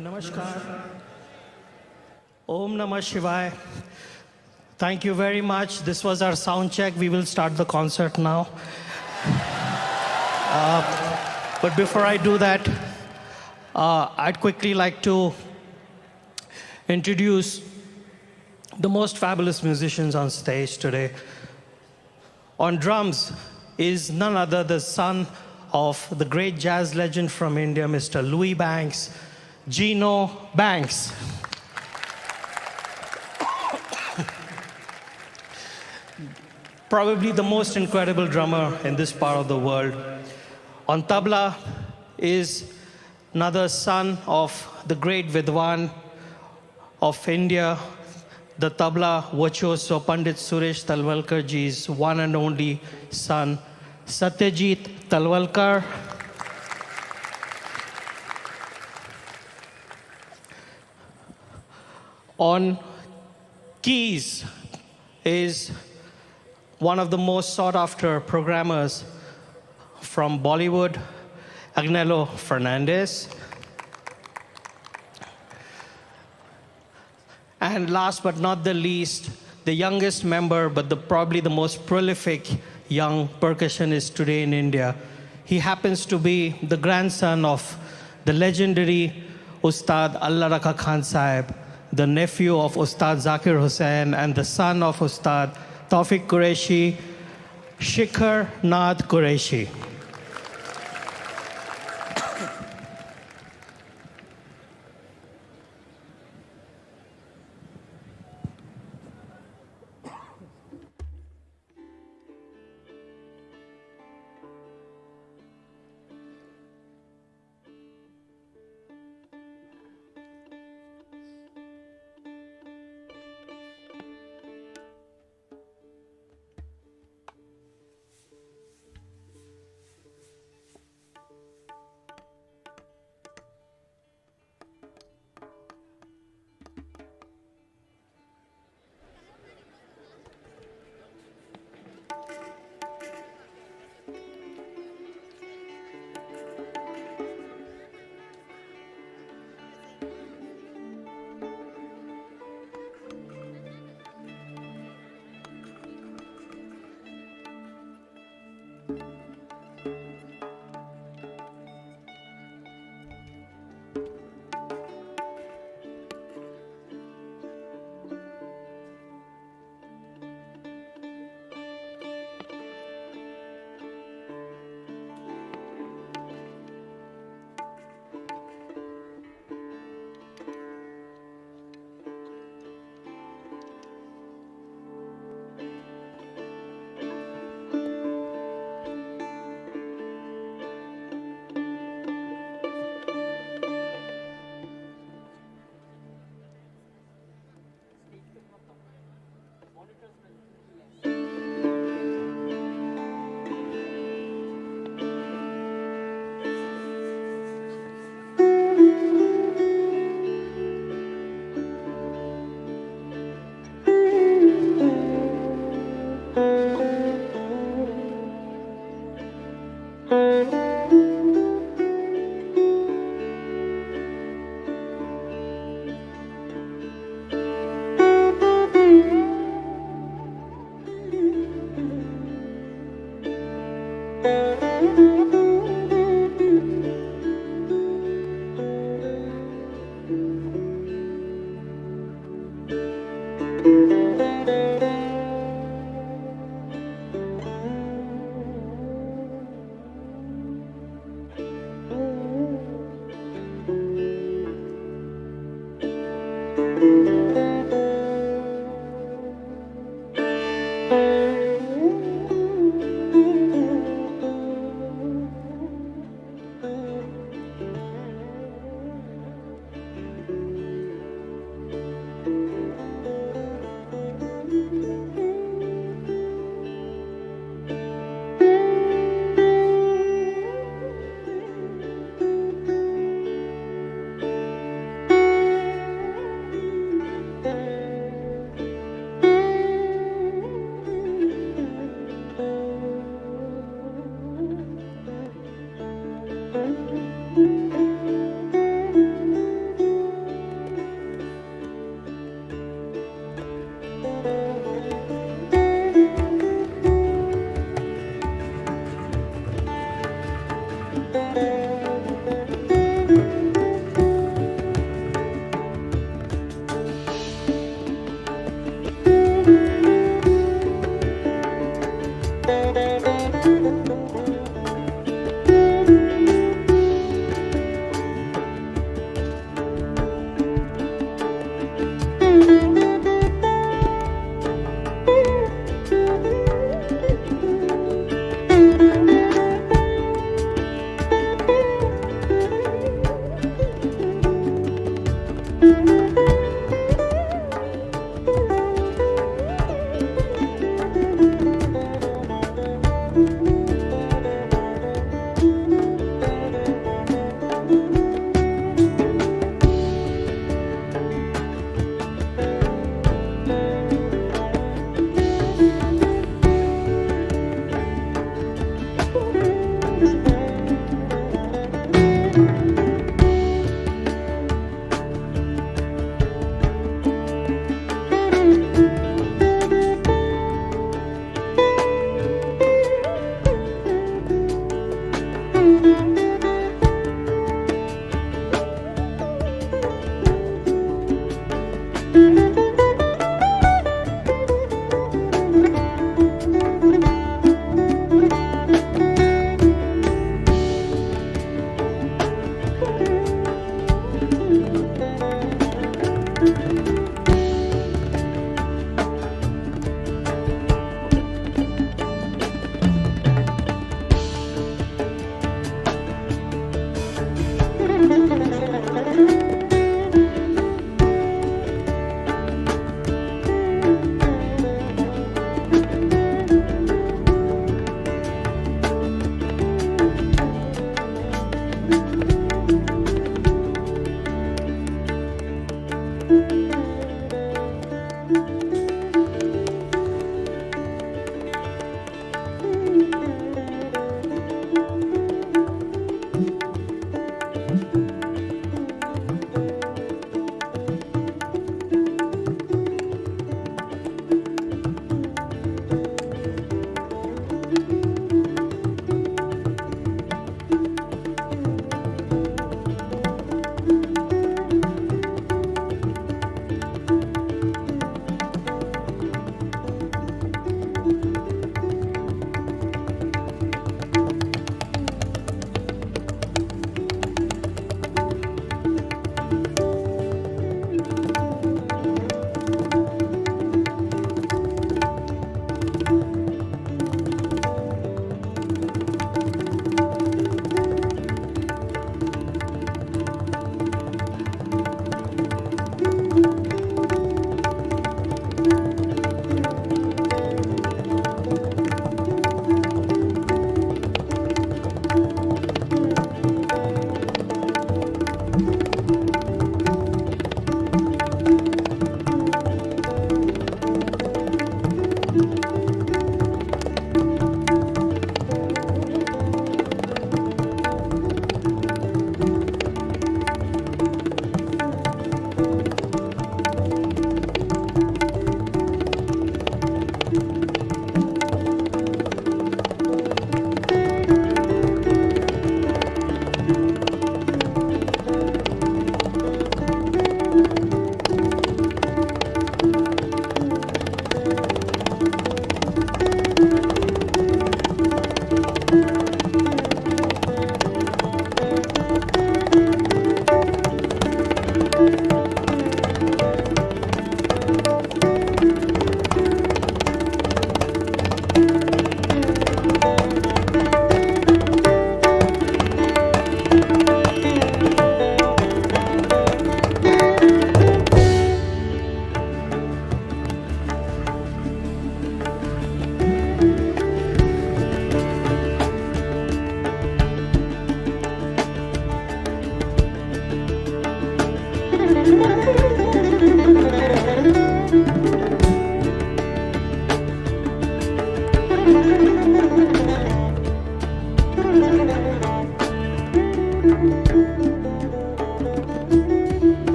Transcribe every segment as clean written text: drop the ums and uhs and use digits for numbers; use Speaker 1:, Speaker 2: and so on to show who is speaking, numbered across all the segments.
Speaker 1: Namaskar. Om Namah Shivaya. Thank you very much. This was our sound check. We will start the concert now. But before I do that, I'd quickly like to introduce the most fabulous musicians on stage today. On drums is none other the son of the great jazz legend from India, Mr. Louis Banks, Gino Banks. Probably the most incredible drummer in this part of the world. On tabla is another son of the great Vidwan of India, the tabla virtuoso Pandit Suresh Talwalkar ji's one and only son, Satyajit Talwalkar. On keys is one of the most sought-after programmers from Bollywood, Agnello Fernandez. And last but not the least, the youngest member, but probably the most prolific young percussionist today in India. He happens to be the grandson of the legendary Ustad Allah Rakha Khan Sahib, the nephew of Ustad Zakir Hussain, and the son of Ustad Tawfiq Qureshi, Shikhar Nath Qureshi.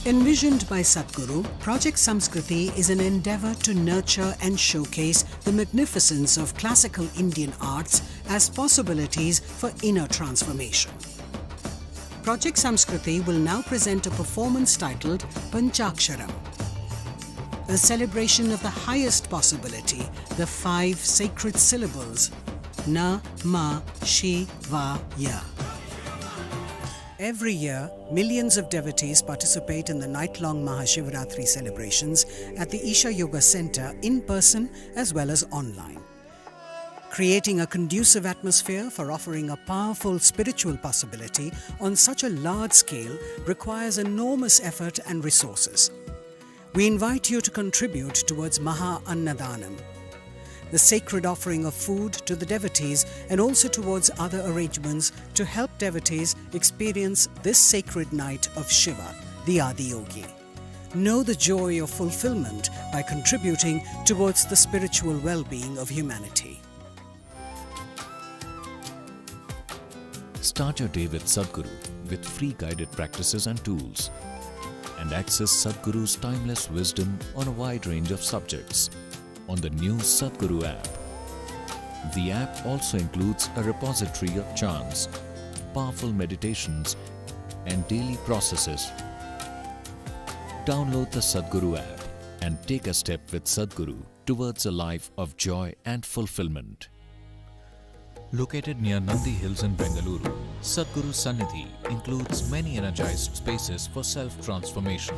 Speaker 2: Envisioned by Sadhguru, Project Samskriti is an endeavour to nurture and showcase the magnificence of classical Indian arts as possibilities for inner transformation. Project Samskriti will now present a performance titled Panchaksharam, a celebration of the highest possibility, the 5 sacred syllables Na, Ma, Shi, Va, Ya. Every year, millions of devotees participate in the night-long MahaShivRatri celebrations at the Isha Yoga Center in person as well as online. Creating a conducive atmosphere for offering a powerful spiritual possibility on such a large scale requires enormous effort and resources. We invite you to contribute towards Maha Annadanam, the sacred offering of food to the devotees, and also towards other arrangements to help devotees experience this sacred night of Shiva, the Adiyogi. Know the joy of fulfillment by contributing towards the spiritual well-being of humanity.
Speaker 3: Start your day with Sadhguru with free guided practices and tools, and access Sadhguru's timeless wisdom on a wide range of subjects on the new Sadhguru app. The app also includes a repository of chants, powerful meditations, and daily processes. Download the Sadhguru app and take a step with Sadhguru towards a life of joy and fulfillment. Located near Nandi Hills in Bengaluru, Sadhguru Sannidhi includes many energized spaces for self-transformation.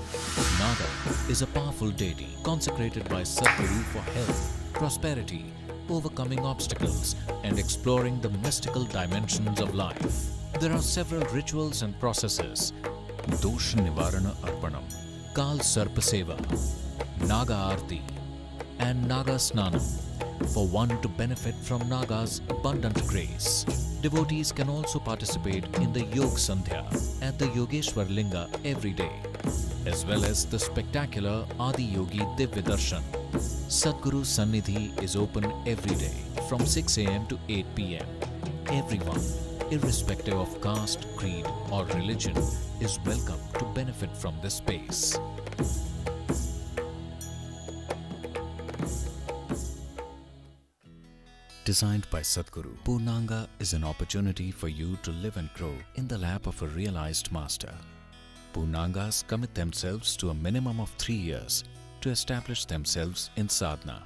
Speaker 3: Naga is a powerful deity consecrated by Sadhguru for health, prosperity, overcoming obstacles, and exploring the mystical dimensions of life. There are several rituals and processes: Dosh Nivarana Arpanam, Kal Sarpa Seva, Naga Aarti, and Naga Snanam, for one to benefit from Naga's abundant grace. Devotees can also participate in the Yog Sandhya at the Yogeshwar Linga every day, as well as the spectacular Adi Yogi Divya Darshan. Sadhguru Sannidhi is open every day from 6 a.m. to 8 p.m. Everyone, irrespective of caste, creed, or religion, is welcome to benefit from this space. Designed by Sadhguru, Purnanga is an opportunity for you to live and grow in the lap of a realized master. Purnangas commit themselves to a minimum of 3 years to establish themselves in sadhana.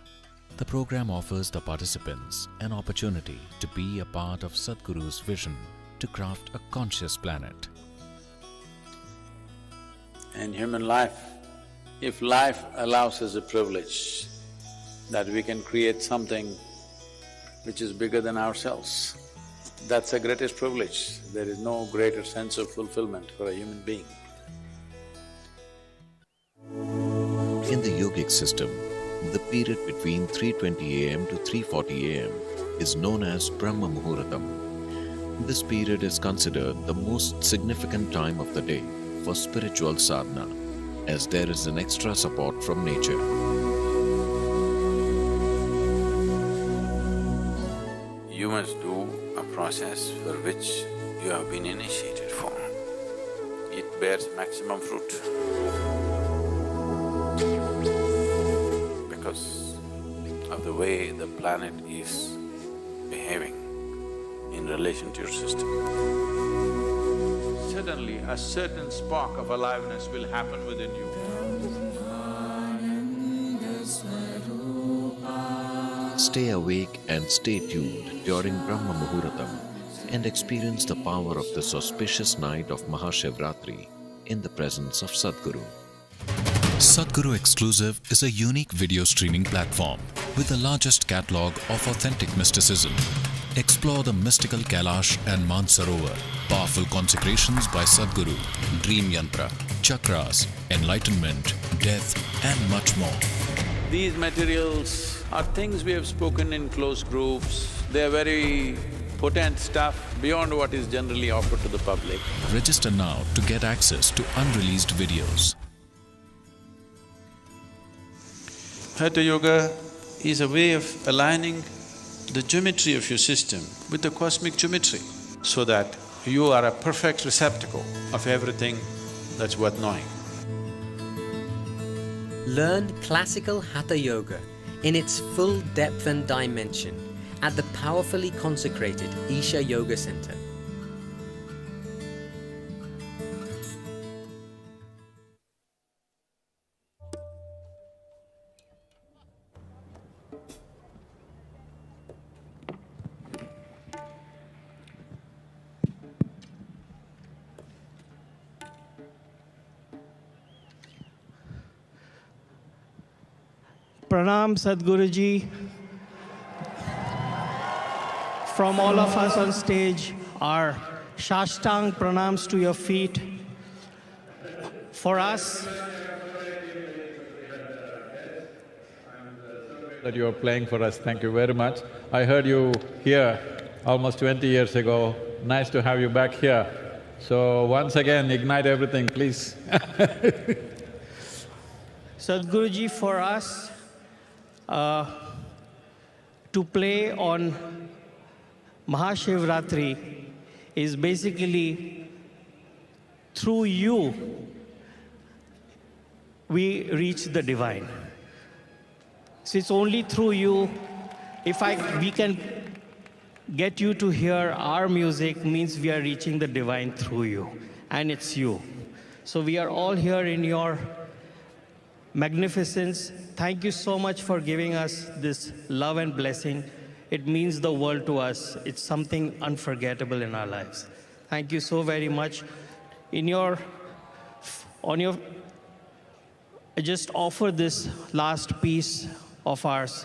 Speaker 3: The program offers the participants an opportunity to be a part of Sadhguru's vision to craft a conscious planet.
Speaker 4: In human life, if life allows us a privilege that we can create something which is bigger than ourselves, that's the greatest privilege. There is no greater sense of fulfillment for a human being.
Speaker 3: In the yogic system, the period between 3:20 am to 3:40 am is known as Brahma Muhuratam. This period is considered the most significant time of the day for spiritual sadhana, as there is an extra support from nature.
Speaker 4: You must do a process for which you have been initiated for. It bears maximum fruit. Because of the way the planet is behaving in relation to your system. Suddenly, a certain spark of aliveness will happen within you.
Speaker 3: Stay awake and stay tuned during Brahma Muhuratam and experience the power of this auspicious night of MahaShivRatri in the presence of Sadhguru. Sadhguru Exclusive is a unique video streaming platform with the largest catalogue of authentic mysticism. Explore the mystical Kailash and Mansarovar, powerful consecrations by Sadhguru, dream yantra, chakras, enlightenment, death, and much more.
Speaker 4: These materials are things we have spoken in close groups. They are very potent stuff beyond what is generally offered to the public.
Speaker 3: Register now to get access to unreleased videos.
Speaker 4: Hatha Yoga is a way of aligning the geometry of your system with the cosmic geometry, so that you are a perfect receptacle of everything that's worth knowing.
Speaker 5: Learn classical Hatha Yoga in its full depth and dimension at the powerfully consecrated Isha Yoga Center.
Speaker 1: Pranam Sadhguruji. From all of us on stage, our Shashtang pranams to your feet. For us,
Speaker 6: that you are playing for us. Thank you very much. I heard you here almost 20 years ago. Nice to have you back here. So once again, ignite everything, please.
Speaker 1: Sadhguruji, for us, to play on MahaShivRatri is basically through you we reach the divine. So it's only through you. If we can get you to hear our music, means we are reaching the divine through you, and it's you. So we are all here in your magnificence. Thank you so much for giving us this love and blessing. It means the world to us. It's something unforgettable in our lives. Thank you so very much. I just offer this last piece of ours.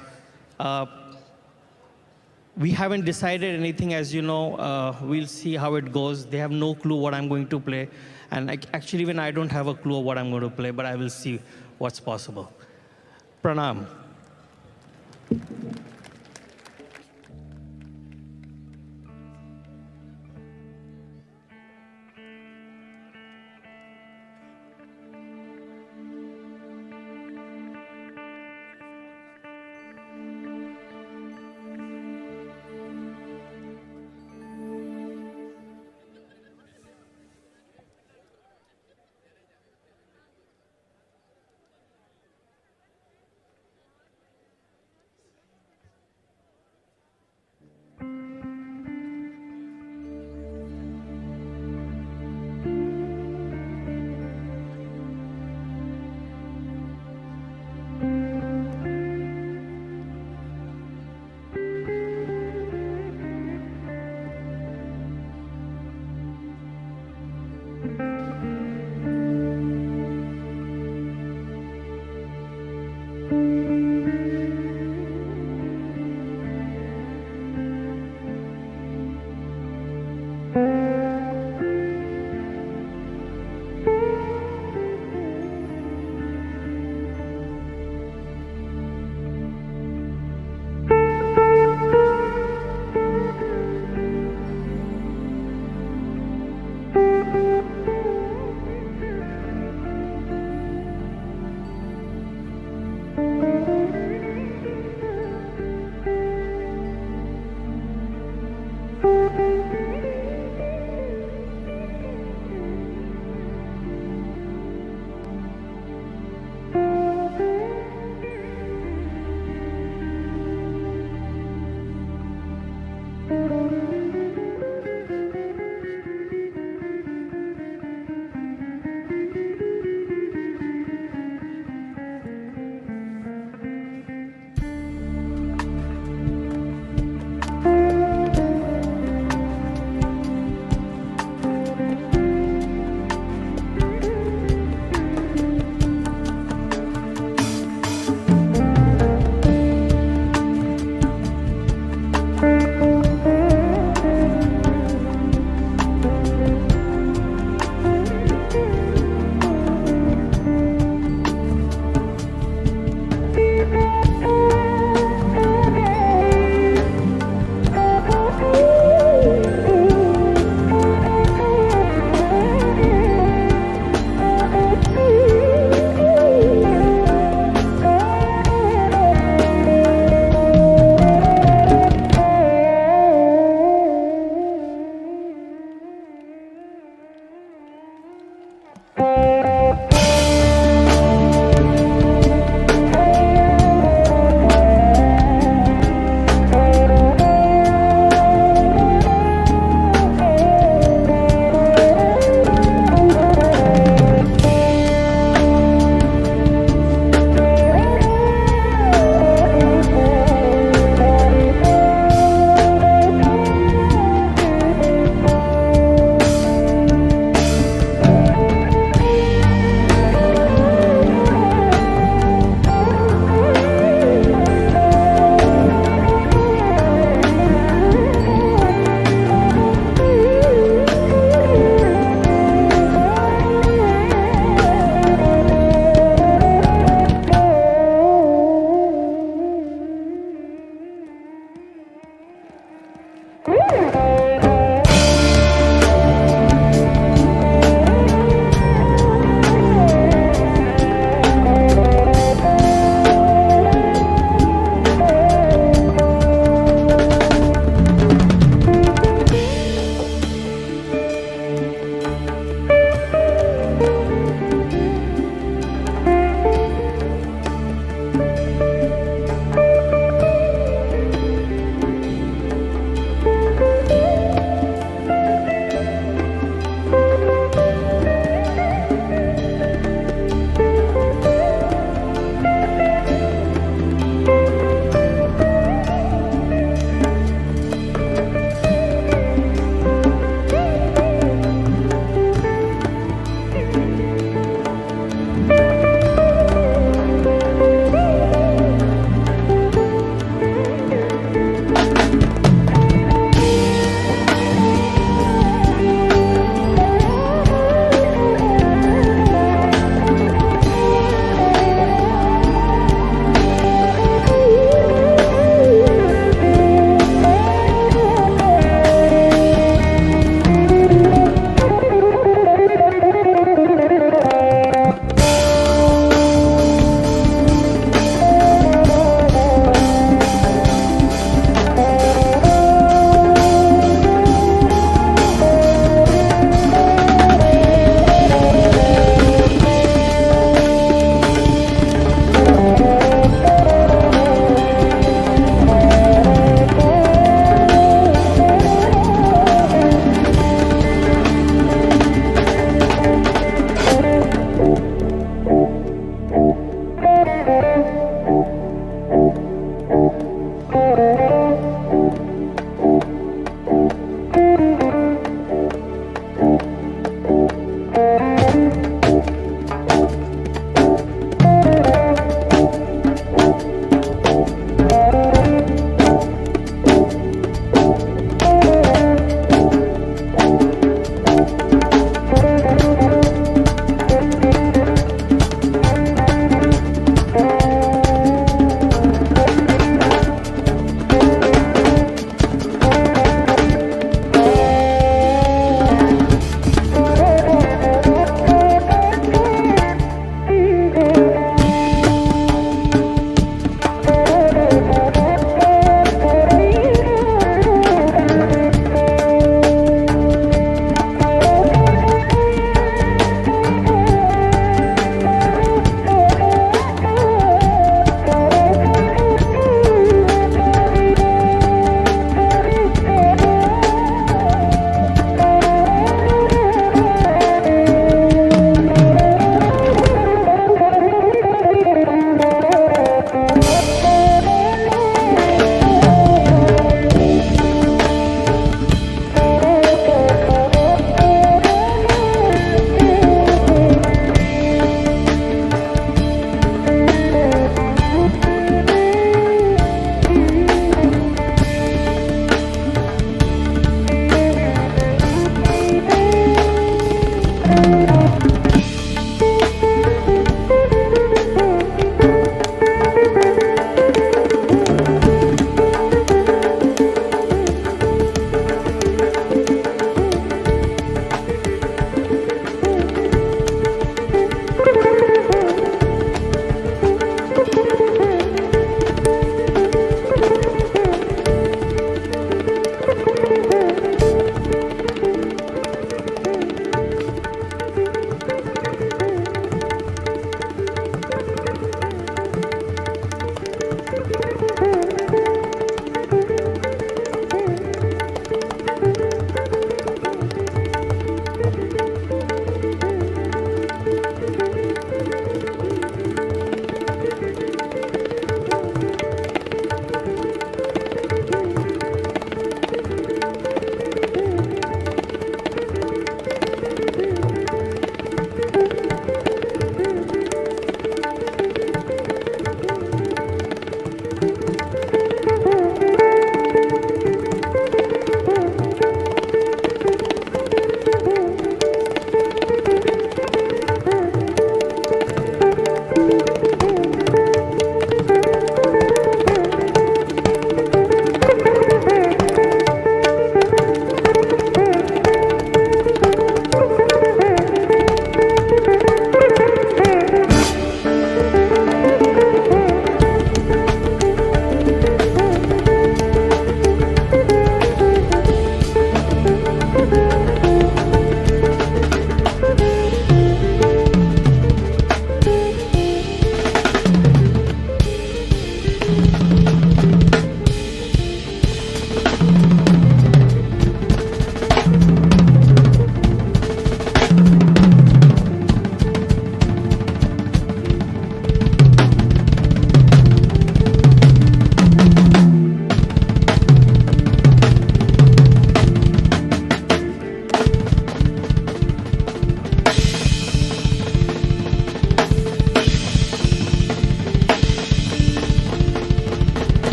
Speaker 1: We haven't decided anything, as you know. We'll see how it goes. They have no clue what I'm going to play. And actually, even I don't have a clue of what I'm going to play, but I will see what's possible. Pranam.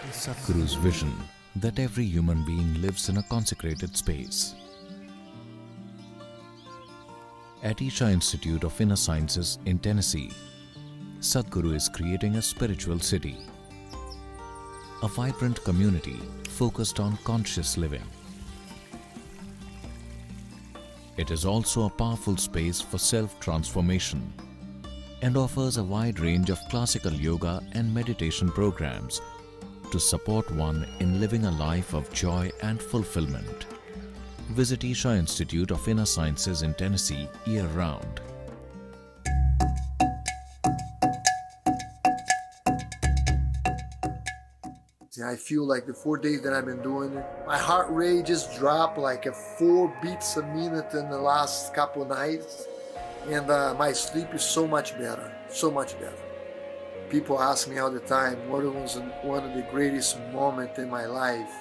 Speaker 3: Sadhguru's vision that every human being lives in a consecrated space. At Isha Institute of Inner Sciences in Tennessee, Sadhguru is creating a spiritual city, a vibrant community focused on conscious living. It is also a powerful space for self-transformation and offers a wide range of classical yoga and meditation programs to support one in living a life of joy and fulfillment. Visit Isha Institute of Inner Sciences in Tennessee year-round.
Speaker 7: I feel like the 4 days that I've been doing it, my heart rate just dropped like 4 beats a minute in the last couple nights. And my sleep is so much better, so much better. People ask me all the time, what was one of the greatest moments in my life?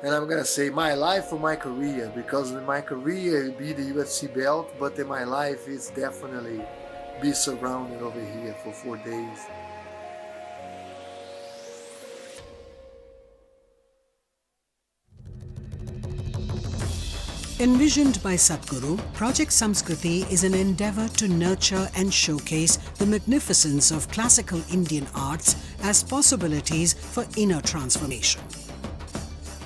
Speaker 7: And I'm gonna say my life or my career, because in my career it be the UFC belt, but in my life it's definitely be surrounded over here for 4 days.
Speaker 2: Envisioned by Sadhguru, Project Samskriti is an endeavour to nurture and showcase the magnificence of classical Indian arts as possibilities for inner transformation.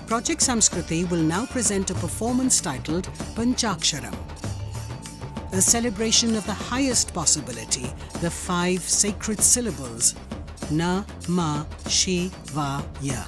Speaker 2: Project Samskriti will now present a performance titled Panchaksharam, a celebration of the highest possibility, the 5 sacred syllables Na, Ma, Shi, Va, Ya.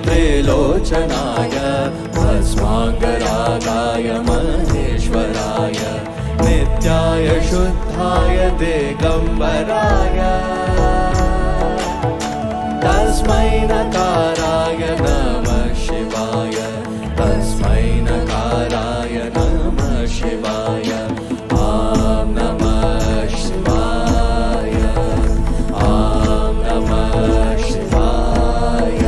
Speaker 8: त्रिलोचनाय भस्माङ्गरागाय महेश्वराय नित्याय शुद्धाय दिगम्बराय तस्मै नकाराय नमः शिवाय तस्मै नकाराय नमः शिवाय ॐ नमः शिवाय ॐ नमः शिवाय।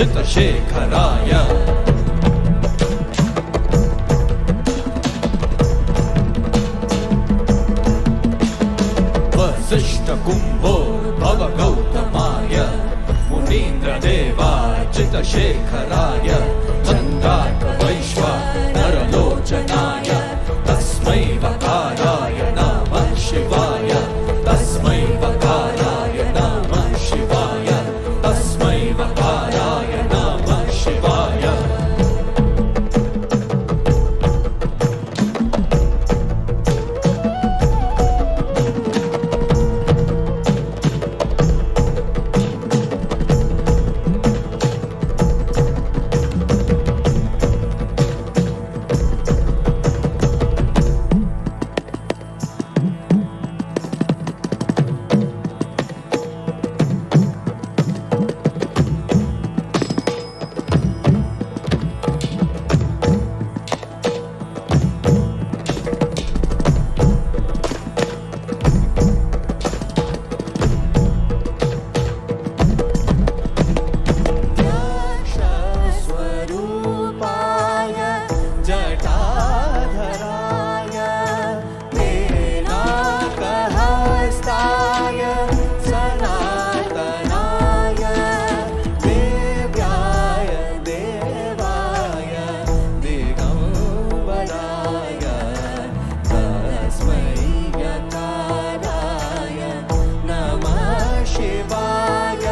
Speaker 8: चितशेखराय वसिष्ठकुम्भोद्भव गौतमाय मुनीन्द्रदेवार्चितशेखराय चन्द्रार्कवैश्वानरलोचनाय तस्मै वकाराय नमः शिवाय तस्मै वकाराय नमः शिवाय तस्मै वकाराय नमः शिवाय स्वरूपाय जटाधराय मेनाकहस्ताय सनातनाय देव्याय देवाय दिगम्बराय तस्मै यकाराय नमः शिवाय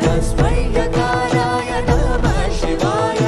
Speaker 8: तस्मै यकाराय नमः शिवाय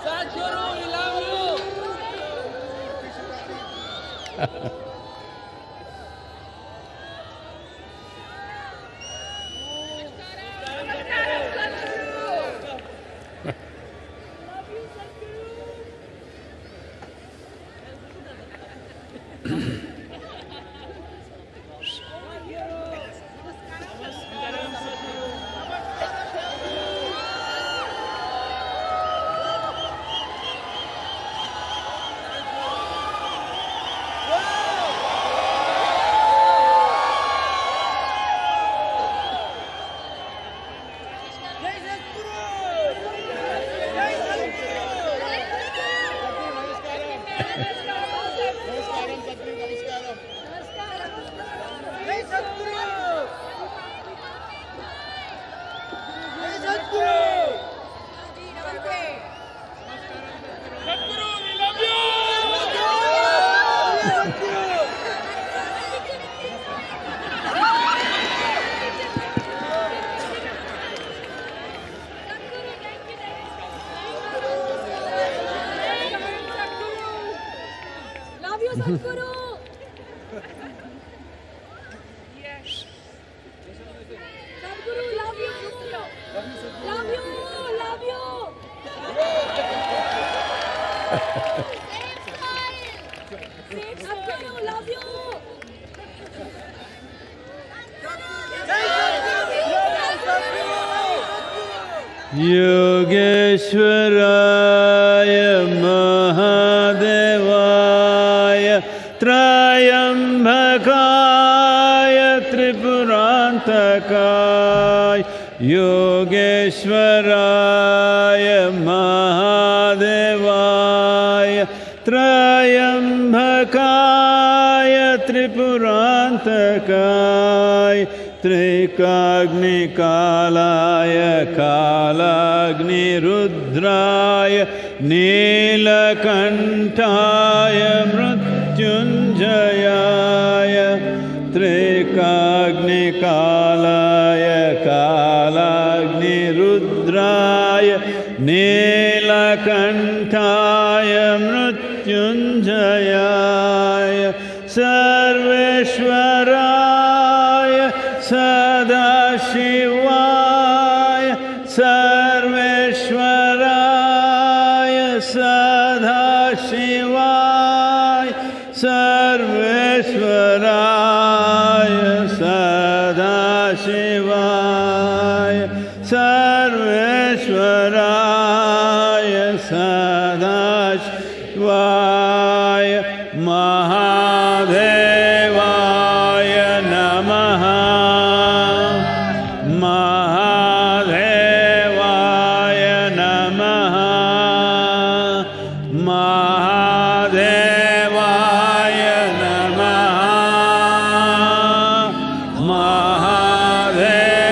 Speaker 9: Sadhguru, we love you.
Speaker 8: Love you.
Speaker 10: Yogeshwaraya Mahadevaya Trayambakaya Tripurantakaya Yogeshwaraya Mahadevaya Trayambakaya Tripurantakaya Trikagni Kalaya Kalagni Rudraya Nilakantaya Mrityunjayaya Trikagni Kalaya Kalagni Rudraya Nilakantaya Mrityunjayaya Sarveshwaraya Sadashivaya Sarveshwaraya Sadashivaya Sarveshwaraya Sadashivaya Sarveshwaraya Sadashivaya Mahadevaya Namaha Mahadevaya Namaha Mahadevaya Namaha Mahadevaya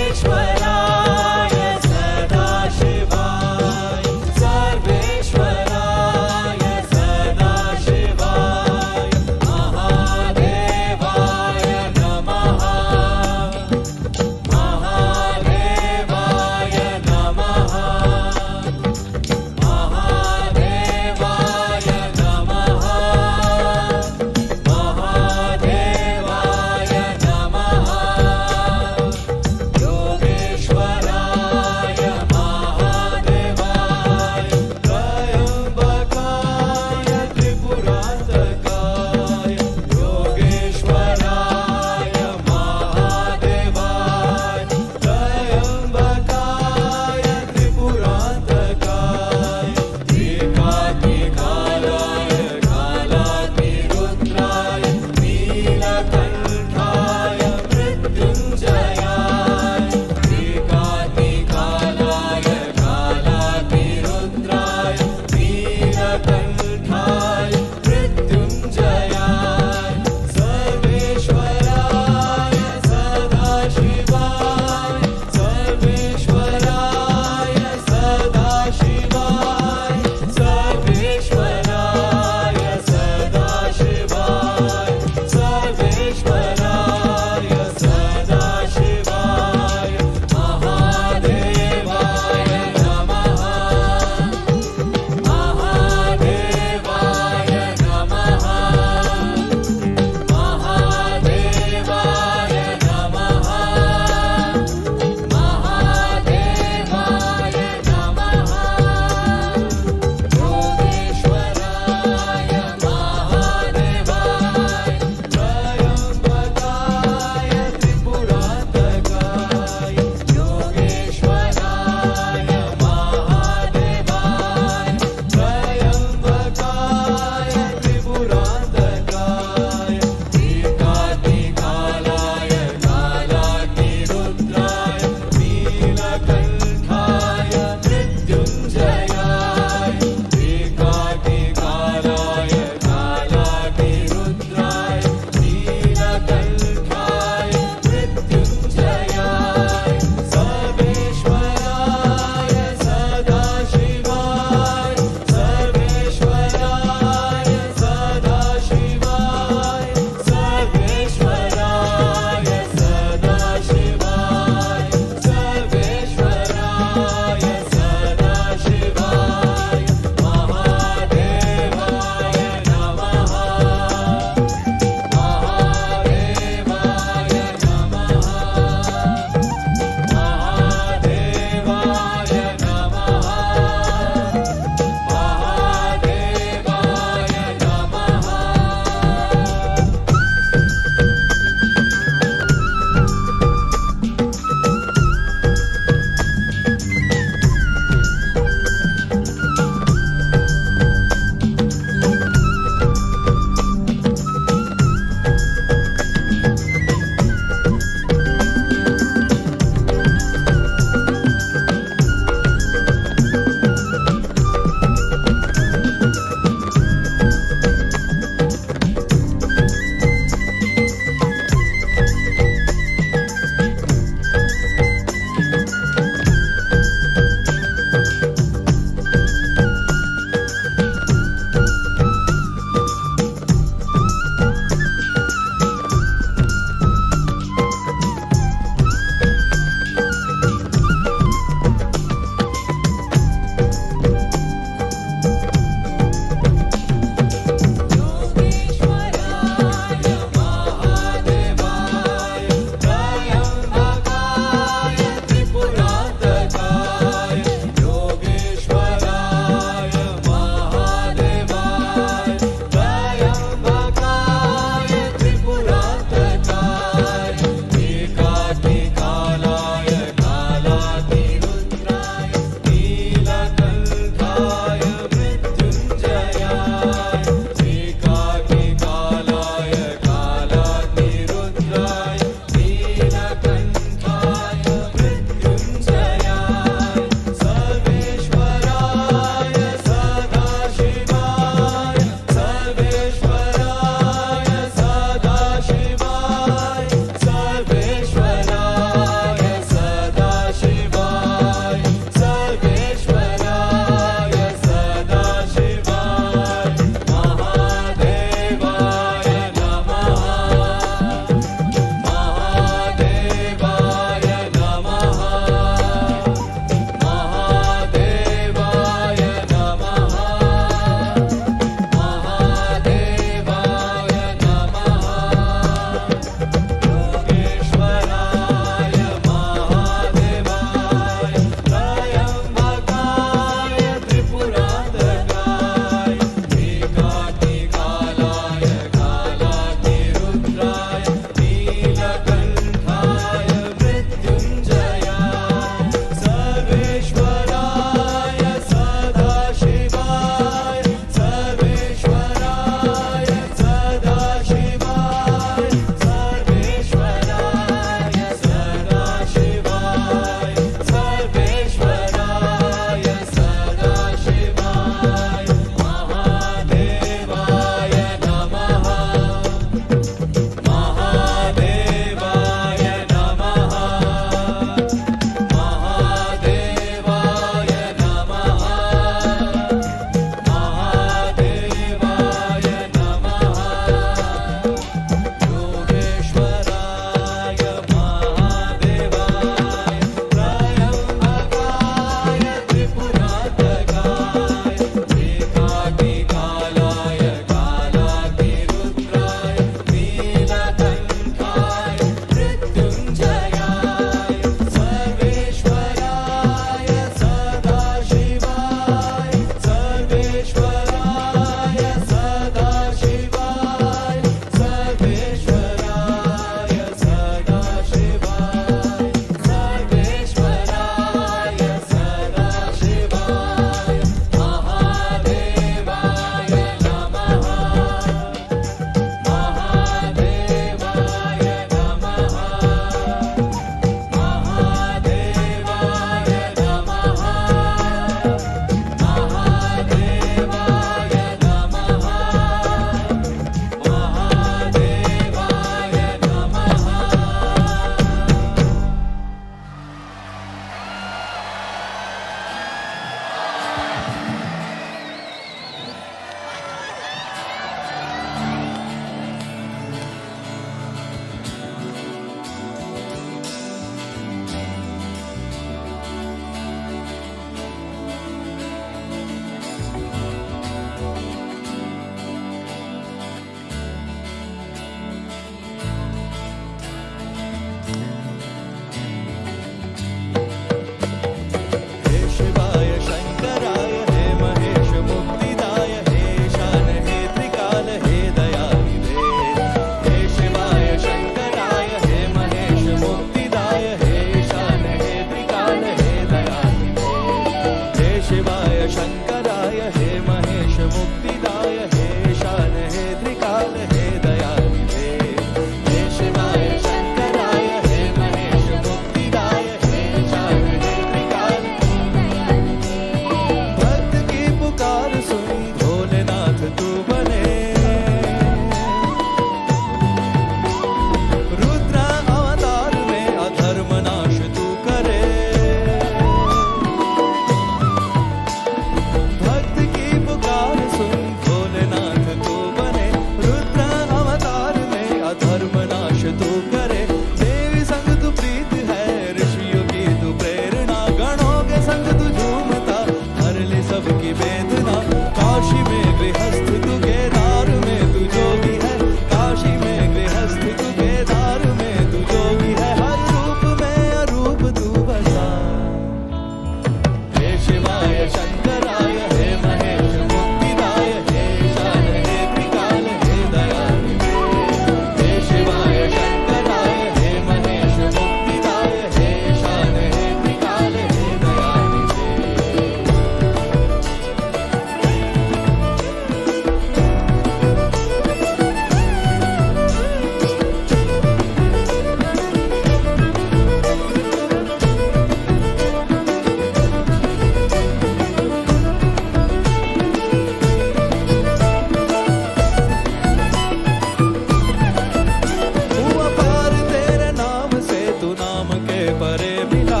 Speaker 8: तू नाम के परे मिला।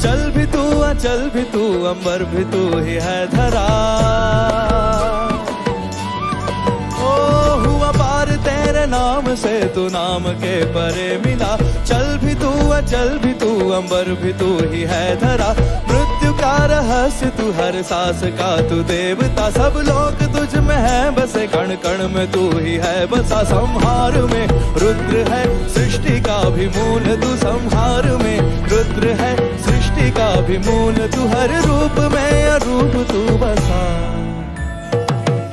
Speaker 8: चल भी तू अचल भी तू अंबर भी तू ही है धरा। ओ हुआ पार तेरे नाम से तू नाम के परे मिला। चल भी तू अचल भी तू अंबर भी तू ही है धरा। मृत्यु का रहस्य तू हर सांस का तू देवता। सब लोग तुझ में है बसे कण कण में तू ही है बसा। संहार में रुद्र है सृष्टि का भी मूल तू। संहार में रुद्र है सृष्टि का भी मूल तू। हर रूप में अरूप तू बसा।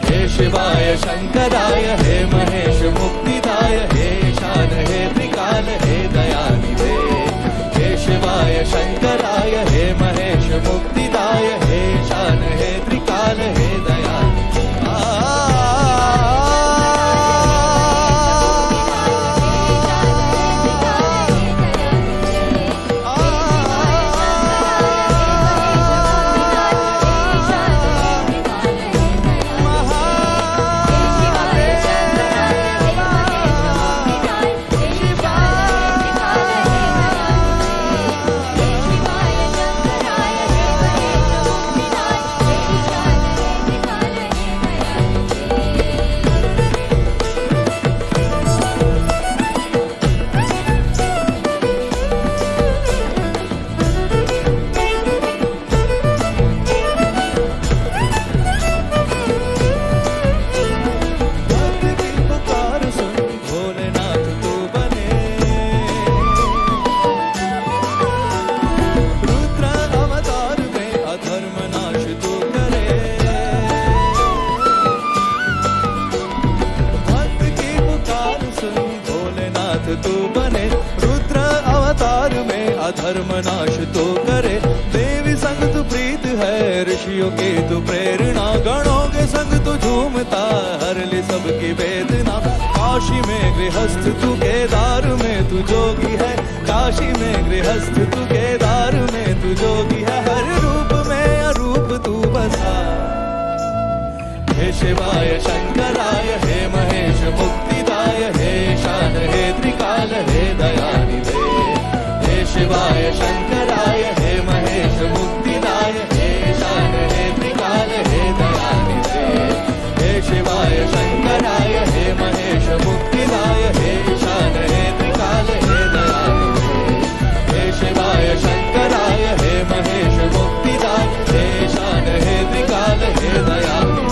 Speaker 8: हे शिवाय शंकराय हे महेश मुक्तिदाय हे ईशान हे त्रिकाल हे दयानिधे। हे शिवाय शंकराय हे महेश मुक्तिदाय हे ईशान हे त्रिकाल हे दयानिधे। तू बने रुद्र अवतार में अधर्म नाश तो करे। देवी संग तू प्रीत है ऋषियों की तू प्रेरणा। गणों के संग तू झूमता हर ले सबकी वेदना। काशी में गृहस्थ तू केदार में तू जोगी है। काशी में गृहस्थ तू केदार में तू जोगी है। हर रूप में अरूप तू बसा। हे शिवाय शंकराय हे महेश मुक्तिदाय हे ईशान हे त्रिकाल हे दयानिधे। हे शिवाय शंकराय हे महेश मुक्तिदाय हे ईशान हे त्रिकाल हे दयानिधे। हे शिवाय शंकराय हे महेश मुक्तिदाय हे ईशान हे त्रिकाल हे दयानिधे। हे शिवाय शंकराय हे महेश मुक्तिदाय हे ईशान हे त्रिकाल हे दयानिधे।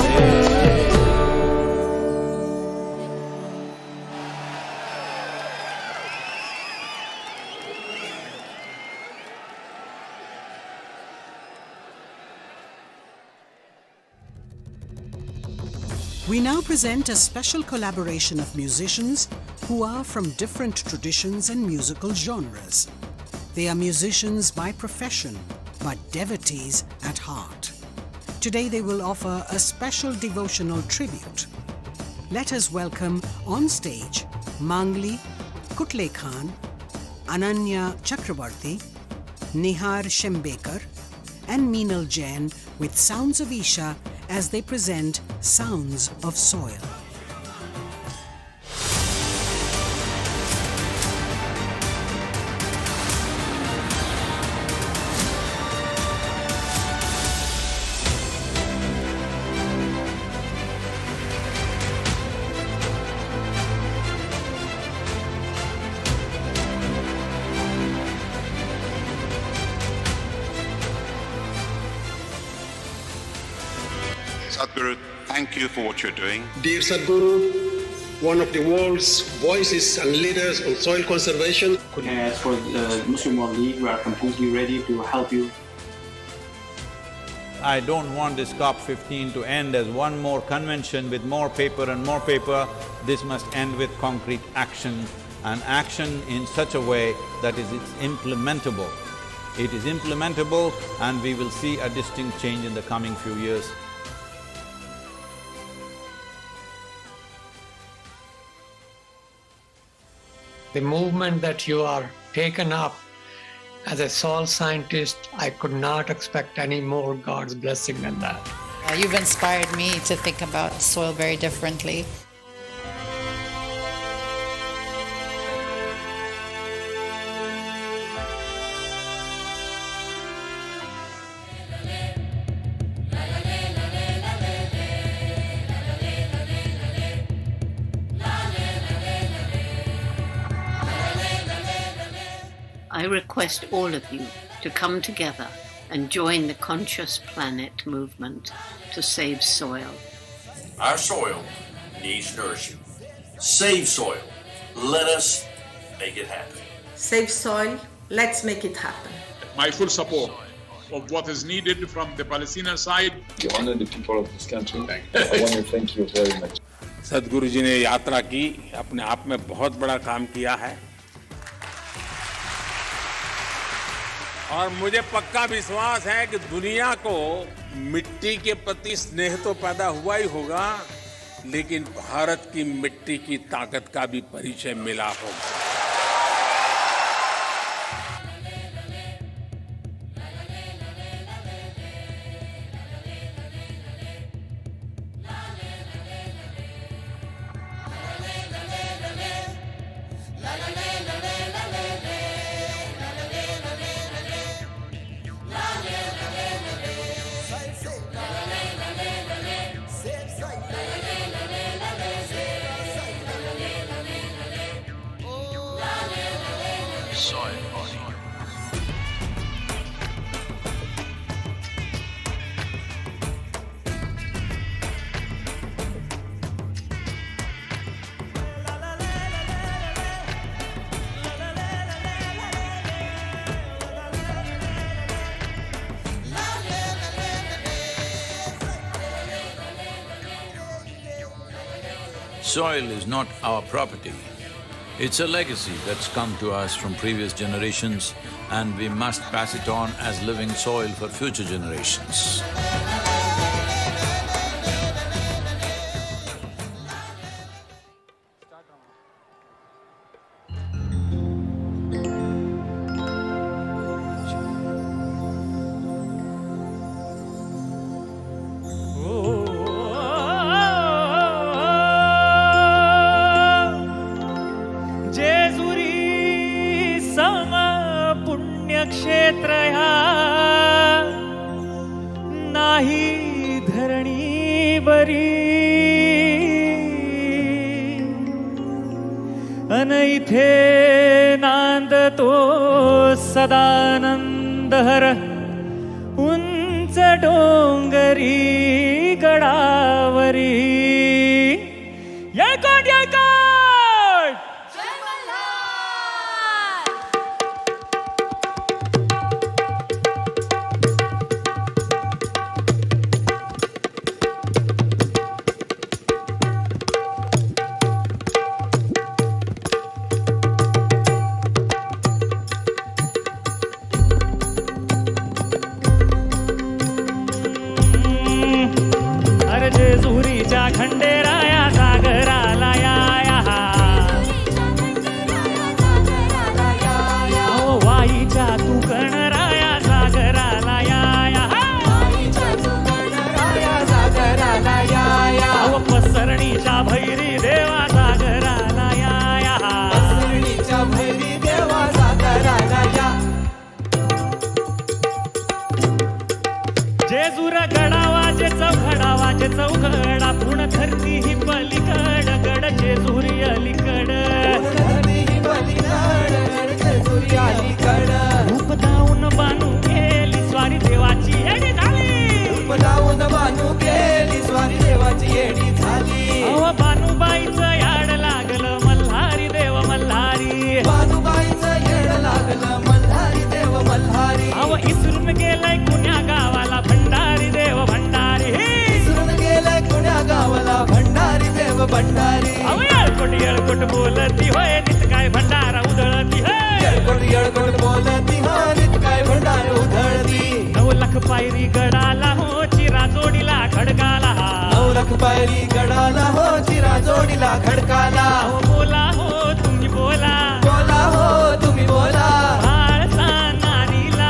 Speaker 2: We now present a special collaboration of musicians who are from different traditions and musical genres. They are musicians by profession, but devotees at heart. Today they will offer a special devotional tribute. Let us welcome on stage Mangli Kutle Khan, Ananya Chakrabarti, Nihar Shembekar and Meenal Jain with Sounds of Isha as they present Sounds of Soil.
Speaker 11: Sadhguru, thank you for what you're doing.
Speaker 12: Dear Sadhguru, one of the world's voices and leaders on soil conservation.
Speaker 13: As for the Muslim World League, we are completely ready to help you.
Speaker 6: I don't want this COP15 to end as one more convention with more paper and more paper. This must end with concrete action, and action in such a way that it's implementable. It is implementable and we will see a distinct change in the coming few years.
Speaker 14: The movement that you are taken up as a soil scientist, I could not expect any more God's blessing than that.
Speaker 15: You've inspired me to think about soil very differently. I request all of you to come together and join the Conscious Planet movement to save soil.
Speaker 16: Our soil needs nourishing. Save soil. Let us make it happen.
Speaker 17: Save soil. Let's make it happen.
Speaker 18: My full support of what is needed from the Palestinian side.
Speaker 19: You honor the people of this country. I want to thank you very much.
Speaker 20: सदगुरु जी ने यात्रा की, अपने आप में बहुत बड़ा काम किया है और मुझे पक्का विश्वास है कि दुनिया को मिट्टी के प्रति स्नेह तो पैदा हुआ ही होगा, लेकिन भारत की मिट्टी की ताकत का भी परिचय मिला होगा।
Speaker 4: Soil is not our property. It's a legacy that's come to us from previous generations, and we must pass it on as living soil for future generations.
Speaker 1: क्षेत्र नाही धरणीवरी अन इथे नांदतो सदानंद हर उंच डोंगरी गडावरी येळकोट येळकोट जेजुरीच्या खंडेराया सागराला या वाईच्या तू गणराया सागराला या पसरणीच्या भैरी देवा सागराला या भैरी देवा सागराला या जेजुर गडावाचे चौघडावाचे चौघडा पुण धरती ही पलीकड गड जेजुरी अलीकड रूप दाऊन बानू गेली स्वारी देवाची येडी झाली रूप दाऊन बानू गेली स्वारी देवाची येडी झाली अहो बानूबाईचं याड लागलं मल्हारी देव मल्हारी बानूबाईचं याड लागलं मल्हारी देव मल्हारी अहो इसरून गेलाय कुण्या गावाला भंडारी देव भंडारी इसरून गेलाय कुण्या गावाला भंडारी देव भंडारी अहो येळकोट बोलती होय नित काय भंडारा उधळती होय येळकोट बोलती होय नित काय भंडारा उधळती 9 लाख पायरी गडाला हो चिरा जोडीला खडकाला 9 लाख पायरी गडाला हो चिरा जोडीला खडकाला अहो बोला हो तुम्ही बोला बोला हो तुम्ही बोला म्हाळसा नारीला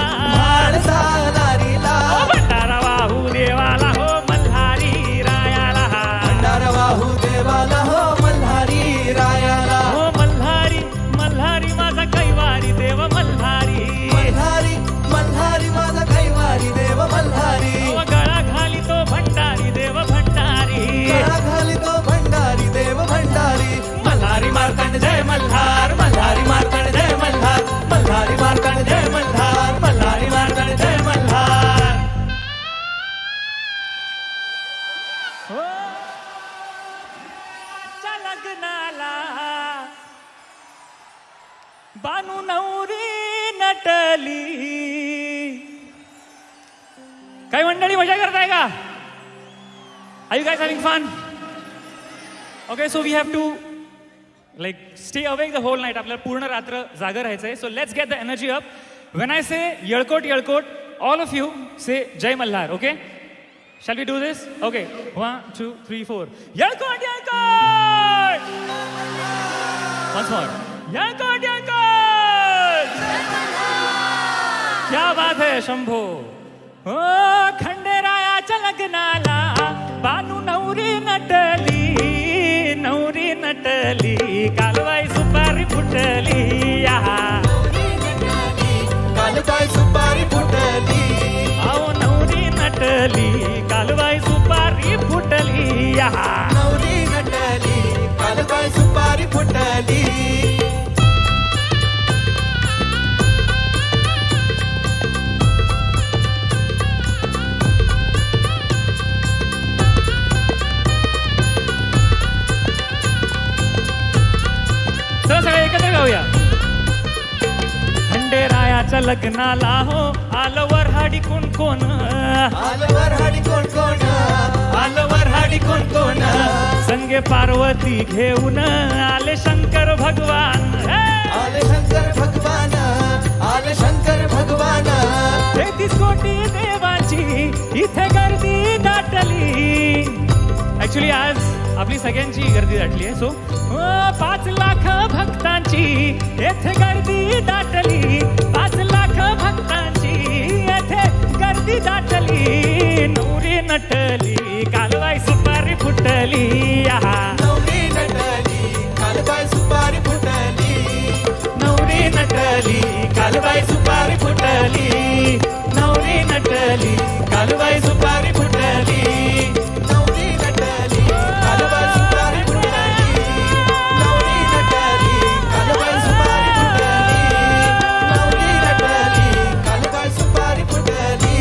Speaker 1: भंडारा वाहू देवाला हो मल्हारी रायाला भंडारा वाहू देवाला हो मल्हारी रायाला हो मल्हारी मल्हारी माझा कैवारी देव मल्हारी मल्हारी मल्हारी माझा कैवारी देव मल्हारी गळा घाली तो भंडारी देव भंडारी गळा घाली तो भंडारी देव भंडारी मल्हारी मारता
Speaker 21: बानू नवरी नटली. काही मंडळी मजा करताय का? Are you guys having fun? Okay, so we have to stay awake the whole night. आपल्याला पूर्ण रात्र जागर राहायचंय. So let's get the energy up. When I say येळकोट येळकोट, all of you say Jai Malhar, okay? Shall we do this? Okay, 1, 2, 3, 4. येळकोट येळकोट! Once more. येळकोट येळकोट! क्या बात है शंभो. ओ खंडेरायाच्या लग्नाला बानू नवरी नटली, नवरी नटली, कालवाई सुपारी फुटली.
Speaker 8: कालवाई सुपारी फुटली.
Speaker 21: आओ नवरी नटली, कालवाई सुपारी फुटली.
Speaker 8: नवरी नटली, कालवाई सुपारी फुटली.
Speaker 21: सगळे एकत्र गाऊया. खंडेरायाच्या लग्नाला हो आलं वऱ्हाडी कोण कोण,
Speaker 8: आलं वऱ्हाडी कोण कोण,
Speaker 21: आलं वऱ्हाडी कोण कोण. संगे पार्वती घेऊन आले शंकर भगवान,
Speaker 8: आले शंकर भगवान, आले शंकर भगवान.
Speaker 21: 33 कोटी देवाची इथे गर्दी दाटली. ऍक्च्युली आज आपली सगळ्यांची गर्दी दाटली आहे. सो 5 लाख भक्तांची येथे गर्दी दाटली. 5 लाख भक्तांची येथे गर्दी दाटली. नवरी नटली, कालवाई सुपारी फुटली.
Speaker 8: नवरी नटली, कालवाई सुपारी फुटली.
Speaker 21: नवरी नटली, कालवाई सुपारी फुटली. नवरी नटली, कालवाई सुपारी फुटली.
Speaker 8: नवरी नटली, कालवाई सुपारी फुटली. नवरी नटली, कालवाई सुपारी फुटली. नवरी नटली, कालवाई सुपारी फुटली.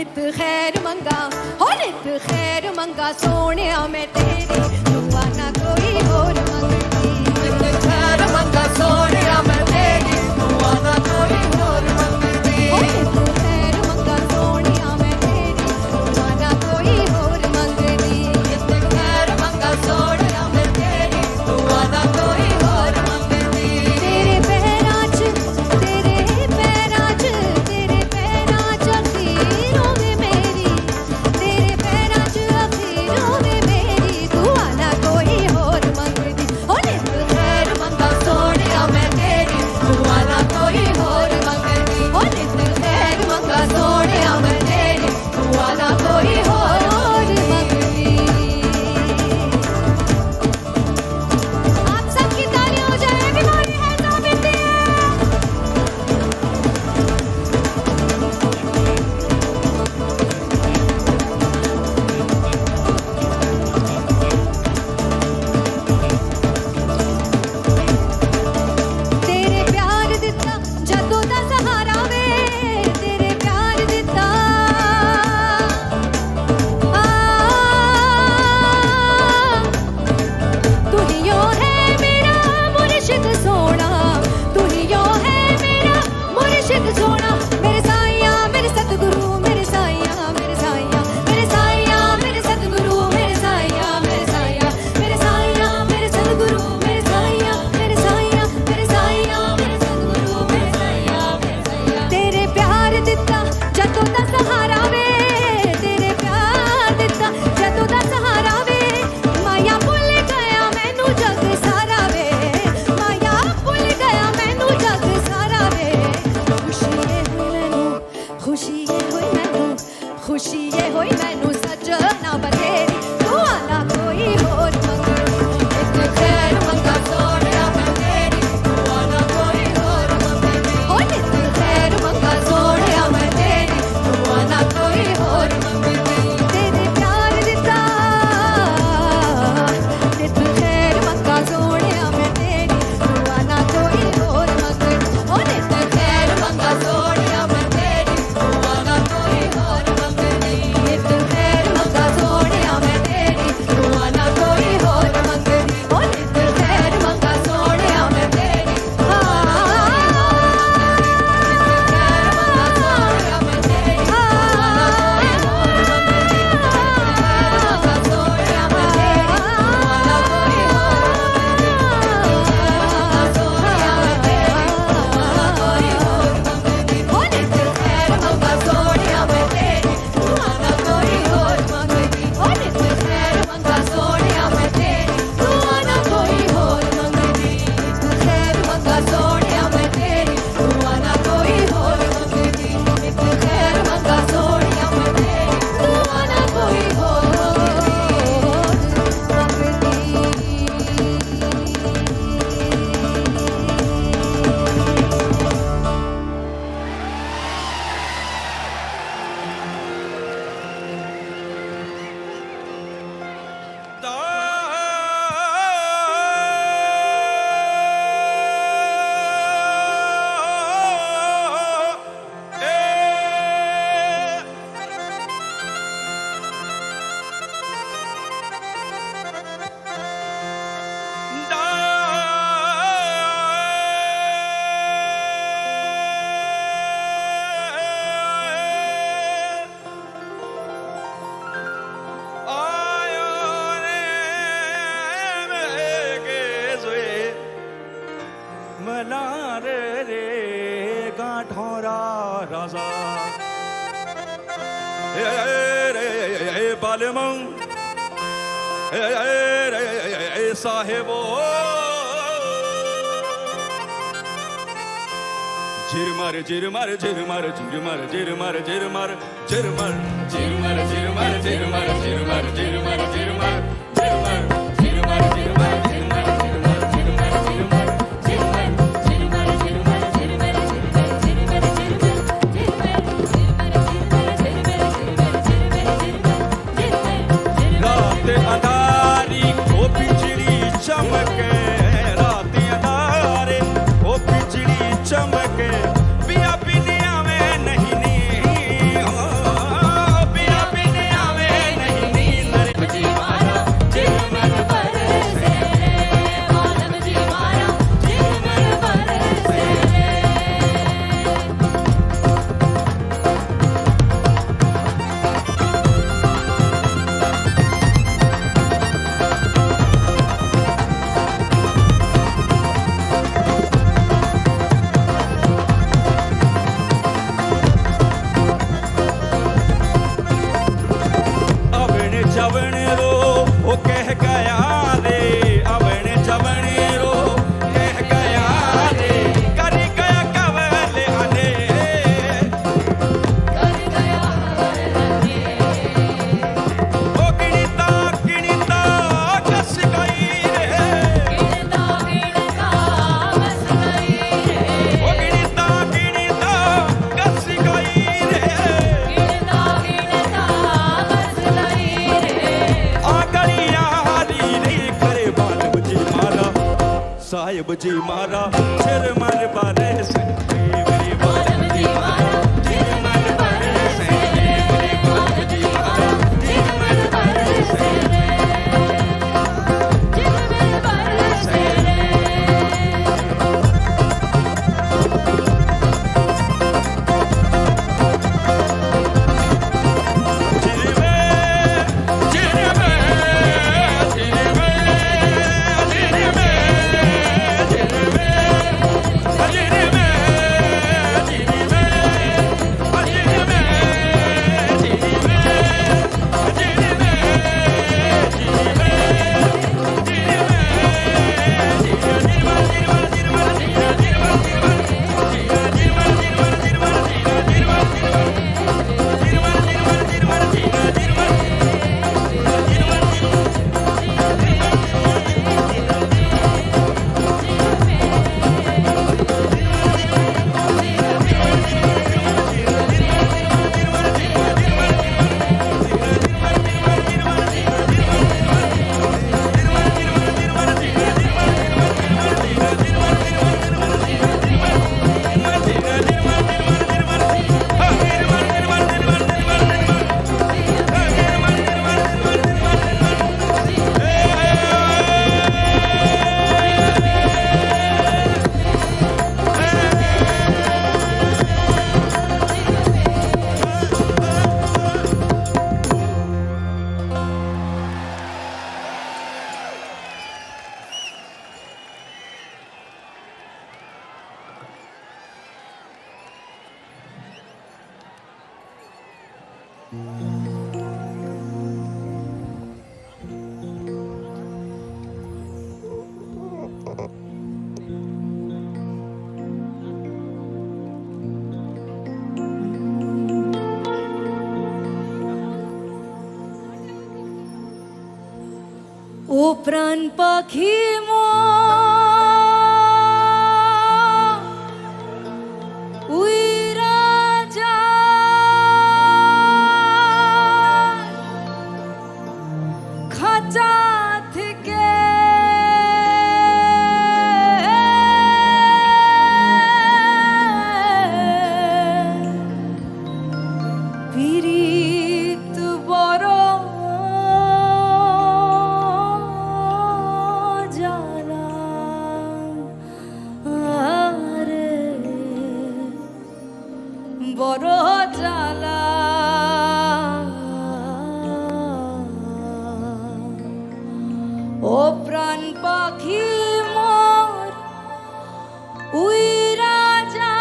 Speaker 5: नित खैर मंगा हो नित खैर मंगा सोने मैं तेरी दुआ ना कोई और मंगती नित खैर मंगा सोने मैं तेरी दुआ ना कोई और मंगती हो नित खैर मंगा सोने मैं तेरी दुआ ना कोई और मंगती नित खैर मंगा सोने मैं तेरी दुआ ना कोई और मंगती तेरे पैरां च अखीरों में मेरी तेरे पैरां च अखीरों में मेरी दुआ ना कोई और मंगदी हो नित खैर मंगा सोनिया मैं तेरी दुआ ना कोई और मंगदी हो नित खैर मंगा सोनिया मैं तेरी दुआ ना कोई और मंगदी। आप सबकी तालियां हो जाए बीमारी है तो मिटती है। तेरे प्यार दिता जदों दा सहारा वे तेरे प्यार दिता तू ही यो है मेरा मुर्शिद सोना तू ही यो है मेरा मुर्शिद सोना मेरे साईया मेरे सतगुरु मेरे साईया मेरे साईया मेरे साईया मेरे सतगुरु मेरे साईया मेरे साईया मेरे साईया मेरे सतगुरु मेरे साईया मेरे साईया मेरे साईया मेरे सतगुरु मेरे साईया मेरे साईया तेरे प्यार दिता जदों दा सहारा वे तेरे प्यार दिता जदों दा सहारा वे माया भुल गया मैनू जग सारा वे माया भुल गया मैनू जग सारा वे खुशी ये होई मैनू खुशी ये होई मैनू सजना बतेरी दुआ ना कोई और मंगदी नित खैर मंगा सोनिया मैं तेरी दुआ ना कोई और मंगदी हो नित खैर मंगा सोनिया मैं तेरी दुआ ना कोई और मंगदी तेरे प्यार दिता नित खैर मंगा सोनिया मैं तेरी दुआ ना कोई और मंगदी हो नित खैर मंगा सोनिया मैं तेरी दुआ ना कोई और मंगदी नित खैर मंगा सोनिया मैं तेरी दुआ ना कोई और मंगदी हो नित खैर मंगा सोनिया मैं तेरी
Speaker 8: साहेबो झिरमर झिरमर झिरमर झिरमर झिरमर झिरमर झिरमर झिरमर झिरमर झिरमर झिरमर झिरमर झिरमर झिरमर झिरमर चमके रात अदारे ओ बिजली चमके पिया पिनिया में नहीं नी जी मारा सिर मर बारे मेरी बालम जी मारा सिर मर बारे मेरी बालम जी मारा सिर मर बारे
Speaker 5: ও প্রাণ পাখি উইরা যা খাঁচা থেকে পীড়িত বড় বড় জ্বালা ও প্রাণ পাখি মোর উইরা যা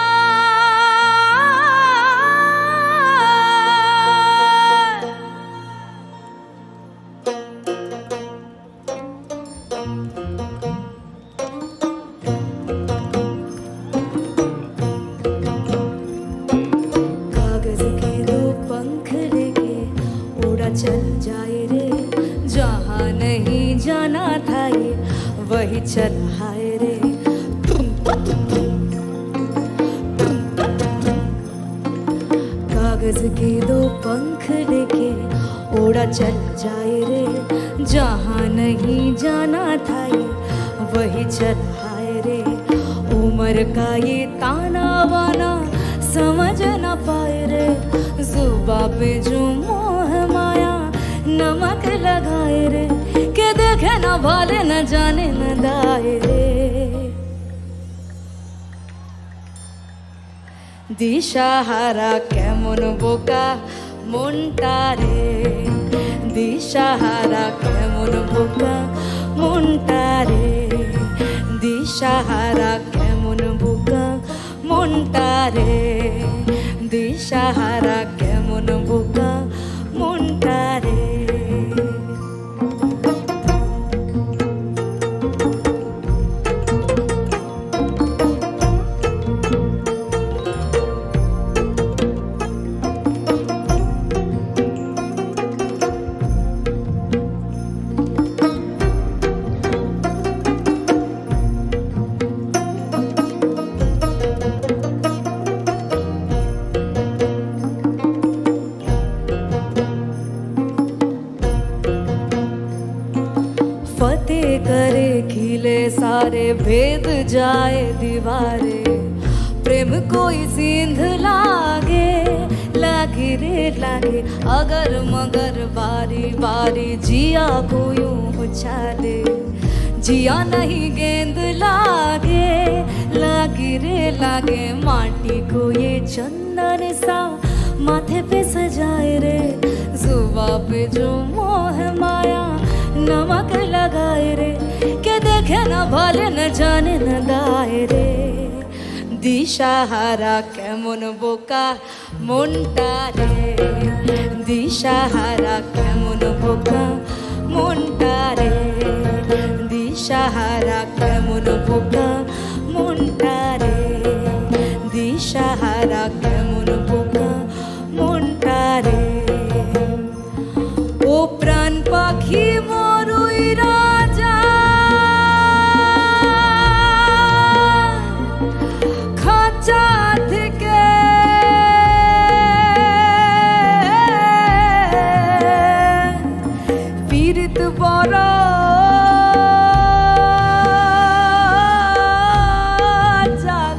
Speaker 5: चल जाए रे जहाँ नहीं जाना था ये वही चल हाय रे कागज के दो पंख लेके उड़ा चल जाए रे जहाँ नहीं जाना था ये वही चल हाय रे उम्र का ये ताना वाना समझ न पाए रे जुबा पे जो मोह माया नमक लगाए रे के देखे न भाले न जाने न दाए रे দিশাহারা কেমন বোকা মনটা রে দিশাহারা কেমন বোকা মনটা রে দিশাহারা কেমন বোকা মনটা রে দিশাহারা কেমন বোকা মনটা রে भेद जाए दीवारे प्रेम कोई सींध लागे लागे रे लागे अगर मगर बारी बारी जिया को यूं उछाले जिया नहीं गेंद लागे लागे रे लागे माटी को ये चंदन सा माथे पे सजाए रे जुबा पे जो मोह माया नमक लगाए रे के देखे न भले न जाने न दाए रे दिशाहारा केमन बोका মনটা রে দিশাহারা কেমন বোকা মনটা রে দিশাহারা কেমন বোকা মনটা রে দিশাহারা কেমন বোকা মনটা রে ও প্রাণ পাখি মরুই রাজা খাঁচা থেকে পীড়িত বড় জাল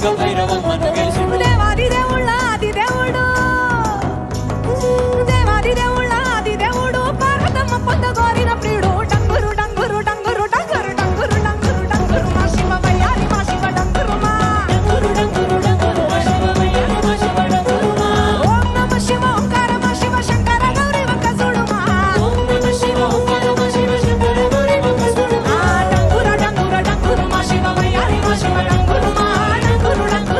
Speaker 8: గంగ భైరవమ్మను గెలిచిండు
Speaker 5: దేవాది దేవుళ్ళ ఆది దేవుడు దేవాది దేవుళ్ళ ఆది దేవుడు పార్వతమ్మ పొందగోరిన ప్రియుడు డంగురు డంగురు డంగురు డంగురు డంగురు డంగురు డంగురు మా శివ వయ్యారి మా శివ డంగురు మా డంగురు డంగురు డంగురు మా శివ వయ్యారి మా శివ డంగురు మా ఓం నమ శివ ఓంకార మా శివ శంకర గౌరీ వంక చూడు మా ఓం నమ శివ ఓంకార మా శివ శంకర గౌరీ వంక చూడు మా డంగుర డంగుర డంగురు మా శివ వయ్యారి మా శివ డంగురు మా డంగురు డంగురు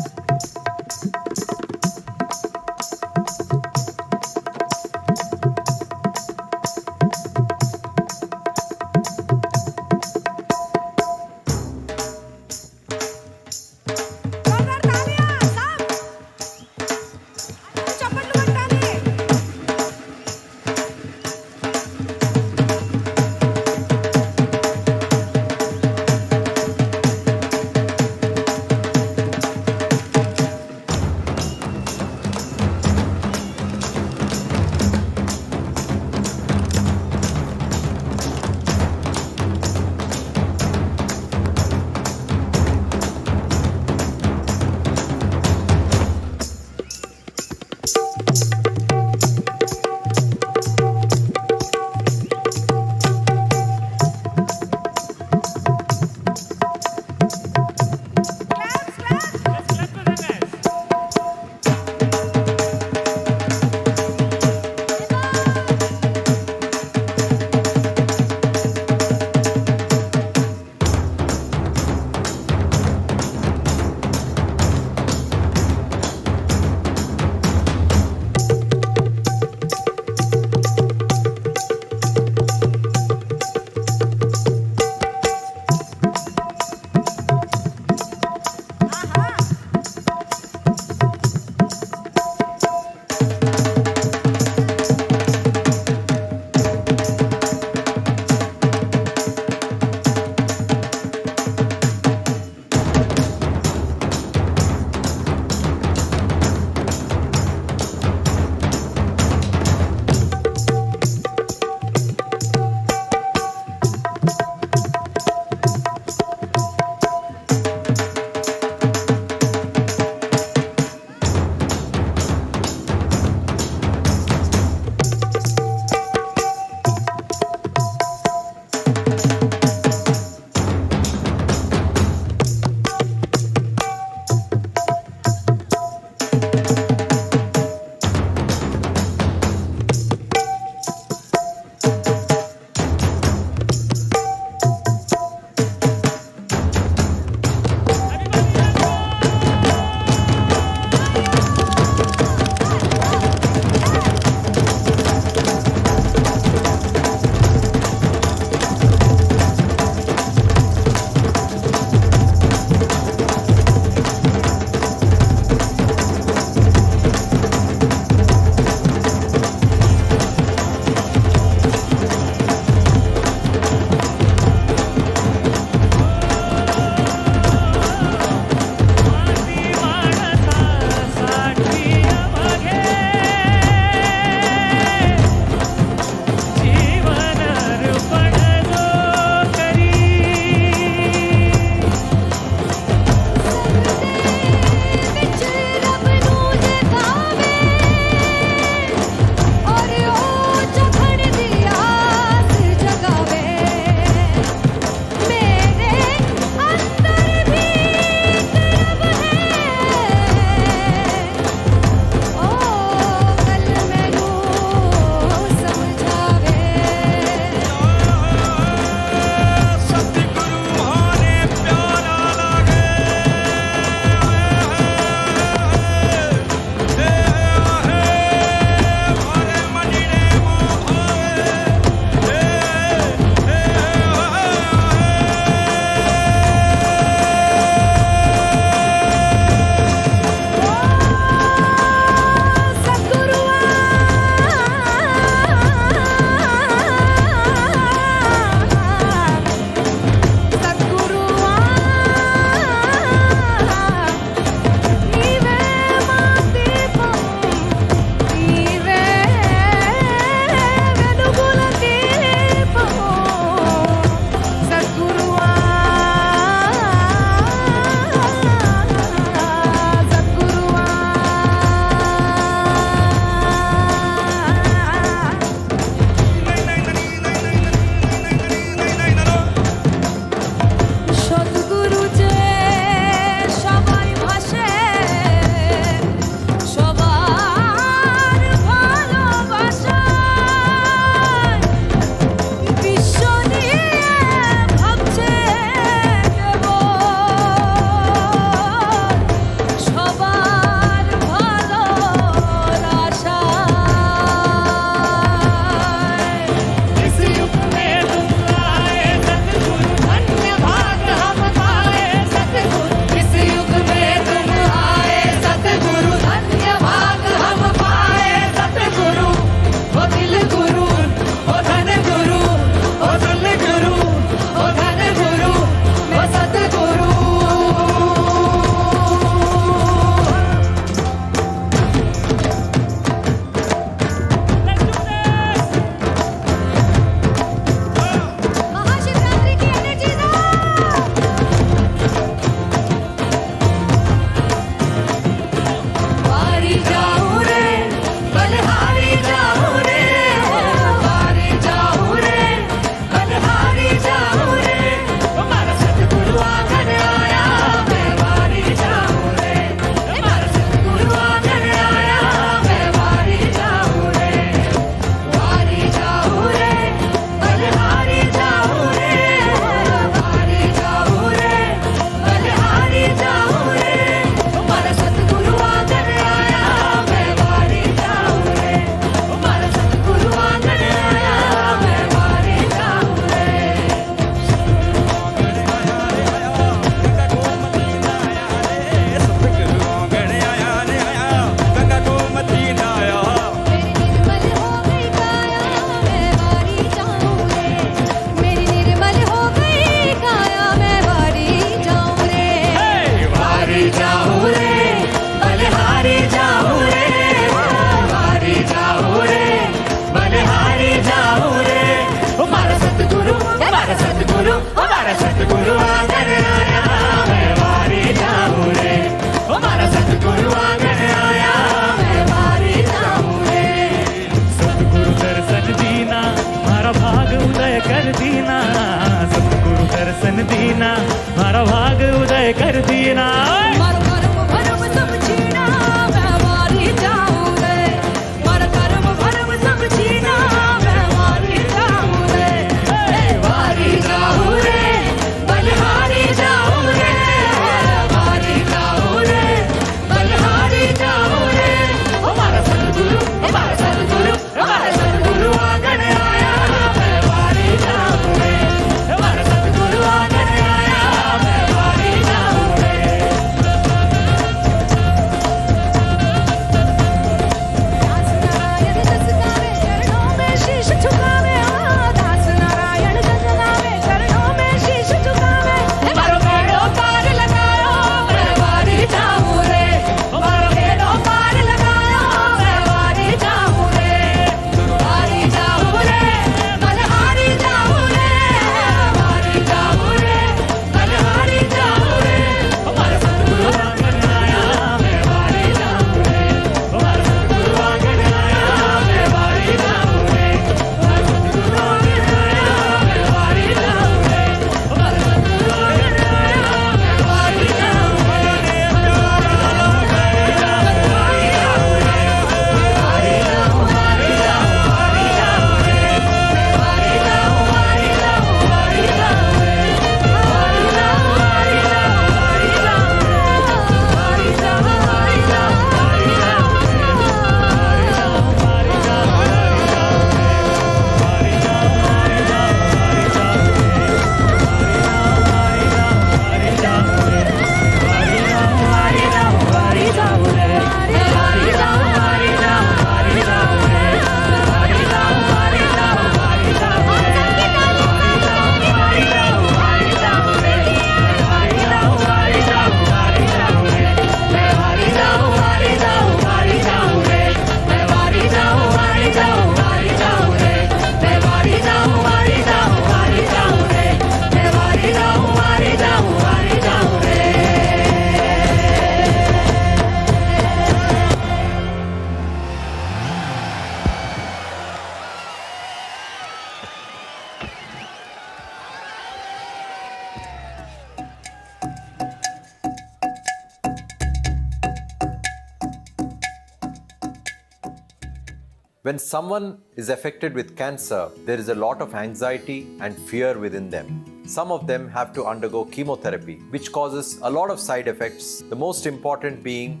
Speaker 3: When someone is affected with cancer, there is a lot of anxiety and fear within them. Some of them have to undergo chemotherapy, which causes a lot of side effects, the most important being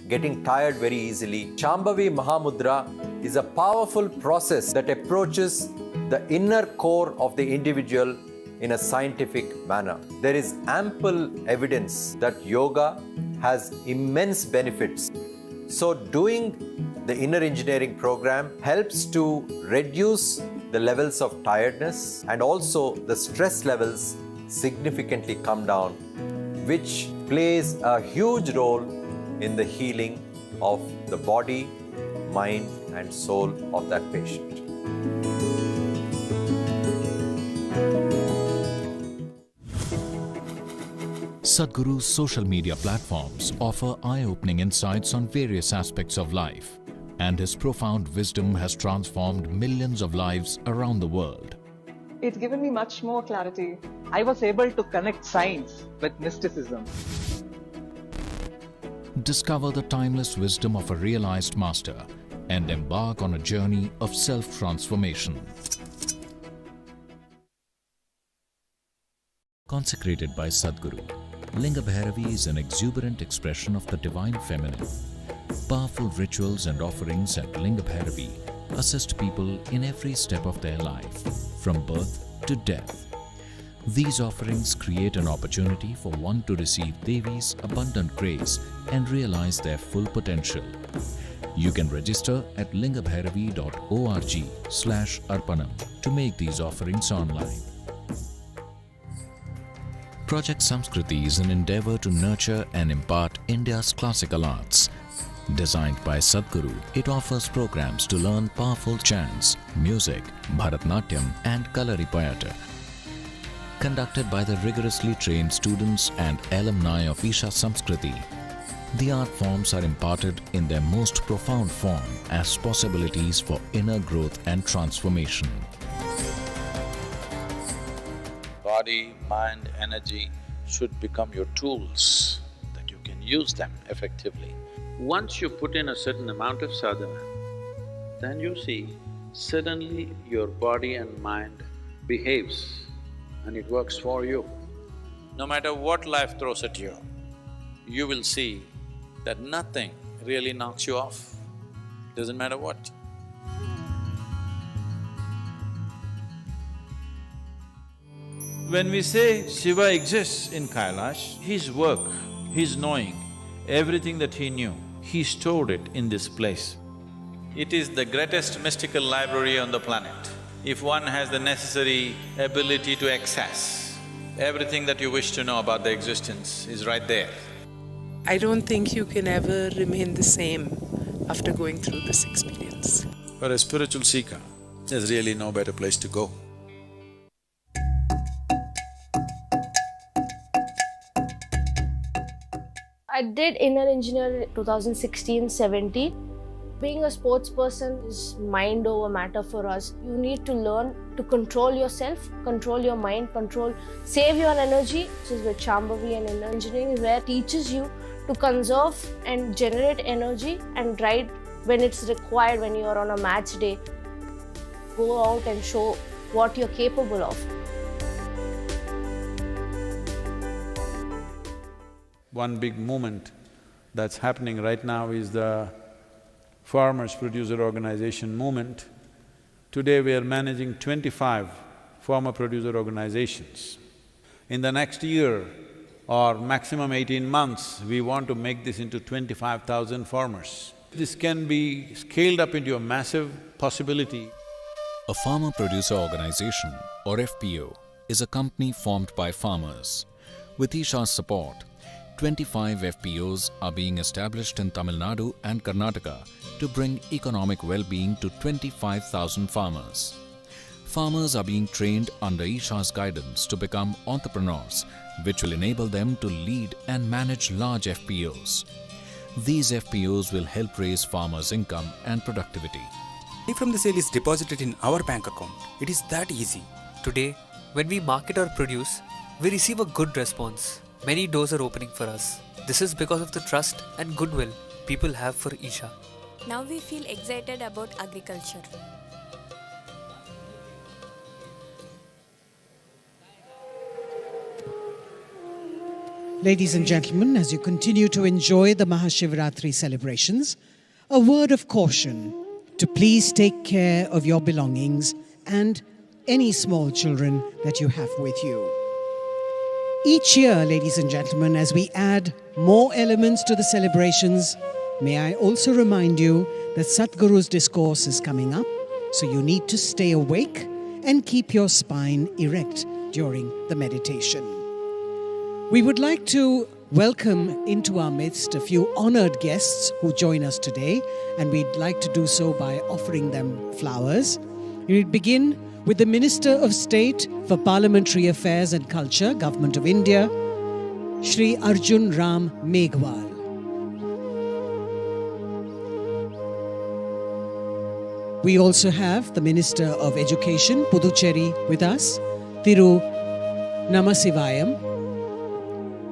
Speaker 3: getting tired very easily. Shambhavi Mahamudra is a powerful process that approaches the inner core of the individual in a scientific manner. There is ample evidence that yoga has immense benefits. So doing the inner engineering program helps to reduce the levels of tiredness, and also the stress levels significantly come down, which plays a huge role in the healing of the body, mind and soul of that patient.
Speaker 22: Sadhguru's social media platforms offer eye-opening insights on various aspects of life, and his profound wisdom has transformed millions of lives around the world.
Speaker 23: It's given me much more clarity. I was able to connect science with mysticism.
Speaker 22: Discover the timeless wisdom of a realized master and embark on a journey of self-transformation. Consecrated by Sadhguru, Linga Bhairavi is an exuberant expression of the divine feminine. Powerful rituals and offerings at Linga Bhairavi assist people in every step of their life, from birth to death. These offerings create an opportunity for one to receive Devi's abundant grace and realize their full potential. You can register at lingabhairavi.org/arpanam to make these offerings online. Project Samskriti is an endeavor to nurture and impart India's classical arts. Designed by Sadhguru, it offers programs to learn powerful chants, music, Bharatnatyam and Kalaripayattu. Conducted by the rigorously trained students and alumni of Isha Samskriti, the art forms are imparted in their most profound form as possibilities for inner growth and transformation.
Speaker 4: Body, mind, energy should become your tools, that you can use them effectively. Once you put in a certain amount of sadhana, then you see suddenly your body and mind behaves and it works for you. No matter what life throws at you, you will see that nothing really knocks you off, doesn't matter what.
Speaker 6: When we say Shiva exists in Kailash, his work, his knowing, everything that he knew, he stored it in this place. It is the greatest mystical library on the planet. If one has the necessary ability to access, everything that you wish to know about the existence is right there.
Speaker 24: I don't think you can ever remain the same after going through this experience.
Speaker 6: For a spiritual seeker, there's really no better place to go.
Speaker 25: I did inner engineer 2016-17. Being a sports person is mind over matter for us. You need to learn to control yourself, control your mind, save your energy. This is with Shambhavi and inner engineering, where it teaches you to conserve and generate energy and ride when it's required. When you are on a match day, go out and show what you're capable of.
Speaker 6: One big movement that's happening right now is the Farmers Producer Organization movement. Today we are managing 25 farmer producer organizations. In the next year or maximum 18 months, we want to make this into 25,000 farmers. This can be scaled up into a massive possibility.
Speaker 22: A farmer producer organization, or FPO, is a company formed by farmers. With Isha's support, 25 FPOs are being established in Tamil Nadu and Karnataka to bring economic well-being to 25,000 farmers. Farmers are being trained under Isha's guidance to become entrepreneurs, which will enable them to lead and manage large FPOs. These FPOs will help raise farmers' income and productivity.
Speaker 26: Money from the sale is deposited in our bank account. It is that easy.
Speaker 27: Today, when we market our produce, we receive a good response. Many doors are opening for us. This is because of the trust and goodwill people have for Isha.
Speaker 2: Now we feel excited about agriculture.
Speaker 7: Ladies and gentlemen, as you continue to enjoy the MahaShivRatri celebrations, a word of caution to please take care of your belongings and any small children that you have with you. Each year, ladies and gentlemen, as we add more elements to the celebrations, may I also remind you that Sadhguru's discourse is coming up, so you need to stay awake and keep your spine erect during the meditation. We would like to welcome into our midst a few honored guests who join us today, and we'd like to do so by offering them flowers. We'll begin with the Minister of State for Parliamentary Affairs and Culture, Government of India, Shri Arjun Ram Meghwal. We also have the Minister of Education, Puducherry, with us, Thiru Namasivayam.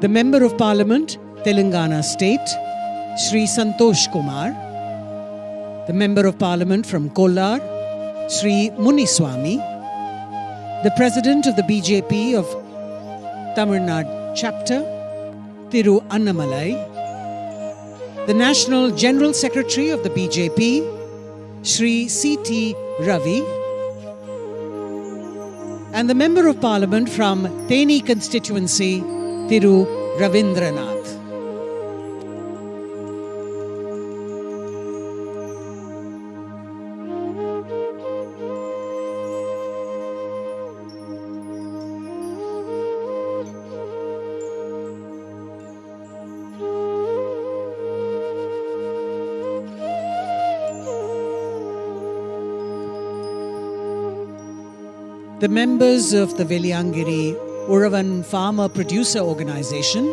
Speaker 7: The Member of Parliament, Telangana State, Shri Santosh Kumar. The Member of Parliament from Kollar, Shri Muniswamy. The President of the BJP of Tamil Nadu Chapter, Thiru Annamalai. The National General Secretary of the BJP, Shri C.T. Ravi. And the Member of Parliament from Theni constituency, Thiru Ravindranath. The members of the Veliangiri Uravan Farmer Producer Organization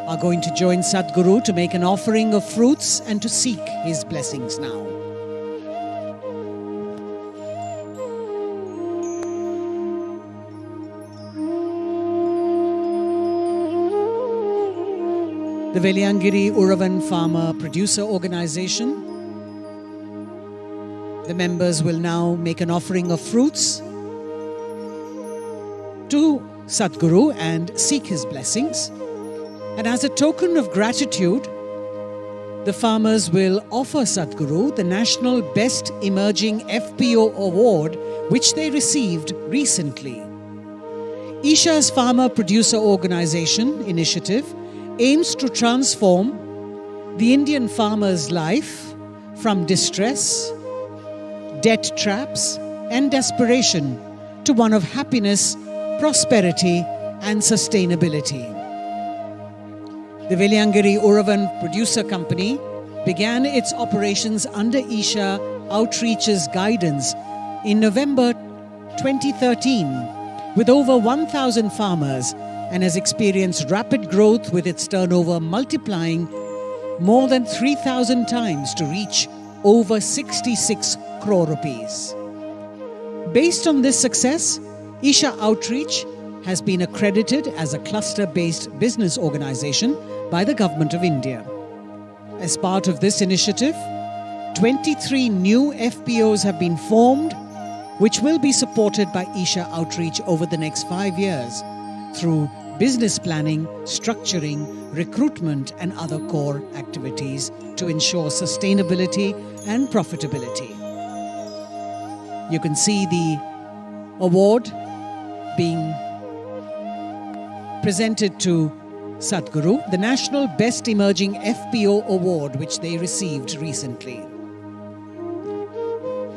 Speaker 7: are going to join Sadhguru to make an offering of fruits and to seek his blessings now. The Veliangiri Uravan Farmer Producer Organization, the members will now make an offering of fruits to Sadhguru and seek his blessings. And as a token of gratitude, the farmers will offer Sadhguru the National Best Emerging FPO Award, which they received recently. Isha's Farmer Producer Organization initiative aims to transform the Indian farmer's life from distress, debt traps, and desperation to one of happiness, prosperity, and sustainability. The Veliangiri Uravan Producer Company began its operations under Isha Outreach's guidance in November 2013 with over 1,000 farmers and has experienced rapid growth with its turnover multiplying more than 3,000 times to reach over 66 crore rupees. Based on this success, Isha Outreach has been accredited as a cluster-based business organization by the Government of India. As part of this initiative, 23 new FPOs have been formed, which will be supported by Isha Outreach over the next 5 years through business planning, structuring, recruitment, and other core activities to ensure sustainability and profitability. You can see the award being presented to Sadhguru, the National Best Emerging FPO Award, which they received recently.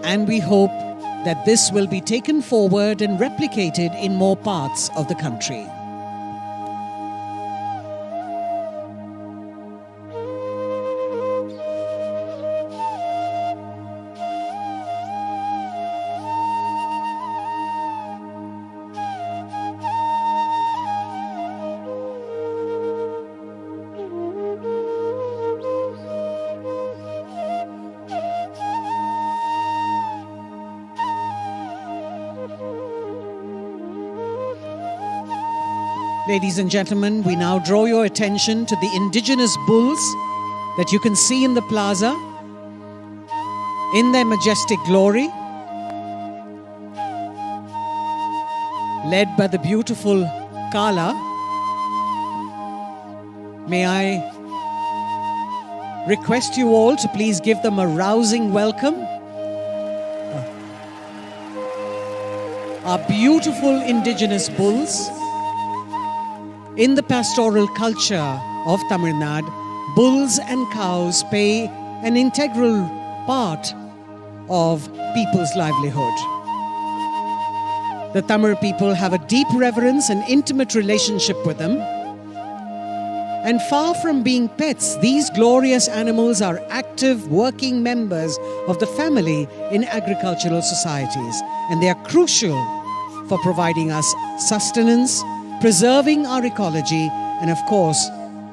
Speaker 7: And we hope that this will be taken forward and replicated in more parts of the country. Ladies and gentlemen, we now draw your attention to the indigenous bulls that you can see in the plaza, in their majestic glory, led by the beautiful Kala. May I request you all to please give them a rousing welcome. Our beautiful indigenous bulls. In the pastoral culture of Tamil Nadu, bulls and cows play an integral part of people's livelihood. The Tamil people have a deep reverence and intimate relationship with them. And far from being pets, these glorious animals are active working members of the family in agricultural societies. And they are crucial for providing us sustenance, preserving our ecology, and of course,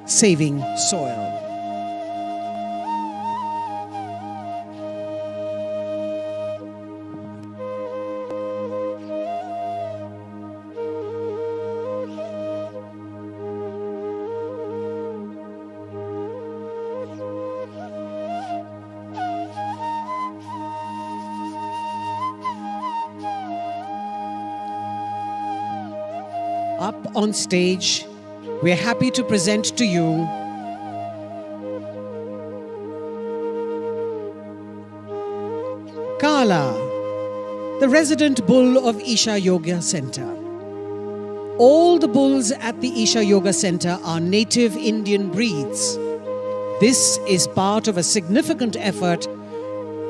Speaker 7: saving soil. Up on stage, we're happy to present to you Kala, the resident bull of Isha Yoga Center. All the bulls at the Isha Yoga Center are native Indian breeds. This is part of a significant effort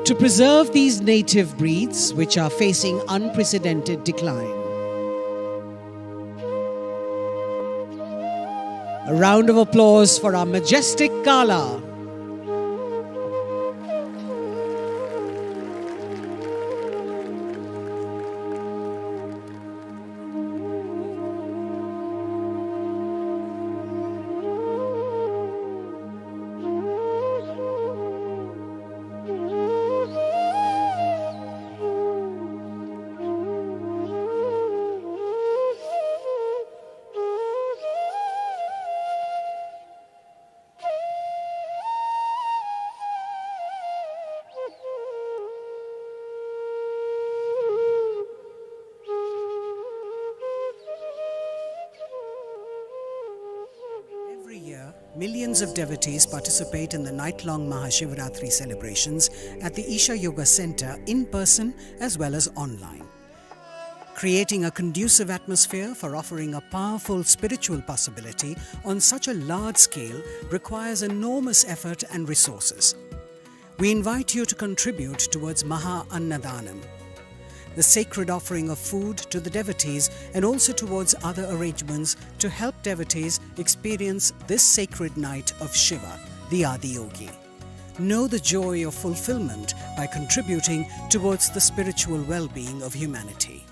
Speaker 7: to preserve these native breeds, which are facing unprecedented decline. A round of applause for our majestic Kala. Every year, millions of devotees participate in the night-long MahaShivRatri celebrations at the Isha Yoga Center in person as well as online. Creating a conducive atmosphere for offering a powerful spiritual possibility on such a large scale requires enormous effort and resources. We invite you to contribute towards Maha Annadanam, the sacred offering of food to the devotees, and also towards other arrangements to help devotees experience this sacred night of Shiva, the Adiyogi. Know the joy of fulfillment by contributing towards the spiritual well-being of humanity.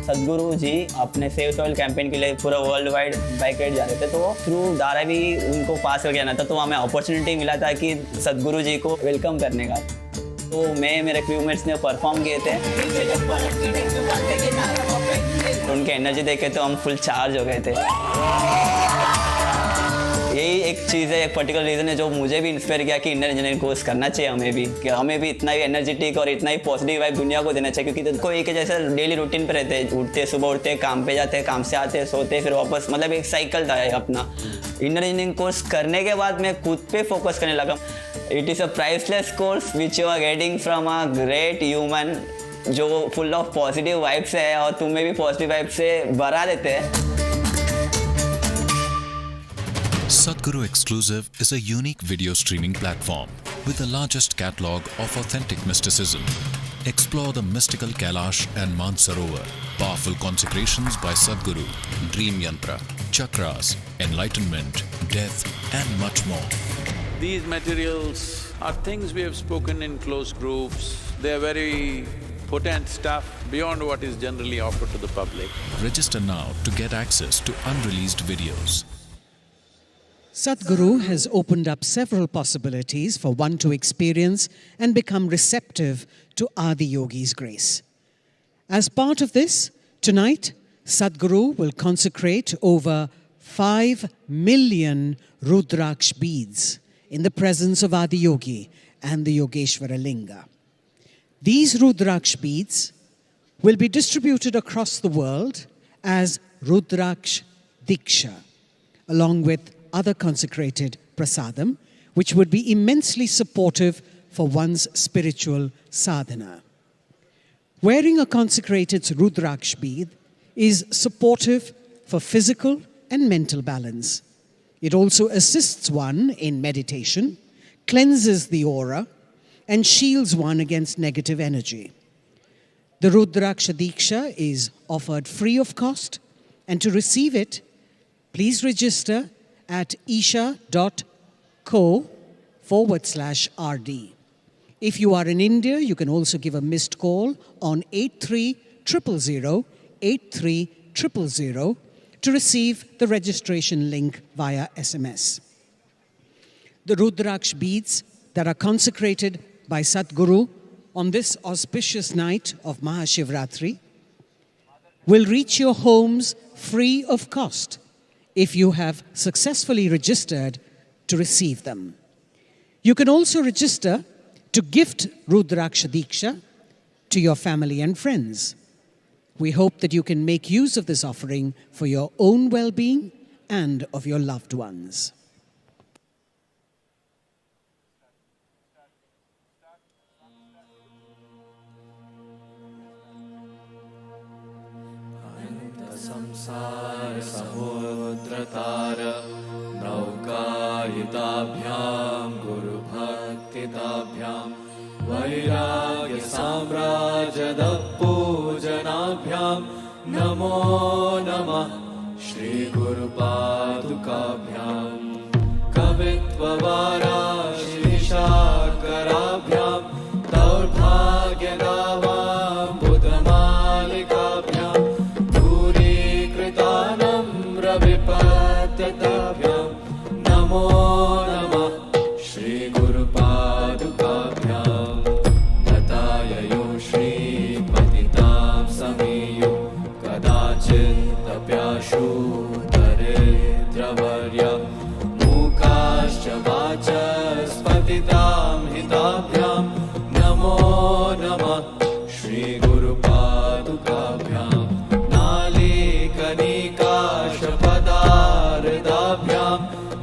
Speaker 9: सदगुरु जी अपने save soil campaign के लिए पूरा world wide bike ride जा रहे थे, तो वो थ्रू धारावी उनको पास करके आना था, तो हमें अपॉर्चुनिटी मिला था कि सदगुरु जी को वेलकम करने का। तो मैं मेरे क्रूमेट्स ने परफॉर्म किए थे, तो उनके एनर्जी देख के तो हम फुल चार्ज हो गए थे। यही एक चीज़ है, एक पर्टिकुलर रीज़न है जो मुझे भी इंस्पायर किया कि इंडियन इंजीनियरिंग कोर्स करना चाहिए हमें भी, कि हमें भी इतना ही एनर्जेटिक और इतना ही पॉजिटिव वाइब दुनिया को देना चाहिए। क्योंकि कोई एक जैसे डेली रूटीन पे रहते हैं, उठते सुबह उठते काम पे जाते, काम से आते सोते, फिर वापस, मतलब एक साइकिल था अपना। इंडियन इंजीनियरिंग कोर्स करने के बाद मैं खुद पे फोकस करने लगा। It is a priceless course which you are getting from a great human जो फुल ऑफ पॉजिटिव वाइब्स है और तुम्हें भी पॉजिटिव वाइब से भरा देते हैं।
Speaker 22: Sadhguru Exclusive is a unique video streaming platform with the largest catalogue of authentic mysticism. Explore the mystical Kailash and Mansarovar, powerful consecrations by Sadhguru, dream yantra, chakras, enlightenment, death, and much more.
Speaker 4: These materials are things we have spoken in close groups. They are very potent stuff beyond what is generally offered to the public.
Speaker 22: Register now to get access to unreleased videos.
Speaker 7: Sadhguru has opened up several possibilities for one to experience and become receptive to Adiyogi's grace. As part of this, tonight, Sadhguru will consecrate over 5 million Rudraksh beads in the presence of Adiyogi and the Yogeshwara Linga. These Rudraksh beads will be distributed across the world as Rudraksh Diksha, along with other consecrated prasadam, which would be immensely supportive for one's spiritual sadhana. Wearing a consecrated Rudraksh bead is supportive for physical and mental balance. It also assists one in meditation, cleanses the aura, and shields one against negative energy. The Rudraksha Diksha is offered free of cost, and to receive it, please register at isha.co/RD. If you are in India, you can also give a missed call on 8300 8300 to receive the registration link via SMS. The Rudraksh beads that are consecrated by Sadhguru on this auspicious night of MahaShivRatri will reach your homes free of cost if you have successfully registered to receive them. You can also register to gift Rudraksha Diksha to your family and friends. We hope that you can make use of this offering for your own well-being and of your loved ones.
Speaker 8: संसार समुद्र तार नौकायिताभ्यां गुरु भक्तिताभ्यां वैराग्य साम्राज्यद पूजनाभ्यां नमो नमः श्री गुरु पादुकाभ्यां कवित्ववाराशिशाकराभ्यां दौर्भाग्यदावां बुधमालिकाभ्यां विपत्तताभ्यां नमो नमः श्री गुरुपादुकाभ्यां दताययो श्रीपतितां समीयो कदाचिदप्याशु दरिद्रवर्य मूकाश्च वाचस्पतितां हिताभ्यां नमो नमः श्री गुरुपादुकाभ्यां नालीकनिकाशपदारदाभ्यां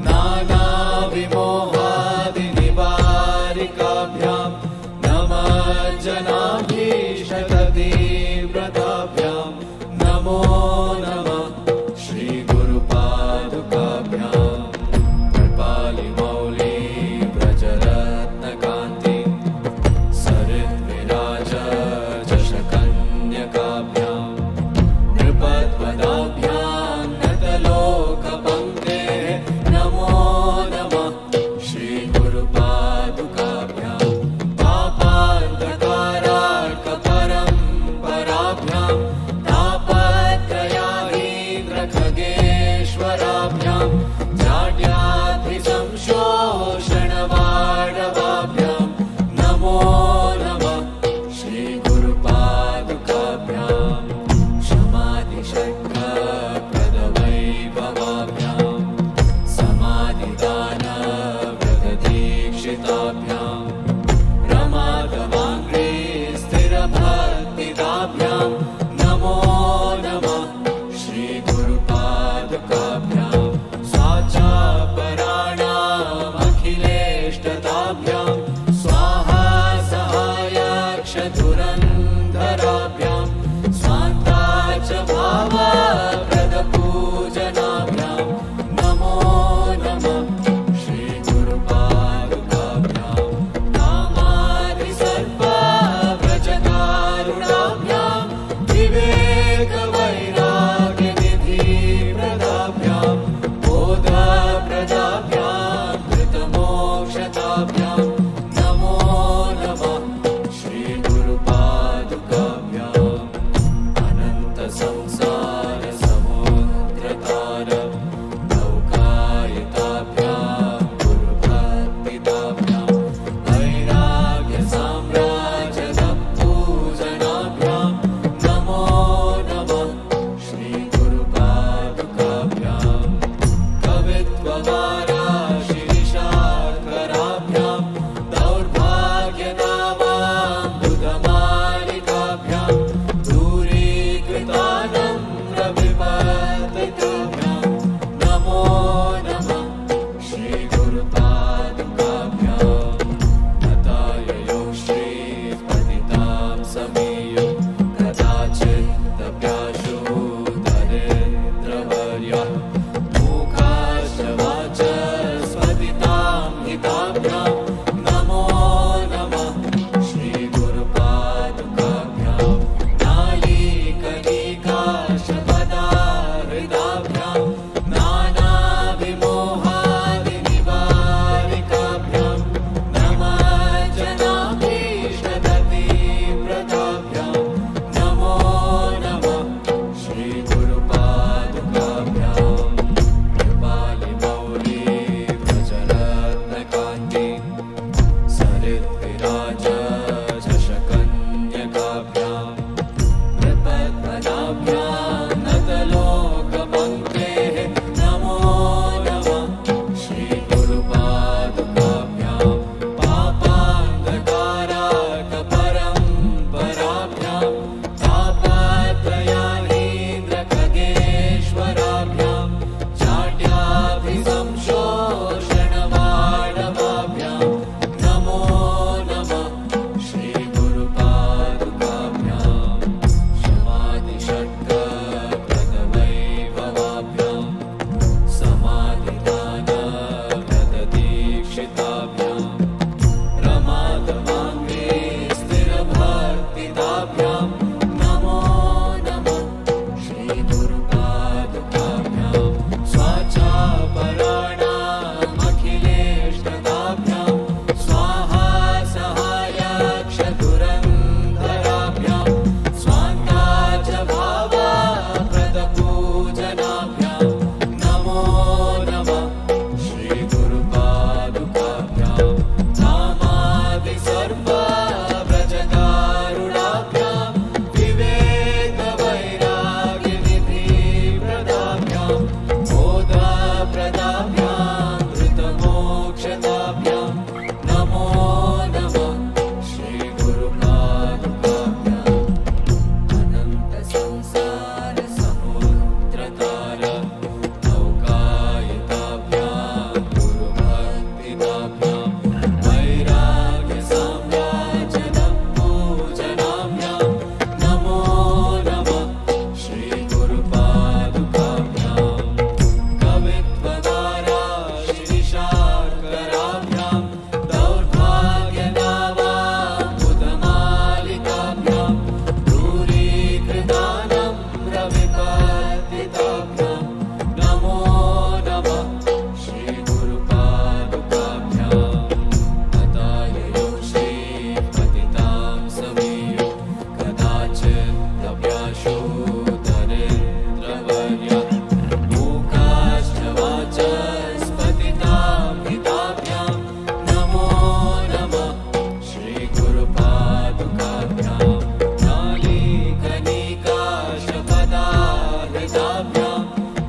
Speaker 8: नानाविमोहादिनिवारिकाभ्यां नमः जनाभीष्टतीव्रताभ्यां नमो नमः श्री गुरुपादुकाभ्यां शारदाभ्यां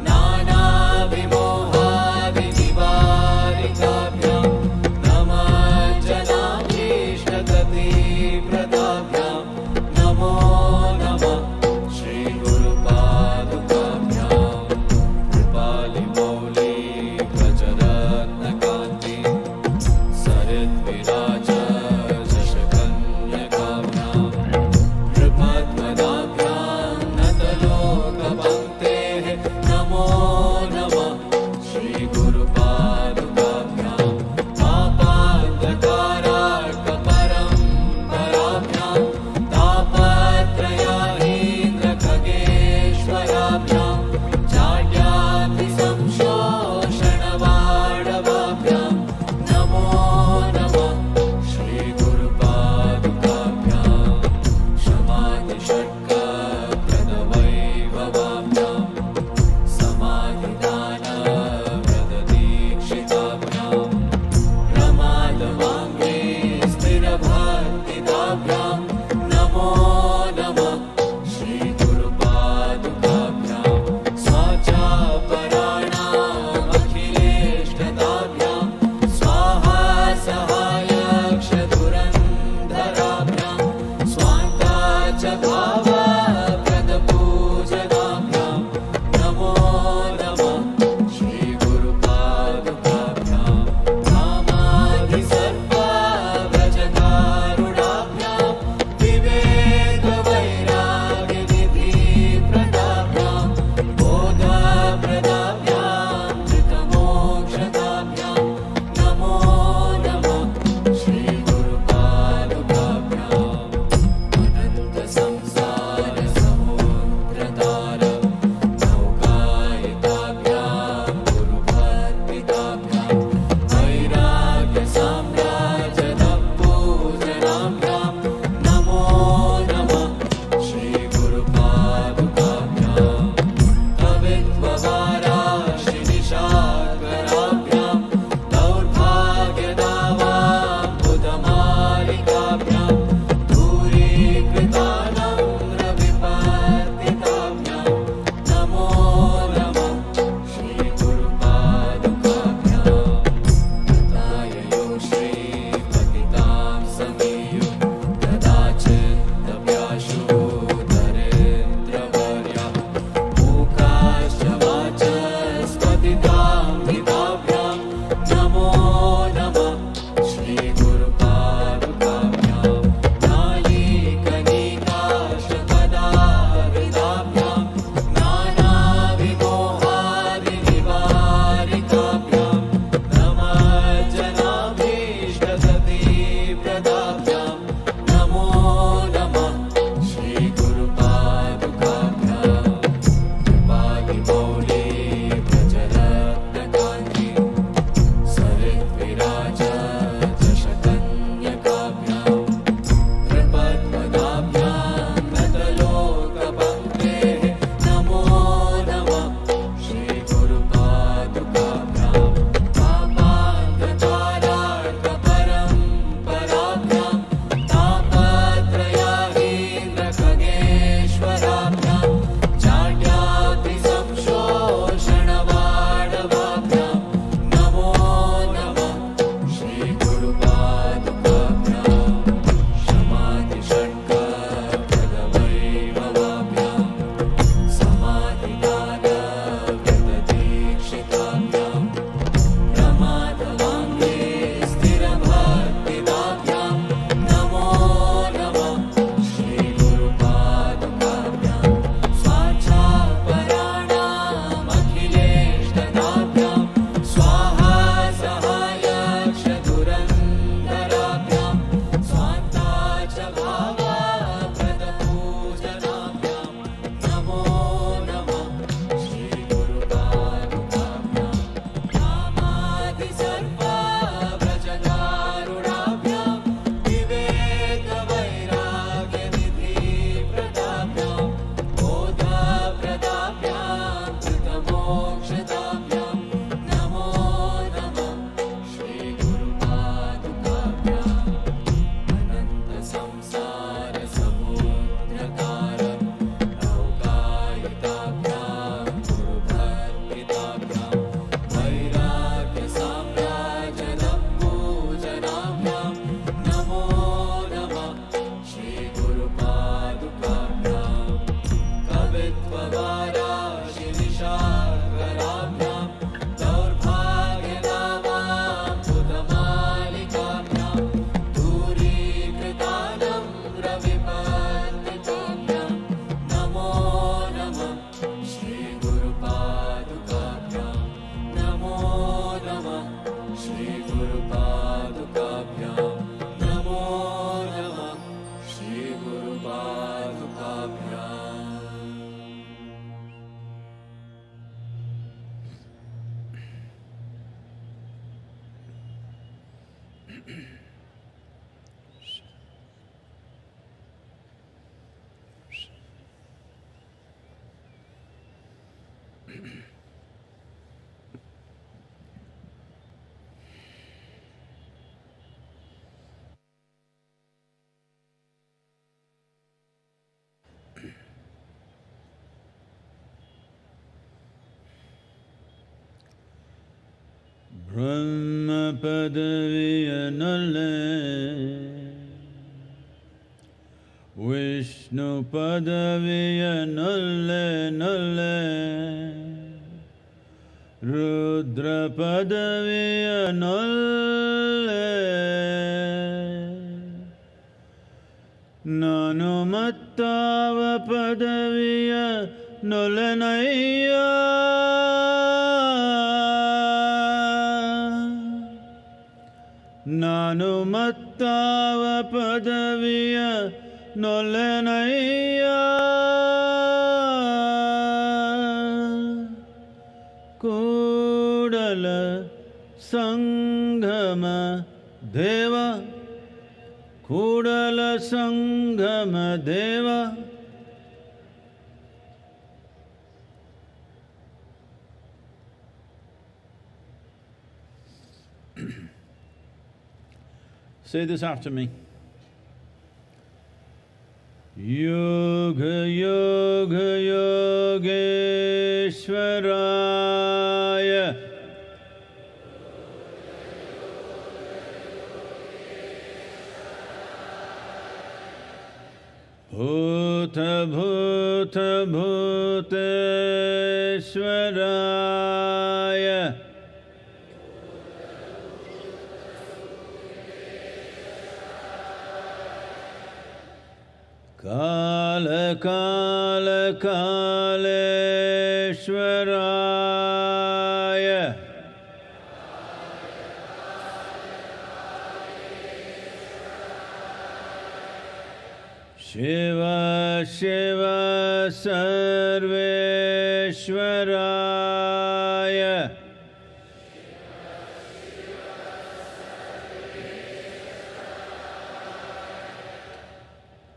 Speaker 8: नानाविमोहाविनिवारिकाभ्यां नमः जनाभीष्टगतिप्रदाभ्यां नमो नमः श्रीगुरुपादुकाभ्यां कृपालिमौली गजरत्नकान्ति सरिद्विराज जशकन्यकाभ्यां नृपद्मनाभ्यां नतलोकपङ्क्तेः
Speaker 6: Brahma padaviya nalle, Vishnu padaviya nalle nalle, Rudra padaviya nalle, Nanumattava padaviya nollanayya, Nanumattava padaviya nollanayya, Kudala Sanghama Deva, Kudala Sanghama Deva. Say this after me. Yoga Yoga Yogeshwaraya, Bhuta Bhuta Bhuteshwaraya, Kala Kala Kaleshwaraya, Shiva Shiva Sarveshwaraya,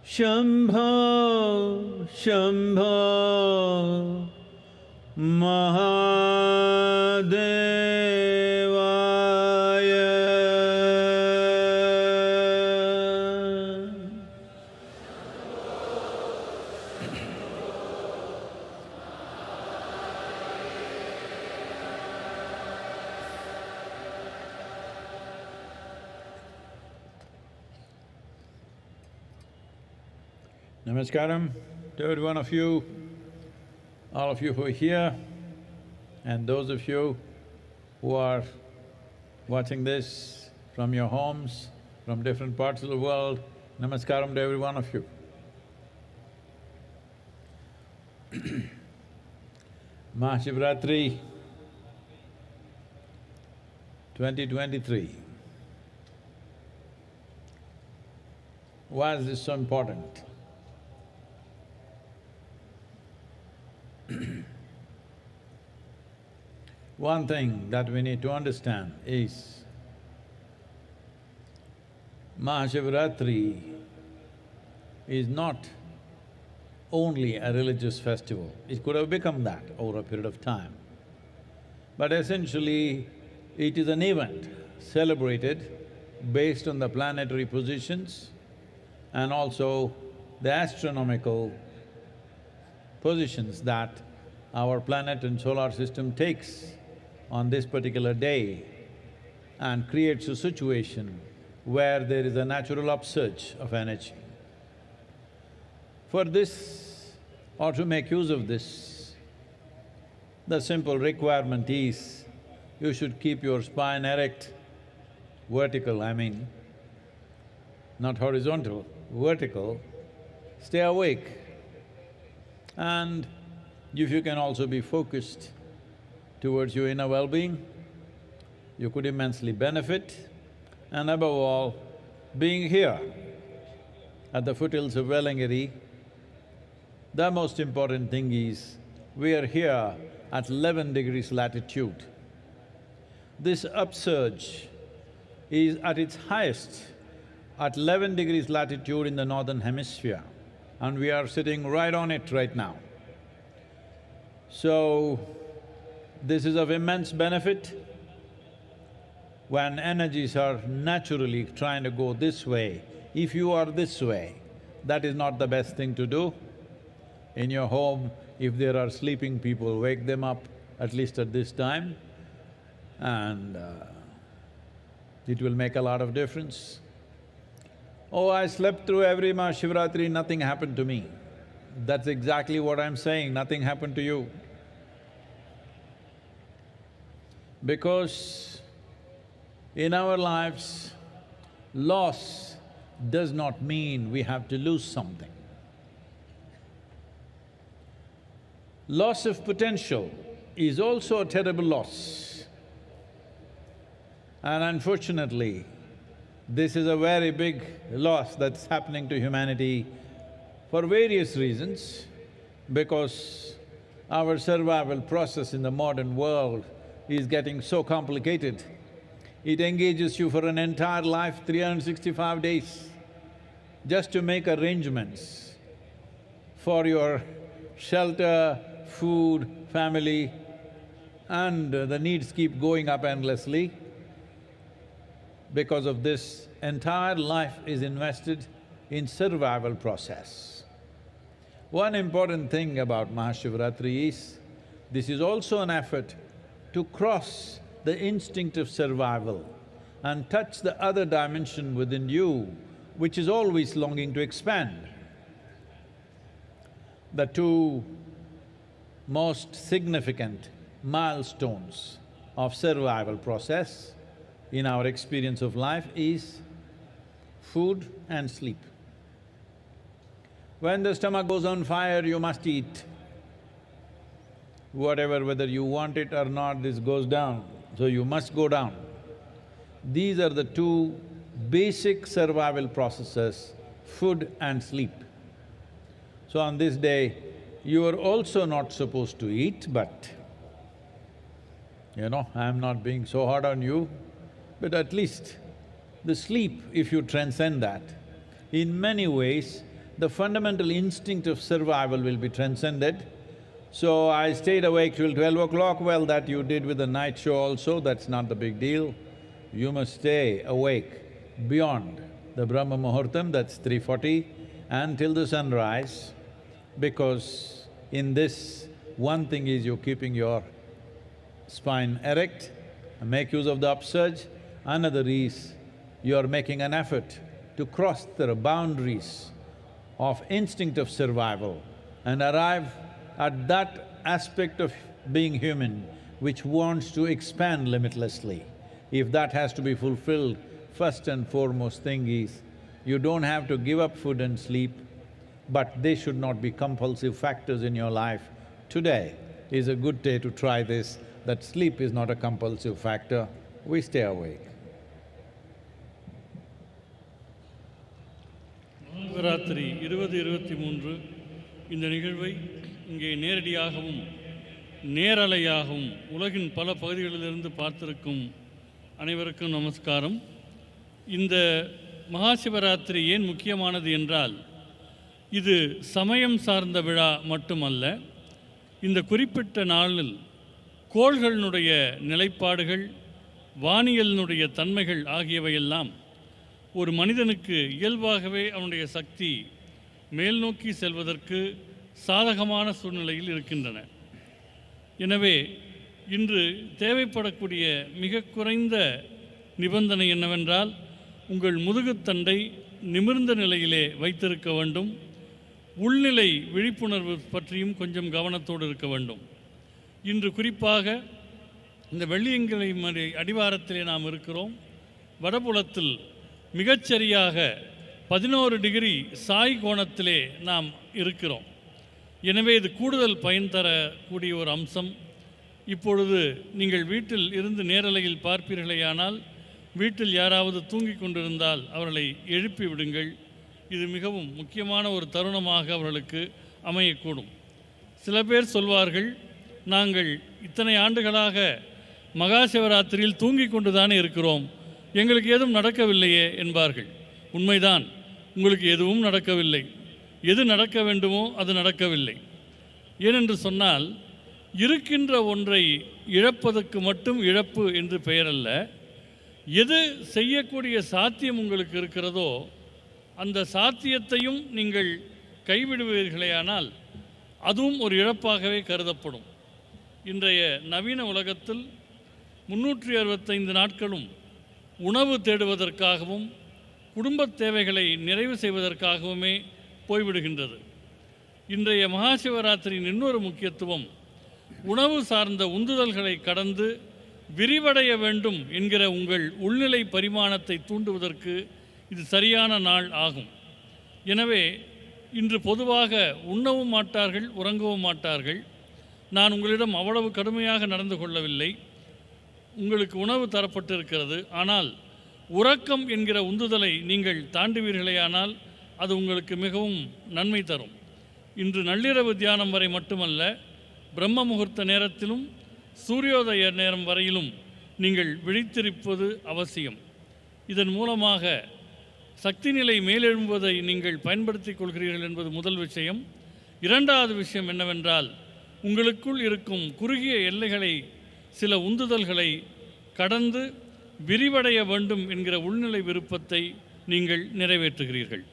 Speaker 6: Shambho Shambho Mahadevaya. Namaskaram to every one of you, all of you who are here, and those of you who are watching this from your homes, from different parts of the world. Namaskaram to every one of you. MahaShivRatri 2023. Why is this so important? One thing that we need to understand is MahaShivRatri is not only a religious festival. It could have become that over a period of time. But essentially, it is an event celebrated based on the planetary positions and also the astronomical positions that our planet and solar system takes on this particular day, and creates a situation where there is a natural upsurge of energy. For this, or to make use of this, the simple requirement is you should keep your spine erect, vertical I mean, not horizontal, vertical, stay awake. And if you can also be focused towards your inner well-being, you could immensely benefit. And above all, being here at the foothills of Velangiri, the most important thing is we are here at 11 degrees latitude. This upsurge is at its highest at 11 degrees latitude in the northern hemisphere, and we are sitting right on it right now. So, this is of immense benefit. When energies are naturally trying to go this way, if you are this way, that is not the best thing to do. In your home, if there are sleeping people, wake them up at least at this time, and it will make a lot of difference. Oh, I slept through every MahaShivRatri, nothing happened to me. That's exactly what I'm saying, nothing happened to you. Because in our lives, loss does not mean we have to lose something. Loss of potential is also a terrible loss. And unfortunately, this is a very big loss that's happening to humanity for various reasons, because our survival process in the modern world is getting so complicated. It engages you for an entire life, 365 days, just to make arrangements for your shelter, food, family, and the needs keep going up endlessly. Because of this, entire life is invested in survival process. One important thing about MahaShivRatri is, this is also an effort to cross the instinct of survival and touch the other dimension within you, which is always longing to expand. The two most significant milestones of survival process in our experience of life is food and sleep. When the stomach goes on fire, you must eat. Whatever, whether you want it or not, this goes down, so you must go down. These are the two basic survival processes, food and sleep. So on this day, you are also not supposed to eat, but I'm not being so hard on you, but at least the sleep, if you transcend that, in many ways, the fundamental instinct of survival will be transcended. So I stayed awake till 12 o'clock, well, that you did with the night show also, that's not the big deal. You must stay awake beyond the Brahma Muhurtam, that's 3:40, until the sunrise, because in this, one thing is you're keeping your spine erect, make use of the upsurge. Another is you're making an effort to cross the boundaries of instinct of survival and arrive at that aspect of being human which wants to expand limitlessly. If that has to be fulfilled, first and foremost thing is, you don't have to give up food and sleep, but they should not be compulsive factors in your life. Today is a good day to try this, that sleep is not a compulsive factor, we stay awake.
Speaker 10: Mahashivratri 2023 இந்த நிகழ்வை இங்கே நேரடியாகவும் நேரலையாகவும் உலகின் பல பகுதிகளிலிருந்து பார்த்திருக்கும் அனைவருக்கும் நமஸ்காரம். இந்த மகாசிவராத்திரி ஏன் முக்கியமானது என்றால், இது சமயம் சார்ந்த விழா மட்டுமல்ல. இந்த குறிப்பிட்ட நாளில் கோள்களினுடைய நிலைப்பாடுகள், வானியலினுடைய தன்மைகள் ஆகியவையெல்லாம் ஒரு மனிதனுக்கு இயல்பாகவே அவனுடைய சக்தி மேல் நோக்கி செல்வதற்கு சாதகமான சூழ்நிலையில் இருக்கின்றன. எனவே இன்று தேவைப்படக்கூடிய மிக குறைந்த நிபந்தனை என்னவென்றால், உங்கள் முதுகுத்தண்டை நிமிர்ந்த நிலையிலே வைத்திருக்க வேண்டும். உள்நிலை விழிப்புணர்வு பற்றியும் கொஞ்சம் கவனத்தோடு இருக்க வேண்டும். இன்று குறிப்பாக இந்த வெள்ளியங்கிரி அடிவாரத்திலே நாம் இருக்கிறோம். வடபுலத்தில் மிகச்சரியாக 11 டிகிரி சாய் கோணத்திலே நாம் இருக்கிறோம். எனவே இது கூடுதல் பயன் தரக்கூடிய ஒரு அம்சம். இப்பொழுது நீங்கள் வீட்டில் இருந்து நேரலையில் பார்ப்பீர்களேயானால், வீட்டில் யாராவது தூங்கிக் கொண்டிருந்தால் அவர்களை எழுப்பி விடுங்கள். இது மிகவும் முக்கியமான ஒரு தருணமாக அவர்களுக்கு அமையக்கூடும். சில பேர் சொல்வார்கள், நாங்கள் இத்தனை ஆண்டுகளாக மகாசிவராத்திரியில் தூங்கிக் கொண்டு தானே இருக்கிறோம், எங்களுக்கு ஏதும் நடக்கவில்லையே என்பார்கள். உண்மைதான், உங்களுக்கு எதுவும் நடக்கவில்லை. எது நடக்க வேண்டுமோ அது நடக்கவில்லை. ஏனென்று சொன்னால், இருக்கின்ற ஒன்றை இழப்பதற்கு மட்டும் இழப்பு என்று பெயரல்ல. எது செய்யக்கூடிய சாத்தியம் உங்களுக்கு இருக்கிறதோ அந்த சாத்தியத்தையும் நீங்கள் கைவிடுவீர்களேயானால் அதுவும் ஒரு இழப்பாகவே கருதப்படும். இன்றைய நவீன உலகத்தில் 365 நாட்களும் உணவு தேடுவதற்காகவும் குடும்பத் தேவைகளை நிறைவு செய்வதற்காகவுமே போய்விடுகின்றது. இன்றைய மகாசிவராத்திரியின் இன்னொரு முக்கியத்துவம் உணவு சார்ந்த உந்துதல்களை கடந்து விரிவடைய வேண்டும் என்கிற உங்கள் உள்நிலை பரிமாணத்தை தூண்டுவதற்கு இது சரியான நாள் ஆகும். எனவே இன்று பொதுவாக உண்ணவும் மாட்டார்கள், உறங்கவும் மாட்டார்கள். நான் உங்களிடம் அவ்வளவு கடுமையாக நடந்து கொள்ளவில்லை. உங்களுக்கு உணவு தரப்பட்டிருக்கிறது. ஆனால் உறக்கம் என்கிற உந்துதலை நீங்கள் தாண்டுவீர்களேயானால் அது உங்களுக்கு மிகவும் நன்மை தரும். இன்று நள்ளிரவு தியானம் வரை மட்டுமல்ல, பிரம்ம முகூர்த்த நேரத்திலும் சூரியோதய நேரம் வரையிலும் நீங்கள் விழித்திருப்பது அவசியம். இதன் மூலமாக சக்தி நிலை மேலெழும்புவதை நீங்கள் பயன்படுத்திக் கொள்கிறீர்கள் என்பது முதல் விஷயம். இரண்டாவது விஷயம் என்னவென்றால், உங்களுக்குள் இருக்கும் குறுகிய எல்லைகளை, சில உந்துதல்களை கடந்து விரிவடைய வேண்டும் என்கிற உள்நிலை விருப்பத்தை நீங்கள் நிறைவேற்றுகிறீர்கள்.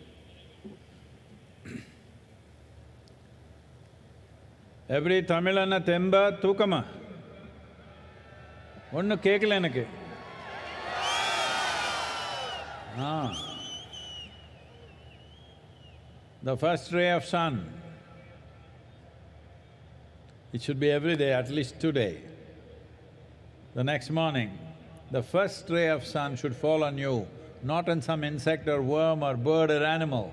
Speaker 6: எவ்ரி தமிழன தெம்பா தூக்கமா ஒன்றும் கேட்கல எனக்கு. The first ray of sun, it should be every day, at least today. The next morning, the first ray of sun should fall on you, not on some insect or worm or bird or animal.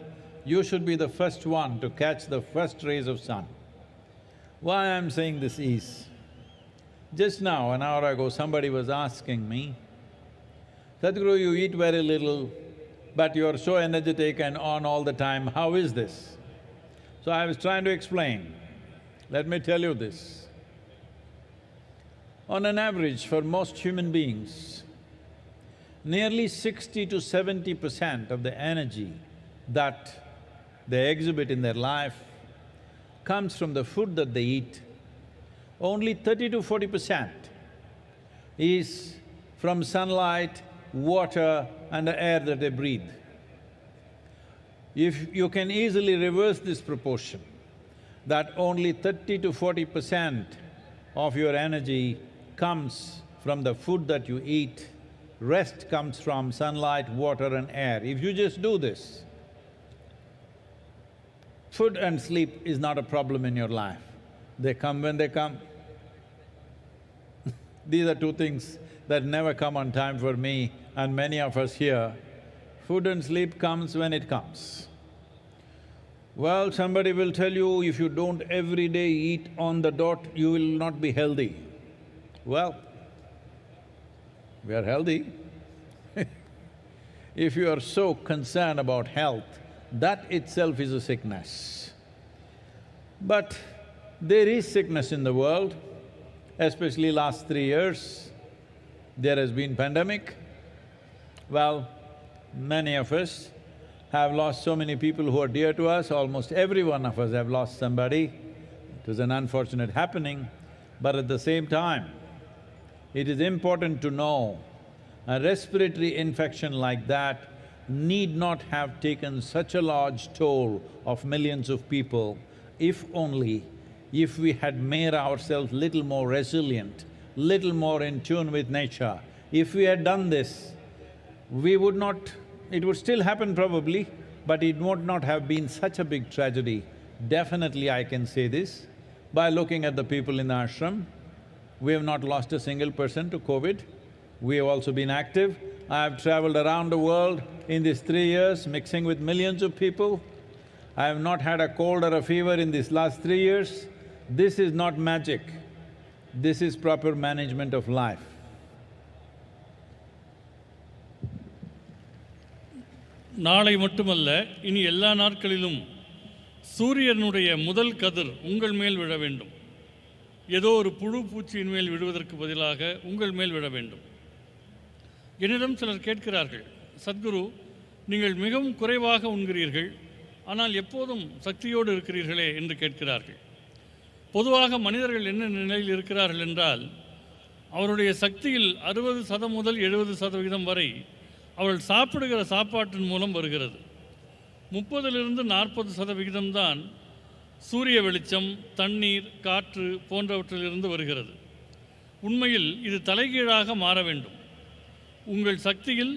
Speaker 6: You should be the first one to catch the first rays of sun. Why I'm saying this is, just now, an hour ago, somebody was asking me, Sadhguru, you eat very little, but you are so energetic and on all the time, how is this? So I was trying to explain. Let me tell you this. On an average, for most human beings, nearly 60 to 70% of the energy that they exhibit in their life comes from the food that they eat. Only 30 to 40% is from sunlight, water and the air that they breathe. If you can easily reverse this proportion, that only 30 to 40% of your energy comes from the food that you eat, rest comes from sunlight, water and air. If you just do this, food and sleep is not a problem in your life. They come when they come. These are two things that never come on time for me and many of us here. Food and sleep comes when it comes. Well, somebody will tell you, if you don't every day eat on the dot, you will not be healthy. Well, we are healthy. If you are so concerned about health, that itself is a sickness. But there is sickness in the world, especially last 3 years. There has been pandemic. Well, many of us have lost so many people who are dear to us. Almost every one of us have lost somebody. It was an unfortunate happening, but at the same time, it is important to know a respiratory infection like that need not have taken such a large toll of millions of people if we had made ourselves little more resilient, little more in tune with nature. If we had done this, we would not… it would still happen probably, but it would not have been such a big tragedy. Definitely I can say this, by looking at the people in the ashram, we have not lost a single person to COVID. We have also been active. I have travelled around the world in these 3 years, mixing with millions of people. I have not had a cold or a fever in these last 3 years. This is not magic. This is proper management of life.
Speaker 10: நாளை மட்டுமல்ல, இனி எல்லா நாட்களிலும் சூரியனுடைய முதல் கதிர் உங்கள் மேல் விழ வேண்டும். ஏதோ ஒரு புழு பூச்சியின் மேல் விழுவதற்கு பதிலாக உங்கள் மேல் விழ வேண்டும். என்னிடம் சிலர் கேட்கிறார்கள், சத்குரு, நீங்கள் மிகவும் குறைவாக உண்கிறீர்கள், ஆனால் எப்போதும் சக்தியோடு இருக்கிறீர்களே என்று கேட்கிறார்கள். பொதுவாக மனிதர்கள் என்ன நிலையில் இருக்கிறார்கள் என்றால், அவருடைய சக்தியில் 60% முதல் 70% வரை அவர்கள் சாப்பிடுகிற சாப்பாட்டின் மூலம் வருகிறது. 30லிருந்து 40% தான் சூரிய வெளிச்சம், தண்ணீர், காற்று போன்றவற்றிலிருந்து வருகிறது. உண்மையில் இது தலைகீழாக மாற வேண்டும். உங்கள் சக்தியில்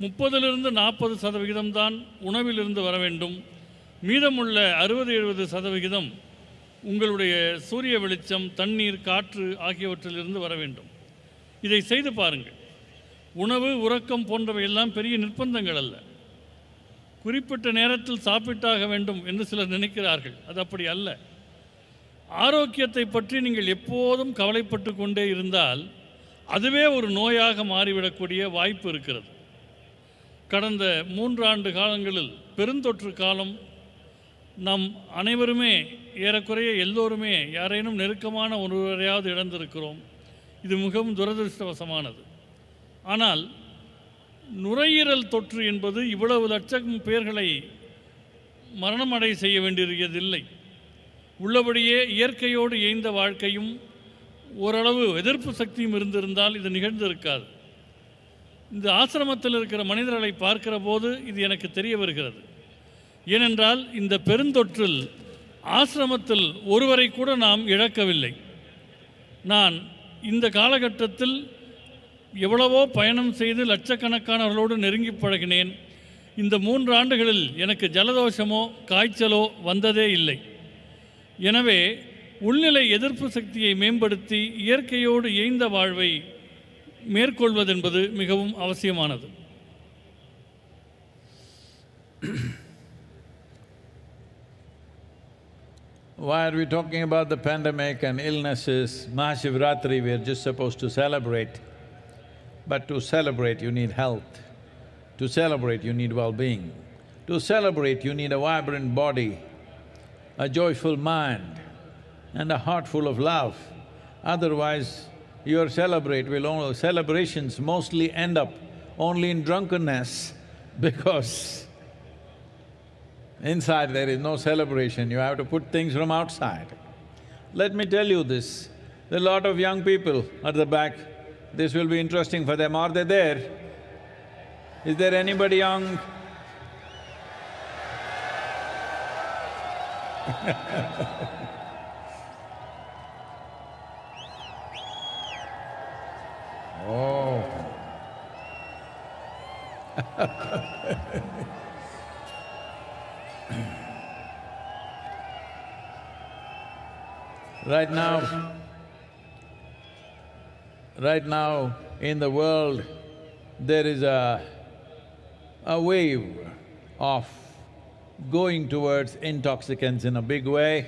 Speaker 10: 30லிருந்து 40% தான் உணவிலிருந்து வர வேண்டும். மீதமுள்ள 60-70% உங்களுடைய சூரிய வெளிச்சம், தண்ணீர், காற்று ஆகியவற்றிலிருந்து வர வேண்டும். இதை செய்து பாருங்கள். உணவு, உறக்கம் போன்றவையெல்லாம் பெரிய நிர்பந்தங்கள் அல்ல. குறிப்பிட்ட நேரத்தில் சாப்பிட்டாக வேண்டும் என்று சிலர் நினைக்கிறார்கள். அது அப்படி அல்ல. ஆரோக்கியத்தை பற்றி நீங்கள் எப்போதும் கவலைப்பட்டு கொண்டே இருந்தால் அதுவே ஒரு நோயாக மாறிவிடக்கூடிய வாய்ப்பு இருக்கிறது. கடந்த 3 ஆண்டு காலங்களில் பெருந்தொற்று காலம், நாம் அனைவருமே ஏறக்குறைய எல்லோருமே யாரேனும் நெருக்கமான ஒருவரையாவது இழந்திருக்கிறோம். இது மிகவும் துரதிருஷ்டவசமானது. ஆனால் நுரையீரல் தொற்று என்பது இவ்வளவு லட்சம் பேர்களை மரணமடை செய்ய வேண்டியதில்லை. உள்ளபடியே இயற்கையோடு இயைந்த வாழ்க்கையும் ஓரளவு எதிர்ப்பு சக்தியும் இருந்திருந்தால் இது நிகழ்ந்திருக்காது. இந்த ஆசிரமத்தில் இருக்கிற மனிதர்களை பார்க்கிற போது இது எனக்கு தெரிய வருகிறது. ஏனென்றால் இந்த பெருந்தொற்றில் ஆசிரமத்தில் ஒருவரை கூட நாம் இழக்கவில்லை. நான் இந்த காலகட்டத்தில் எவ்வளவோ பயணம் செய்து லட்சக்கணக்கானவர்களோடு நெருங்கி பழகினேன். இந்த 3 ஆண்டுகளில் எனக்கு ஜலதோஷமோ காய்ச்சலோ வந்ததே இல்லை. எனவே உள்நிலை எதிர்ப்பு சக்தியை மேம்படுத்தி இயற்கையோடு இயைந்த வாழ்வை மேற்கொள்வதென்பது மிகவும் அவசியமானது.
Speaker 6: Why are we talking about the pandemic and illnesses? MahaShivRatri we are just supposed to celebrate. But to celebrate you need health. To celebrate you need well-being. To celebrate you need a vibrant body, a joyful mind and a heart full of love. Otherwise, your celebrations mostly end up only in drunkenness because inside there is no celebration, you have to put things from outside. Let me tell you this, there are a lot of young people at the back. This will be interesting for them. Are they there? Is there anybody young? Oh. Right now in the world, there is a wave of going towards intoxicants in a big way.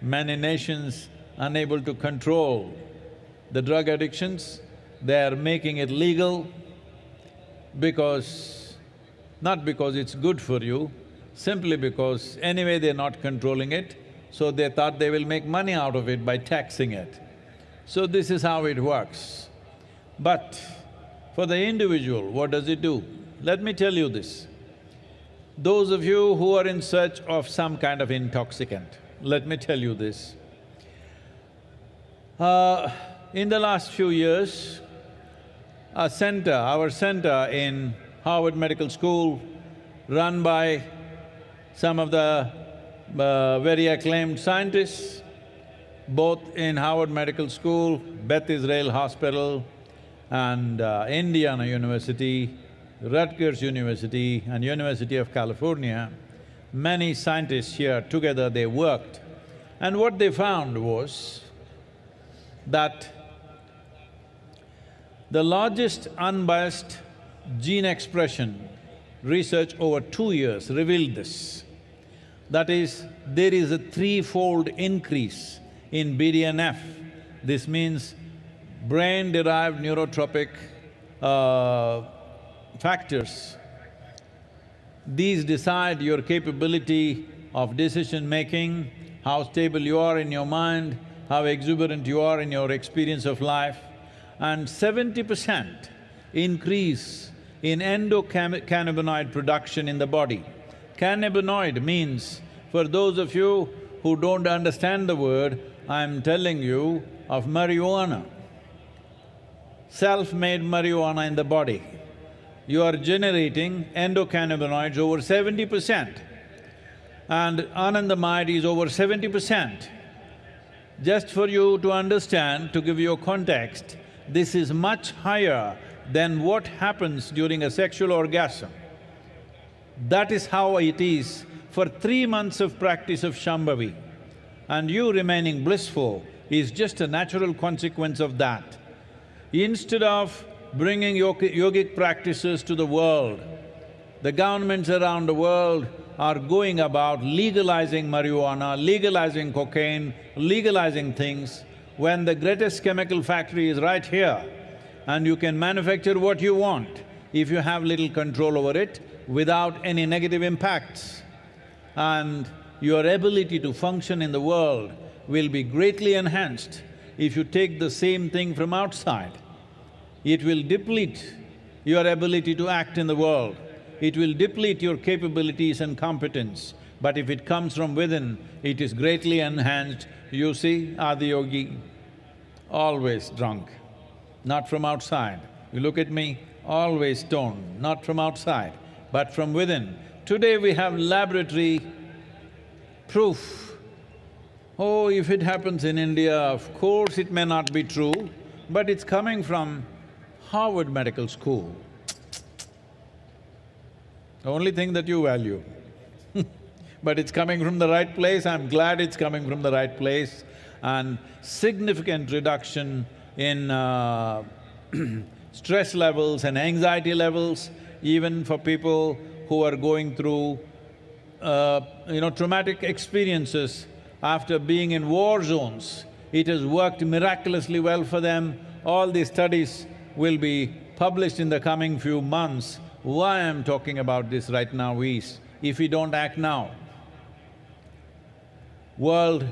Speaker 6: Many nations unable to control the drug addictions, they are making it legal not because it's good for you, simply because anyway they're not controlling it, so they thought they will make money out of it by taxing it. So this is how it works. But for the individual, what does it do? Let me tell you this. Those of you who are in search of some kind of intoxicant, let me tell you this. In the last few years, our center in Harvard Medical School, run by some of the very acclaimed scientists, both in Harvard Medical School, Beth Israel Hospital and Indiana University, Rutgers University and University of California, many scientists here together they worked. And what they found was that the largest unbiased gene expression research over 2 years revealed this. That is, there is a 3-fold increase in BDNF. This means brain-derived neurotropic factors. These decide your capability of decision-making, how stable you are in your mind, how exuberant you are in your experience of life. And 70% increase in endocannabinoid production in the body. Cannabinoid means, for those of you who don't understand the word, I'm telling you of marijuana. Self-made marijuana in the body. You are generating endocannabinoids over 70%, and anandamide is over 70%. Just for you to understand, to give you a context, this is much higher than what happens during a sexual orgasm. That is how it is for 3 months of practice of Shambhavi. And you remaining blissful is just a natural consequence of that. Instead of bringing yogic practices to the world, the governments around the world are going about legalizing marijuana, legalizing cocaine, legalizing things, when the greatest chemical factory is right here, and you can manufacture what you want if you have little control over it without any negative impacts. And your ability to function in the world will be greatly enhanced if you take the same thing from outside. It will deplete your ability to act in the world. It will deplete your capabilities and competence. But if it comes from within, it is greatly enhanced. You see, Adiyogi, always drunk, not from outside. You look at me, always stoned, not from outside, but from within. Today we have laboratory proof. Oh, if it happens in India, of course it may not be true, but it's coming from Harvard Medical School. The only thing that you value. But it's coming from the right place, I'm glad it's coming from the right place, and significant reduction in stress levels and anxiety levels, even for people who are going through traumatic experiences after being in war zones. It has worked miraculously well for them. All these studies will be published in the coming few months. Why I'm talking about this right now is, if we don't act now, World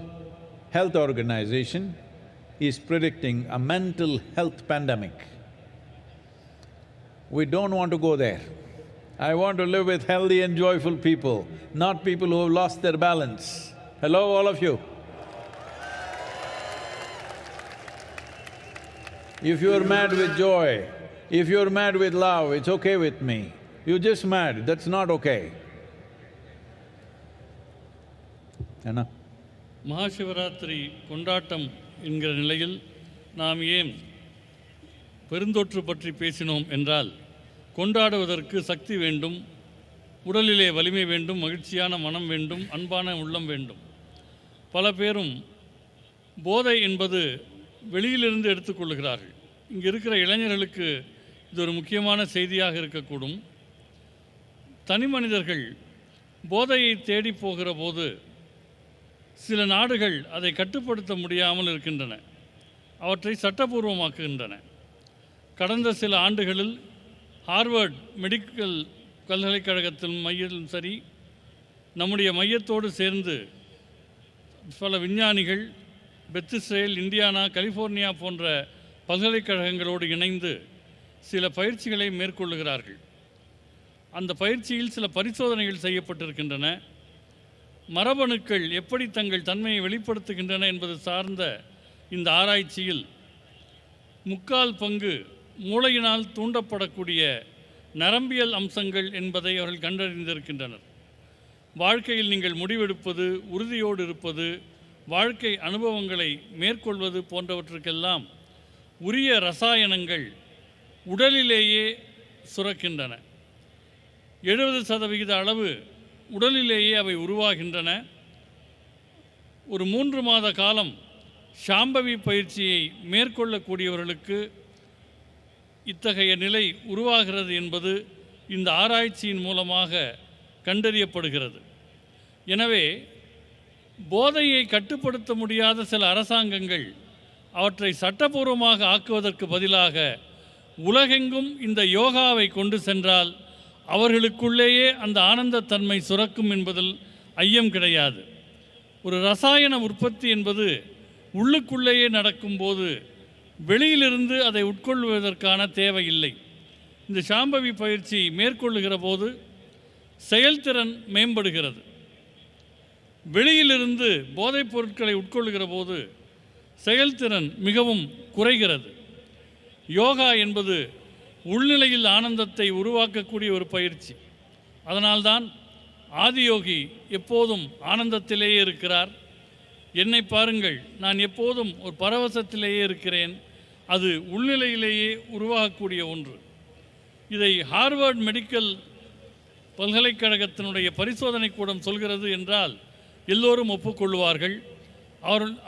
Speaker 6: Health Organization is predicting a mental health pandemic. We don't want to go there. I want to live with healthy and joyful people, not people who have lost their balance. Hello, all of you. If you're mad with joy, if you're mad with love, it's okay with me. You're just mad, that's not okay. Anna?
Speaker 10: MahaShivRatri கொண்டாட்டம் என்கிற நிலையில் நாம் ஏன் பெருந்தொற்று பற்றி பேசினோம் என்றால், கொண்டாடுவதற்கு சக்தி வேண்டும், உடலிலே வலிமை வேண்டும், மகிழ்ச்சியான மனம் வேண்டும், அன்பான உள்ளம் வேண்டும். பல பேரும் போதை என்பது வெளியிலிருந்து எடுத்துக்கொள்கிறார்கள். இங்கே இருக்கிற இளைஞர்களுக்கு இது ஒரு முக்கியமான செய்தியாக இருக்கக்கூடும். தனி மனிதர்கள் போதையை தேடி போகிற போது சில நாடுகள் அதை கட்டுப்படுத்த முடியாமல் இருக்கின்றன, அவற்றை சட்டபூர்வமாக்குகின்றன. கடந்த சில ஆண்டுகளில் ஹார்வர்ட் மெடிக்கல் பல்கலைக்கழகத்தின் மையத்திலும் சரி, நம்முடைய மையத்தோடு சேர்ந்து பல விஞ்ஞானிகள் பெத் இஸ்ரேல், இந்தியானா, கலிஃபோர்னியா போன்ற பல்கலைக்கழகங்களோடு இணைந்து சில பயிற்சிகளை மேற்கொள்ளுகிறார்கள். அந்த பயிற்சியில் சில பரிசோதனைகள் செய்யப்பட்டிருக்கின்றன. மரபணுக்கள் எப்படி தங்கள் தன்மையை வெளிப்படுத்துகின்றன என்பது சார்ந்த இந்த ஆராய்ச்சியில் 3/4 பங்கு மூளையினால் தூண்டப்படக்கூடிய நரம்பியல் அம்சங்கள் என்பதை அவர்கள் கண்டறிந்திருக்கின்றனர். வாழ்க்கையில் நீங்கள் முடிவெடுப்பது, உறுதியோடு இருப்பது, வாழ்க்கை அனுபவங்களை மேற்கொள்வது போன்றவற்றுக்கெல்லாம் உரிய ரசாயனங்கள் உடலிலேயே சுரக்கின்றன. 70% அளவு உடலிலேயே அவை உருவாகின்றன. ஒரு 3 மாத காலம் ஷாம்பவி பயிற்சியை மேற்கொள்ளக்கூடியவர்களுக்கு இத்தகைய நிலை உருவாகிறது என்பது இந்த ஆராய்ச்சியின் மூலமாக கண்டறியப்படுகிறது. எனவே போதையை கட்டுப்படுத்த முடியாத சில அரசாங்கங்கள் அவற்றை சட்டபூர்வமாக ஆக்குவதற்கு பதிலாக உலகெங்கும் இந்த யோகாவை கொண்டு சென்றால் அவர்களுக்குள்ளேயே அந்த ஆனந்தத்தன்மை சுரக்கும் என்பதில் ஐயம் கிடையாது. ஒரு ரசாயன உற்பத்தி என்பது உள்ளுக்குள்ளேயே நடக்கும்போது வெளியிலிருந்து அதை உட்கொள்வதற்கான தேவையில்லை. இந்த சாம்பவி பயிற்சி மேற்கொள்ளுகிற போது செயல்திறன் மேம்படுகிறது. வெளியிலிருந்து போதைப் பொருட்களை உட்கொள்ளுகிற போது செயல்திறன் மிகவும் குறைகிறது. யோகா என்பது உள்நிலையில் ஆனந்தத்தை உருவாக்கக்கூடிய ஒரு பயிற்சி. அதனால்தான் ஆதியோகி எப்போதும் ஆனந்தத்திலேயே இருக்கிறார். என்னை பாருங்கள், நான் எப்போதும் ஒரு பரவசத்திலேயே இருக்கிறேன். அது உள்நிலையிலேயே உருவாகக்கூடிய ஒன்று. இதை ஹார்வர்ட் மெடிக்கல் பல்கலைக்கழகத்தினுடைய பரிசோதனை கூடம் சொல்கிறது என்றால் எல்லோரும் ஒப்புக்கொள்வார்கள்.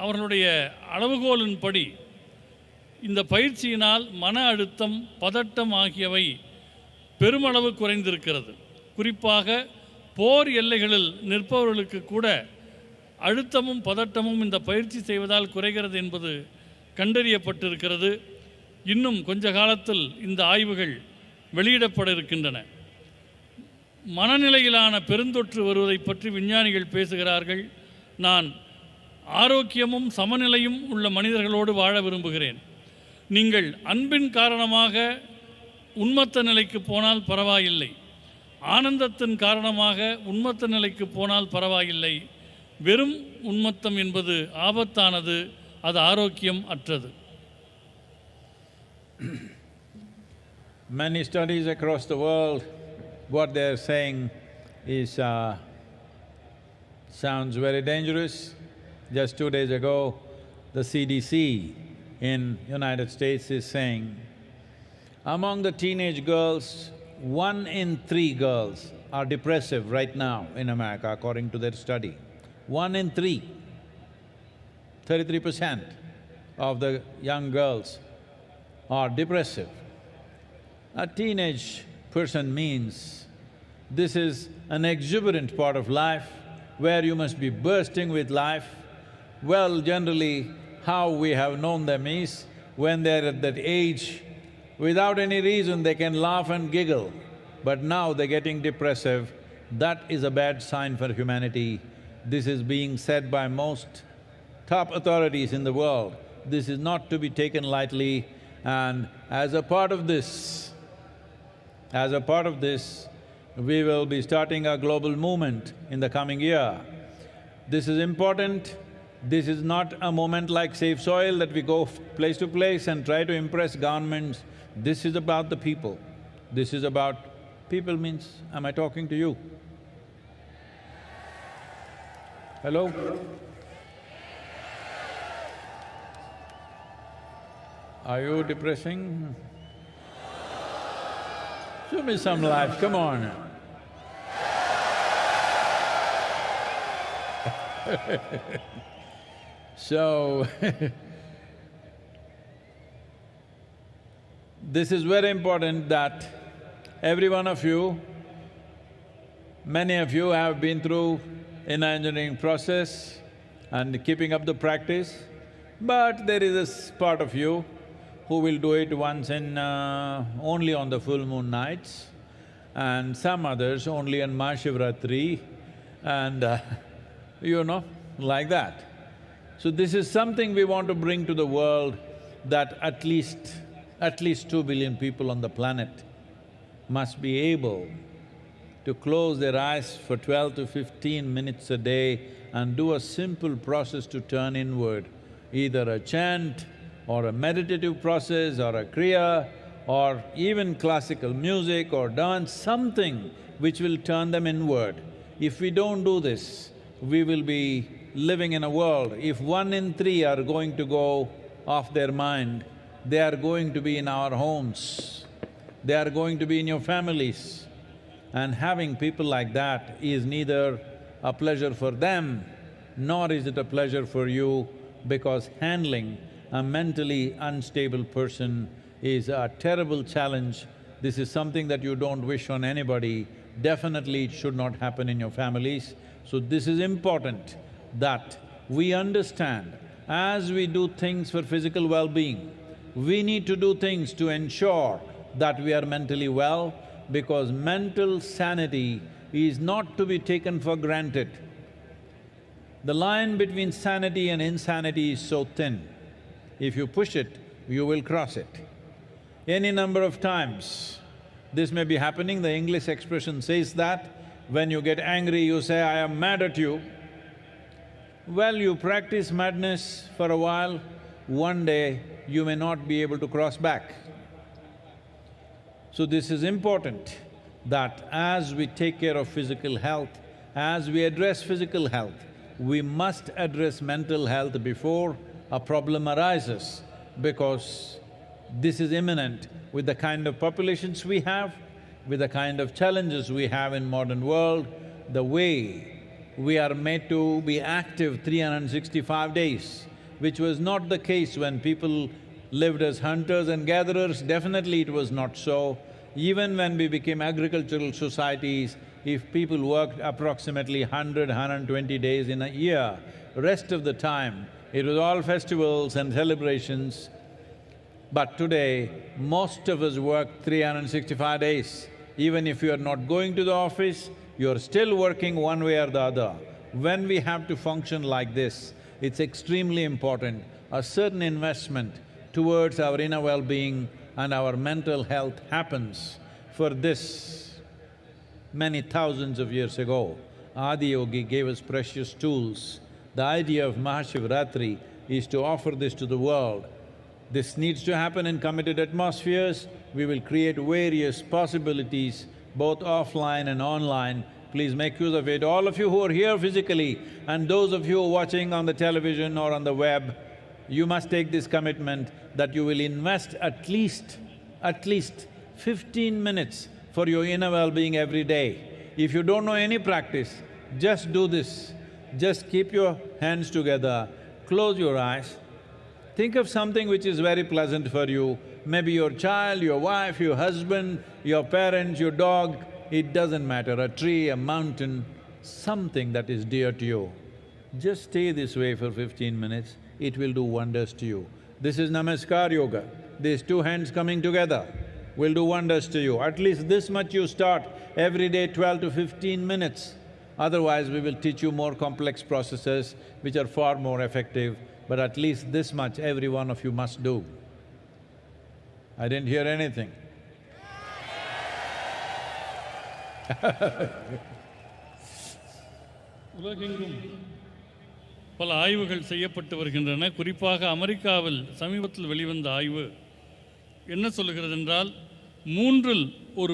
Speaker 10: அவர்களுடைய அளவுகோலின்படி இந்த பயிற்சியினால் மன அழுத்தம், பதட்டம் ஆகியவை பெருமளவு குறைந்திருக்கிறது. குறிப்பாக போர் எல்லைகளில் நிற்பவர்களுக்கு கூட அழுத்தமும் பதட்டமும் இந்த பயிற்சி செய்வதால் குறைகிறது என்பது கண்டறியப்பட்டிருக்கிறது. இன்னும் கொஞ்ச காலத்தில் இந்த ஆய்வுகள் வெளியிடப்பட இருக்கின்றன. மனநிலையிலான பெருந்தொற்று வருவதை பற்றி விஞ்ஞானிகள் பேசுகிறார்கள். நான் ஆரோக்கியமும் சமநிலையும் உள்ள மனிதர்களோடு வாழ விரும்புகிறேன். நீங்கள் அன்பின் காரணமாக உன்மத்த நிலைக்கு போனால் பரவாயில்லை, ஆனந்தத்தின் காரணமாக உன்மத்த நிலைக்கு போனால் பரவாயில்லை. வெறும் உன்மத்தம் என்பது ஆபத்தானது, அது ஆரோக்கியம் அற்றது.
Speaker 6: Many studies across the world, what they are saying is sounds very dangerous. Just 2 days ago, the CDC in United States is saying, among the teenage girls, 1 in 3 girls are depressive right now in America, according to their study. 1 in 3. 33% of the young girls are depressive. A teenage person means this is an exuberant part of life where you must be bursting with life. Well, generally, how we have known them is, when they're at that age, without any reason they can laugh and giggle, but now they're getting depressive. That is a bad sign for humanity. This is being said by most top authorities in the world. This is not to be taken lightly, and as a part of this, we will be starting a global movement in the coming year. This is important. This is not a moment like Safe Soil that we go place to place and try to impress governments. This is about the people. This is about… people means, am I talking to you? Hello? Are you depressing? Show me some life, come on. So, this is very important that every one of you, many of you have been through an engineering process and keeping up the practice, but there is a part of you who will do it once in… only on the full moon nights, and some others only on MahaShivRatri, and like that. So this is something we want to bring to the world, that at least 2 billion people on the planet must be able to close their eyes for 12 to 15 minutes a day and do a simple process to turn inward, either a chant or a meditative process or a kriya or even classical music or dance, something which will turn them inward. If we don't do this, we will be living in a world… if 1 in 3 are going to go off their mind, they are going to be in our homes, they are going to be in your families. And having people like that is neither a pleasure for them, nor is it a pleasure for you, because handling a mentally unstable person is a terrible challenge. This is something that you don't wish on anybody. Definitely it should not happen in your families. So this is important that we understand, as we do things for physical well-being, we need to do things to ensure that we are mentally well, because mental sanity is not to be taken for granted. The line between sanity and insanity is so thin. If you push it, you will cross it. Any number of times This may be happening, the English expression says that. When you get angry, you say, "I am mad at you." Well, you practice madness for a while, one day you may not be able to cross back. So this is important, that as we take care of physical health, as we address physical health, we must address mental health before a problem arises, because this is imminent with the kind of populations we have, with the kind of challenges we have in modern world, the way we are made to be active 365 days, which was not the case when people lived as hunters and gatherers. Definitely it was not so. Even when we became agricultural societies, if people worked approximately 100, 120 days in a year, rest of the time it was all festivals and celebrations. But today, most of us work 365 days. Even if you are not going to the office, you're still working one way or the other. When we have to function like this, it's extremely important, a certain investment towards our inner well-being and our mental health happens. For this, many thousands of years ago, Adiyogi gave us precious tools. The idea of MahaShivRatri is to offer this to the world. This needs to happen in committed atmospheres. We will create various possibilities, both offline and online. Please make use of it. All of you who are here physically and those of you who are watching on the television or on the web, you must take this commitment that you will invest at least 15 minutes for your inner well-being every day. If you don't know any practice, just do this. Just keep your hands together, close your eyes, think of something which is very pleasant for you, maybe your child, your wife, your husband, your parents, your dog, it doesn't matter, a tree, a mountain, something that is dear to you. Just stay this way for 15 minutes, it will do wonders to you. This is Namaskar Yoga. These two hands coming together will do wonders to you. At least this much you start, every day 12 to 15 minutes. Otherwise, we will teach you more complex processes which are far more effective, but at least this much every one of you must do. I didn't hear anything.
Speaker 10: உலகெங்கும் பல ஆய்வுகள் செய்யப்பட்டு வருகின்றன. குறிப்பாக அமெரிக்காவில் சமீபத்தில் வெளிவந்த ஆய்வு என்ன சொல்லுகிறது என்றால், 3இல் ஒரு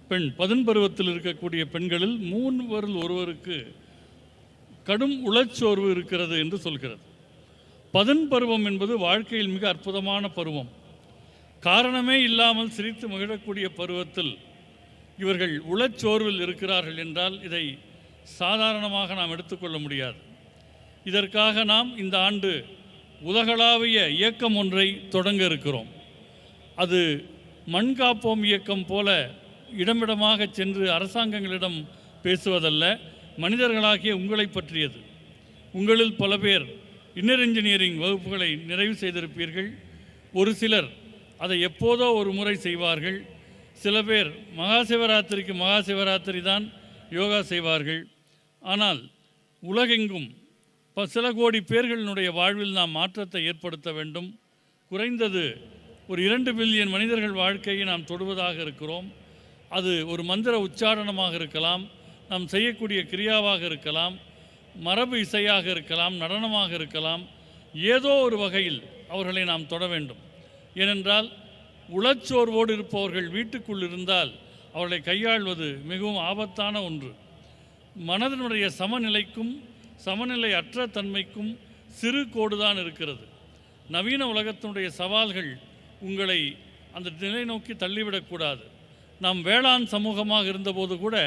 Speaker 10: பெண், 10 பருவத்தில் இருக்கக்கூடிய பெண்களில் 3 ஒருவருக்கு கடும் உளச்சோர்வு இருக்கிறது என்று சொல்கிறது. 10 பருவம் என்பது வாழ்க்கையில் மிக அற்புதமான பருவம். காரணமே இல்லாமல் சிரித்து மகிழக்கூடிய பருவத்தில் இவர்கள் உளச்சோர்வில் இருக்கிறார்கள் என்றால் இதை சாதாரணமாக நாம் எடுத்துக்கொள்ள முடியாது. இதற்காக நாம் இந்த ஆண்டு உலகளாவிய இயக்கம் ஒன்றை தொடங்க இருக்கிறோம். அது மண் காப்போம் இயக்கம் போல இடமிடமாக சென்று அரசாங்கங்களிடம் பேசுவதல்ல, மனிதர்களாகிய உங்களை பற்றியது. உங்களில் பல பேர் இன்னர் இன்ஜினியரிங் வகுப்புகளை நிறைவு செய்திருப்பீர்கள். ஒரு சிலர் அதை எப்போதோ ஒரு முறை செய்வார்கள். சில பேர் மகாசிவராத்திரிக்கு மகாசிவராத்திரி தான் யோகா செய்வார்கள். ஆனால் உலகெங்கும் சில கோடி பேர்களினுடைய வாழ்வில் நாம் மாற்றத்தை ஏற்படுத்த வேண்டும். குறைந்தது ஒரு 2 பில்லியன் மனிதர்கள் வாழ்க்கையை நாம் தொடுவதாக இருக்கிறோம். அது ஒரு மந்திர உச்சாரணமாக இருக்கலாம், நாம் செய்யக்கூடிய கிரியாவாக இருக்கலாம், மரபு இசையாக இருக்கலாம், நடனமாக இருக்கலாம். ஏதோ ஒரு வகையில் அவர்களை நாம் தொட வேண்டும். ஏனென்றால் உளச்சோர்வோடு இருப்பவர்கள் வீட்டுக்குள் இருந்தால் அவர்களை கையாள்வது மிகவும் ஆபத்தான ஒன்று. மனதினுடைய சமநிலைக்கும் சமநிலை அற்ற தன்மைக்கும் சிறு கோடுதான் இருக்கிறது. நவீன உலகத்தினுடைய சவால்கள் உங்களை அந்த நிலை நோக்கி தள்ளிவிடக்கூடாது. நாம் வேளாண் சமூகமாக இருந்தபோது கூட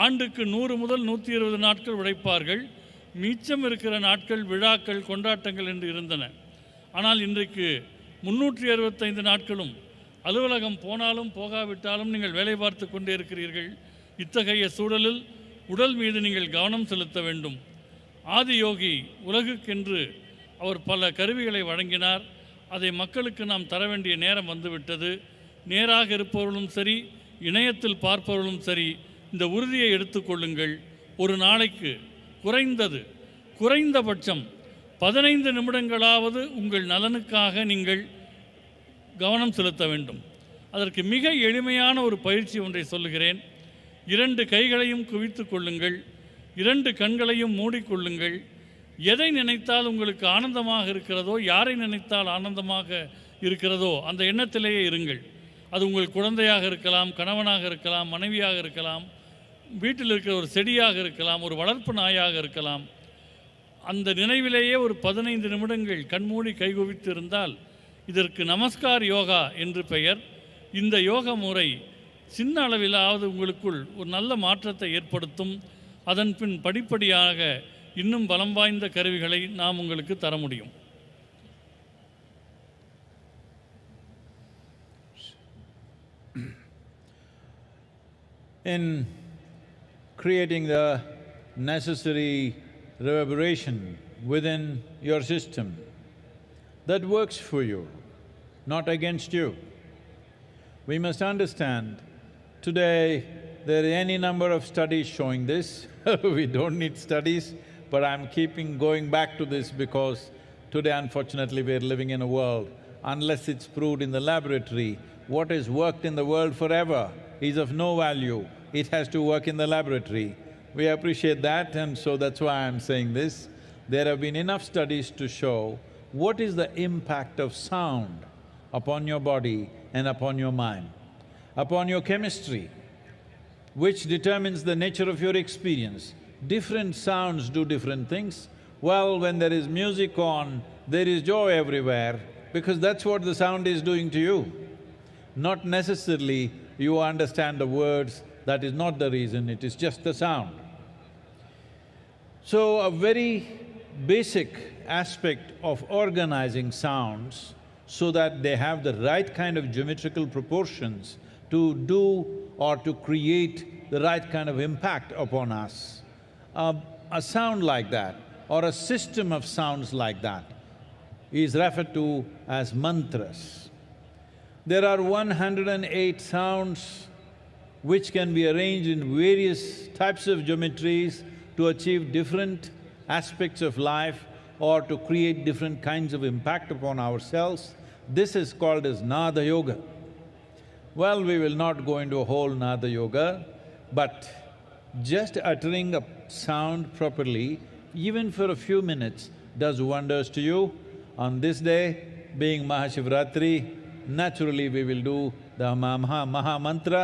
Speaker 10: ஆண்டுக்கு 100 முதல் 120 நாட்கள் உழைப்பார்கள். மிச்சம் இருக்கிற நாட்கள் விழாக்கள், கொண்டாட்டங்கள் என்று இருந்தன. ஆனால் இன்றைக்கு 365 நாட்களும் அலுவலகம் போனாலும் போகாவிட்டாலும் நீங்கள் வேலை பார்த்து கொண்டே இருக்கிறீர்கள். இத்தகைய சூழலில் உடல் மீது நீங்கள் கவனம் செலுத்த வேண்டும். ஆதியோகி உலகுக்கென்று அவர் பல கருவிகளை வழங்கினார். அதை மக்களுக்கு நாம் தர வேண்டிய நேரம் வந்துவிட்டது. நேராக இருப்பவர்களும் சரி, இணையத்தில் பார்ப்பவர்களும் சரி, இந்த உறுதியை எடுத்துக்கொள்ளுங்கள். ஒரு நாளைக்கு குறைந்தபட்சம் 15 நிமிடங்களாவது உங்கள் நலனுக்காக நீங்கள் கவனம் செலுத்த வேண்டும். அதற்கு மிக எளிமையான ஒரு பயிற்சி ஒன்றை சொல்லுகிறேன். 2 கைகளையும் குவித்து கொள்ளுங்கள், 2 கண்களையும் மூடிக்கொள்ளுங்கள். எதை நினைத்தால் உங்களுக்கு ஆனந்தமாக இருக்கிறதோ, யாரை நினைத்தால் ஆனந்தமாக இருக்கிறதோ அந்த எண்ணத்திலேயே இருங்கள். அது உங்கள் குழந்தையாக இருக்கலாம், கணவனாக இருக்கலாம், மனைவியாக இருக்கலாம், வீட்டில் இருக்கிற ஒரு செடியாக இருக்கலாம், ஒரு வளர்ப்பு நாயாக இருக்கலாம். அந்த நினைவிலேயே ஒரு 15 நிமிடங்கள் கண்மூடி கைகுவித்து இருந்தால் இதற்கு நமஸ்கார் யோகா என்று பெயர். இந்த யோக முறை சின்ன அளவிலாவது உங்களுக்குள் ஒரு நல்ல மாற்றத்தை ஏற்படுத்தும். அதன் பின் படிப்படியாக இன்னும் பலம் வாய்ந்த கருவிகளை நாம் உங்களுக்கு தர முடியும்.
Speaker 6: In creating the necessary reverberation within your system that works for you, not against you. We must understand, today there are any number of studies showing this. We don't need studies, but I'm going back to this because today unfortunately we're living in a world, unless it's proved in the laboratory, what has worked in the world forever is of no value. It has to work in the laboratory. We appreciate that, and so that's why I'm saying this. There have been enough studies to show what is the impact of sound upon your body and upon your mind, upon your chemistry, which determines the nature of your experience. Different sounds do different things. Well, when there is music on, there is joy everywhere, because that's what the sound is doing to you. Not necessarily you understand the words, that is not the reason, it is just the sound. So, a very basic aspect of organizing sounds so that they have the right kind of geometrical proportions to do or to create the right kind of impact upon us. A sound like that or a system of sounds like that is referred to as mantras. There are 108 sounds which can be arranged in various types of geometries to achieve different aspects of life or to create different kinds of impact upon ourselves. This is called as Nada Yoga. Well, we will not go into a whole Nada Yoga, but just uttering a sound properly, even for a few minutes, does wonders to you. On this day, being MahaShivRatri, naturally we will do the Maha Mantra,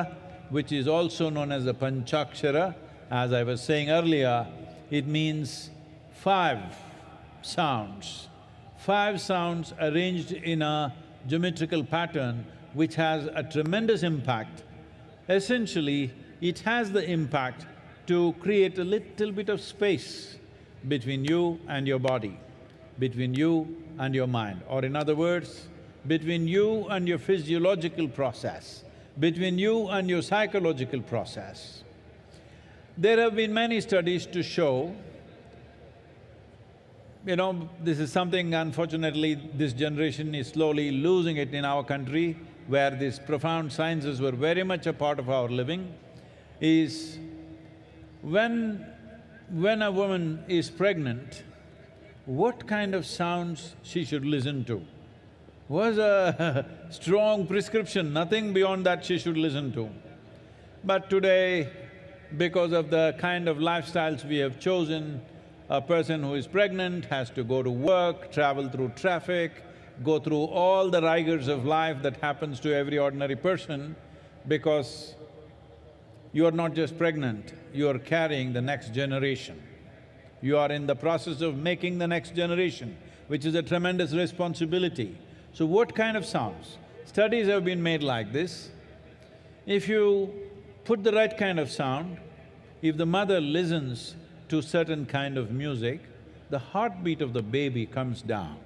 Speaker 6: which is also known as the Panchakshara. As I was saying earlier, it means 5 sounds. 5 sounds arranged in a geometrical pattern which has a tremendous impact. Essentially, it has the impact to create a little bit of space between you and your body, between you and your mind, or in other words, between you and your physiological process, between you and your psychological process. There have been many studies to show, this is something unfortunately this generation is slowly losing it in our country, where these profound sciences were very much a part of our living, is when a woman is pregnant, what kind of sounds she should listen to. Was a strong prescription, nothing beyond that she should listen to. But today, because of the kind of lifestyles we have chosen, a person who is pregnant has to go to work, travel through traffic, go through all the rigors of life that happens to every ordinary person, because you are not just pregnant, you are carrying the next generation. You are in the process of making the next generation, which is a tremendous responsibility. So what kind of sounds? Studies have been made like this. If you put the right kind of sound, if the mother listens to certain kind of music, the heartbeat of the baby comes down.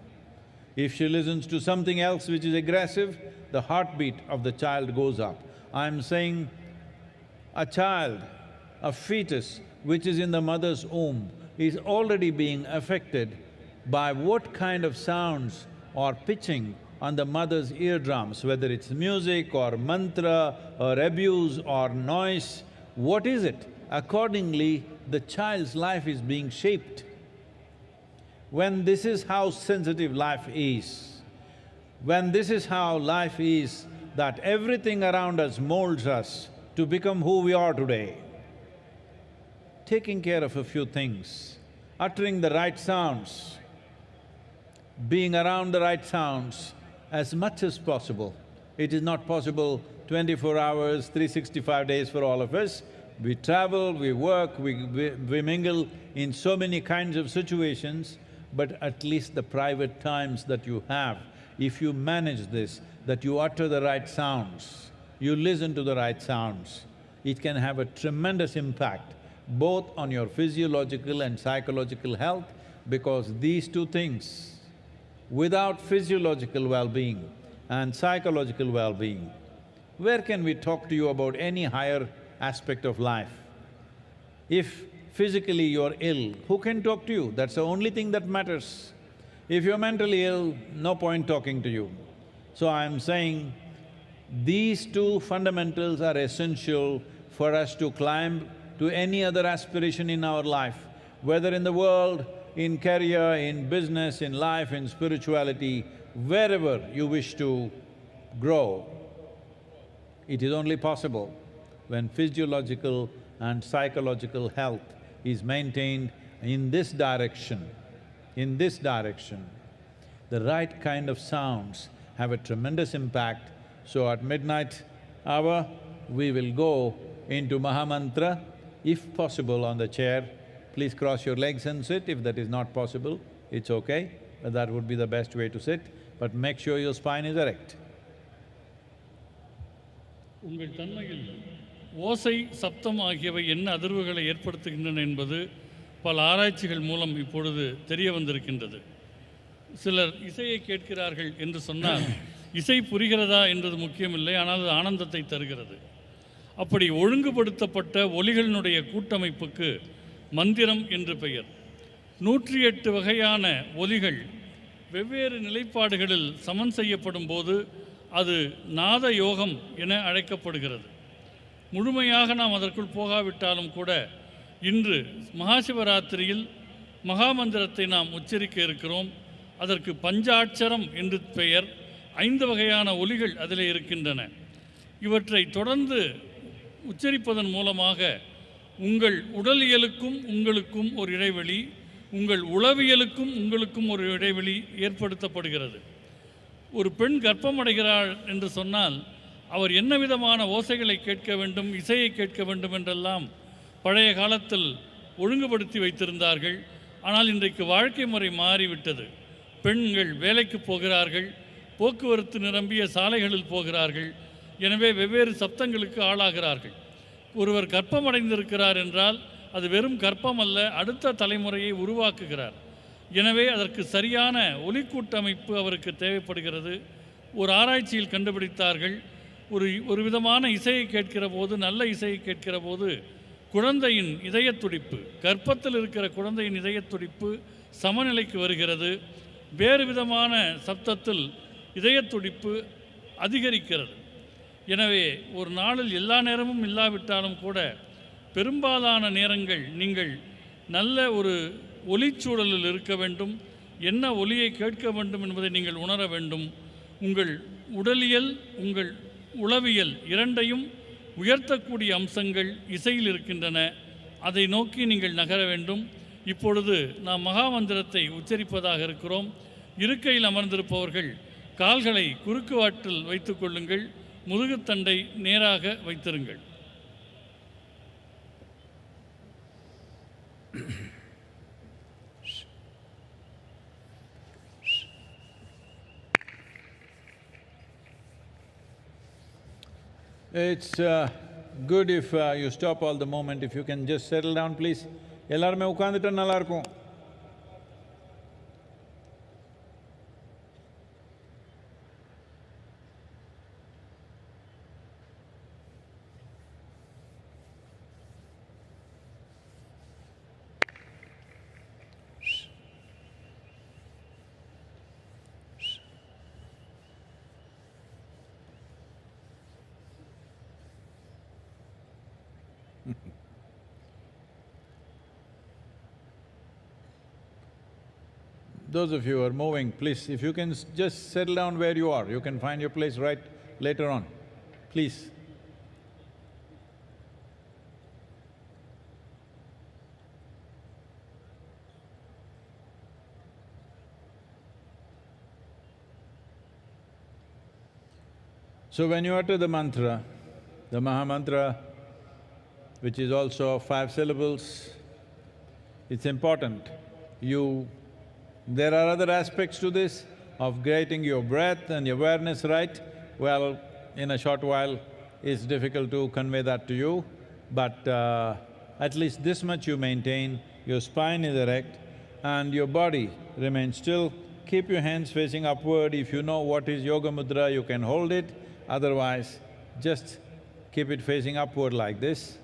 Speaker 6: If she listens to something else which is aggressive, the heartbeat of the child goes up. I'm saying a child, a fetus which is in the mother's womb is already being affected by what kind of sounds or pitching on the mother's eardrums, whether it's music or mantra or abuse or noise, what is it? Accordingly, the child's life is being shaped. When this is how sensitive life is, when this is how life is, that everything around us molds us to become who we are today. Taking care of a few things, uttering the right sounds, being around the right sounds as much as possible. It is not possible 24 hours, 365 days for all of us. We travel, we work, we mingle in so many kinds of situations, but at least the private times that you have, if you manage this, that you utter the right sounds, you listen to the right sounds, it can have a tremendous impact both on your physiological and psychological health, because these two things, without physiological well-being and psychological well-being, where can we talk to you about any higher aspect of life? If physically you're ill, who can talk to you? That's the only thing that matters. If you're mentally ill, no point talking to you. So I'm saying these two fundamentals are essential for us to climb to any other aspiration in our life, whether in the world, in career, in business, in life, in spirituality, wherever you wish to grow. It is only possible when physiological and psychological health is maintained in this direction. In this direction, the right kind of sounds have a tremendous impact. So at midnight hour, we will go into Mahamantra, if possible on the chair. Please cross your legs and sit. If that is not possible, it's okay, but that would be the best way to sit. But make sure your spine is erect.
Speaker 10: உங்கள் தன்மையில் ஓசை, சப்தம் ஆகியவை என்ன அதிர்வுகளை ஏற்படுத்துகின்றன என்பது பல ஆராய்ச்சிகள் மூலம் இப்பொழுது தெரிய வந்திருக்கின்றது. சிலர் இசையை கேட்கிறார்கள் என்று சொன்னால் இசை புரிகிறதா என்றது முக்கியமில்லை, ஆனால் அது ஆனந்தத்தை தருகிறது. அப்படி ஒழுங்குபடுத்தப்பட்ட ஒலிகளினுடைய கூட்டமைப்புக்கு மந்திரம் என்று பெயர். 108 வகையான ஒலிகள் வெவ்வேறு நிலைப்பாடுகளில் சமன் செய்யப்படும் போது அது நாத யோகம் என அழைக்கப்படுகிறது. முழுமையாக நாம் அதற்குள் போகாவிட்டாலும் கூட இன்று மகாசிவராத்திரியில் மகாமந்திரத்தை நாம் உச்சரிக்க இருக்கிறோம். அதற்கு பஞ்சாட்சரம் என்று பெயர். 5 வகையான ஒலிகள் அதில் இருக்கின்றன. இவற்றை தொடர்ந்து உச்சரிப்பதன் மூலமாக உங்கள் உடலியலுக்கும் உங்களுக்கும் ஒரு இடைவெளி, உங்கள் உளவியலுக்கும் உங்களுக்கும் ஒரு இடைவெளி ஏற்படுத்தப்படுகிறது. ஒரு பெண் கர்ப்பமடைகிறாள் என்று சொன்னால் அவர் என்ன விதமான ஓசைகளை கேட்க வேண்டும், இசையை கேட்க வேண்டும் என்றெல்லாம் பழைய காலத்தில் ஒழுங்குபடுத்தி வைத்திருந்தார்கள். ஆனால் இன்றைக்கு வாழ்க்கை முறை மாறிவிட்டது. பெண்கள் வேலைக்கு போகிறார்கள், போக்குவரத்து நிரம்பிய சாலைகளில் போகிறார்கள். எனவே வெவ்வேறு சப்தங்களுக்கு ஆளாகிறார்கள். ஒருவர் கர்ப்பமடைந்திருக்கிறார் என்றால் அது வெறும் கர்ப்பம் அல்ல, அடுத்த தலைமுறையை உருவாக்குகிறார். எனவே அதற்கு சரியான ஒலிக்கூட்டமைப்பு அவருக்கு தேவைப்படுகிறது. ஒரு ஆராய்ச்சியில் கண்டுபிடித்தார்கள், ஒரு விதமான இசையை கேட்கிற போது, நல்ல இசையை கேட்கிற போது குழந்தையின் இதயத் துடிப்பு, கர்ப்பத்தில் இருக்கிற குழந்தையின் இதயத் துடிப்பு சமநிலைக்கு வருகிறது. வேறு விதமான சப்தத்தில் இதயத் துடிப்பு அதிகரிக்கிறது. எனவே ஒரு நாளில் எல்லா நேரமும் இல்லாவிட்டாலும் கூட பெரும்பாலான நேரங்கள் நீங்கள் நல்ல ஒரு ஒலிச்சூழலில் இருக்க வேண்டும். என்ன ஒலியை கேட்க வேண்டும் என்பதை நீங்கள் உணர வேண்டும். உங்கள் உடலியல், உங்கள் உளவியல் இரண்டையும் உயர்த்தக்கூடிய அம்சங்கள் இசையில் இருக்கின்றன. அதை நோக்கி நீங்கள் நகர வேண்டும். இப்பொழுது நாம் மகாமந்திரத்தை உச்சரிப்பதாக இருக்கிறோம். இருக்கையில் அமர்ந்திருப்பவர்கள் கால்களை குறுக்கு வாட்டில் வைத்துக் கொள்ளுங்கள். முதுகுத்தண்டை நேராக வைத்திருங்கள்.
Speaker 6: It's good if you stop all the moment. If you can just settle down, please. எல்லாருமே உட்கார்ந்துட்டா நல்லா இருக்கும். Those of you who are moving, please, if you can just settle down where you are, you can find your place right later on, please. So when you utter the mantra, the Maha Mantra, which is also 5 syllables, it's important. There are other aspects to this of getting your breath and your awareness right. Well, in a short while, it's difficult to convey that to you, but at least this much you maintain, your spine is erect and your body remains still. Keep your hands facing upward. If you know what is Yoga Mudra, you can hold it, otherwise just keep it facing upward like this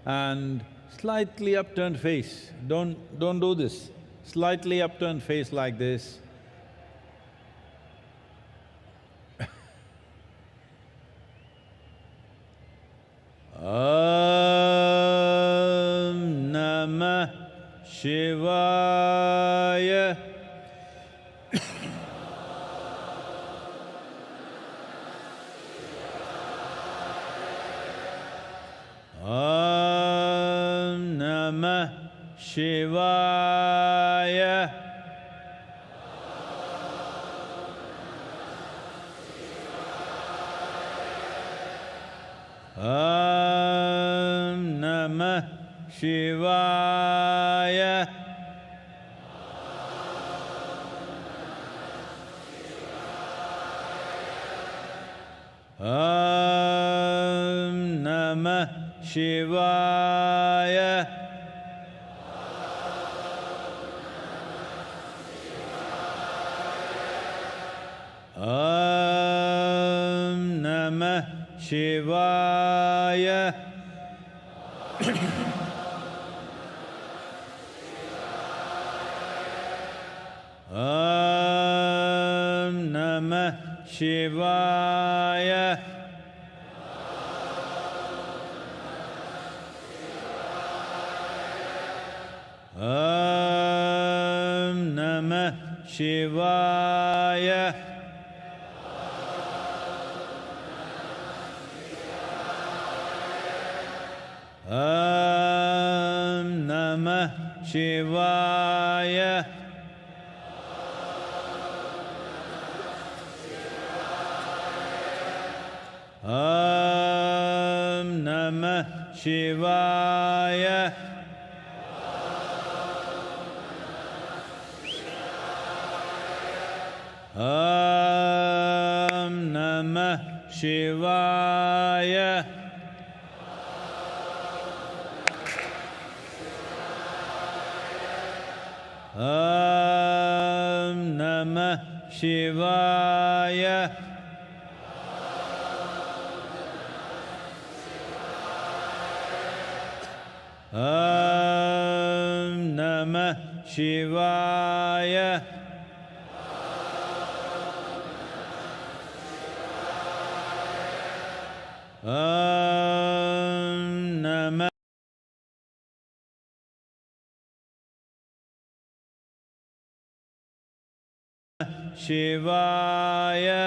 Speaker 6: and slightly upturned face. Don't do this. Slightly upturned face like this. Om Namah Shivaya. Om Namah Shivaya. Om Namah Shivaya. Om Namah Shivaya. Om Namah Shivaya. Om Namah Shivaya. Om Namah Shivaya. Om Namah Shivaya. Om Namah Shivaya. Om Namah Shivaya. Om Namah Shivaya. Om Namah Shivaya. Om Namah Shivaya.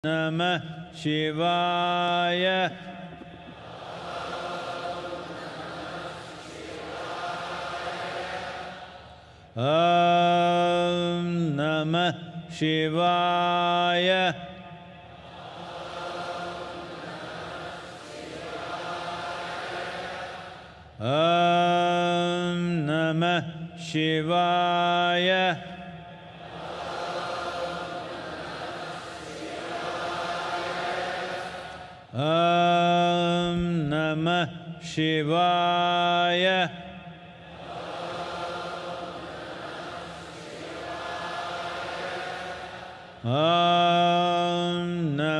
Speaker 6: Namah Shivaya. Om Namah Shivaya. Om Namah Shivaya. Om Namah Shivaya. Om Namah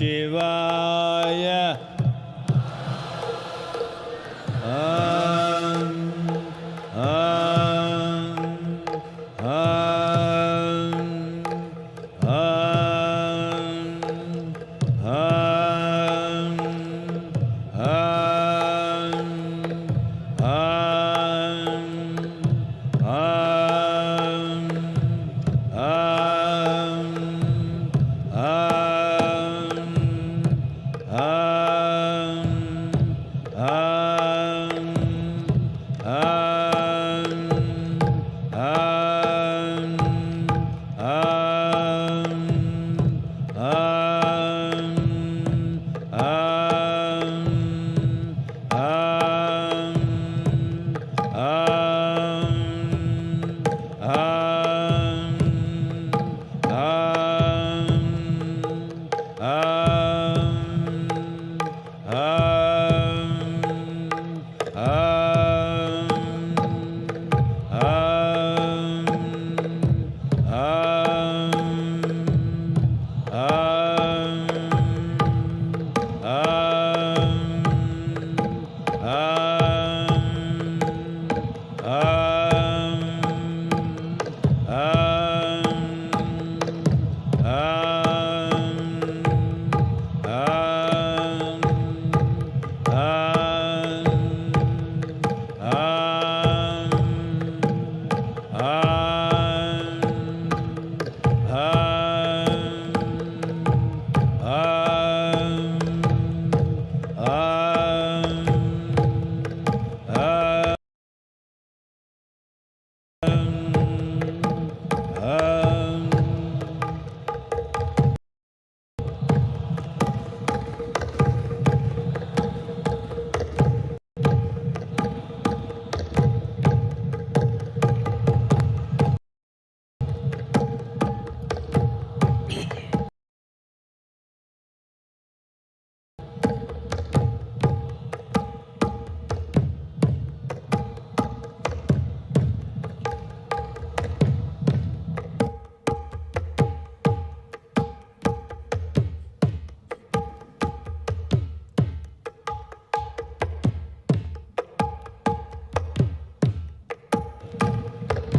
Speaker 6: Shivaya.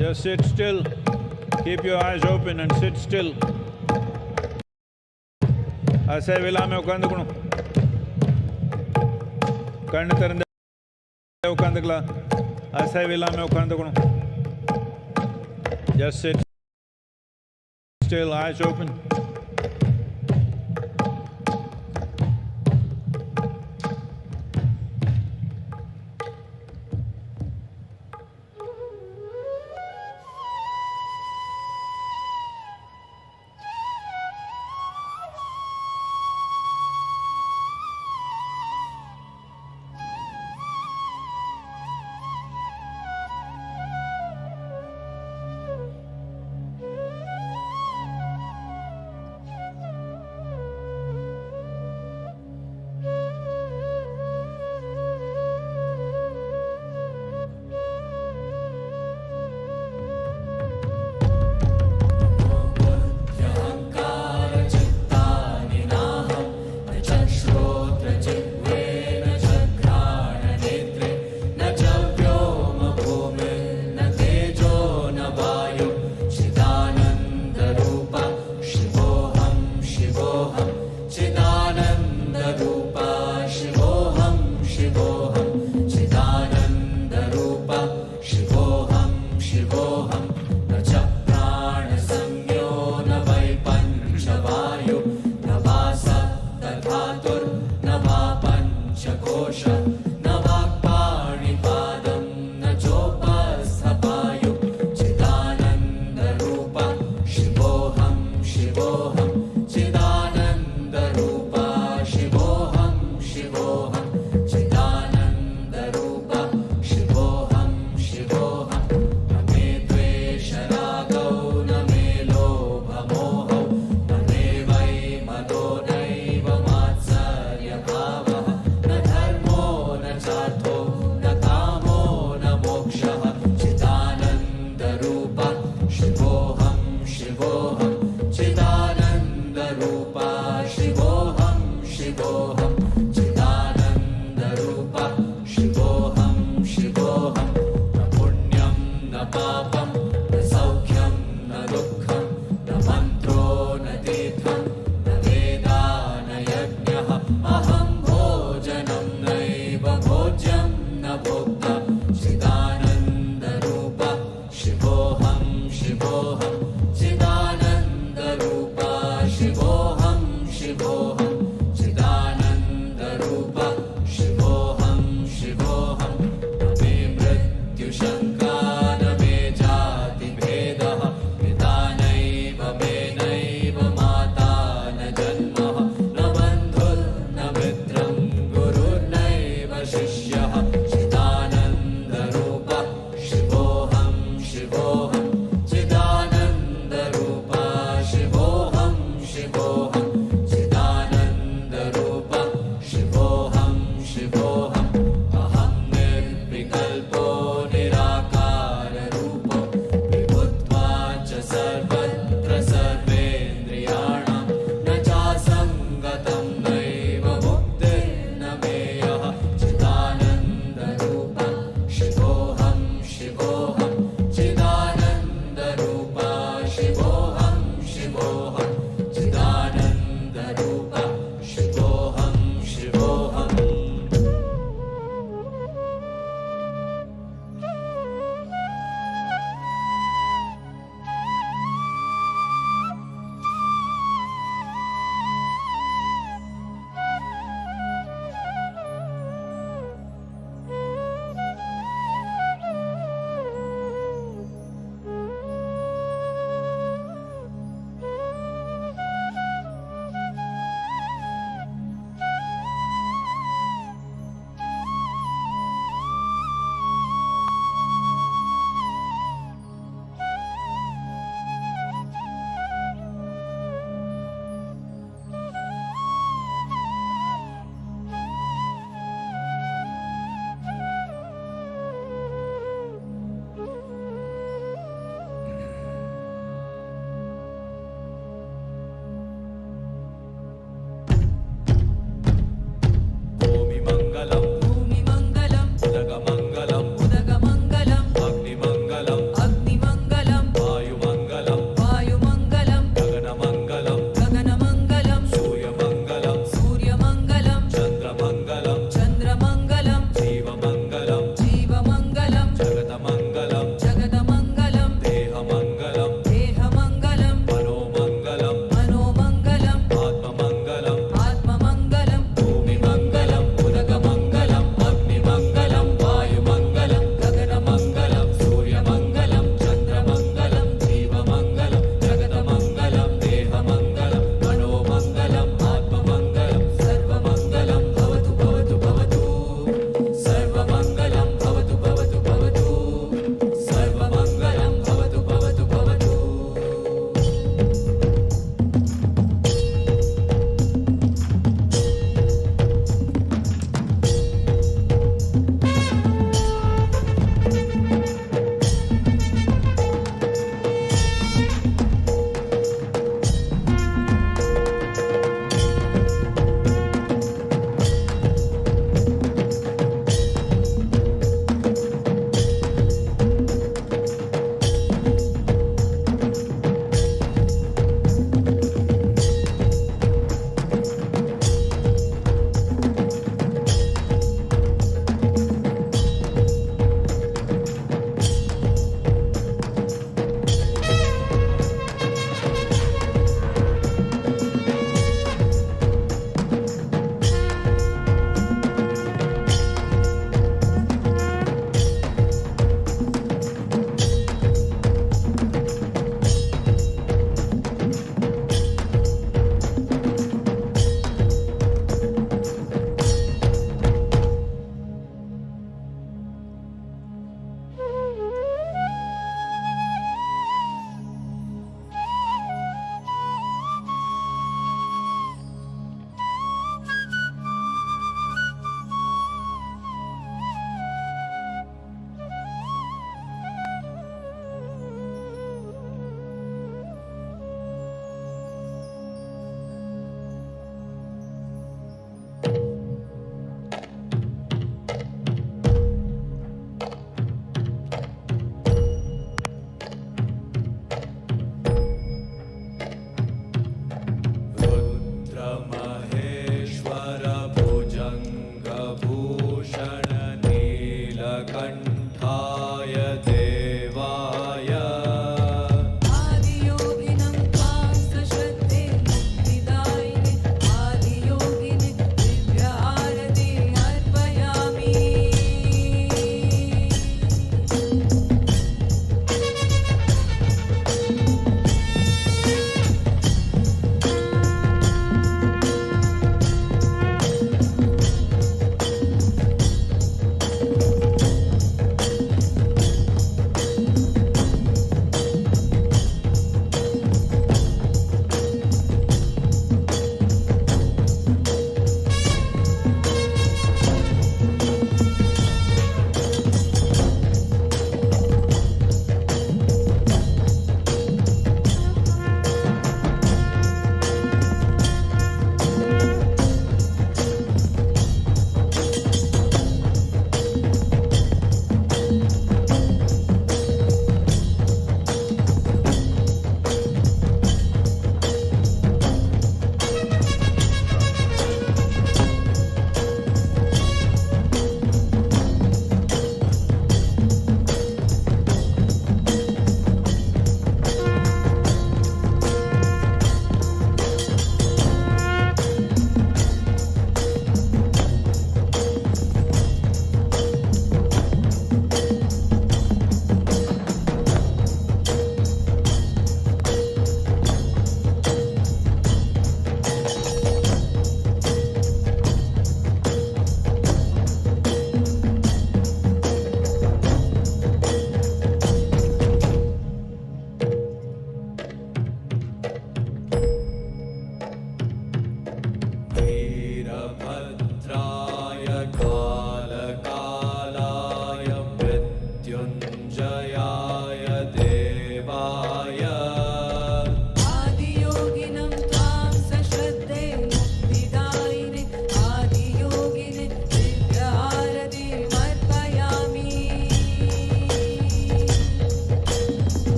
Speaker 6: Just sit still. Keep your eyes open and sit still. Asai vilame ukandukunu. Kannu tharande ukandukala. Asai vilame ukandukunu. Just sit still, eyes open.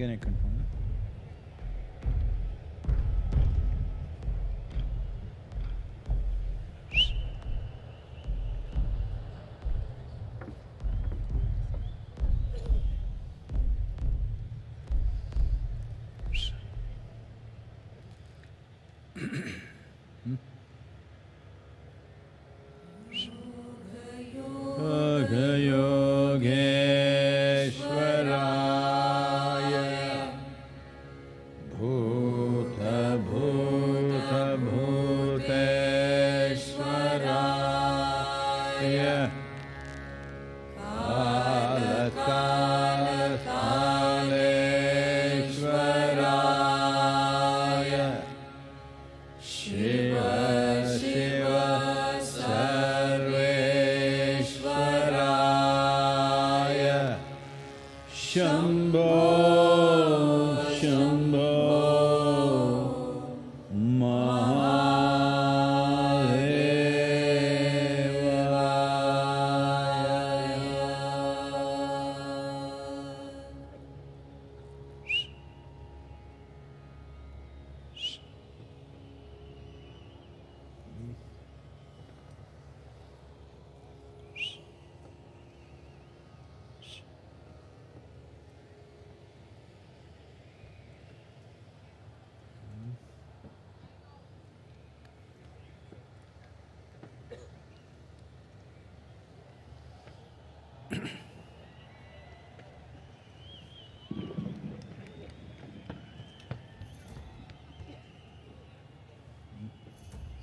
Speaker 6: organic control. Yogeshwaraya Bhuta Bhuta Bhuteshwaraya Kala Kala Kaleshwaraya Shiva Shiva Sarveshwaraya Shambho Shambho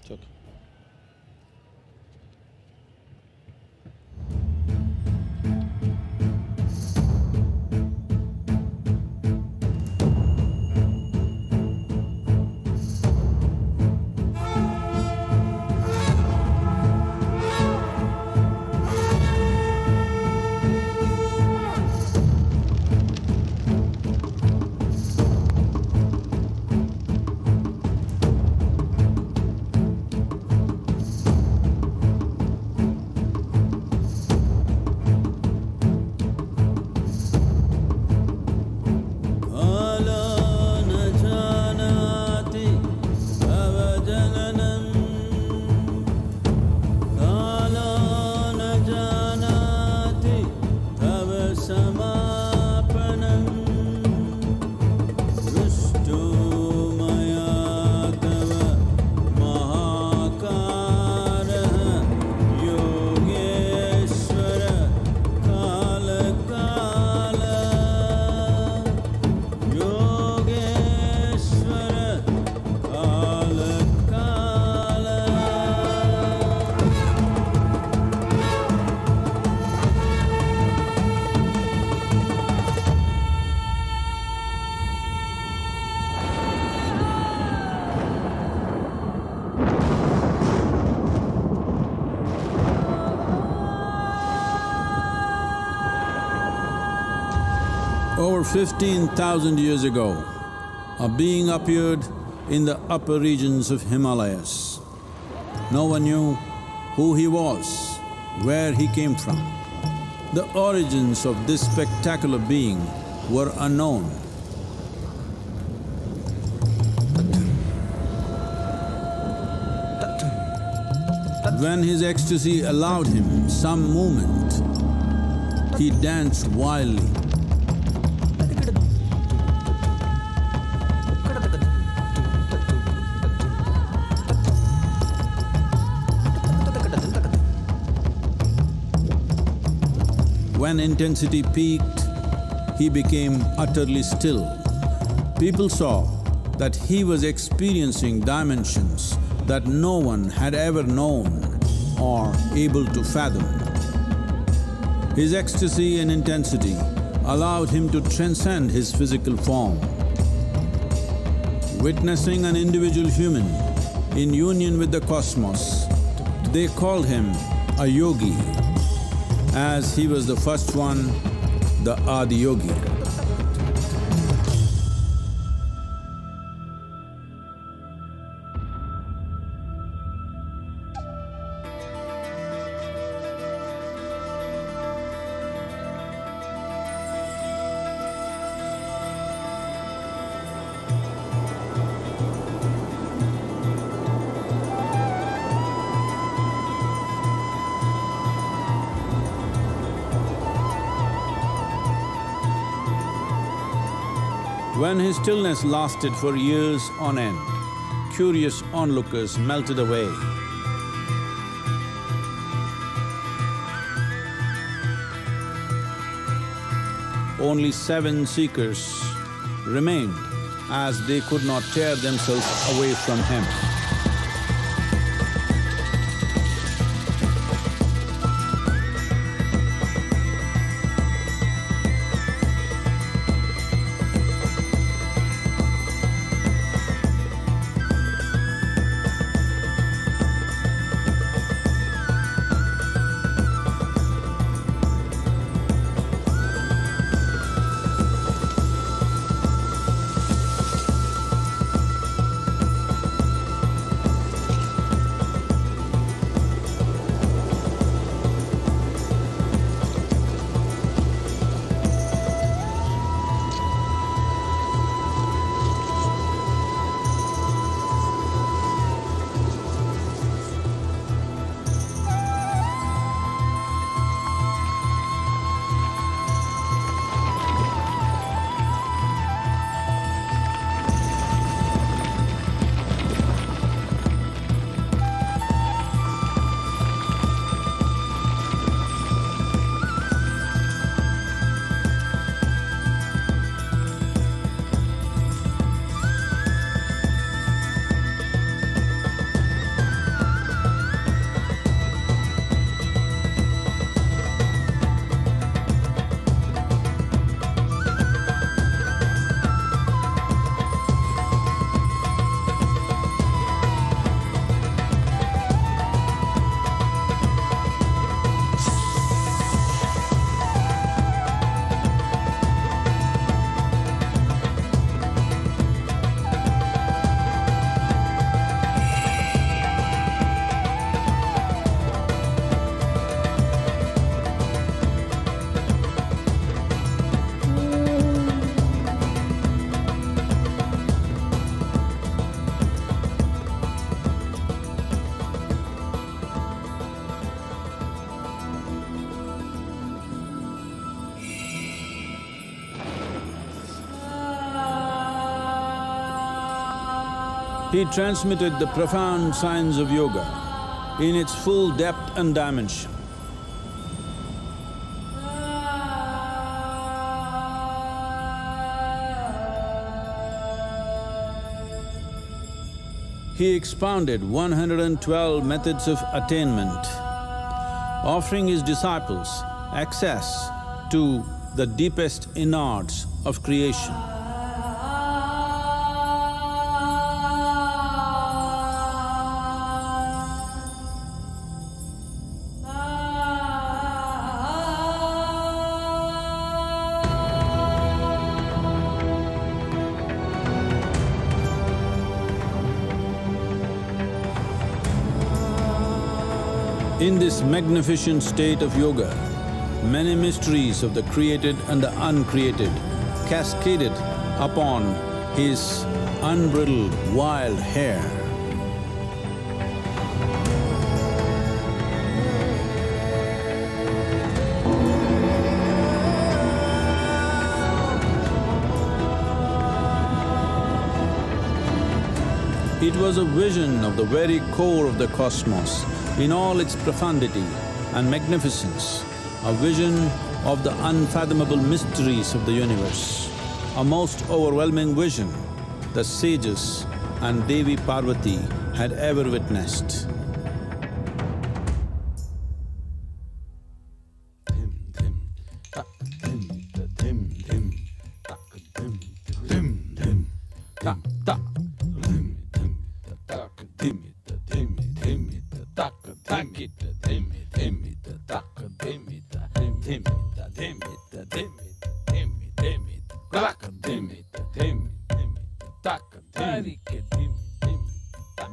Speaker 6: It's okay. Over 15,000 years ago, a being appeared in the upper regions of Himalayas. No one knew who he was, where he came from. The origins of this spectacular being were unknown. When his ecstasy allowed him some movement, he danced wildly. When intensity peaked, he became utterly still. People saw that he was experiencing dimensions that no one had ever known or able to fathom. His ecstasy and intensity allowed him to transcend his physical form. Witnessing an individual human in union with the cosmos, they called him a yogi, as he was the first one, the Adi Yogi. When his stillness lasted for years on end, curious onlookers melted away. Only 7 seekers remained, as they could not tear themselves away from him. He transmitted the profound science of yoga in its full depth and dimension. He expounded 112 methods of attainment, offering his disciples access to the deepest innards of creation. In this magnificent state of yoga, many mysteries of the created and the uncreated cascaded upon his unbridled wild hair. It was a vision of the very core of the cosmos in all its profundity and magnificence, a vision of the unfathomable mysteries of the universe, a most overwhelming vision the sages and Devi Parvati had ever witnessed.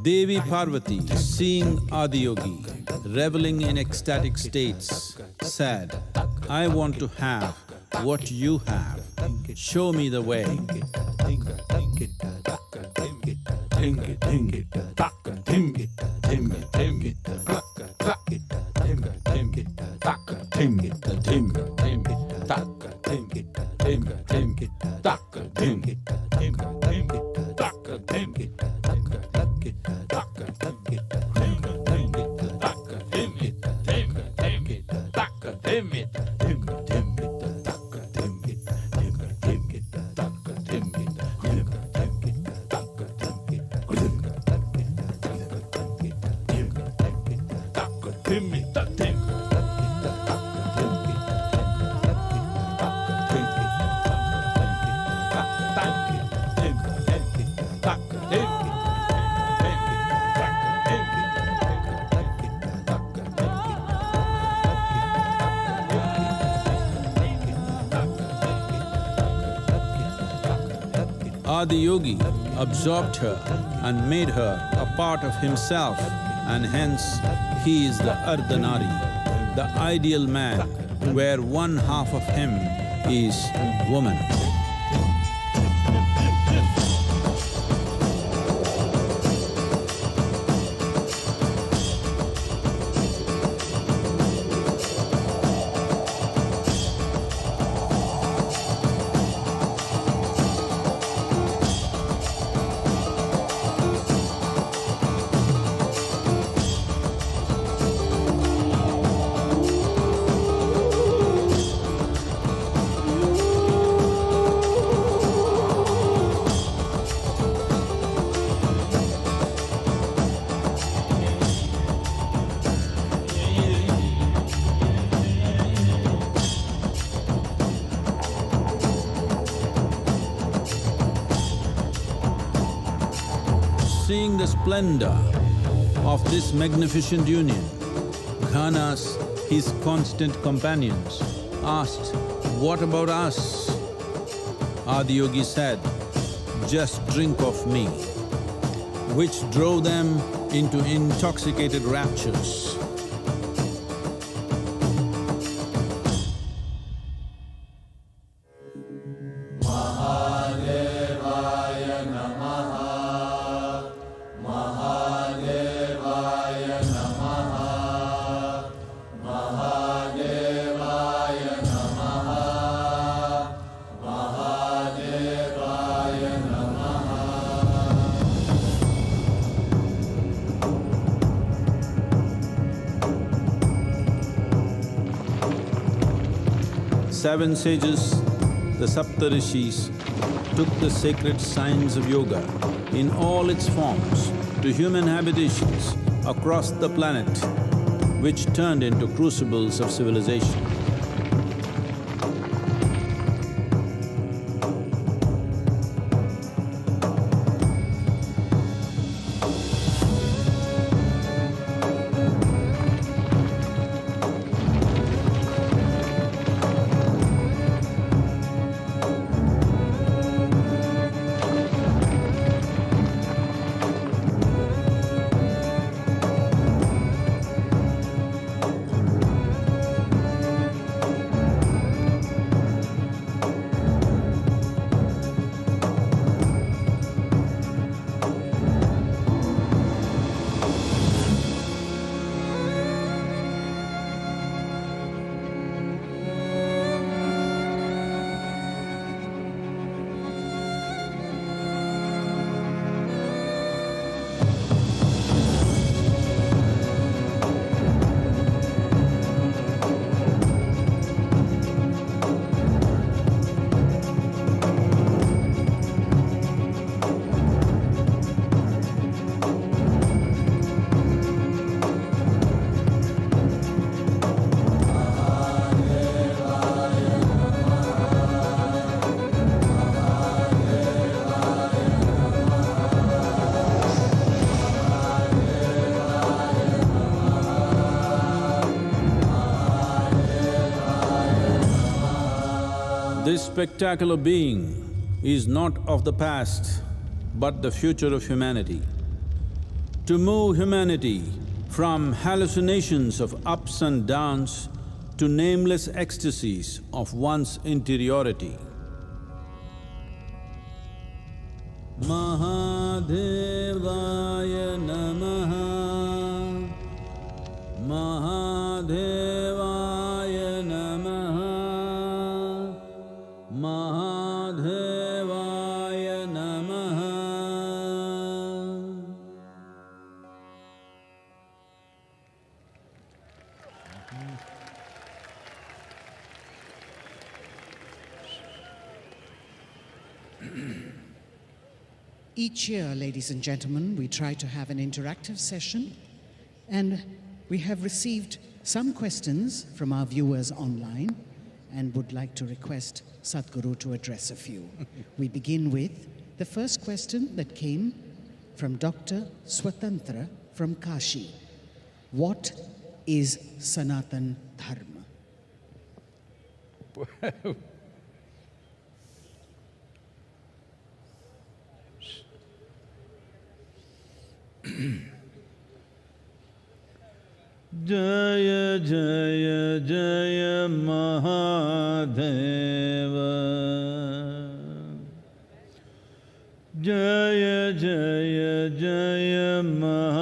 Speaker 6: Devi Parvati, seeing Adiyogi reveling in ecstatic states, said, "I want to have what you have. Show me the way." Adiyogi absorbed her and made her a part of himself, and hence he is the Ardhanari, the ideal man, where one half of him is woman. Seeing the splendor of this magnificent union, Ghanas, his constant companions, asked, "What about us?" Adiyogi said, "Just drink of me," which drove them into intoxicated raptures. Seven sages, the Saptarishis, took the sacred science of yoga in all its forms to human habitations across the planet, which turned into crucibles of civilization. This spectacular being is not of the past, but the future of humanity. To move humanity from hallucinations of ups and downs to nameless ecstasies of one's interiority. Mahadevaya Namaha, Mahadevaya Namaha, Mahadevaya Namaha.
Speaker 7: Each year, ladies and gentlemen, we try to have an interactive session, and We have received some questions from our viewers online and would like to request Sadhguru to address a few. We begin with the first question that came from Dr. Swatantra from Kashi. What is Sanatan Dharma?
Speaker 6: Jaya Jaya Jaya Mahadeva, Jaya Jaya Jaya Mahadeva,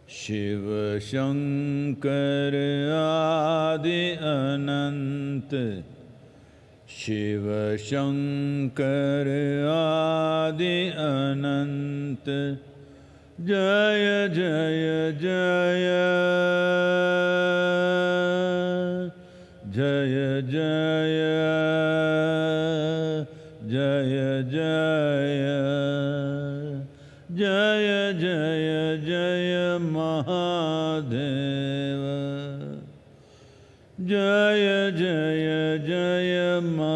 Speaker 6: Shiva Shankara Adi Anant, Shiva Shankara Adi Anant, Jaya Jaya Jaya, Jaya Jaya, Jaya Jaya, Jaya Jaya Jaya Mahadeva, Jaya Jaya Jaya Mahadeva.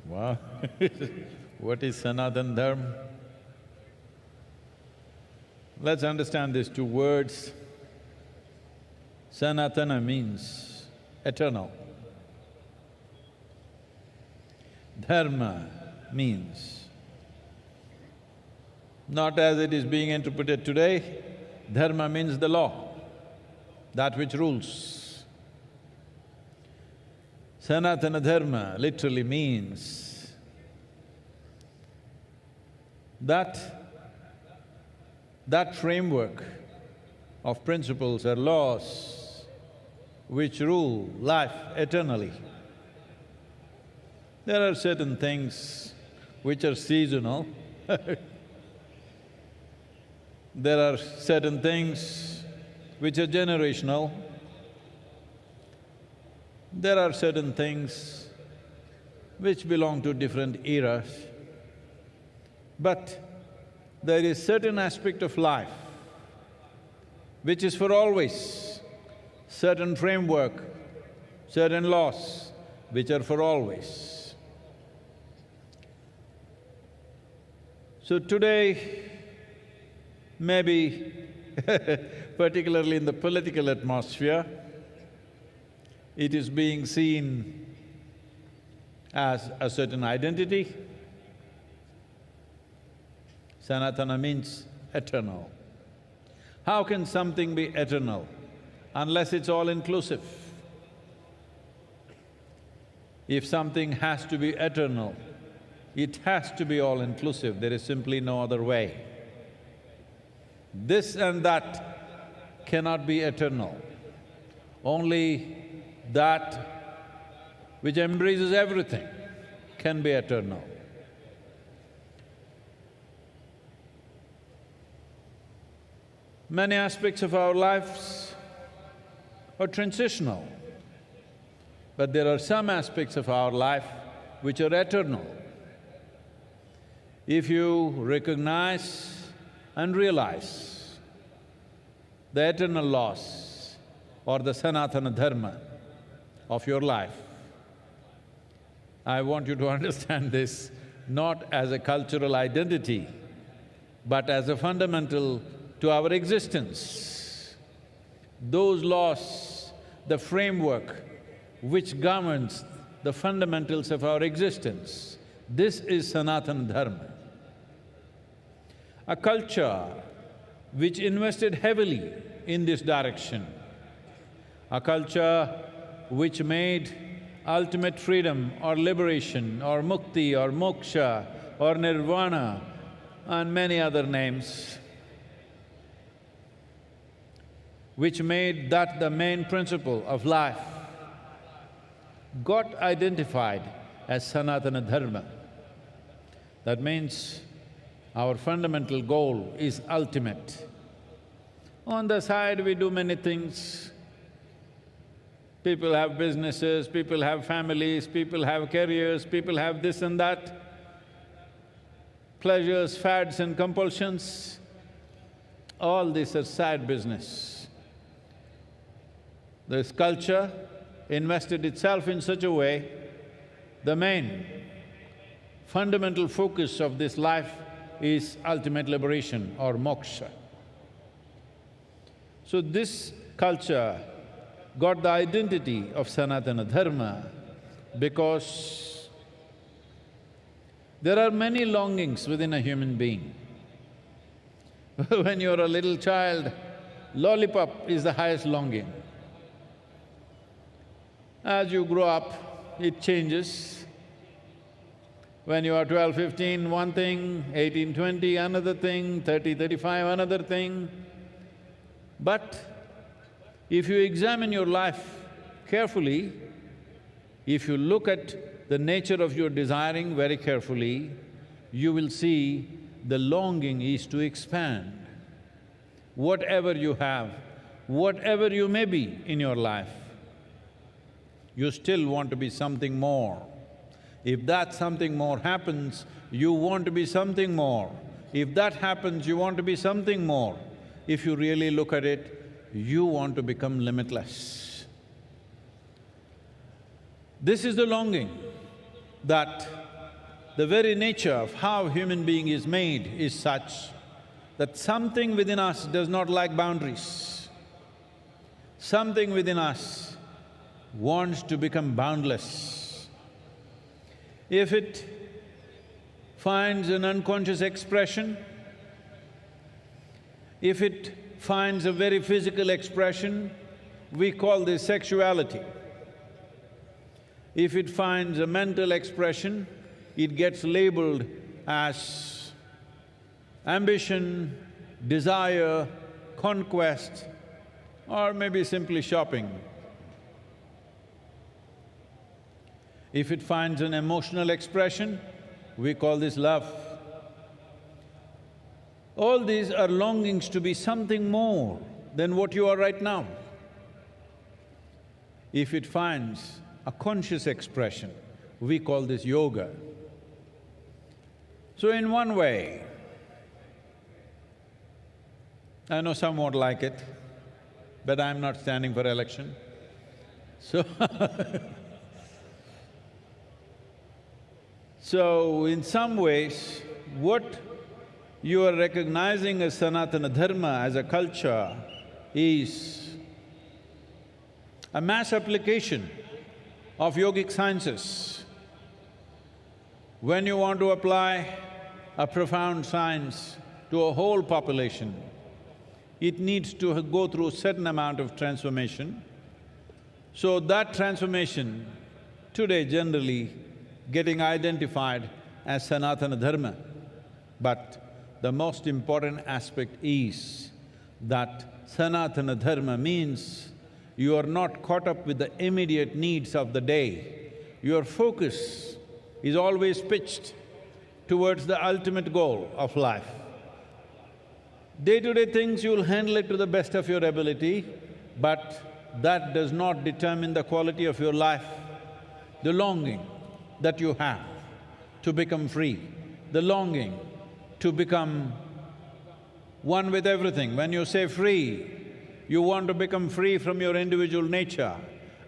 Speaker 6: Wow. What is Sanatan Dharma? Let's understand these two words. Sanatana means eternal. Dharma means, not as it is being interpreted today, dharma means the law, that which rules. Sanatana Dharma literally means that framework of principles or laws which rule life eternally. There are certain things which are seasonal. There are certain things which are generational. There are certain things which belong to different eras. But there is certain aspect of life which is for always, certain framework, certain laws which are for always. So today, maybe particularly in the political atmosphere, it is being seen as a certain identity. Sanatana means eternal. How can something be eternal unless it's all-inclusive? If something has to be eternal, it has to be all-inclusive, there is simply no other way. This and that cannot be eternal. Only that which embraces everything can be eternal. Many aspects of our lives are transitional, but there are some aspects of our life which are eternal. If you recognize and realize the eternal laws or the Sanatana Dharma of your life, I want you to understand this not as a cultural identity, but as a fundamental to our existence. Those laws, the framework which governs the fundamentals of our existence, this is Sanatana Dharma. A culture which invested heavily in this direction, a culture which made ultimate freedom or liberation or mukti or moksha or nirvana and many other names, which made that the main principle of life, got identified as Sanatana Dharma. That means our fundamental goal is ultimate. On the side we do many things, People have businesses, people have families, people have careers, people have this and that, pleasures, fads and compulsions. All these are sad business. This culture invested itself in such a way, the main fundamental focus of this life is ultimate liberation or moksha. So this culture got the identity of Sanatana Dharma because there are many longings within a human being. When you're a little child, lollipop is the highest longing. As you grow up, it changes. When you are 12, 15, one thing, 18, 20, another thing, 30, 35, another thing. But if you examine your life carefully, if you look at the nature of your desiring very carefully, you will see the longing is to expand. Whatever you have, whatever you may be in your life, you still want to be something more. If that something more happens, you want to be something more. If that happens, you want to be something more. If you really look at it, you want to become limitless. This is the longing that the very nature of how human being is made is such that something within us does not like boundaries. Something within us wants to become boundless. If it finds an unconscious expression, if it finds a very physical expression, we call this sexuality. If it finds a mental expression, it gets labeled as ambition, desire, conquest, or maybe simply shopping. If it finds an emotional expression, we call this love. All these are longings to be something more than what you are right now. If it finds a conscious expression, we call this yoga. So in one way, I know some won't like it, but I'm not standing for election, so So in some ways, what you are recognizing as Sanatana Dharma, as a culture, is a mass application of yogic sciences. When you want to apply a profound science to a whole population, it needs to go through a certain amount of transformation. So that transformation, today generally getting identified as Sanatana Dharma. But the most important aspect is that Sanatana Dharma means you are not caught up with the immediate needs of the day. Your focus is always pitched towards the ultimate goal of life. Day-to-day things you'll handle it to the best of your ability, but that does not determine the quality of your life. The longing that you have to become free, the longing to become one with everything. When you say free, you want to become free from your individual nature.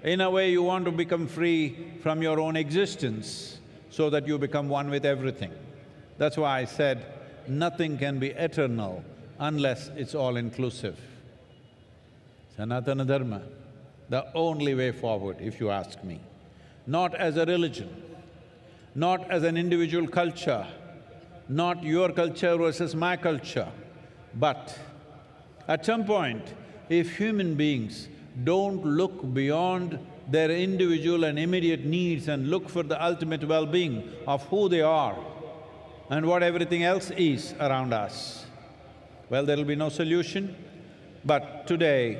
Speaker 6: In a way, you want to become free from your own existence so that you become one with everything. That's why I said, nothing can be eternal unless it's all-inclusive. Sanatana Dharma, the only way forward, if you ask me. Not as a religion, not as an individual culture, not your culture versus my culture, but at some point, if human beings don't look beyond their individual and immediate needs and look for the ultimate well-being of who they are and what everything else is around us, well, there'll be no solution. But today,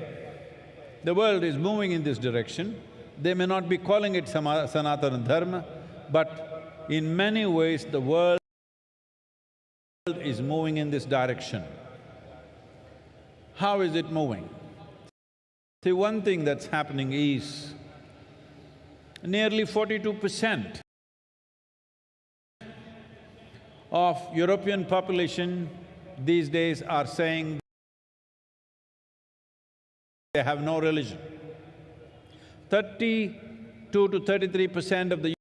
Speaker 6: the world is moving in this direction. They may not be calling it Sanatana Dharma, but in many ways the world is moving in this direction. How is it moving? See, one thing that's happening is Nearly 42% of European population these days are saying they have no religion. 32 to 33% of the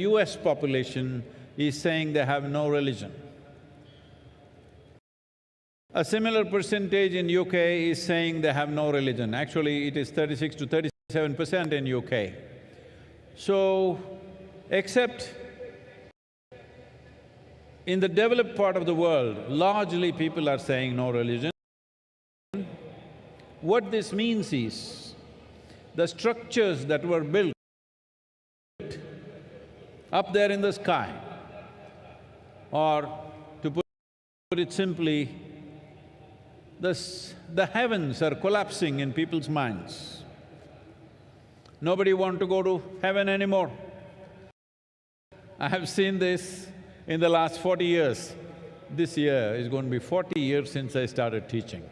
Speaker 6: US population is saying they have no religion. A similar percentage in UK is saying they have no religion. Actually, it is 36 to 37% in UK. So, except in the developed part of the world, largely people are saying no religion. What this means is, the structures that were built up there in the sky, or to put it simply, the heavens are collapsing in people's minds. Nobody wants to go to heaven anymore. I have seen this in the last 40 years. This year is going to be 40 years since I started teaching.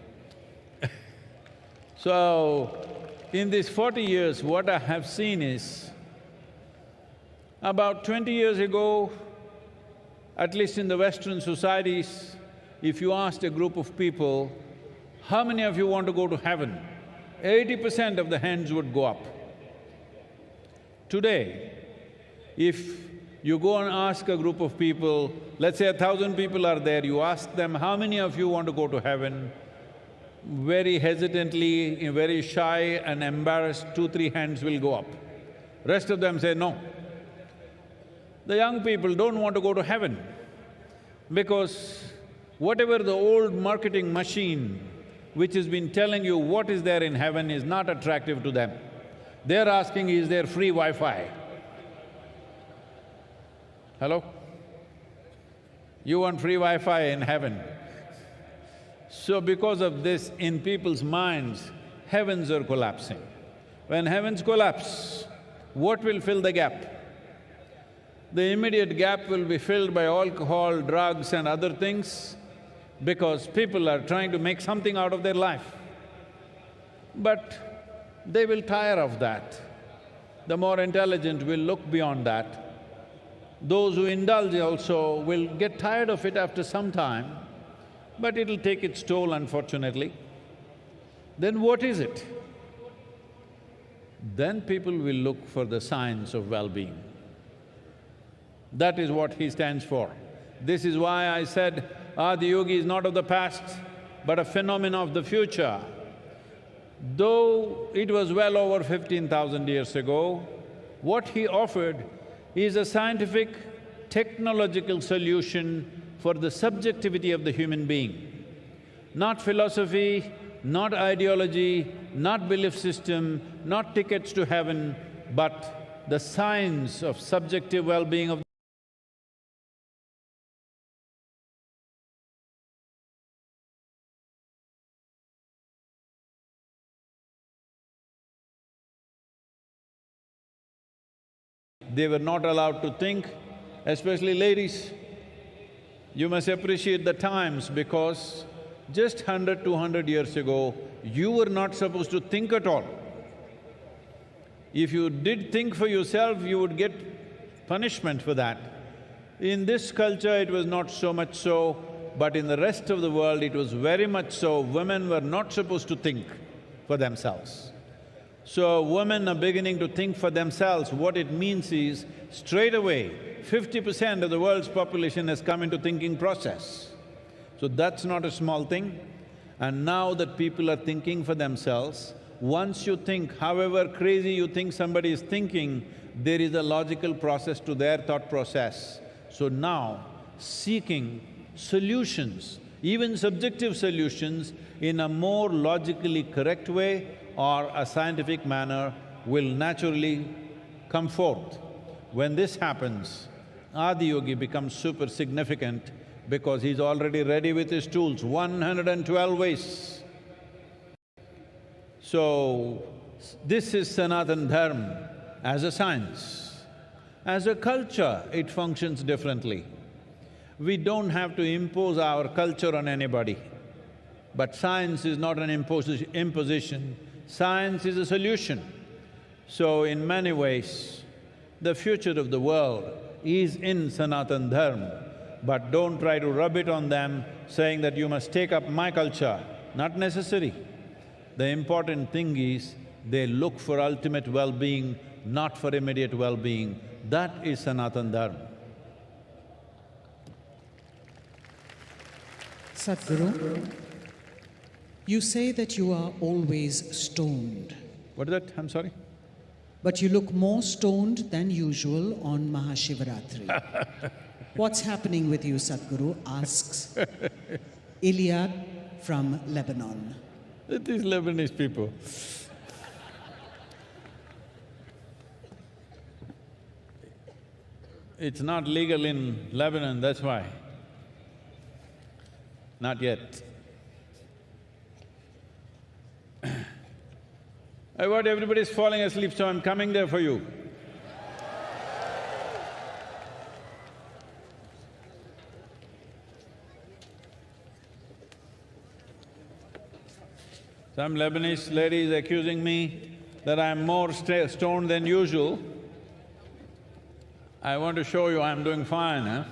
Speaker 6: So, in these 40 years, what I have seen is, about 20 years ago, at least in the Western societies, if you asked a group of people, how many of you want to go to heaven? 80% of the hands would go up. Today, if you go and ask a group of people, let's say 1,000 people are there, you ask them, how many of you want to go to heaven? Very hesitantly, very shy and embarrassed, 2-3 hands will go up. Rest of them say no. The young people don't want to go to heaven because whatever the old marketing machine which has been telling you what is there in heaven is not attractive to them. They're asking, is there free Wi-Fi? Hello? You want free Wi-Fi in heaven? So because of this, in people's minds, heavens are collapsing. When heavens collapse, what will fill the gap? The immediate gap will be filled by alcohol, drugs and other things, because people are trying to make something out of their life. But they will tire of that. The more intelligent will look beyond that. Those who indulge also will get tired of it after some time, but it'll take its toll, unfortunately. Then what is it? Then people will look for the science of well-being. That is what he stands for. This is why I said, Adiyogi is not of the past, but a phenomenon of the future. Though it was well over 15,000 years ago, what he offered is a scientific, technological solution for the subjectivity of the human being. Not philosophy, not ideology, not belief system, not tickets to heaven, but the science of subjective well-being of They were not allowed to think, especially ladies. You must appreciate the times because just 100, 200 years ago, you were not supposed to think at all. If you did think for yourself, you would get punishment for that. In this culture, it was not so much so, but in the rest of the world, it was very much so. Women were not supposed to think for themselves. So women are beginning to think for themselves. What it means is, straight away, 50% of the world's population has come into thinking process. So that's not a small thing. And now that people are thinking for themselves, once you think, however crazy you think somebody is thinking, there is a logical process to their thought process. So now, seeking solutions, even subjective solutions, in a more logically correct way or a scientific manner will naturally come forth. When this happens, Adiyogi becomes super significant because he's already ready with his tools, 112 ways. So, this is Sanatan Dharma as a science. As a culture, it functions differently. We don't have to impose our culture on anybody. But science is not an imposition, science is a solution. So in many ways, the future of the world is in Sanatan Dharma, but don't try to rub it on them saying that you must take up my culture. Not necessary. The important thing is they look for ultimate well-being, not for immediate well-being. That is Sanatan Dharma.
Speaker 7: Sadhguru, you say that you are always stoned.
Speaker 6: What is that? I'm sorry?
Speaker 7: But you look more stoned than usual on MahaShivRatri. What's happening with you, Sadhguru? Asks Iliad from Lebanon.
Speaker 6: These Lebanese people. It's not legal in Lebanon, that's why. Not yet. What, everybody's falling asleep, so I'm coming there for you. Some Lebanese lady is accusing me that I'm more stoned than usual. I want to show you I'm doing fine, huh?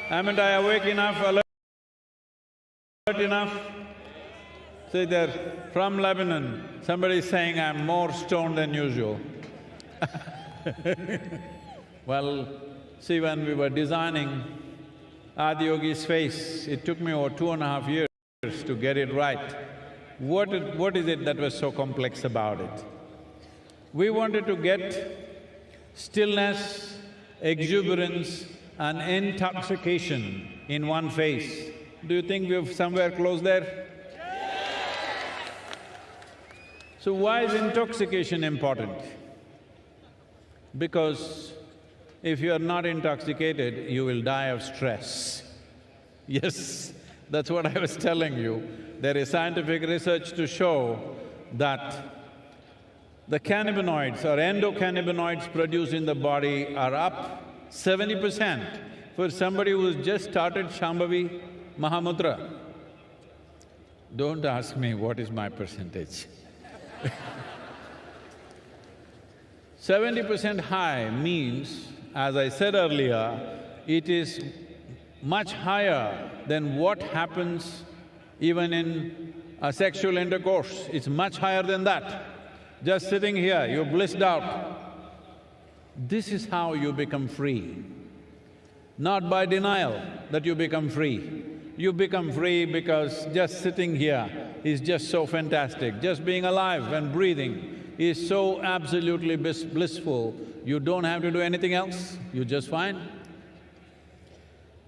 Speaker 6: Haven't I awake enough, alert enough? See there, from Lebanon, somebody is saying I'm more stoned than usual. Well, see, when we were designing Adiyogi's face, it took me over 2.5 years to get it right. What is it that was so complex about it? We wanted to get stillness, exuberance and intoxication in one face. Do you think we've somewhere close there? So why is intoxication important? Because if you are not intoxicated, you will die of stress. Yes, that's what I was telling you. There is scientific research to show that the cannabinoids or endocannabinoids produced in the body are up 70% for somebody who's just started Shambhavi Mahamudra. Don't ask me what is my percentage. 70% high means, as I said earlier, it is much higher than what happens even in a sexual intercourse. It's much higher than that. Just sitting here, you're blissed out. This is how you become free. Not by denial that you become free. You become free because just sitting here is just so fantastic. Just being alive and breathing is so absolutely blissful, you don't have to do anything else, you're just fine.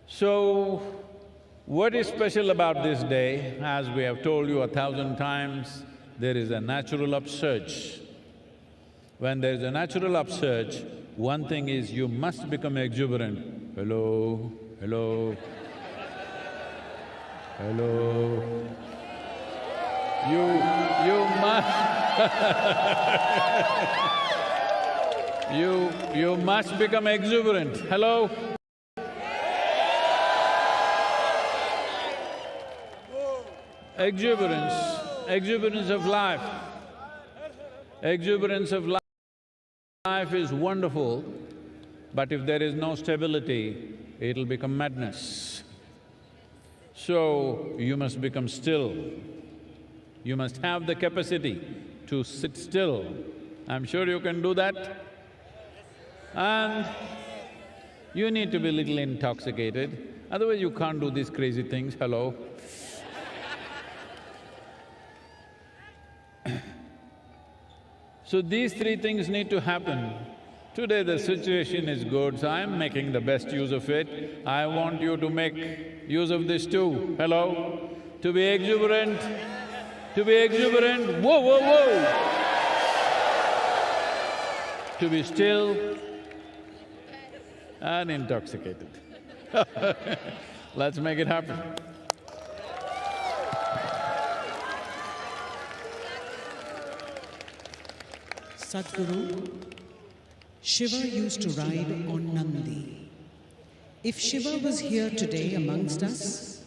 Speaker 6: So, what is special about this day? As we have told you 1,000 times, there is a natural upsurge. When there is a natural upsurge, one thing is you must become exuberant. Hello, hello, hello. You must you must become exuberant. Hello? Exuberance of life. Exuberance of life is wonderful, but if there is no stability, it'll become madness. So, you must become still. You must have the capacity to sit still. I'm sure you can do that. And you need to be a little intoxicated, otherwise you can't do these crazy things, hello? So these three things need to happen. Today the situation is good, so I'm making the best use of it. I want you to make use of this too, hello? To be exuberant, whoa, whoa, whoa! To be still and intoxicated. Let's make it happen.
Speaker 7: Sadhguru, Shiva used to ride on Nandi. If Shiva was here today amongst us,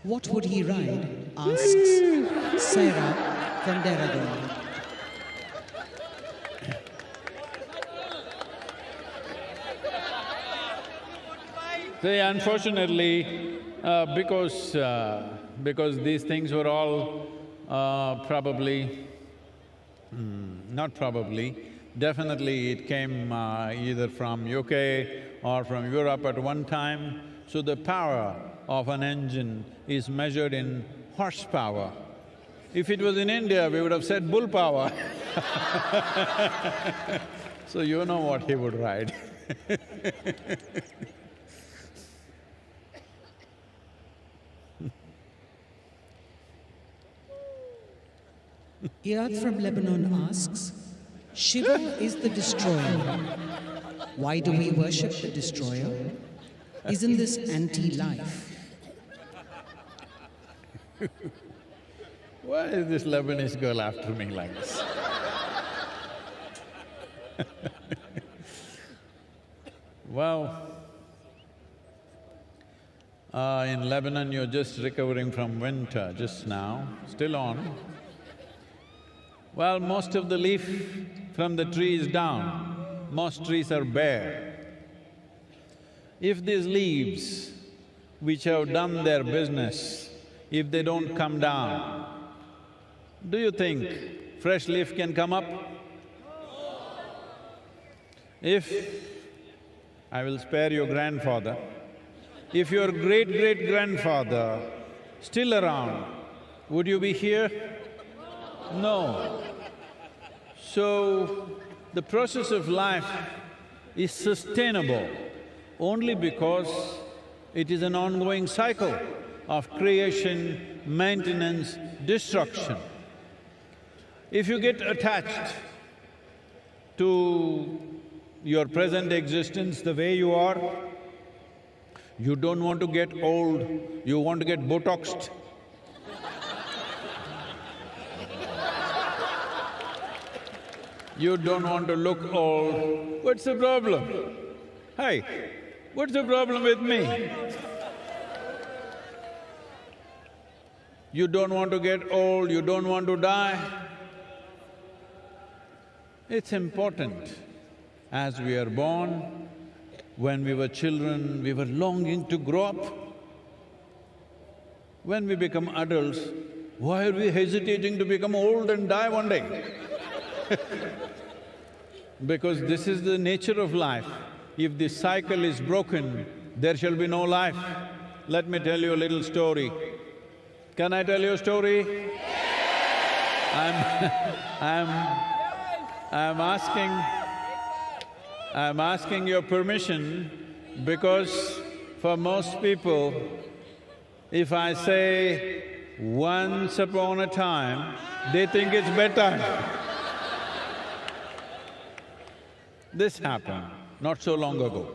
Speaker 7: what would he ride? Asks Sarah from Dehradun.
Speaker 6: See, unfortunately, because these things were all definitely it came either from UK or from Europe at one time. So the power of an engine is measured in horsepower. If it was in India, we would have said bull power. So you know what he would ride.
Speaker 7: Iyad from Lebanon asks, Shiva is the destroyer. Why do we worship the destroyer? Isn't this anti-life?
Speaker 6: Why is this Lebanese girl after me like this? Well, in Lebanon you're just recovering from winter just now, still on. Well, most of the leaf from the tree is down, most trees are bare. If these leaves, which have done their business, if they don't come down, do you think fresh leaf can come up? If… I will spare your grandfather. If your great-great-grandfather still around, would you be here? No. So, the process of life is sustainable only because it is an ongoing cycle of creation, maintenance, destruction. If you get attached to your present existence the way you are, you don't want to get old, you want to get Botoxed. You don't want to look old. What's the problem? Hey, what's the problem with me? You don't want to get old, you don't want to die. It's important. As we are born, when we were children, we were longing to grow up. When we become adults, why are we hesitating to become old and die one day? Because this is the nature of life. If this cycle is broken, there shall be no life. Let me tell you a little story. Can I tell you a story? I'm asking your permission because for most people, if I say once upon a time, they think it's bedtime. This happened not so long ago.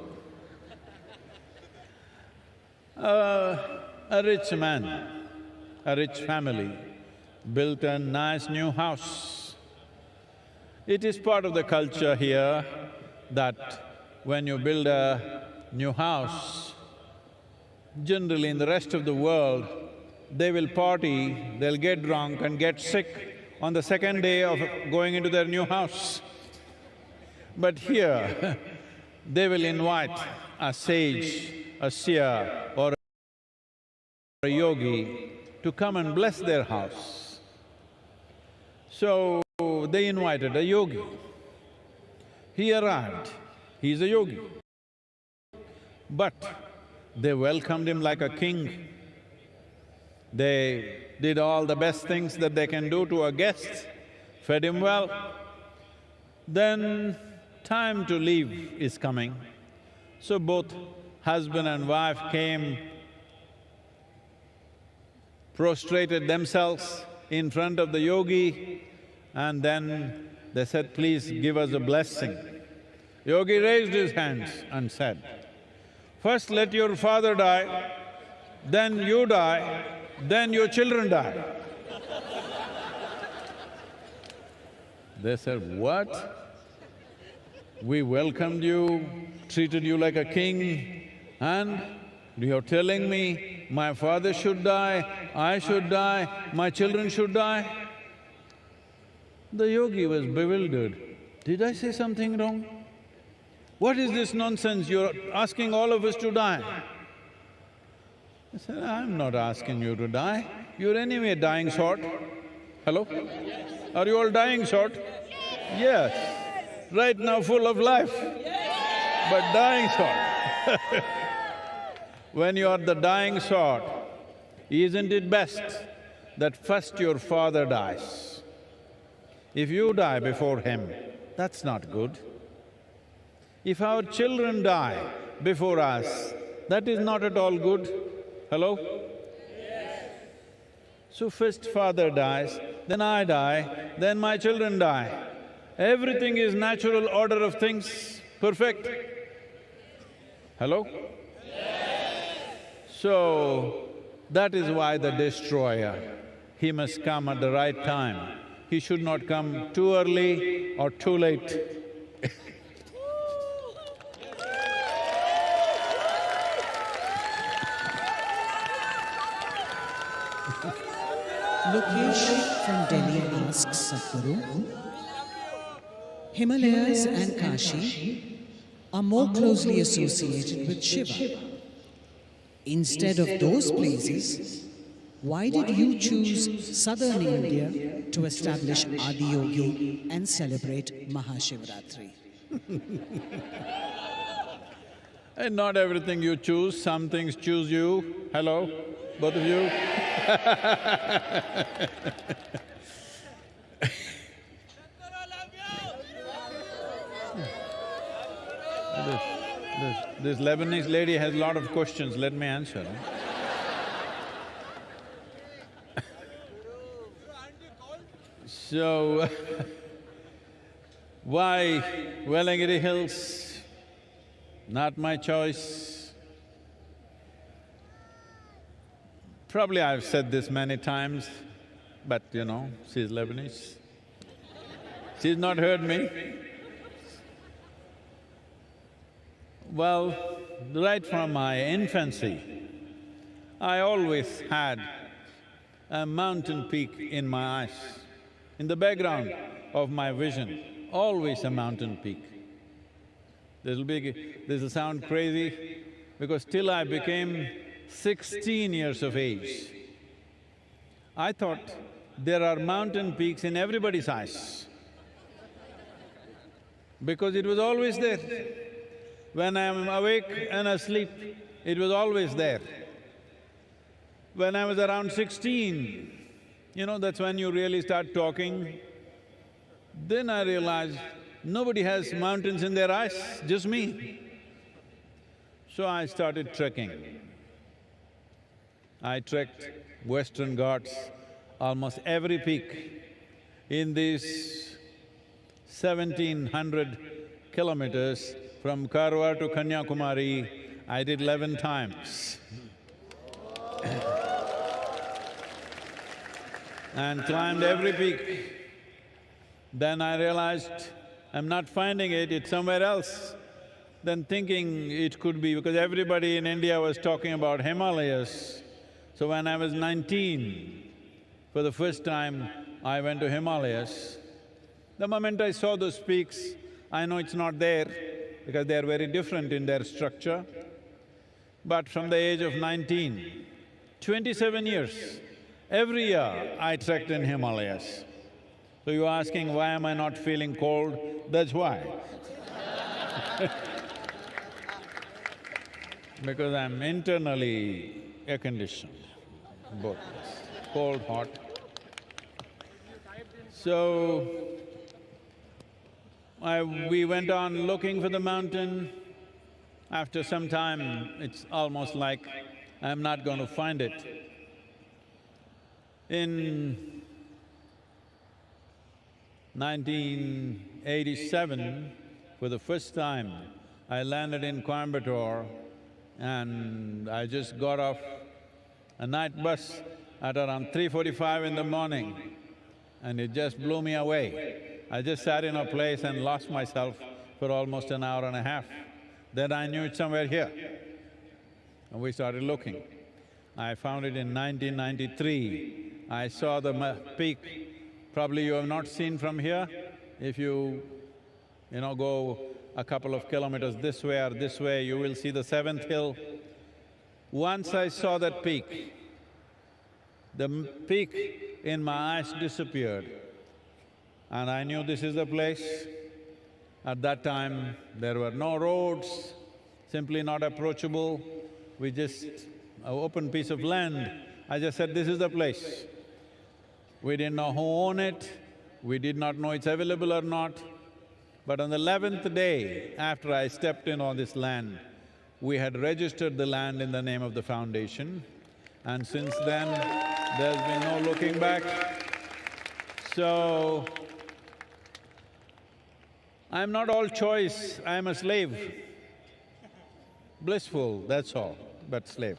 Speaker 6: A rich man, a rich family built a nice new house. It is part of the culture here that when you build a new house, generally in the rest of the world, they will party, they'll get drunk and get sick on the second day of going into their new house. But here, they will invite a sage, a seer or a yogi to come and bless their house. So, they invited a yogi. He arrived, he's a yogi. But they welcomed him like a king. They did all the best things that they can do to a guest, fed him well. Then time to leave is coming. So both husband and wife came, prostrated themselves in front of the yogi, and then they said, please give us a blessing. Yogi raised his hands and said, first let your father die, then you die, then your children die. They said, what? We welcomed you, treated you like a king, and you're telling me my father should die, I should die, my children should die? The yogi was bewildered. Did I say something wrong? What is this nonsense? You're asking all of us to die. I said, I'm not asking you to die. You're anyway dying short. Hello? Are you all dying short? Yes. Right now full of life, but dying sort. When you are the dying sort, isn't it best that first your father dies? If you die before him, that's not good. If our children die before us, that is not at all good. Hello? So first father dies, then I die, then my children die. Everything is natural order of things, perfect. Hello? So, that is why the destroyer, he must come at the right time. He should not come too early or too late.
Speaker 7: Lokesh from Delhi asks Sadhguru, Himalayas and Kashi are more closely associated with Shiva. Instead of those places, why did you choose southern India to establish Adiyogi and celebrate MahaShivRatri?
Speaker 6: And not everything you choose, some things choose you. Hello, both of you? This Lebanese lady has a lot of questions, let me answer. So, why Velangiri Hills? Not my choice. Probably I've said this many times, but you know, she's Lebanese. She's not heard me. Well, right from my infancy, I always had a mountain peak in my eyes. In the background of my vision, always a mountain peak. This'll sound crazy, because till I became 16 years of age, I thought there are mountain peaks in everybody's eyes, because it was always there. When I'm awake and asleep, it was always there. When I was around 16, you know, that's when you really start talking. Then I realized nobody has mountains in their eyes, just me. So I started trekking. I trekked Western Ghats, almost every peak. In these 1700 kilometers from Karwar to Kanyakumari, I did 11 times. And climbed every peak. Then I realized I'm not finding it, it's somewhere else. Then thinking it could be, because everybody in India was talking about Himalayas. So when I was 19, for the first time, I went to Himalayas. The moment I saw those peaks, I know it's not there, because they are very different in their structure. But from the age of 19, 27 years, every year I trekked in Himalayas. So you're asking, why am I not feeling cold? That's why. Because I'm internally air-conditioned, both, cold, hot. So, we went on looking for the mountain. After some time, it's almost like I'm not going to find it. In 1987, for the first time, I landed in Coimbatore and I just got off a night bus at around 3:45 in the morning, and it just blew me away. I just sat in a place and lost myself for almost an hour and a half. Then I knew it's somewhere here. And we started looking. I found it in 1993. I saw the peak. Probably you have not seen from here. If you go a couple of kilometers this way or this way, you will see the seventh hill. Once I saw that peak, the peak in my eyes disappeared and I knew this is the place. At that time, there were no roads, simply not approachable. We just… an open piece of land. I just said, this is the place. We didn't know who owned it, we did not know it's available or not. But on the 11th day after I stepped in on this land, we had registered the land in the name of the foundation, and since then, there's been no looking back. So, I'm not all choice, I'm a slave. Blissful, that's all, but slave.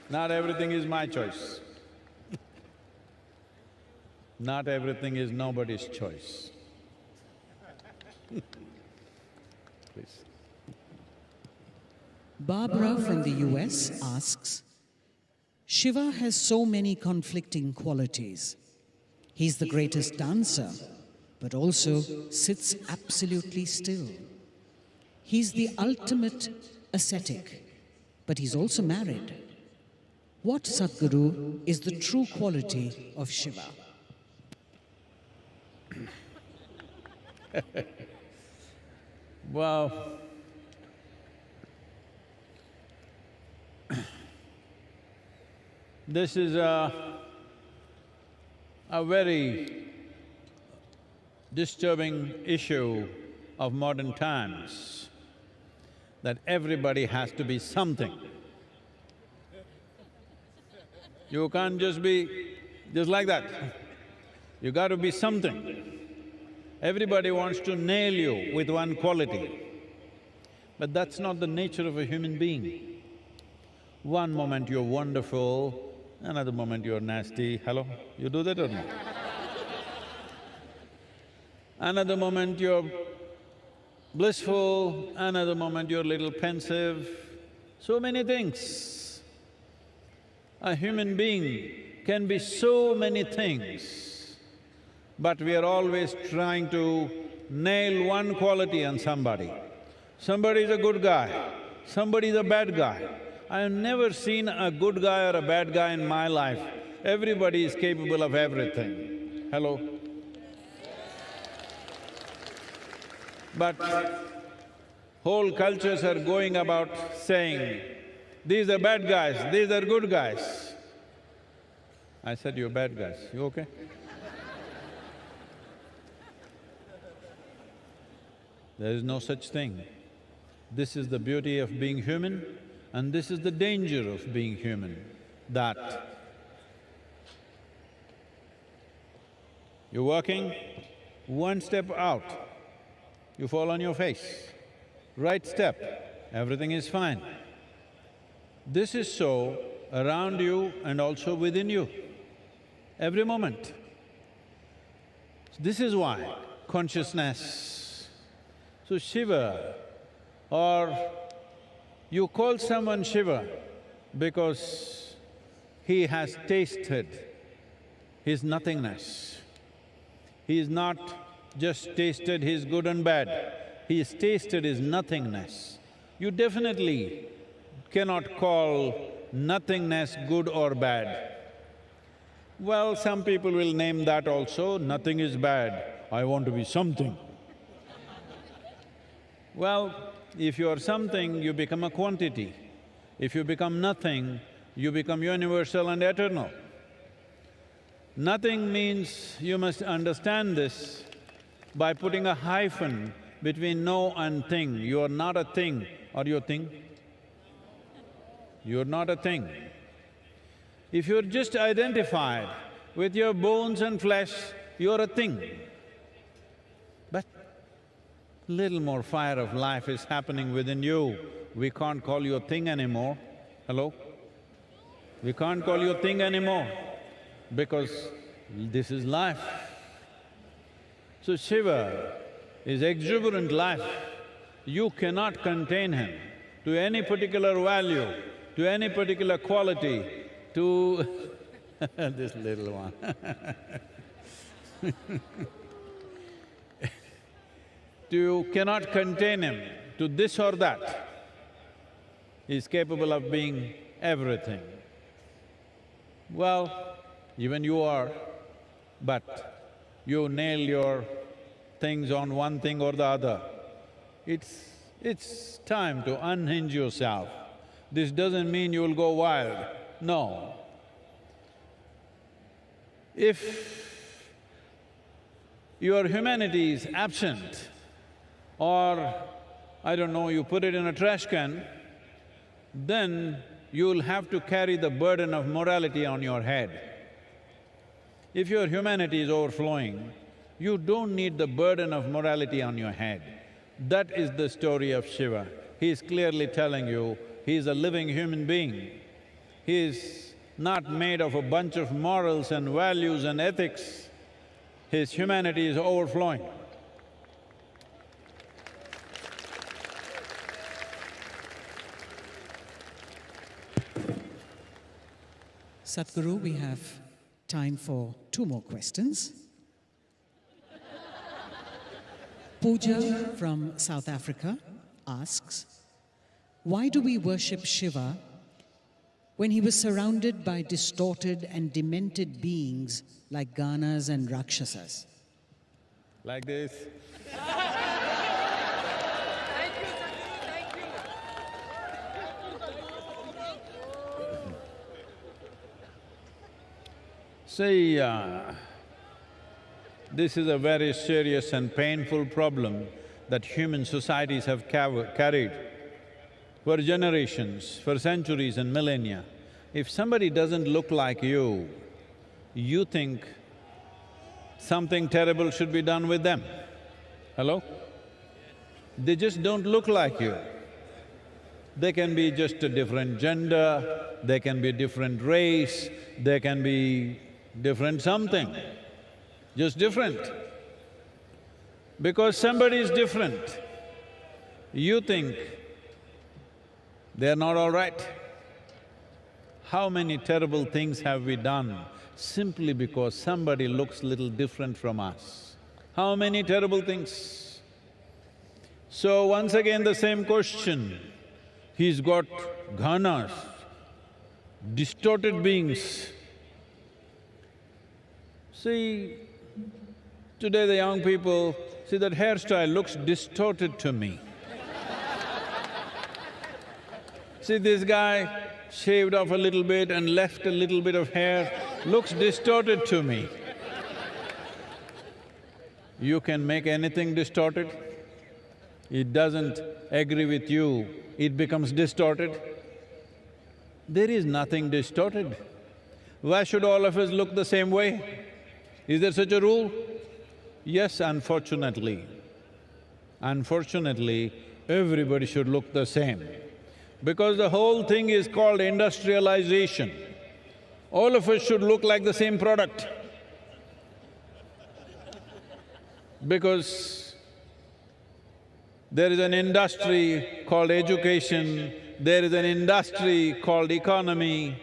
Speaker 6: Not everything is my choice. Not everything is nobody's choice. Please.
Speaker 7: Barbara from the US asks, Shiva has so many conflicting qualities. He's the greatest dancer, but also sits absolutely still. He's the ultimate ascetic, but he's also married. What, Sadhguru, is the true quality of Shiva?
Speaker 6: Well, this is a very disturbing issue of modern times, that everybody has to be something. You can't just be just like that. You got to be something. Everybody wants to nail you with one quality, but that's not the nature of a human being. One moment you're wonderful, another moment you're nasty. Hello? You do that or not? Another moment you're blissful, another moment you're a little pensive. So many things. A human being can be so many things, but we are always trying to nail one quality on somebody. Somebody is a good guy, somebody is a bad guy. I have never seen a good guy or a bad guy in my life. Everybody is capable of everything. Hello? But whole cultures are going about saying, these are bad guys, these are good guys. I said, you're bad guys, you okay? There is no such thing. This is the beauty of being human, and this is the danger of being human, that you're working, one step out, you fall on your face. Right step, everything is fine. This is so around you and also within you, every moment. This is why consciousness. So Shiva, or you call someone Shiva because he has tasted his nothingness. He is not just tasted his good and bad, he has tasted his nothingness. You definitely cannot call nothingness good or bad. Well, some people will name that also, nothing is bad, I want to be something. Well, if you are something, you become a quantity. If you become nothing, you become universal and eternal. Nothing means, you must understand this, by putting a hyphen between no and thing. You are not a thing. Are you a thing? You're not a thing. If you're just identified with your bones and flesh, you're a thing. But little more fire of life is happening within you. We can't call you a thing anymore. Hello? We can't call you a thing anymore because This is life. So Shiva is exuberant life. You cannot contain him to any particular value, to any particular quality, to this little one You cannot contain him to this or that. He is capable of being everything. Well, even you are, but you nail your things on one thing or the other. It's time to unhinge yourself. This doesn't mean you'll go wild, no. If your humanity is absent, or I don't know, you put it in a trash can, then you'll have to carry the burden of morality on your head. If your humanity is overflowing, you don't need the burden of morality on your head. That is the story of Shiva. He is clearly telling you, he is a living human being. He is not made of a bunch of morals and values and ethics. His humanity is overflowing.
Speaker 7: Sadhguru, we have time for 2 more questions. Pooja from South Africa asks, why do we worship Shiva when he was surrounded by distorted and demented beings like Ganas and Rakshasas?
Speaker 6: Like this. See, this is a very serious and painful problem that human societies have carried for generations, for centuries and millennia. If somebody doesn't look like you, you think something terrible should be done with them. Hello? They just don't look like you. They can be just a different gender, they can be different race, they can be different something, just different. Because somebody is different, you think they're not all right. How many terrible things have we done simply because somebody looks little different from us? How many terrible things? So once again the same question, he's got ghanas, distorted beings. See, today the young people, see that hairstyle looks distorted to me. See, this guy shaved off a little bit and left a little bit of hair, looks distorted to me. You can make anything distorted. It doesn't agree with you, it becomes distorted. There is nothing distorted. Why should all of us look the same way? Is there such a rule? Yes, unfortunately. Unfortunately, everybody should look the same. Because the whole thing is called industrialization. All of us should look like the same product. Because there is an industry called education, there is an industry called economy,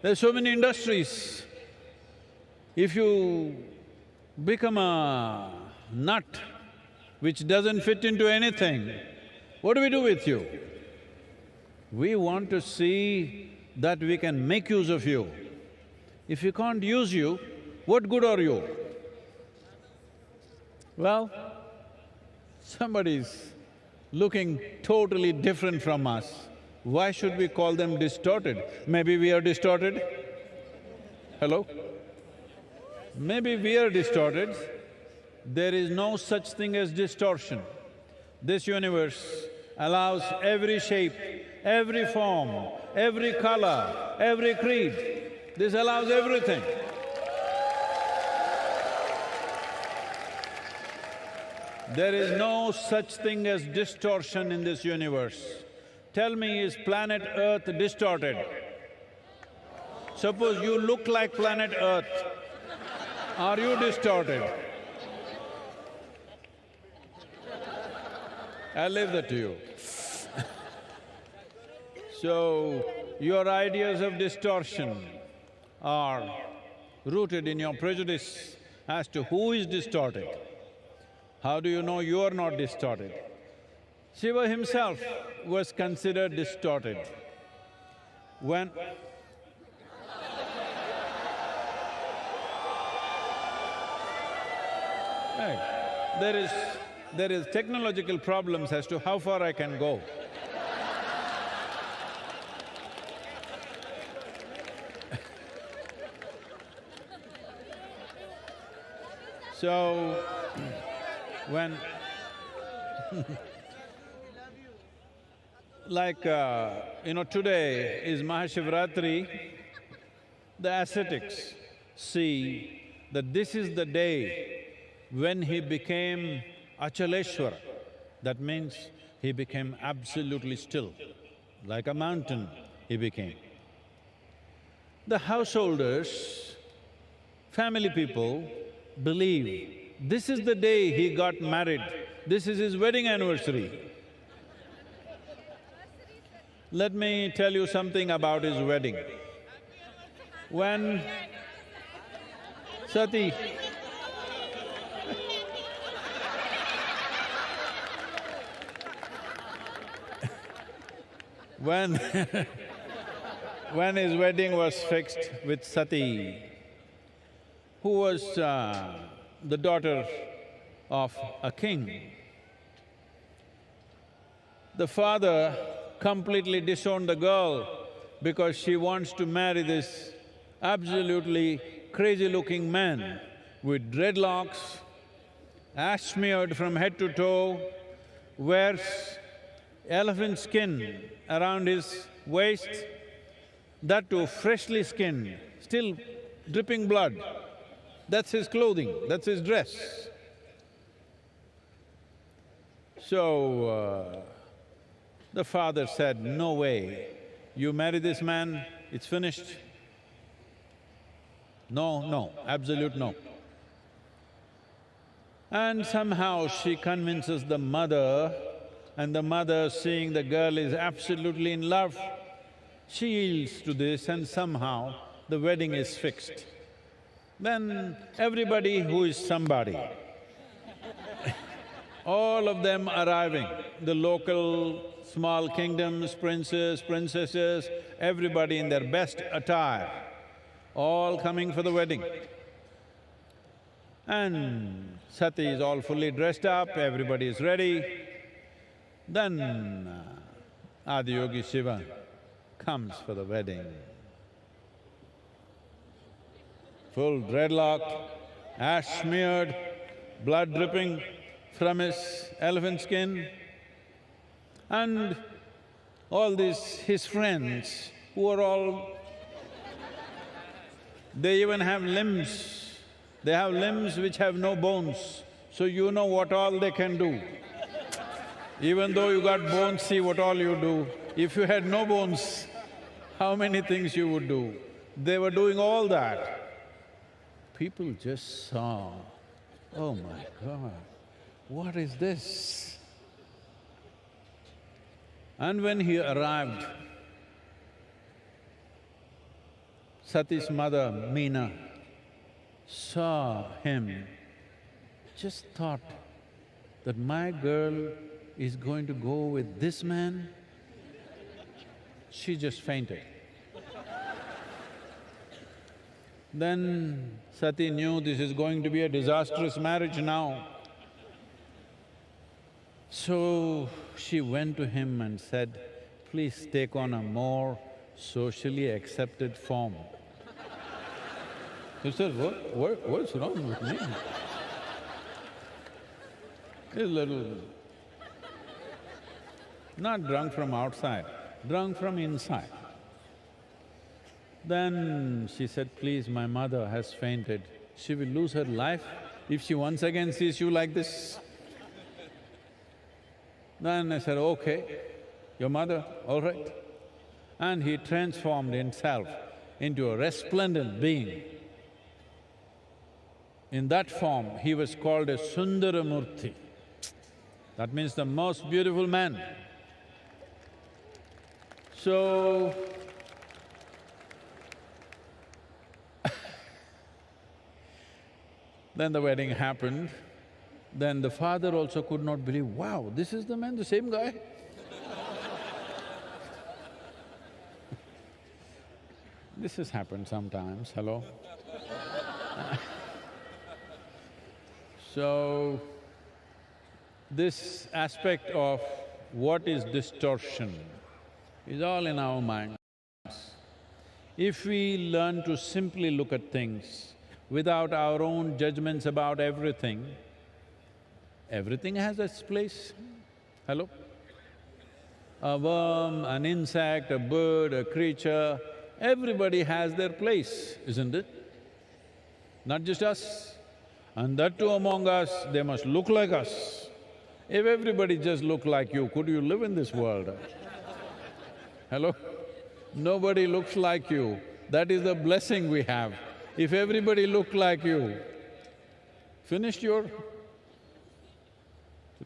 Speaker 6: there's so many industries. If you become a nut which doesn't fit into anything, what do we do with you? We want to see that we can make use of you. If we can't use you, what good are you? Well, somebody's looking totally different from us. Why should we call them distorted? Maybe we are distorted? Hello? Maybe we are distorted. There is no such thing as distortion. This universe allows every shape, every form, every color, every creed. This allows everything. There is no such thing as distortion in this universe. Tell me, is planet Earth distorted? Suppose you look like planet Earth. Are you distorted? I'll leave that to you. So, your ideas of distortion are rooted in your prejudice as to who is distorted. How do you know you are not distorted? Shiva himself was considered distorted. When there is technological problems as to how far I can go. So, when like, today is MahaShivRatri, the ascetics see that this is the day when he became Achaleshwara. That means he became absolutely still, like a mountain he became. The householders, family people believe this is the day he got married, this is his wedding anniversary. Let me tell you something about his wedding. When Sati when when his wedding was fixed with Sati, who was the daughter of a king, the father completely disowned the girl because she wants to marry this absolutely crazy-looking man with dreadlocks, ash smeared from head to toe, wears elephant skin around his waist, that too freshly skinned, still dripping blood. That's his clothing, that's his dress. So, the father said, no way, you marry this man, it's finished. No, absolute no. And somehow she convinces the mother, and the mother, seeing the girl is absolutely in love, she yields to this and somehow the wedding is fixed. Then everybody who is somebody, all of them arriving, the local small kingdoms, princes, princesses, everybody in their best attire, all coming for the wedding. And Sati is all fully dressed up, everybody is ready. Then Adiyogi Shiva comes for the wedding. Full dreadlock, ash smeared, blood dripping from his elephant skin. And all these his friends who are all… they even have limbs. They have limbs which have no bones, so you know what all they can do. Even though you got bones, see what all you do. If you had no bones, how many things you would do? They were doing all that. People just saw, oh my God, what is this? And when he arrived, Sati's mother, Meena, saw him, just thought that my girl is going to go with this man. She just fainted. Then Sati knew this is going to be a disastrous marriage now. So she went to him and said, please take on a more socially accepted form. He said, what's wrong with me? He's a little… not drunk from outside, drunk from inside. Then she said, please, my mother has fainted. She will lose her life if she once again sees you like this. Then I said, okay, your mother, all right. And he transformed himself into a resplendent being. In that form, he was called a Sundaramurti. That means the most beautiful man. So, then the wedding happened. Then the father also could not believe, wow, this is the man, the same guy? This has happened sometimes, hello? So, this aspect of what is distortion is all in our minds. If we learn to simply look at things without our own judgments about everything, everything has its place. Hello? A worm, an insect, a bird, a creature, everybody has their place, isn't it? Not just us. And that too among us, they must look like us. If everybody just looked like you, could you live in this world? Hello? Nobody looks like you. That is the blessing we have. If everybody looked like you, finished your…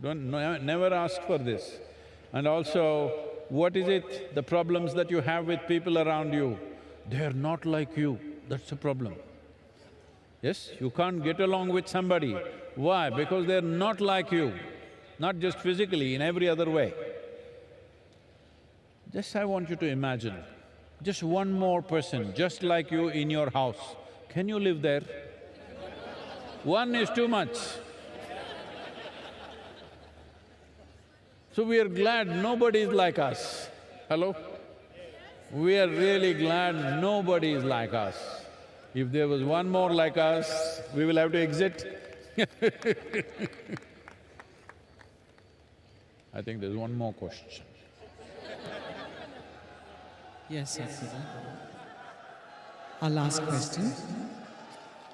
Speaker 6: never ask for this. And also, what is it, the problems that you have with people around you? They're not like you, that's the problem. Yes, you can't get along with somebody. Why? Because they're not like you, not just physically, in every other way. Just I want you to imagine, just one more person just like you in your house. Can you live there? One is too much. So we are glad nobody is like us. Hello? We are really glad nobody is like us. If there was one more like us, we will have to exit. I think there's one more question.
Speaker 7: Yes, Sadhguru. Our last question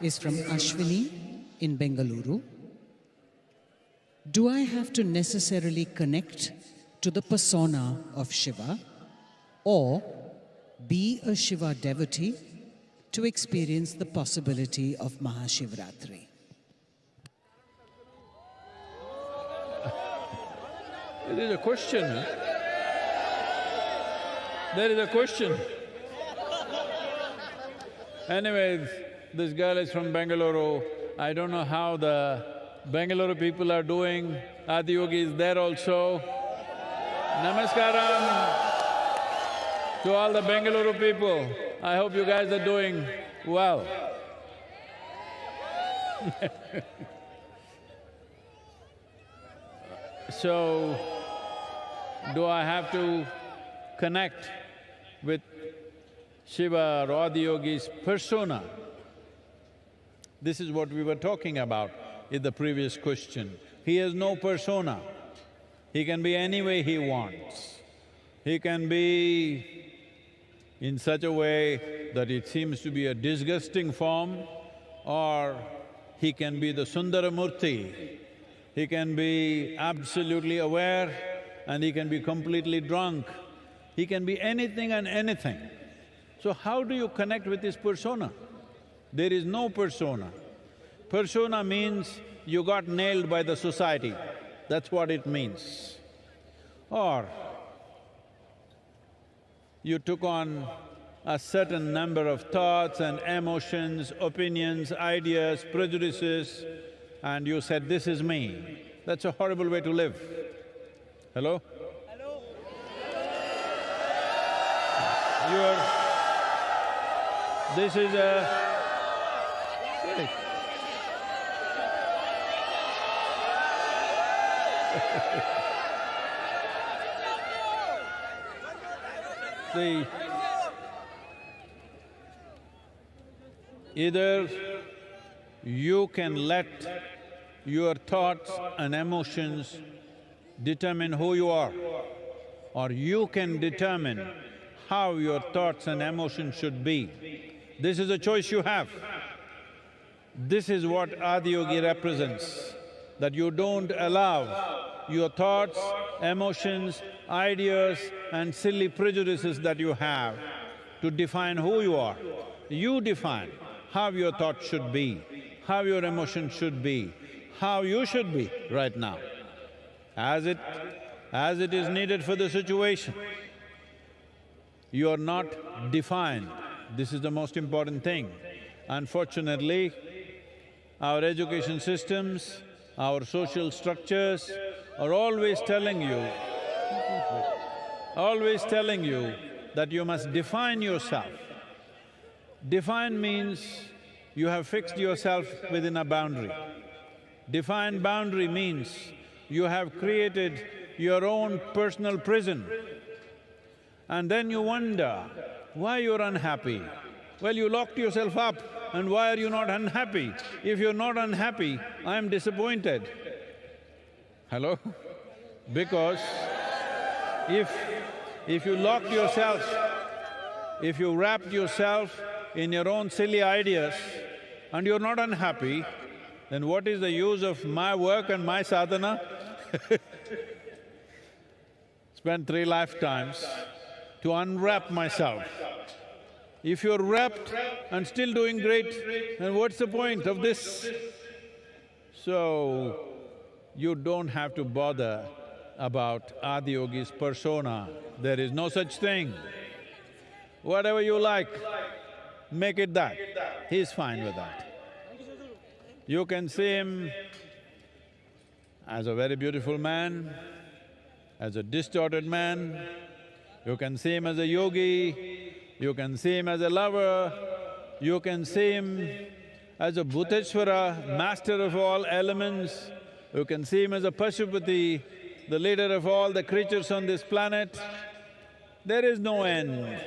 Speaker 7: is from Ashwini in Bengaluru. Do I have to necessarily connect to the persona of Shiva or be a Shiva devotee to experience the possibility of MahaShivRatri?
Speaker 6: There is a question, huh? There is a question. Anyways, this girl is from Bengaluru. I don't know how the Bengaluru people are doing. Adiyogi is there also. Namaskaram to all the Bengaluru people. I hope you guys are doing well. So, do I have to connect with Shiva or Adiyogi's persona? This is what we were talking about in the previous question. He has no persona. He can be any way he wants. He can be in such a way that it seems to be a disgusting form, or he can be the Sundaramurti. He can be absolutely aware and he can be completely drunk. He can be anything and anything. So how do you connect with his persona? There is no persona. Persona means you got nailed by the society, that's what it means. Or you took on a certain number of thoughts and emotions, opinions, ideas, prejudices, and you said, this is me. That's a horrible way to live. Hello? Hello? This is a… Wait. See, either you can let your thoughts and emotions determine who you are, or you can determine how your thoughts and emotions should be. This is a choice you have. This is what Adiyogi represents, that you don't allow your thoughts, emotions, ideas and silly prejudices that you have to define who you are. You define how your thoughts should be, how your emotion should be, how you should be right now, as it is needed for the situation. You are not defined. This is the most important thing. Unfortunately, our education systems, our social structures are always telling you that you must define yourself. Define means you have fixed yourself within a boundary. Defined boundary means you have created your own personal prison. And then you wonder why you're unhappy. Well, you locked yourself up, and why are you not unhappy? If you're not unhappy, I'm disappointed. Hello? Because if you locked yourself, if you wrapped yourself in your own silly ideas and you're not unhappy, then what is the use of my work and my sadhana? Spent 3 lifetimes to unwrap myself. If you're wrapped and still doing great, then what's the point of this? So, you don't have to bother about Adiyogi's persona. There is no such thing. Whatever you like, make it that. He's fine with that. You can see him as a very beautiful man, as a distorted man. You can see him as a yogi, you can see him as a lover, you can see him as a Bhuteshwara, master of all elements, you can see him as a Pashupati, the leader of all the creatures on this planet. There is no end.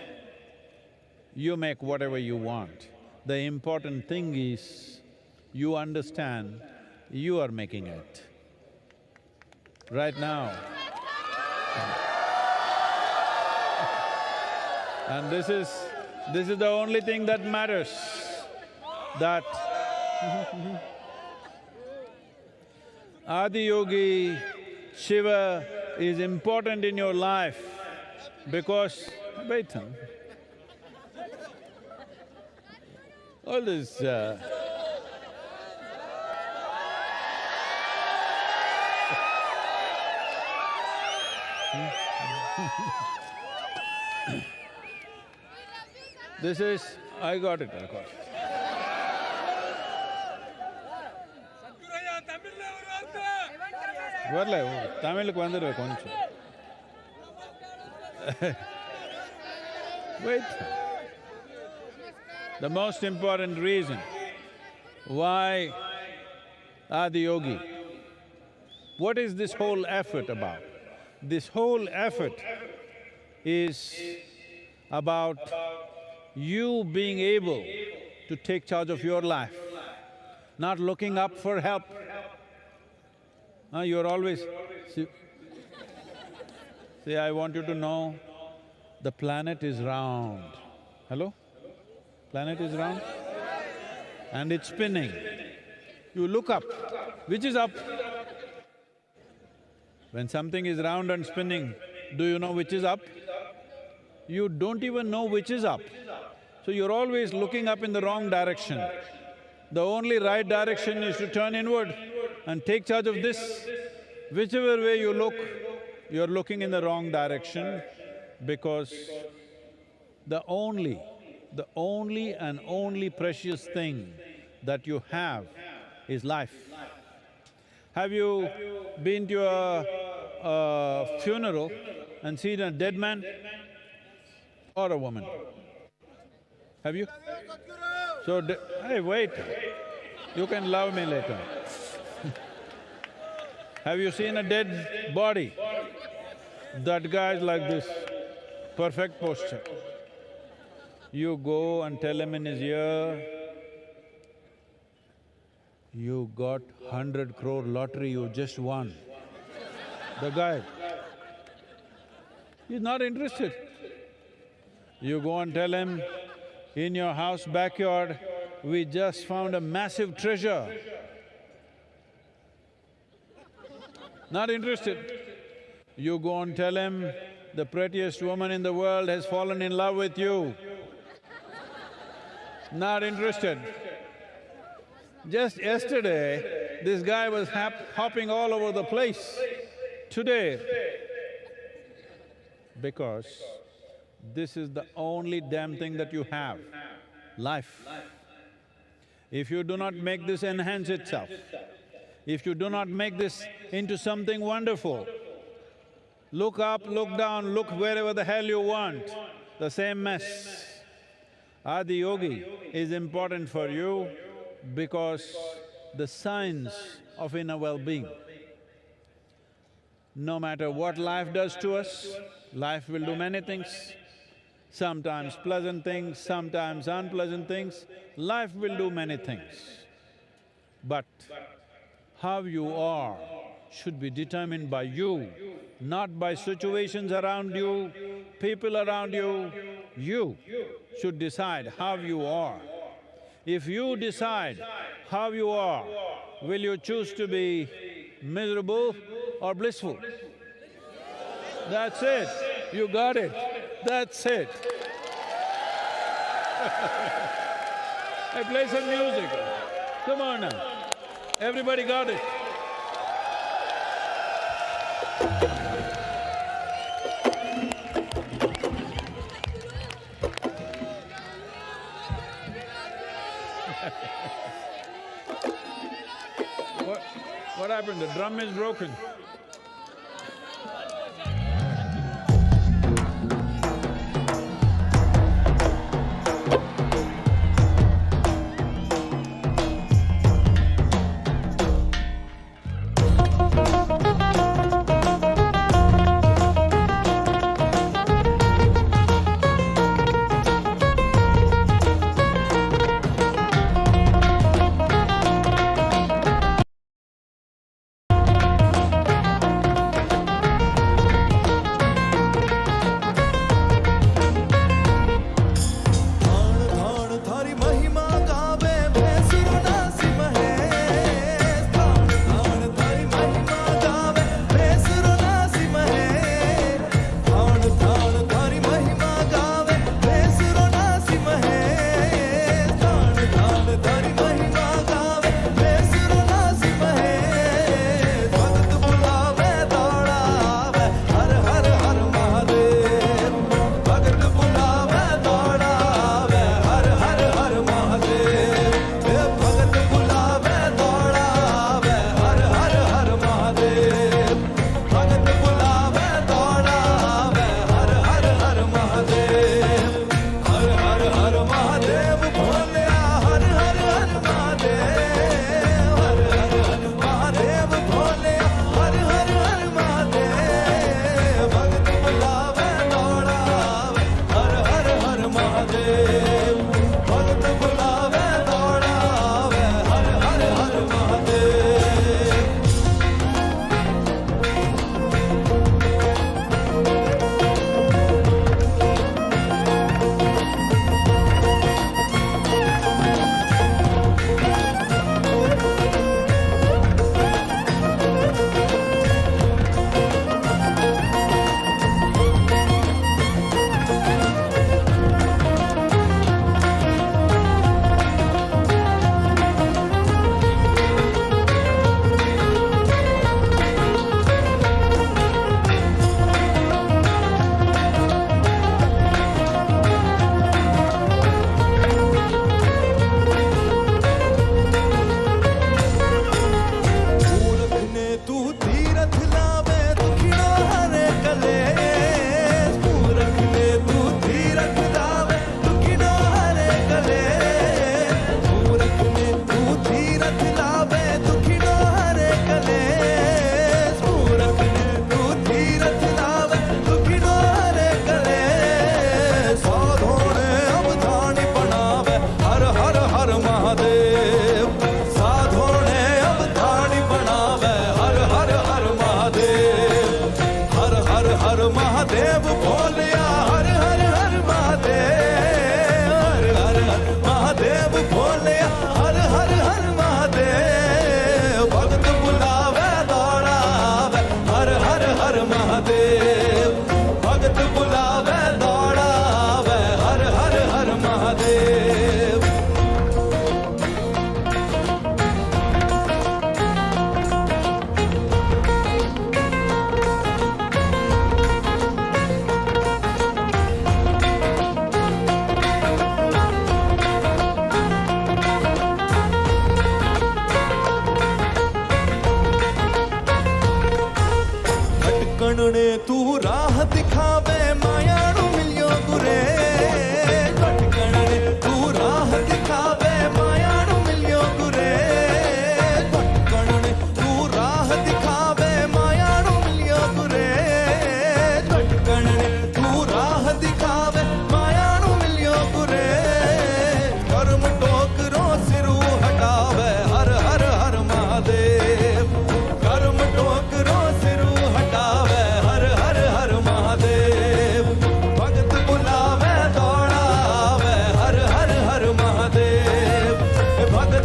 Speaker 6: You make whatever you want. The important thing is, you understand you are making it. Right now. And this is the only thing that matters, that Adiyogi, Shiva is important in your life because… wait, all this this is… I got it. வரல தமிழுக்கு வந்துடுவேன் கொஞ்சம். Wait. The most important reason why Adiyogi, what is this whole effort about? This whole effort is about you being able to take charge of your life, not looking up for help. You're always… See, I want you to know, the planet is round. Hello? Planet is round and it's spinning. You look up, which is up? When something is round and spinning, do you know which is up? You don't even know which is up. So you're always looking up in the wrong direction. The only right direction is to turn inward and take charge of this. Whichever way you look, you're looking in the wrong direction because the only and only precious thing that you have is life. Have you been to a funeral and seen a dead man or a woman? Have you? So, hey, wait, you can love me later. Have you seen a dead body? That guy's like this, perfect posture. You go and tell him in his ear, you got 100 crore lottery, you just won. The guy, he's not interested. You go and tell him, in your house backyard, we just found a massive treasure. Not interested. You go and tell him, the prettiest woman in the world has fallen in love with you. Not interested. Just yesterday, this guy was hopping all over the place. Today, because this is the only damn thing that you have, life. If you do not make this enhance itself, if you do not make this into something wonderful, look up, look down, look wherever the hell you want, the same mess. Adi Yogi is important for you because the science of inner well-being. No matter what life does to us, life will do many things, sometimes pleasant things, sometimes unpleasant things, life will do many things. But how you are should be determined by you, not by situations around you, people around you. You should decide how you are. If you decide how you are, will you choose to be miserable or blissful? That's it, you got it, that's it. Hey, play some music, come on now, everybody got it. What happened? The drum is broken.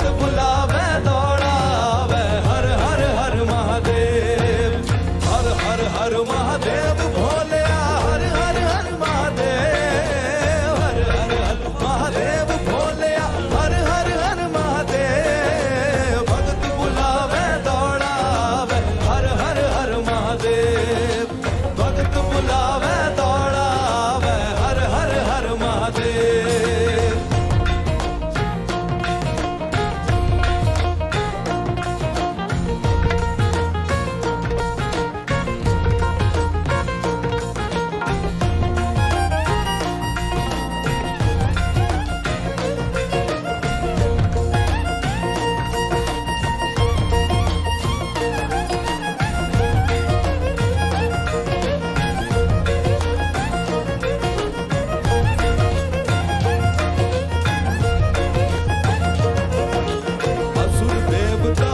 Speaker 8: भगत बुलावे दौड़ावे हर हर हर महादेव हर हर हर महादेव भोलेया हर हर हर महादेव हर हर हर महादेव भोलेया हर हर हर महादेव भगत बुलावे दौड़ावे हर हर हर महादेव भगत बुलावे दौड़ावे हर हर हर महादेव असुर देवता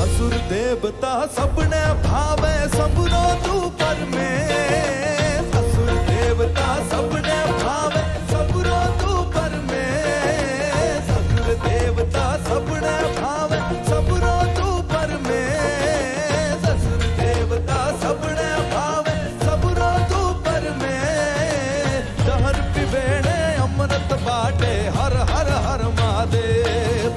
Speaker 8: असुर देवता सबने भावे सबरो तू पर में असुर देवता सबने भावे सबरो तू पर में असुर देवता सबने भावे सबरो तू पर में असुर देवता सबने भावे सबरो तू पर में जहर पिबेणे अमृत बाटे हर हर हर महादेव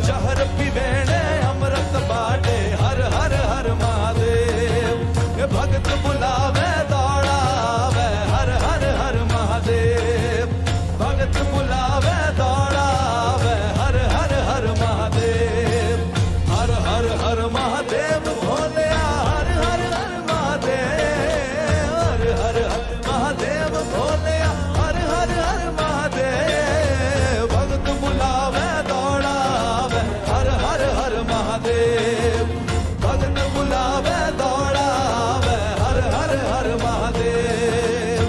Speaker 8: जहर पिबेणे अमृत बाटे हर हर हर महादेव ये भगत बुलावे दौड़ावे हर हर हर महादेव भगत बुलावे दौड़ावे हर हर हर महादेव हर हर हर महादेव भोलेया हर हर हर महादेव हर हर हर महादेव भोलेया हर हर हर महादेव भगत बुलावे दौड़ावे हर हर हर महादेव भगत बुलावे दौड़ावे हर हर हर महादेव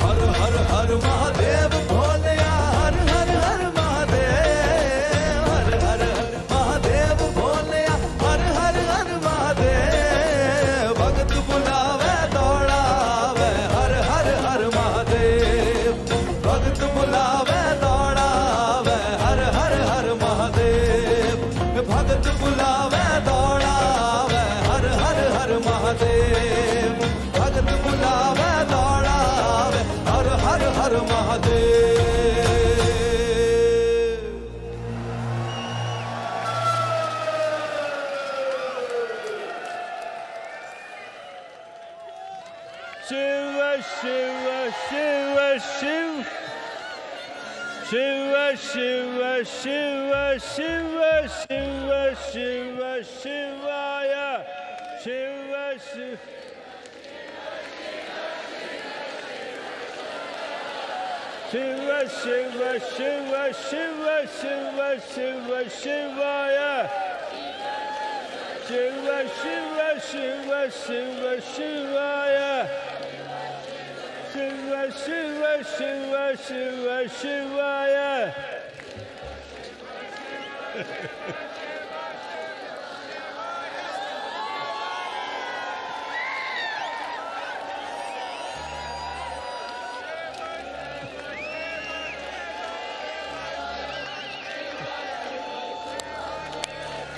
Speaker 8: हर हर हर महादेव भोलेया हर हर हर महादेव हर हर हर महादेव भोलेया हर हर हर महादेव भगत बुलावे दौड़ावे हर हर हर महादेव भगत बुलावे दौड़ावे हर हर हर महादेव भगत बुलावे दौड़ावे हर हर हर महादेव भगत बुलावे दौड़ावे हर हर हर Mahadev
Speaker 11: Shiva, Shiva, Shiva, Shiva, Shiva, Shiva, Shiva, Shiva, Shiva, Shiva, Shivaya, Shiva, Shiva. Shiva, Shiva, Shiva, Shiva, Shiva, Shiva, Shivaya. Shiva, Shiva, Shiva, Shiva, Shivaya. Shiva, Shiva, Shiva, Shiva, Shivaya.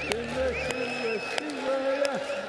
Speaker 11: Shiva, Shiva, Shivaya.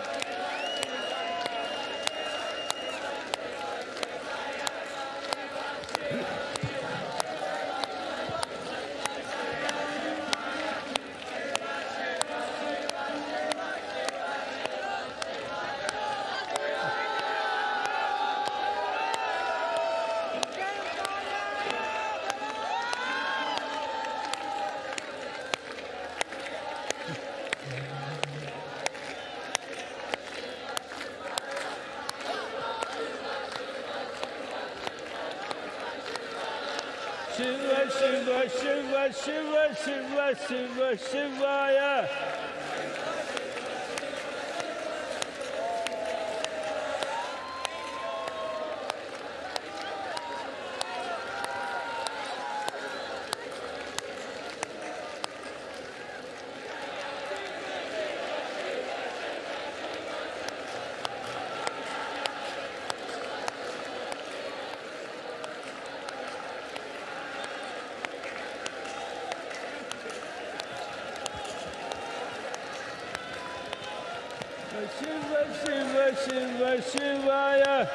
Speaker 11: Shiva, Shiva, Shiva, Shiva Shiva Shiva Shivaya. Shiva Shiva Shiva Shivaya.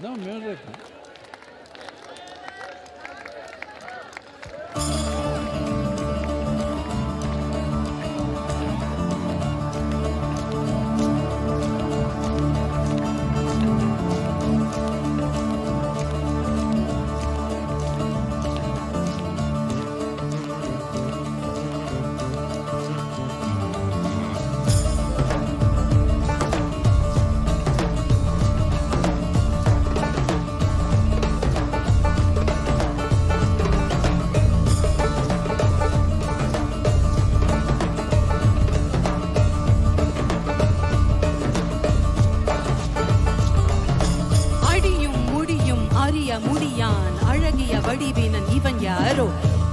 Speaker 6: No music.
Speaker 12: முடியான் அழகிய வடிவினன் இவன் யாரோ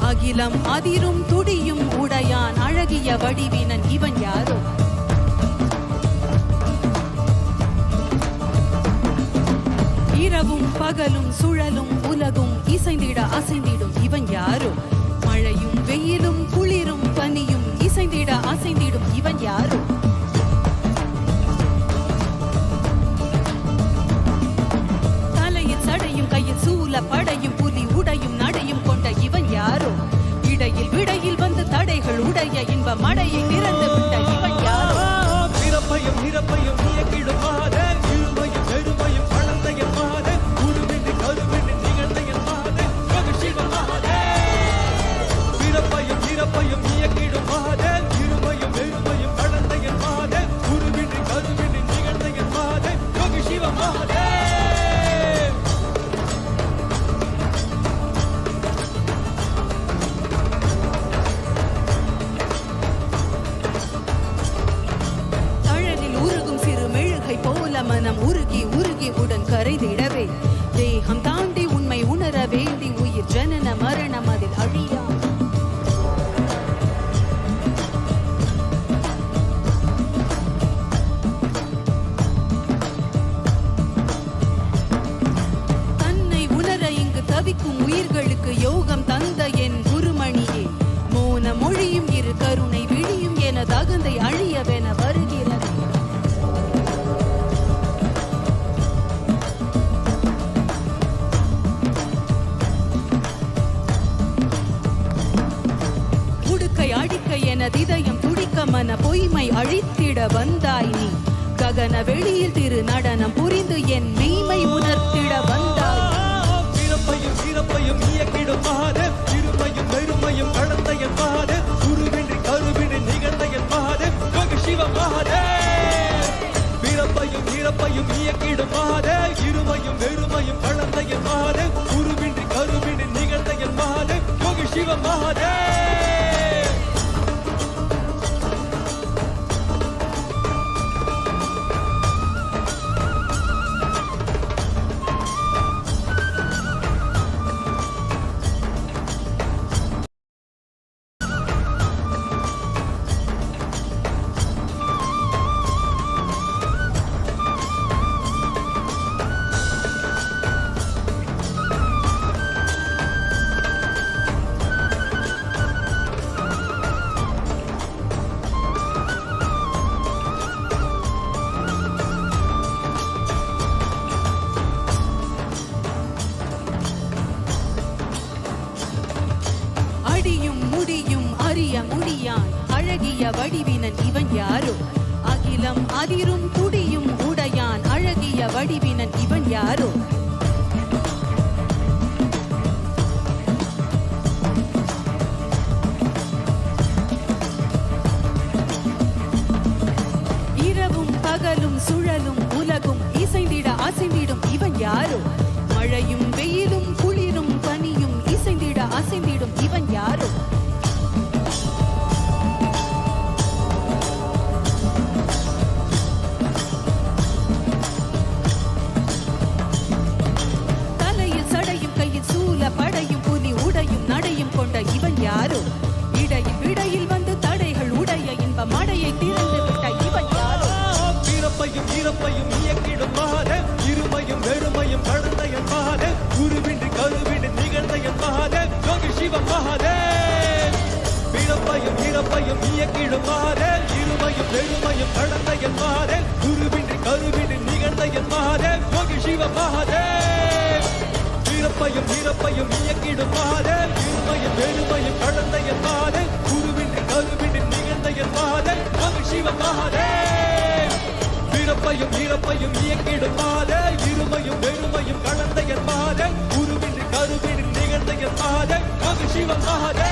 Speaker 12: அகிலம் அதிரும் துடியும் உடையான் அழகிய வடிவினன் இவன் யாரோ இரவும் பகலும் சுழலும் உலகும் இசைந்திட அசைந்திடும் இவன் யாரோ மழையும் வெயிலும் குளிரும் பனியும் இசைந்திட அசைந்திடும் இவன் யாரோ சடையும் கையில் சூல படையும் புலி உடையும் நடையும் கொண்ட இவன் யாரோ இடையில் விடையில் வந்து தடைகள் உடைய இன்ப மடையை திறந்து விட்ட இவன் யாரோ
Speaker 8: பிறப்பையும் இறப்பையும் இயக்கிடும் மாதே இருமையும் பெருமையும் வளர்ந்த என் மாதே உருவின்றி கருவின்றி நிகழ்ந்த என் மாதே மகிழ்ச்சிவ மாதே பிறப்பையும் இறப்பையும் இயக்கிடும் மாதே இருமையும் பெருமையும் வளர்ந்த என் மாதே உருவின்றி கருவின்றி நிகழ்ந்த என் மாதே மகிழ்ச்சிவ மாதே
Speaker 12: மனம் உருகி உருகி உடன் கரைதிடவே தேகம் தாண்டி உண்மை உணர வேண்டி உயிர் ஜனன மரணம் அதில் அழியா தன்னை உணர இங்கு தவிக்கும் உயிர்களுக்கு யோகம் தந்த என் குருமணியே மோன மொழியும் இரு கருணை விழியும் என தகந்தை அழியவென வருகிறது இதயம் துடிக்க மன பொய்மை அழித்திட வந்தாய் நீ ககன வெளியில் திரு நடனம் புரிந்து என் மெய்மை உணர்த்திட வந்தாய்
Speaker 8: பிறப்பையும் இறப்பையும் இயக்கிடும் மாதே இருமையும் பெருமையும் கடந்த என் மாதே குருவின்றி கருவின்றி நிகழ்ந்த என் மாதே சிவ மாதே பிறப்பையும் இறப்பையும் இயக்கிடும் மாதே இருமையும் பெருமையும் கடந்த என் மாதே குருவின்றி கருவின்றி நிகழ்ந்த என் மாதே சிவ மாதே
Speaker 12: வடிவினன் இவன் யாரோ அகிலம் அதிரும் துடியும் உடையான் அழகிய வடிவினன் இவன் யாரோ இரவும் பகலும் சுழலும் உலகும் இசைந்திட அசைந்திடும் இவன் யாரோ மழையும் வெயிலும் குளிரும் பனியும் இசைந்திட அசைந்திடும் இவன் யாரோ தலையில் சடையும் கையில் சூல படையும் புலி உடையும் நடையும் கொண்ட இவன் யாரோ இடையில் விடையில் வந்து தடைகள் உடைய இன்ப மடையை திறந்து விட்ட இவன் யாரோ
Speaker 8: வீரப்பையும் ஈரப்பையும் இயக்கிடும் மகாதேவ் இருமையும் வெறுமையும் கடந்த என் மகாதேவ் குருவின்றி கருவின்றி நிகழ்ந்த என் மகாதேவ் யோகி சிவ மகாதேவ் வீரப்பையும் ஈரப்பையும் இயக்கிடும் மகாதேவ் இருமையும் வெறுமையும் கடந்த என் மகாதேவ் குருவின்றி கருவின்றி நிகழ்ந்த என் மகாதேவ் யோகி சிவ மகாதேவ் வீரப்பையும் ஈரப்பையும் இயக்கிடும் மகாதேவ் இருமையும் வெறுமையும் கடந்த என் மகாதேவ் குருவின்றி கருவின்றி நிகழ்ந்த என் மகாதேவ் யோகி சிவ மகாதேவ் வீரப்பையும் ஈரப்பையும் இயக்கிடும் மாதே இருமையும் வெறுமையும் கலந்த என் மாதே குருவின்றி கருவின்றி நிகழ்ந்த என் மாதே யோகி சிவ மகாதே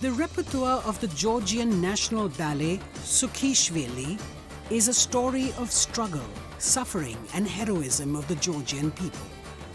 Speaker 7: The repertoire of the Georgian National Ballet, Sukhishvili, is a story of struggle, suffering and heroism of the Georgian people.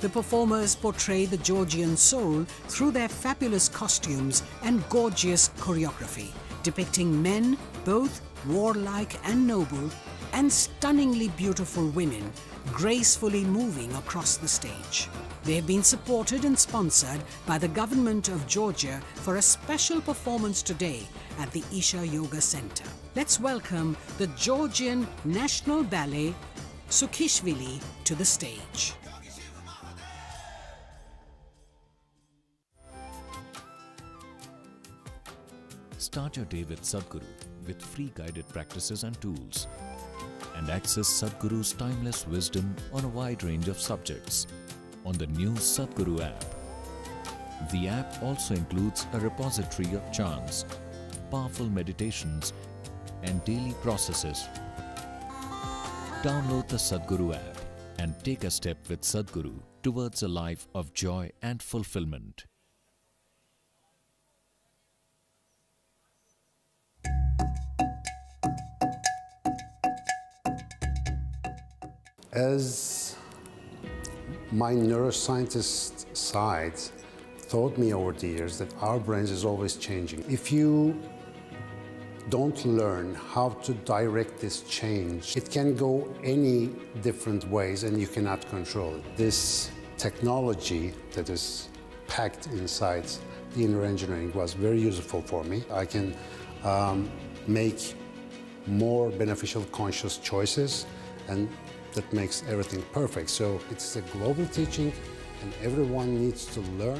Speaker 7: The performers portray the Georgian soul through their fabulous costumes and gorgeous choreography, depicting men, both warlike and noble, and stunningly beautiful women, gracefully moving across the stage. They have been supported and sponsored by the government of Georgia for a special performance today at the Isha Yoga Center. Let's welcome the Georgian National Ballet, Sukhishvili, to the stage.
Speaker 22: Start your day with Sadhguru with free guided practices and tools, and access Sadhguru's timeless wisdom on a wide range of subjects on the new Sadhguru app. The app also includes a repository of chants, powerful meditations, and daily processes. Download the Sadhguru app and take a step with Sadhguru towards a life of joy and fulfillment.
Speaker 13: As my neuroscientist side taught me over the years that our brains is always changing. If you don't learn how to direct this change, it can go any different ways and you cannot control it. This technology that is packed inside the inner engineering was very useful for me. I can make more beneficial conscious choices, and that makes everything perfect. So it's a global teaching and everyone needs to learn.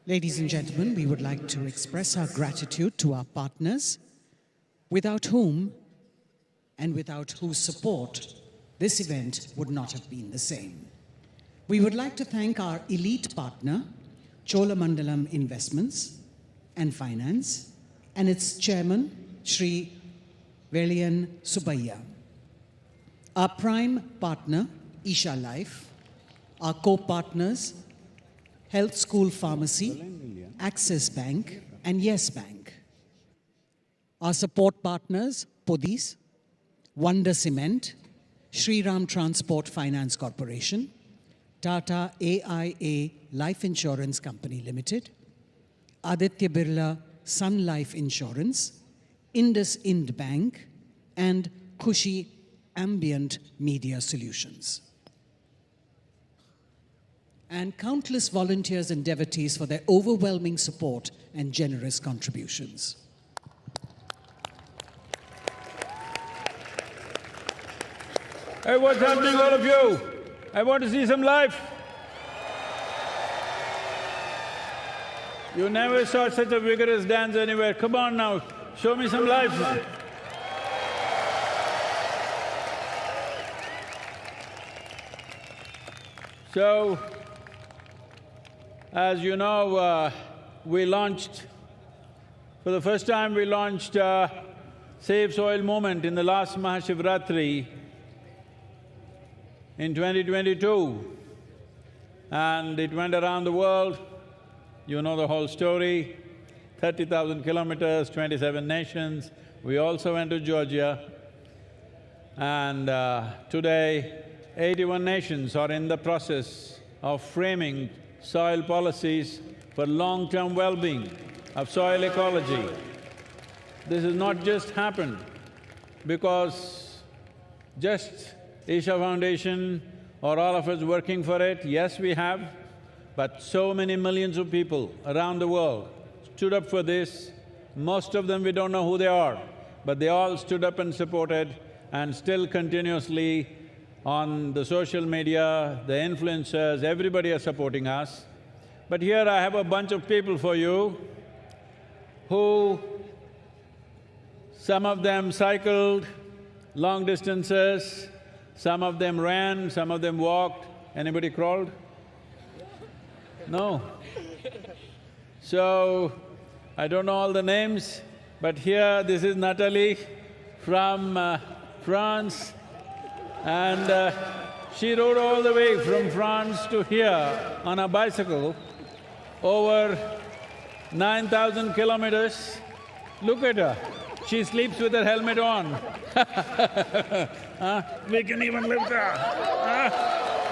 Speaker 7: Ladies and gentlemen, we would like to express our gratitude to our partners, without whom and without whose support this event would not have been the same. We would like to thank our elite partner, Cholamandalam Investments and Finance, and its chairman, Shri Velian Subbayya. Our prime partner, Isha Life, our co-partners, Health School Pharmacy, Access Bank, and Yes Bank. Our support partners, Podis, Wonder Cement, Shri Ram Transport Finance Corporation, Tata AIA Life Insurance Company Limited, Aditya Birla Sun Life Insurance, Indus Ind Bank, and Khushi Ambient Media Solutions. And countless volunteers and devotees for their overwhelming support and generous contributions.
Speaker 11: Hey, what's happening, all of you? I want to see some life. You never saw such a vigorous dance anywhere. Come on now, show me some life. So, as you know, we launched, for the first time we launched Save Soil Movement in the last MahaShivRatri in 2022, and it went around the world. You know the whole story, 30,000 kilometers, 27 nations. We also went to Georgia, and today 81 nations are in the process of framing soil policies for long-term well-being of soil ecology. This has not just happened because just Isha Foundation or all of us working for it. Yes, we have, but so many millions of people around the world stood up for this. Most of them we don't know who they are, but they all stood up and supported, and still continuously on the social media, the influencers, everybody are supporting us. But here I have a bunch of people for you who… some of them cycled long distances, some of them ran, some of them walked. Anybody crawled? No. So, I don't know all the names, but here this is Natalie from France, and she rode all the way from France to here on a bicycle, over 9,000 kilometers. Look at her, she sleeps with her helmet on. We can even lift her.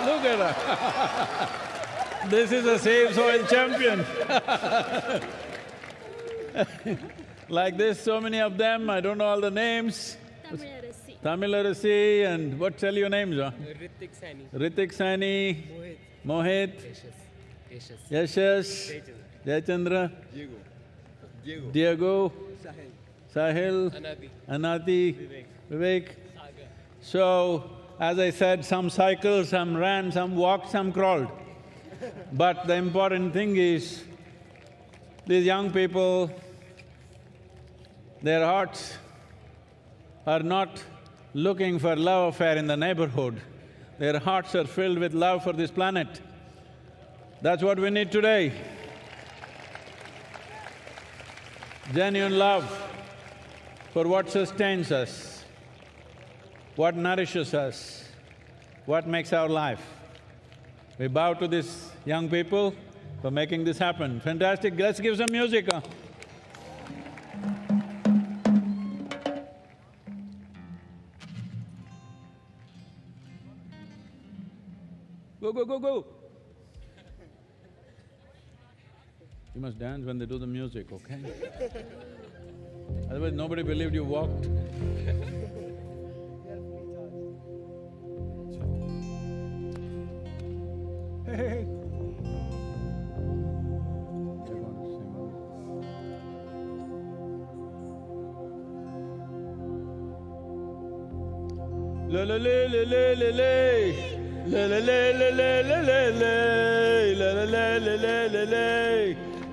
Speaker 11: Look at her. This is a Save Soil champion. Like this, so many of them, I don't know all the names. Tamil and what tell your names, huh? Ritik Sani, Mohit, Yashas, Jayachandra, Diego, Sahil, Anati, Vivek. So, as I said, some cycled, some ran, some walked, some crawled. But the important thing is, these young people, their hearts are not looking for love affair in the neighborhood. Their hearts are filled with love for this planet. That's what we need today. Genuine love for what sustains us, what nourishes us, what makes our life. We bow to these young people for making this happen. Fantastic, let's give some music, huh? Go, go, go, go! You must dance when they do the music, okay? Otherwise nobody believed you walked. Hey, hey, hey. La la la la la la la. La la la la la la la la, la la la la la la la,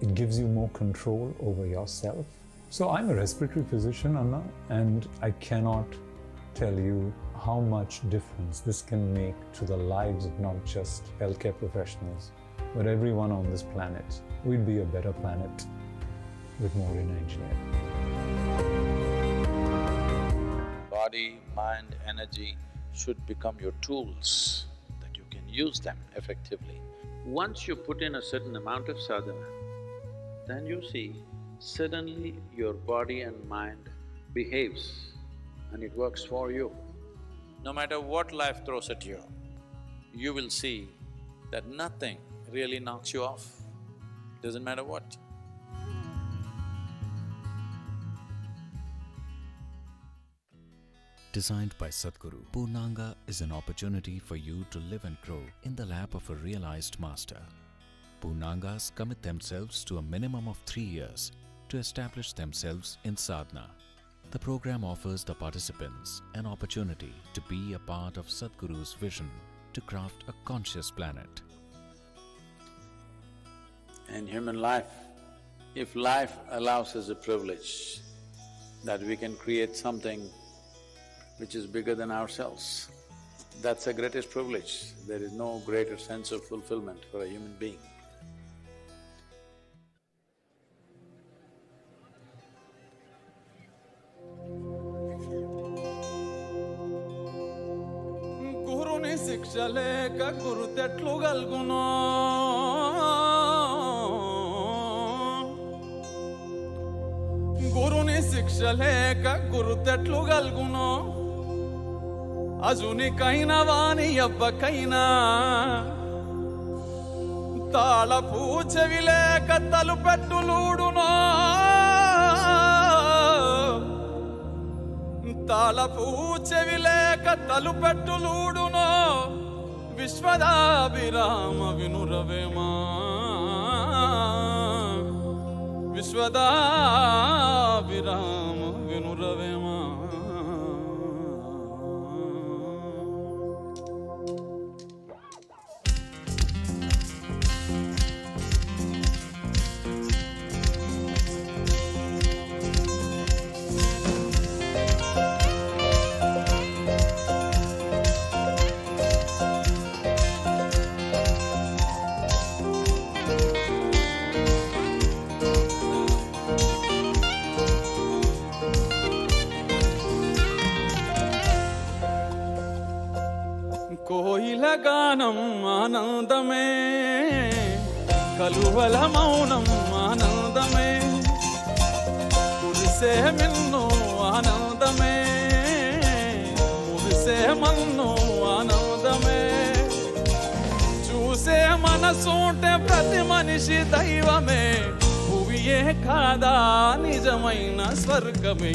Speaker 14: It gives you more control over yourself. So I'm a respiratory physician, Anna, and I cannot tell you how much difference this can make to the lives of not just healthcare professionals, but everyone on this planet. We'd be a better planet with more inner engineering.
Speaker 4: Body, mind, energy should become your tools, that you can use them effectively. Once you put in a certain amount of sadhana, then you see suddenly your body and mind behaves and it works for you. No matter what life throws at you, you will see that nothing really knocks you off. Doesn't matter what.
Speaker 22: Designed by Sadhguru, Purnanga is an opportunity for you to live and grow in the lap of a realized master. Purnangas commit themselves to a minimum of 3 years to establish themselves in sadhana. The program offers the participants an opportunity to be a part of Sadhguru's vision to craft a conscious planet.
Speaker 4: In human life, if life allows us a privilege that we can create something which is bigger than ourselves, that's the greatest privilege. There is no greater sense of fulfillment for a human being.
Speaker 8: గురుని శిక్ష లేక గురుతెట్లు గల్గునో గురుని శిక్ష లేక గురుతెట్లు గల్గునో అజునికైన వాని ఎవ్వకైనా తాళపు చెవి లేక తలుపెట్టులూడునో తాళపు చెవి లేక తలుపెట్టులూడునో విశ్వదాభిరామ వినురవేమా విశ్వదాభిరామ వినురవేమా కోయిల గానం ఆనందమే కలువల మౌనం ఆనందమే కురిసే మిన్ను ఆనందమే మురిసే మన్ను ఆనందమే చూసే మనసుంటే ప్రతి మనిషి దైవమే భువియే కాదా నిజమైన స్వర్గమే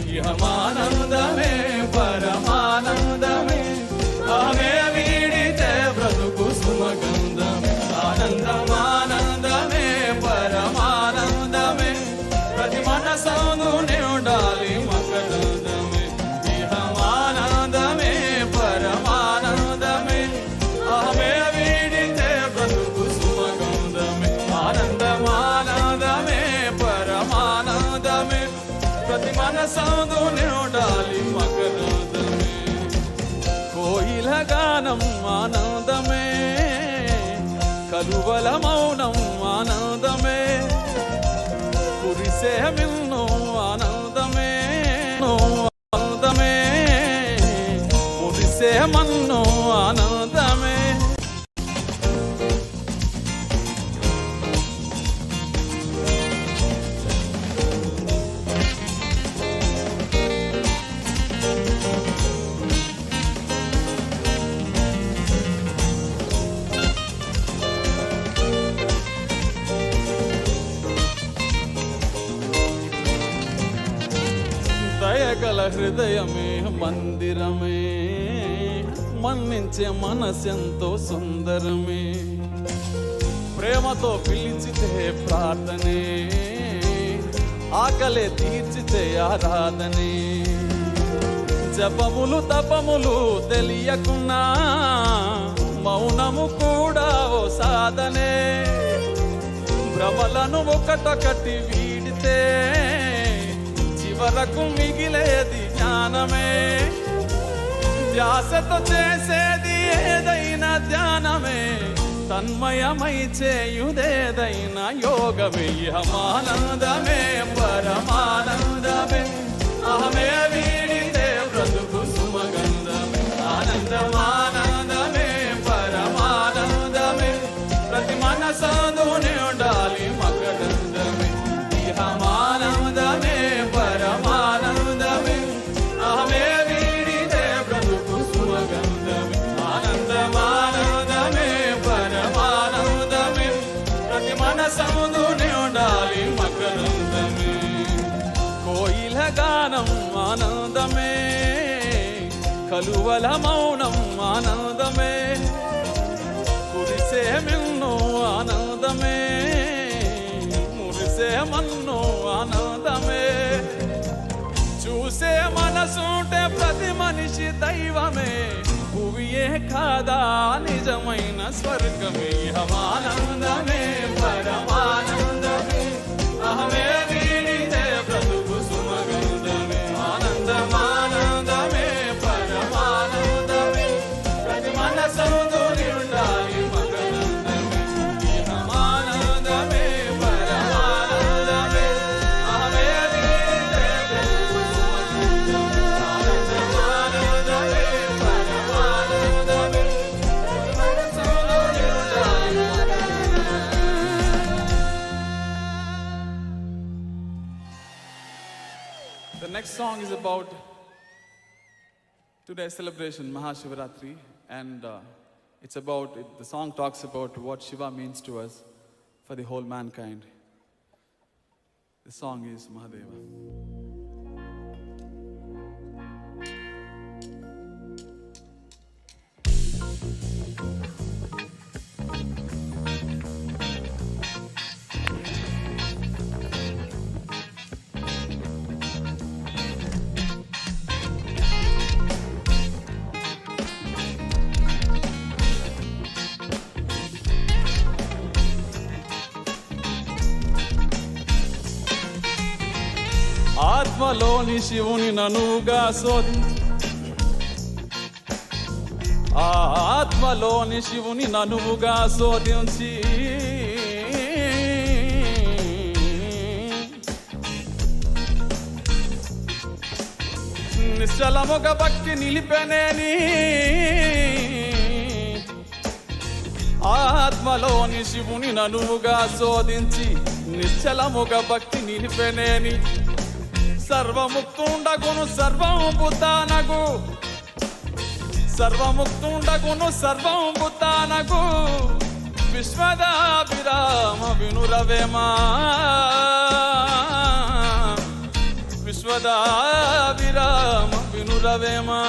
Speaker 8: ఆనందమే పరమానందమే ఆమె వీడితే బ్రతుకు సుమగంధమే ఆనందమానందమే పరమానందమే ప్రతి మనసందునే ఉండాలి మకరందమే ఇహమానందమే పరమానందమే ఆమె వీడితే బ్రతుకు సుమగంధమే ఆనందమానందమే పరమానందమే ప్రతి మనసందునే ఉండాలి మకరందమే కోయిల గానం ఆనందమే కలువల మౌనం ఆనందమే కురిసే మిన్ను ఆనందమే ఆనందమే కురిసే మన్ను ఆనందమే దయగల హృదయమే మందిరమే మన్నించే మనసెంతో సుందరమే ప్రేమతో పిలిచితే ప్రార్థనే ఆకలే తీర్చితే ఆరాధనే జపములు తపములు తెలియకున్నా మౌనము కూడా ఓ సాధనే భ్రమలను ఒకటొకటి వీడితే చివరకు మిగిలేది జ్ఞానమే. ధ్యాసతో చేసేది ఏదైనా ధ్యానమే, తన్మయమై చేయుదేదైనా యోగమే. ఇహమానందమే పరమానందమే, అహమే వీడితే బ్రతుకు సుమగంధమే. ఆనందమానందమే పరమానందమే, ప్రతి మనసందునే ఉండాలి మకరందమే. ఇహమానందమే పరమానందమే, అహమే వీడితే బ్రతుకు సుమగంధమే. ఆనందమానందమే పరమానందమే, ప్రతి మనసందునే ఉండాలి మకరందమే. కోయిల గానం ఆనందమే, కలువల మౌనం ఆనందమే, కురిసే మిన్ను ఆనందమే, మురిసే మన్ను ఆనందమే. చూసే మనసుంటే ప్రతి మనిషి దైవమే, భువియే కాదా నిజమైన స్వర్గమే. ఇహమానందమే పరమానందమే, అహమే వీడితే బ్రతుకు సుమగంధమే. ఆనందమానందమే పరమానందమే, ప్రతి మనసందుని ఉండాలి మకరందమే. ఇహమానందమే పరమానందమే, అహమే వీడితే బ్రతుకు సుమగంధమే. ఆనందమానందమే పరమానందమే, ప్రతి మనసందుని ఉండాలి మకరందమే. The next song is about today's celebration, MahaShivRatri, and the song talks about what Shiva means to us for the whole mankind. The song is Mahadeva. ఆత్మలోని శివుని ననుగా శోధించి, ఆత్మలోని శివుని ననువుగా శోధించి, నిశ్చలముగ భక్తి నిలిపెనేని, ఆత్మలోని శివుని ననువుగా శోధించి, నిశ్చలముగ భక్తి నిలిపెనేని. సర్వముక్తుండగును సర్వంబుతానగు, సర్వముక్తుండగును సర్వంబుతానగు, విశ్వదాభిరామ వినురవేమా, విశ్వదాభిరామ వినురవేమా.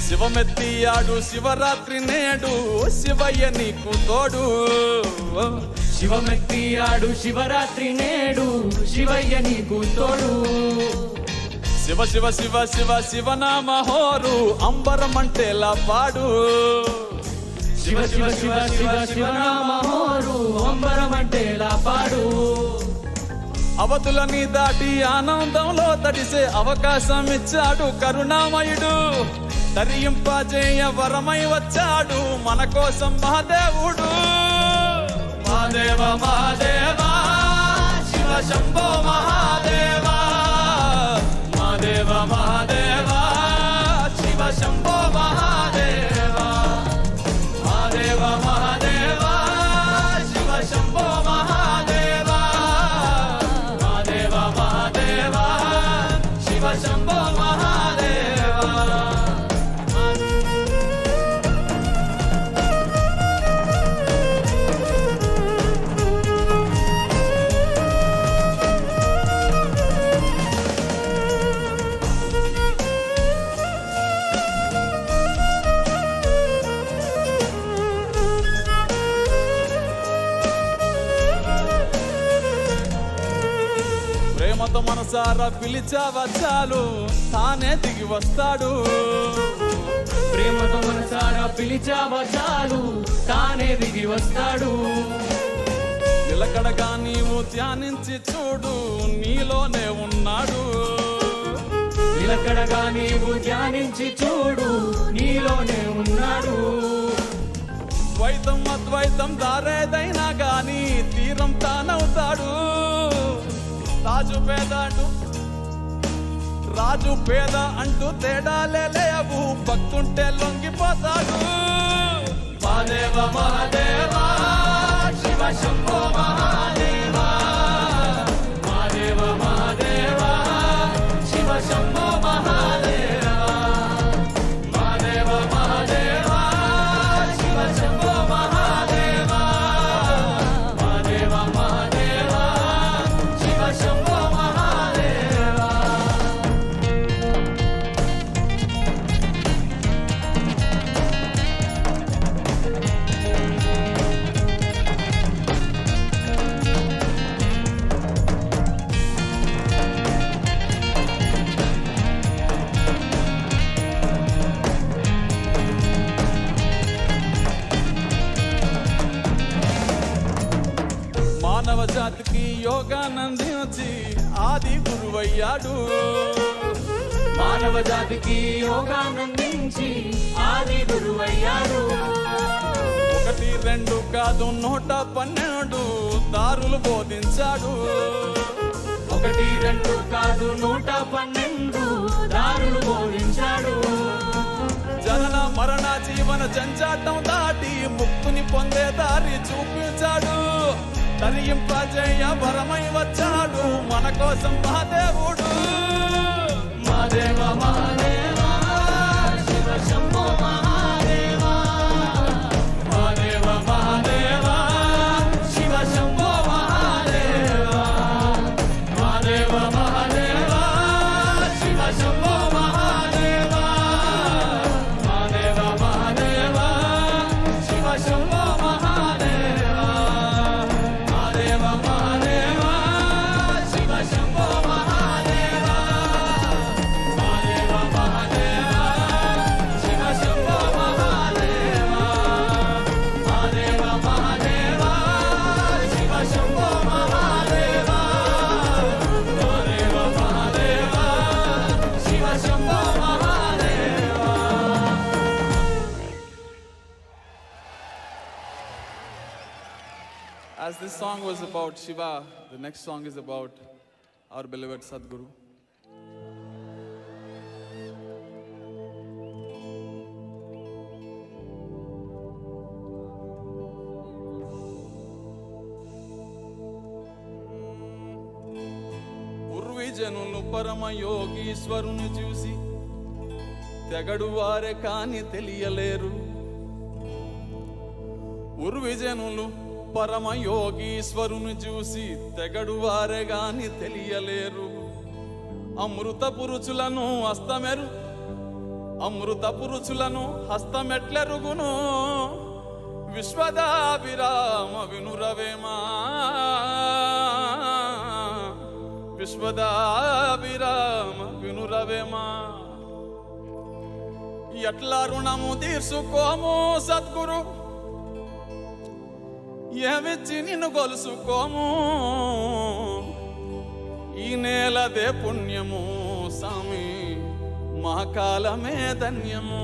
Speaker 8: శివమెత్తియాడు శివరాత్రి నేడు, శివయ్య నీకు తోడు.
Speaker 1: శివమెత్తియాడు శివరాత్రి నేడు, శివయ్య నీకు తోడు.
Speaker 8: శివ శివ శివ శివ శివనామ హోరు, అంబరమంటేలా పాడు.
Speaker 1: శివ శివ శివ శివ శివనామ హోరు, అంబరమంటేలా పాడు.
Speaker 8: అవతులని దాటి ఆనందంలో తడిసే అవకాశం ఇచ్చాడు కరుణామయుడు. తరింపజేయ వరమై వచ్చాడు మన కోసం మహాదేవుడు. మహాదేవ మహాదేవ శివ శంభో మహాదేవ, మహాదేవ మహాదేవ శివ శంభో మహాదేవ, మహాదేవ మహాదేవ శివ శంభో మహాదేవ, మహాదేవ మహాదేవ శివ శంభో మహాదేవ. ప్రేమతో మనసారా పిలిచావా చాలు, తానే దిగి వస్తాడు.
Speaker 1: ప్రేమతో మనసారా పిలిచావా చాలు, తానే దిగి వస్తాడు.
Speaker 8: నిలకడగా నీవు ధ్యానించి చూడు, నీలోనే ఉన్నాడు.
Speaker 1: నిలకడగా నీవు ధ్యానించి చూడు, నీలోనే ఉన్నాడు.
Speaker 8: ద్వైతం అద్వైతం దారేదైనా గాని తీరం తానవుతాడు. రాజు పేద అంటూ తేడాలే లేవు, భక్తుంటే లొంగిపోతాడు.
Speaker 1: మహాదేవ మహాదేవ శివ శంభో మహాదేవ, మహాదేవ మహాదేవ శివ శంభో మహాదేవ, మహాదేవ మహాదేవ శివ శంభో మహాదేవ, మహాదేవ మహాదేవ శివ శంభో మహాదేవ.
Speaker 8: మానవ జాతికి యోగానందించి ఆది గురువయ్యాడు.
Speaker 1: మానవ జాతికి యోగానందించి ఆది గురువయ్యాడు.
Speaker 8: 1, 2 కాదు 112 దారులు బోధించాడు.
Speaker 1: 1, 2 కాదు 112 దారులు బోధించాడు.
Speaker 8: జనన మరణ జీవన జంజాటం దాటి ముక్తుని పొందే దారి చూపించాడు. తరింపజేయ వరమై వచ్చాడు మన కోసం మహాదేవుడు.
Speaker 1: Mahadeva Mahadeva Shiva Shambho Mahadeva, Mahadeva Mahadeva Shiva Shambho Mahadeva, Mahadeva Mahadeva Shiva Shambho Mahadeva, Mahadeva Mahadeva Shiva Shambho Mahadeva, Mahadeva Mahadeva Shiva Shambho Mahadeva, Mahadeva Mahadeva Shiva Shambho Mahadeva, Mahadeva Mahadeva Shiva Shambho Mahadeva, Mahadeva Mahadeva Shiva Shambho Mahadeva.
Speaker 8: As this song was about Shiva, the next song is about our beloved Sadhguru. పూర్వీజనులు పరమ యోగీశ్వరుని చూసి తెగడు వారే కాని తెలియలేరు. పూర్వీజనులు పరమ యోగీశ్వరుని చూసి తెగడు వారే గాని తెలియలేరు. అమృత పురుషులను హస్తమెట్లెరుగును, విశ్వదాభిరామ వినురవేమా, విశ్వదాభిరామ వినురవేమా. ఎట్లా రుణము తీర్చుకోము సద్గురు, ఏమిచ్చి నిన్ను గొలుసుకోము. ఈ నేలదే పుణ్యము సామి, మా కాలమే ధన్యము.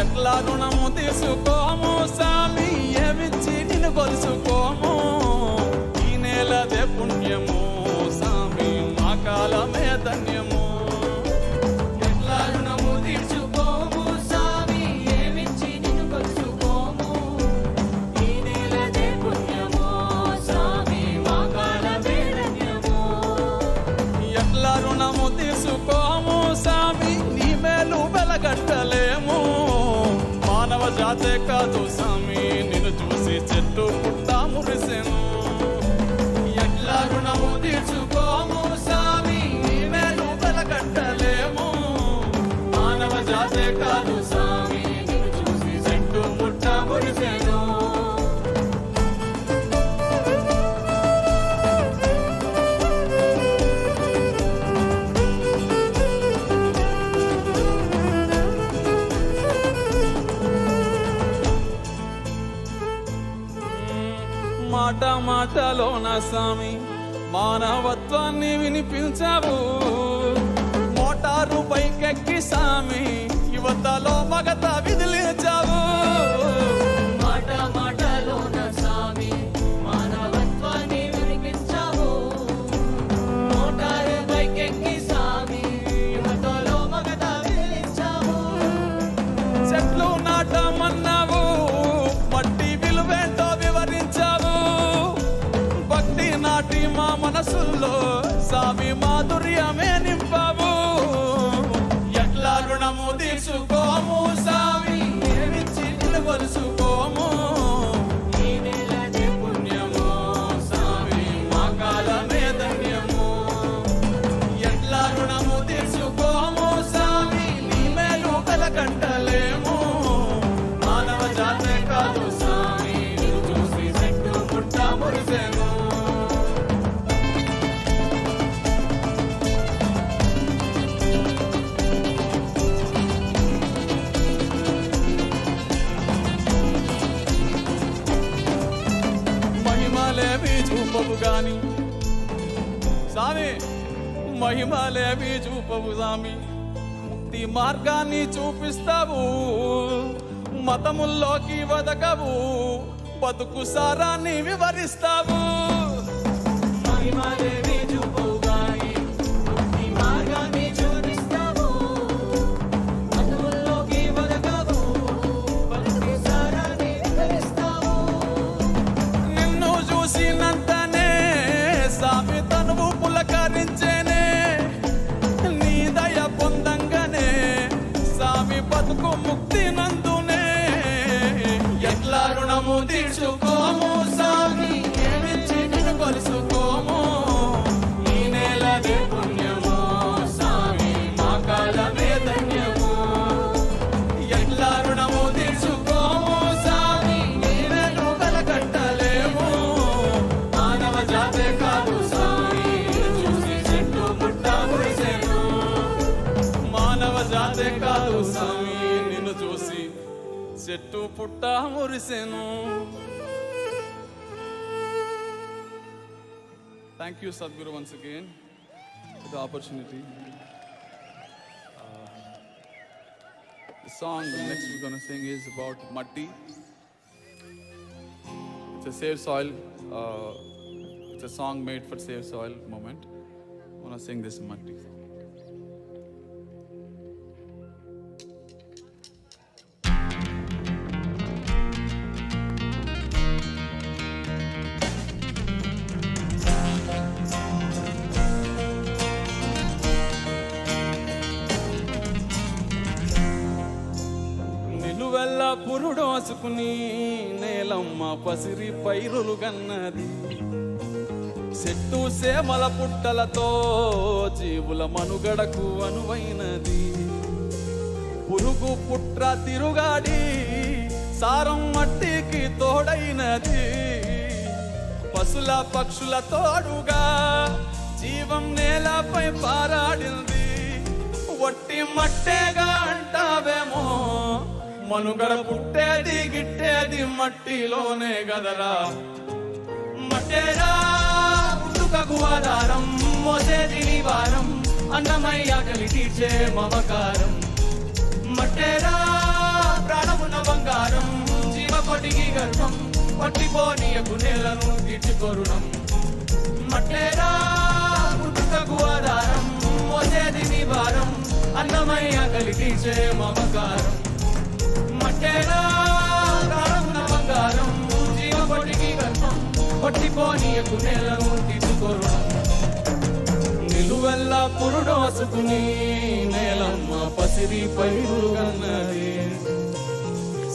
Speaker 8: ఎట్లా రుణము తీసుకోము సామి, ఏమిచ్చి నిన్ను గొలుసుకోము. నేలదే పుణ్యము సామి, మా కాలమే ధన్యము.
Speaker 1: ఎట్లా రుణము తీర్చుకోము సామి, ఏమిచ్చి నిన్ను కలుసుకోము. ఈ నేలదే పుణ్యము సామి, మా కాలమే ధన్యము.
Speaker 8: ఎట్లా రుణము తీసుకోము సామి, నీ మేలు వెలగట్టలేము. మానవ జాతే కాదు సామి, నిన్ను చూసి చెట్టు పుట్ట మురిసెను.
Speaker 1: ఎట్లా రుణము తీర్చుకోము సామి, నీ మేలు వెలగట్టలేము. మానవ జాతే కాదు సామి, నిన్ను చూసి చెట్టు పుట్ట మురిసెను.
Speaker 8: మాట మాటలోన స్వామి మానవత్వాన్ని వినిపించావు. మోటారు బైకెక్కి స్వామి యువతలో మగత విదిలించావు.
Speaker 1: మాట మాటలోన స్వామి మానవత్వాన్ని వినిపించావు. మోటారు బైకెక్కి స్వామి యువతలో మగత విదిలించావు.
Speaker 8: చెట్లు నాటమన్నావు, మట్టి విలువేంటో వివరించావు. భక్తి నాటి మా మనసుల్లో స్వామి మాధుర్యమే నింపావు. ఎట్లా రుణము తీసుకోము స్వామి ఏమిచ్చి నిలవలుసుకోము. ఈ నెలదే పుణ్యము స్వామి మా కాలమే ధన్యము. ఎట్లా రుణము తీసుకోము స్వామి నీ మేలు కలకంటలేము. మానవ జాతే కాదు స్వామి నిన్ను చూసి చెట్టు పుట్ట మురిసెను. మహిమలేవి చూపవు గాని స్వామి మహిమలేవి చూపవు స్వామి ముక్తి మార్గాన్ని చూపిస్తావు. మతముల్లోకి వదకవు, బతుకు సారాన్ని వివరిస్తావు.
Speaker 1: మహిమలేవి చూపవు గాని ముక్తి మార్గాన్ని చూపిస్తావు. మతముల్లోకి వదకవు, బతుకు సారాన్ని వివరిస్తావు.
Speaker 8: నిన్ను చూసినంతనే స్వామి తనువు పులకరించేనే. నీ దయ పొందంగానే స్వామి బతుకు ముక్తి నందునే. ఎట్లా రుణము తీర్చుకోము స్వామి ఏమిచ్చి నిన్ను కొలుసుకోము. ఈ నెలదే పుణ్యము స్వామి మా కాలమే ధన్యము. ఎట్లా రుణము తీర్చుకోము స్వామి నీవేను కలకట్టలేము. మానవ జాతే కాదు స్వామి చూసి చెట్టు పుట్ట మురిసెను. మానవ జాతే కాదు స్వామి నిన్ను చూసి చెట్టు పుట్ట మురిసెను. Thank you, Sadhguru, once again for the opportunity. The song next we're going to sing is about Matti. It's a Save Soil. It's a song made for Save Soil moment. I want to sing this Matti song. నిలువెల్ల పురుడోసుకుని నేలమ్మ పసిరి పైరులు గన్నది. చెట్టు సేమల పుట్టలతో జీవుల మనుగడకు అనువైనది. పురుగు పుట్ర తిరుగాడి సారం మట్టికి తోడైనది. పశుల పక్షుల తోడుగా జీవం నేలపై పారాడింది. ఒట్టి మట్టేగా అంటావేమో మనుగడ పుట్టేది గిట్టేది మట్టిలోనే గదరా. మట్టేరా పుట్టుకకు ఆధారం, మోసేది నివారం, అన్నమయ్య కలి తీర్చే మమకారం. మట్టేరా ప్రాణమున బంగారం, జీవకోటికి గర్భం, పట్టిపోనీయకు నేలను తీర్చుకొరుణం. మట్టేరా పుట్టుకకు ఆధారం, మోసేది నివారం, అన్నమయ్య కలి తీర్చే మమకారం. మట్టేరా ప్రాణమున బంగారం, జీవకోటికి గర్భం, పట్టిపోనీయకు నేలను తీర్చుకొరుణం. నిలువెల్ల పురుడోసుకుని నేలమ్మ పసిరి పైరులు గన్నది.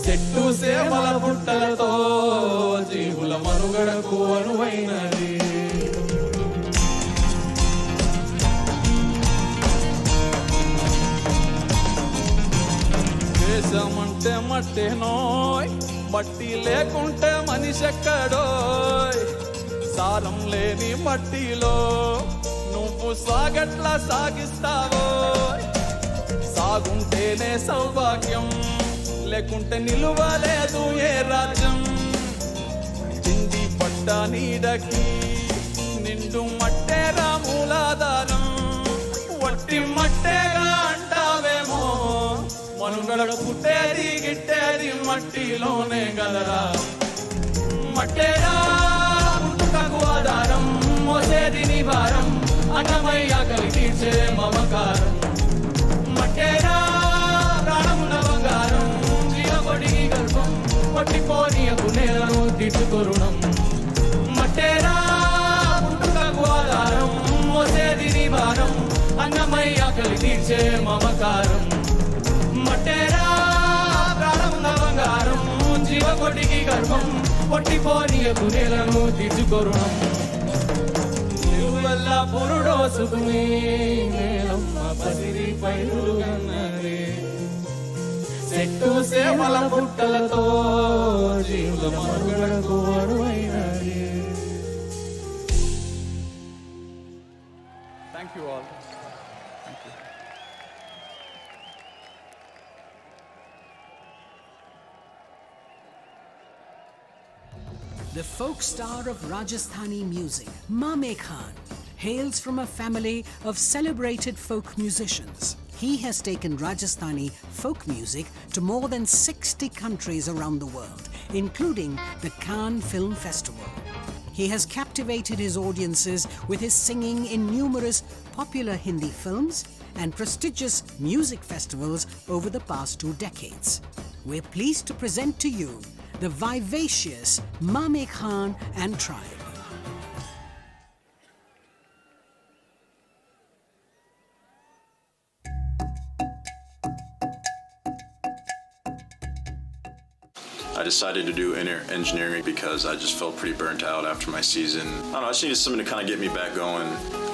Speaker 8: చెట్టు సేమల పుట్టలతో జీవుల మనుగడకు అనువైనది. దేశమంటే మట్టేనోయ్, మట్టి లేకుంటే మనిషెక్కడోయ్. సారం లేని మట్టిలో నువ్వు సాగట్లా సాగిస్తావో. సాగుంటేనే సౌభాగ్యం, లేకుంటే నిలువలేదు ఏ రాజ్యం. తిండి పట్టు పుట్ట నీడకి నిండు మట్టేరా మూలాధారం వట్టి మట్టేగా అంటావేమో మనుగడ పుట్టేది గిట్టేది మట్టిలోనే గదరా మట్టేరా పుట్టుకకు ఆధారం మోసేది నీ భారం అన్నమయ్య కలిగించే మమకారం మట్టేరా ప్రాణమున బంగారం జీవపడి గర్భం పట్టిపోనీయకు నేలను తిట్టుకొరుణం మట్టేరా పుట్టుకకు ఆధారం మోసేది నీ భారం అన్నమయ్య కలిగించే మమకారం మట్టేరా ప్రాణమున బంగారం జీవపడికి గర్భం పట్టిపోనీయకు నేలను తిట్టుకొరుణం వల్ల పురుడోసుకుని నేలమ్మ పసిరి పైరులు కన్నది చెట్టు సేవల పుట్టలతో జీవుల మనుగడకు అరువైనది. Thank you all. Thank you.
Speaker 7: The folk star of Rajasthani music, Mame Khan, hails from a family of celebrated folk musicians. He has taken Rajasthani folk music to more than 60 countries around the world, including the Cannes Film Festival. He has captivated his audiences with his singing in numerous popular Hindi films and prestigious music festivals over the past 2 decades. We're pleased to present to you the vivacious Mame Khan and tribe.
Speaker 15: I decided to do engineering because I just felt pretty burnt out after my season. I don't know, I just needed something to kind of get me back going.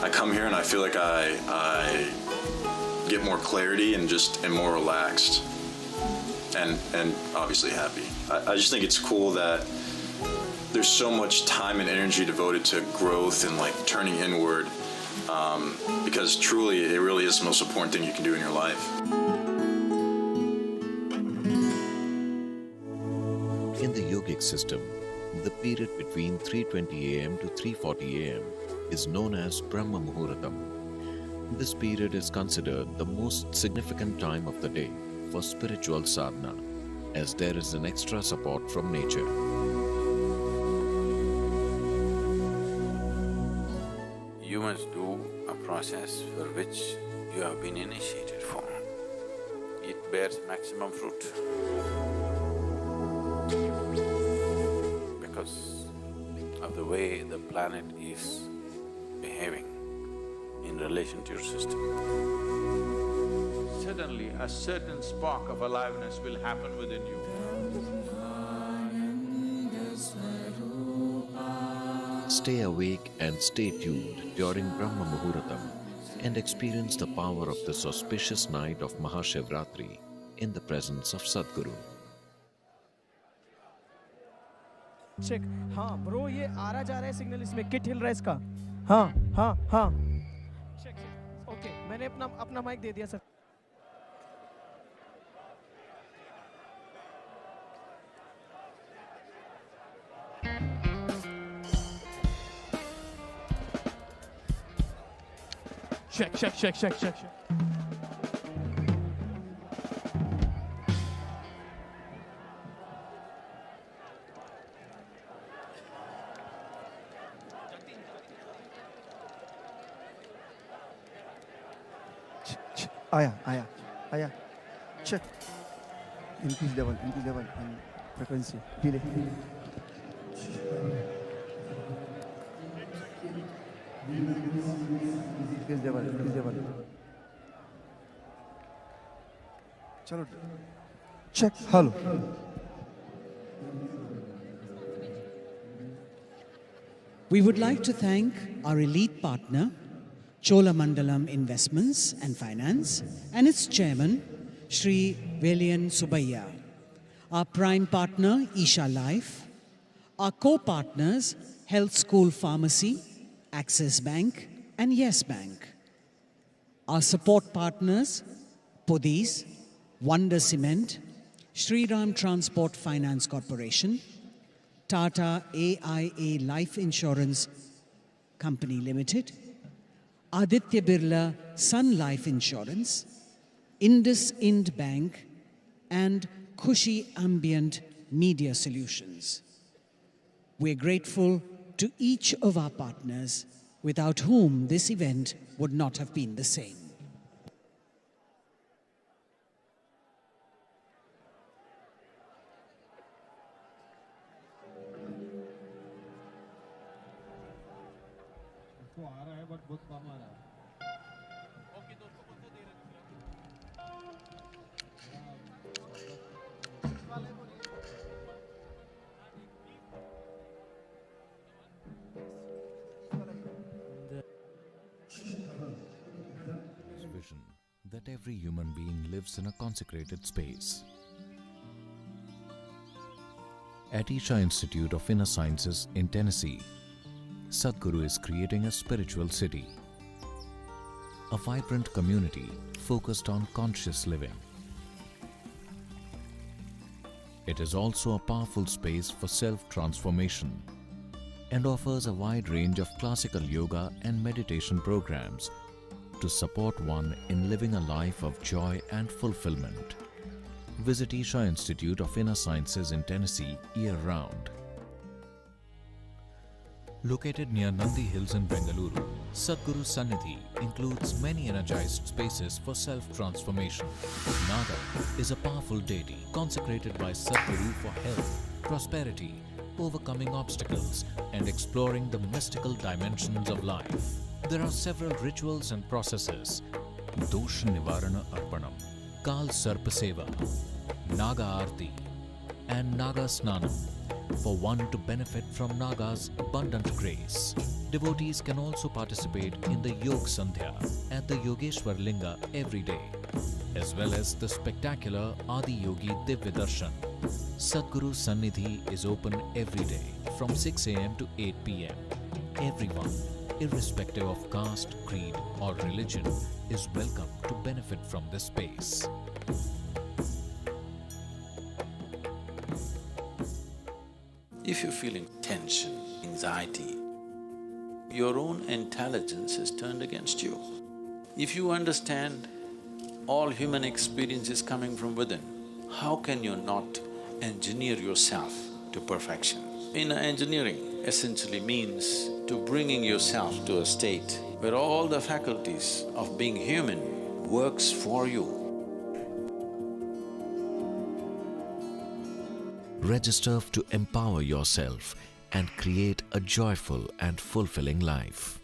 Speaker 15: I come here and I feel like I get more clarity and just am more relaxed and obviously happy. I just think it's cool that there's so much time and energy devoted to growth and like turning inward because truly it really is the most important thing you can do in your life.
Speaker 22: In the yogic system, the period between 3:20 am to 3:40 am is known as Brahma Muhurtam. This period is considered the most significant time of the day for spiritual sadhana, as there is an extra support from nature.
Speaker 4: You must do a process for which you have been initiated for. It bears maximum fruit. Because of the way the planet is behaving in relation to your system.
Speaker 11: Suddenly, a certain spark of aliveness will happen within you.
Speaker 22: Stay awake and stay tuned during Brahma Muhurtam and experience the power of this auspicious night of MahaShivRatri in the presence of Sadhguru.
Speaker 1: Check हाँ bro ये आ रहा जा रहा है signal इसमें kit हिल रहा है इसका हाँ हाँ हाँ चेक ओके मैंने अपना माइक दे दिया सर check. आया check increase level and frequency delay increase level चलो check hello
Speaker 7: We would like to thank our elite partner, Cholamandalam Investments and Finance, and its chairman, Shri Velian Subbiah, our prime partner, Isha Life, our co-partners, Health School Pharmacy, Axis Bank, and Yes Bank, our support partners, Podis, Wonder Cement, Shri Ram Transport Finance Corporation, Tata AIA Life Insurance Company Limited, Aditya Birla Sun Life Insurance, Indus Ind Bank, and Khushi Ambient Media Solutions. We're grateful to each of our partners, without whom this event would not have been the same.
Speaker 22: Vision that every human being lives in a consecrated space. At Isha Institute of Inner Sciences in Tennessee, Sadhguru is creating a spiritual city, a vibrant community focused on conscious living. It is also a powerful space for self-transformation and offers a wide range of classical yoga and meditation programs to support one in living a life of joy and fulfillment. Visit Isha Institute of Inner Sciences in Tennessee year-round. Located near Nandi Hills in Bengaluru, Sadhguru Sannidhi includes many energized spaces for self-transformation. Naga is a powerful deity consecrated by Sadhguru for health, prosperity, overcoming obstacles, and exploring the mystical dimensions of life. There are several rituals and processes: Dosh Nivarana Arpanam, Kal Sarpa Seva, Naga Aarti, and Naga Snanam for one to benefit from Naga's abundant grace. Devotees can also participate in the Yog Sandhya at the Yogeshwar Linga every day, as well as the spectacular Adi Yogi Divya Darshan. Sadhguru Sannidhi is open every day from 6 a.m. to 8 p.m. Everyone, irrespective of caste, creed, or religion, is welcome to benefit from this space.
Speaker 4: If you're feeling tension, anxiety, your own intelligence is turned against you. If you understand all human experience is coming from within, how can you not engineer yourself to perfection? Inner engineering essentially means to bringing yourself to a state where all the faculties of being human works for you.
Speaker 22: Register to empower yourself and create a joyful and fulfilling life.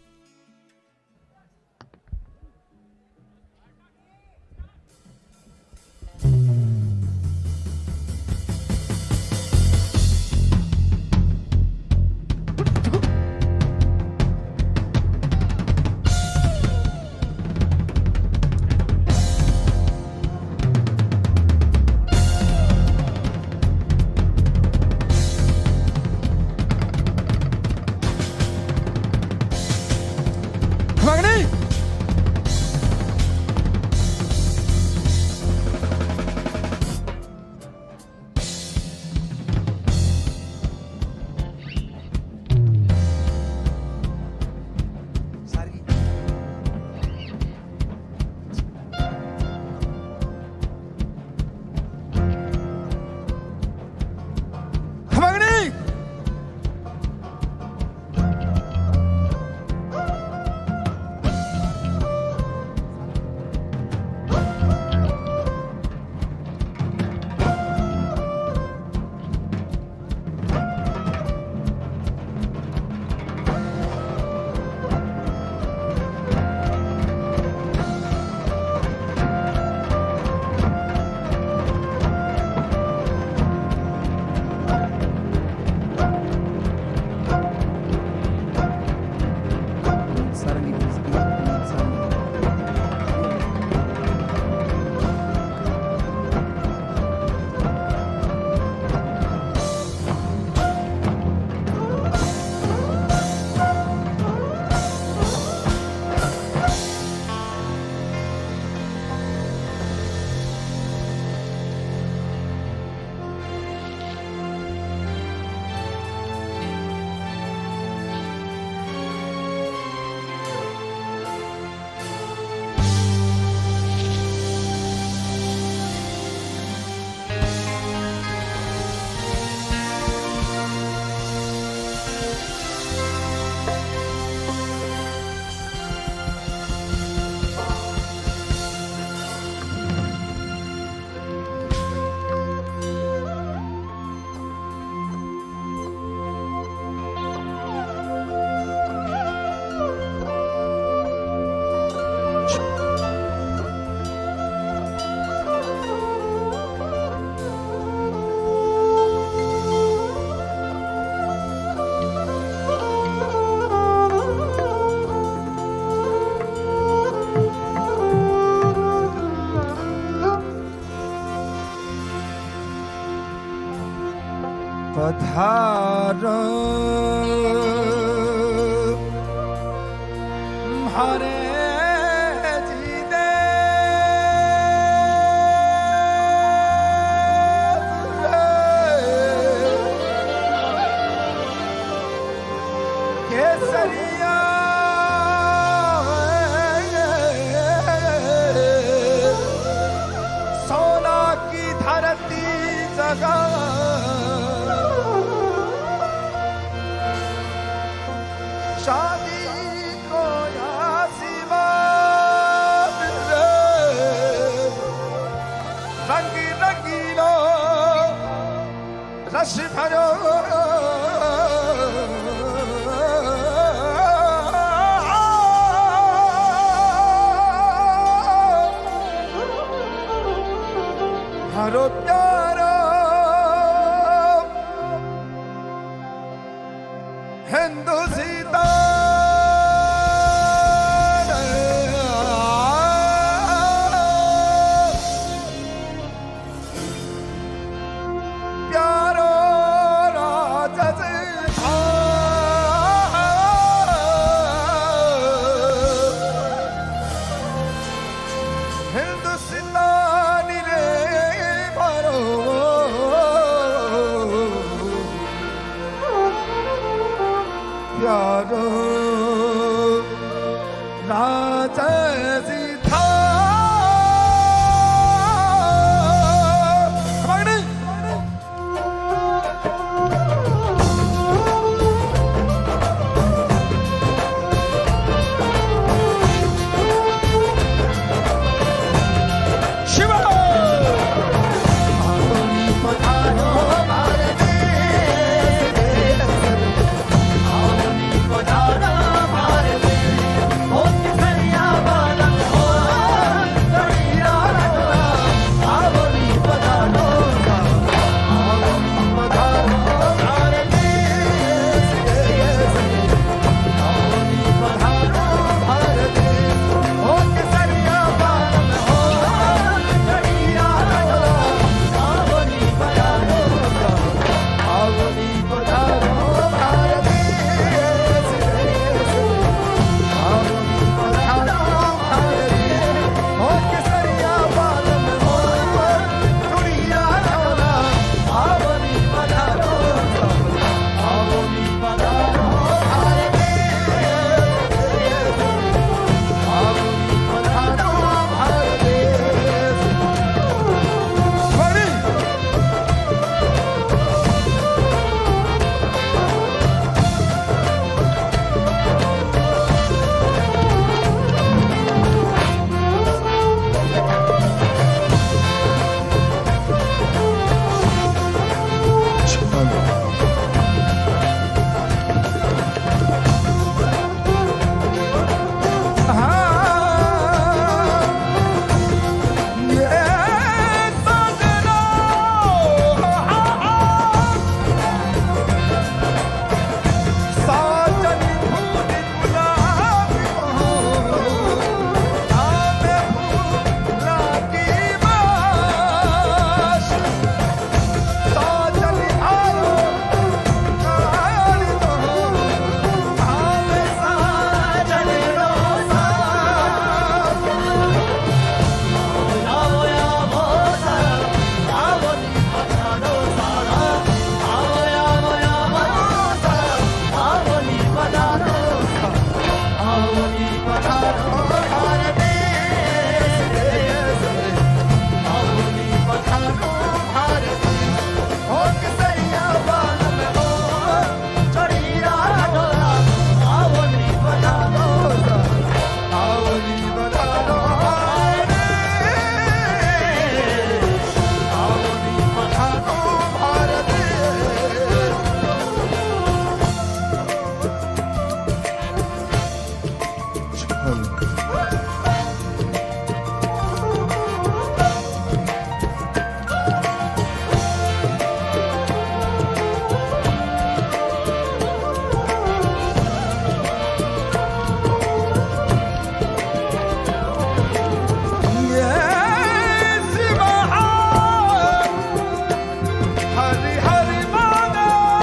Speaker 8: पधारो हरे जी दे केसरिया सोना की धरती जगा शादी को आशीर्वाद रंग रंगीलो रस भरो हरो प्यारो हिंदुस्तान प्यारो राजस्थान हिंदुस्तानी रे भरो प्यारो हरि हरि माधव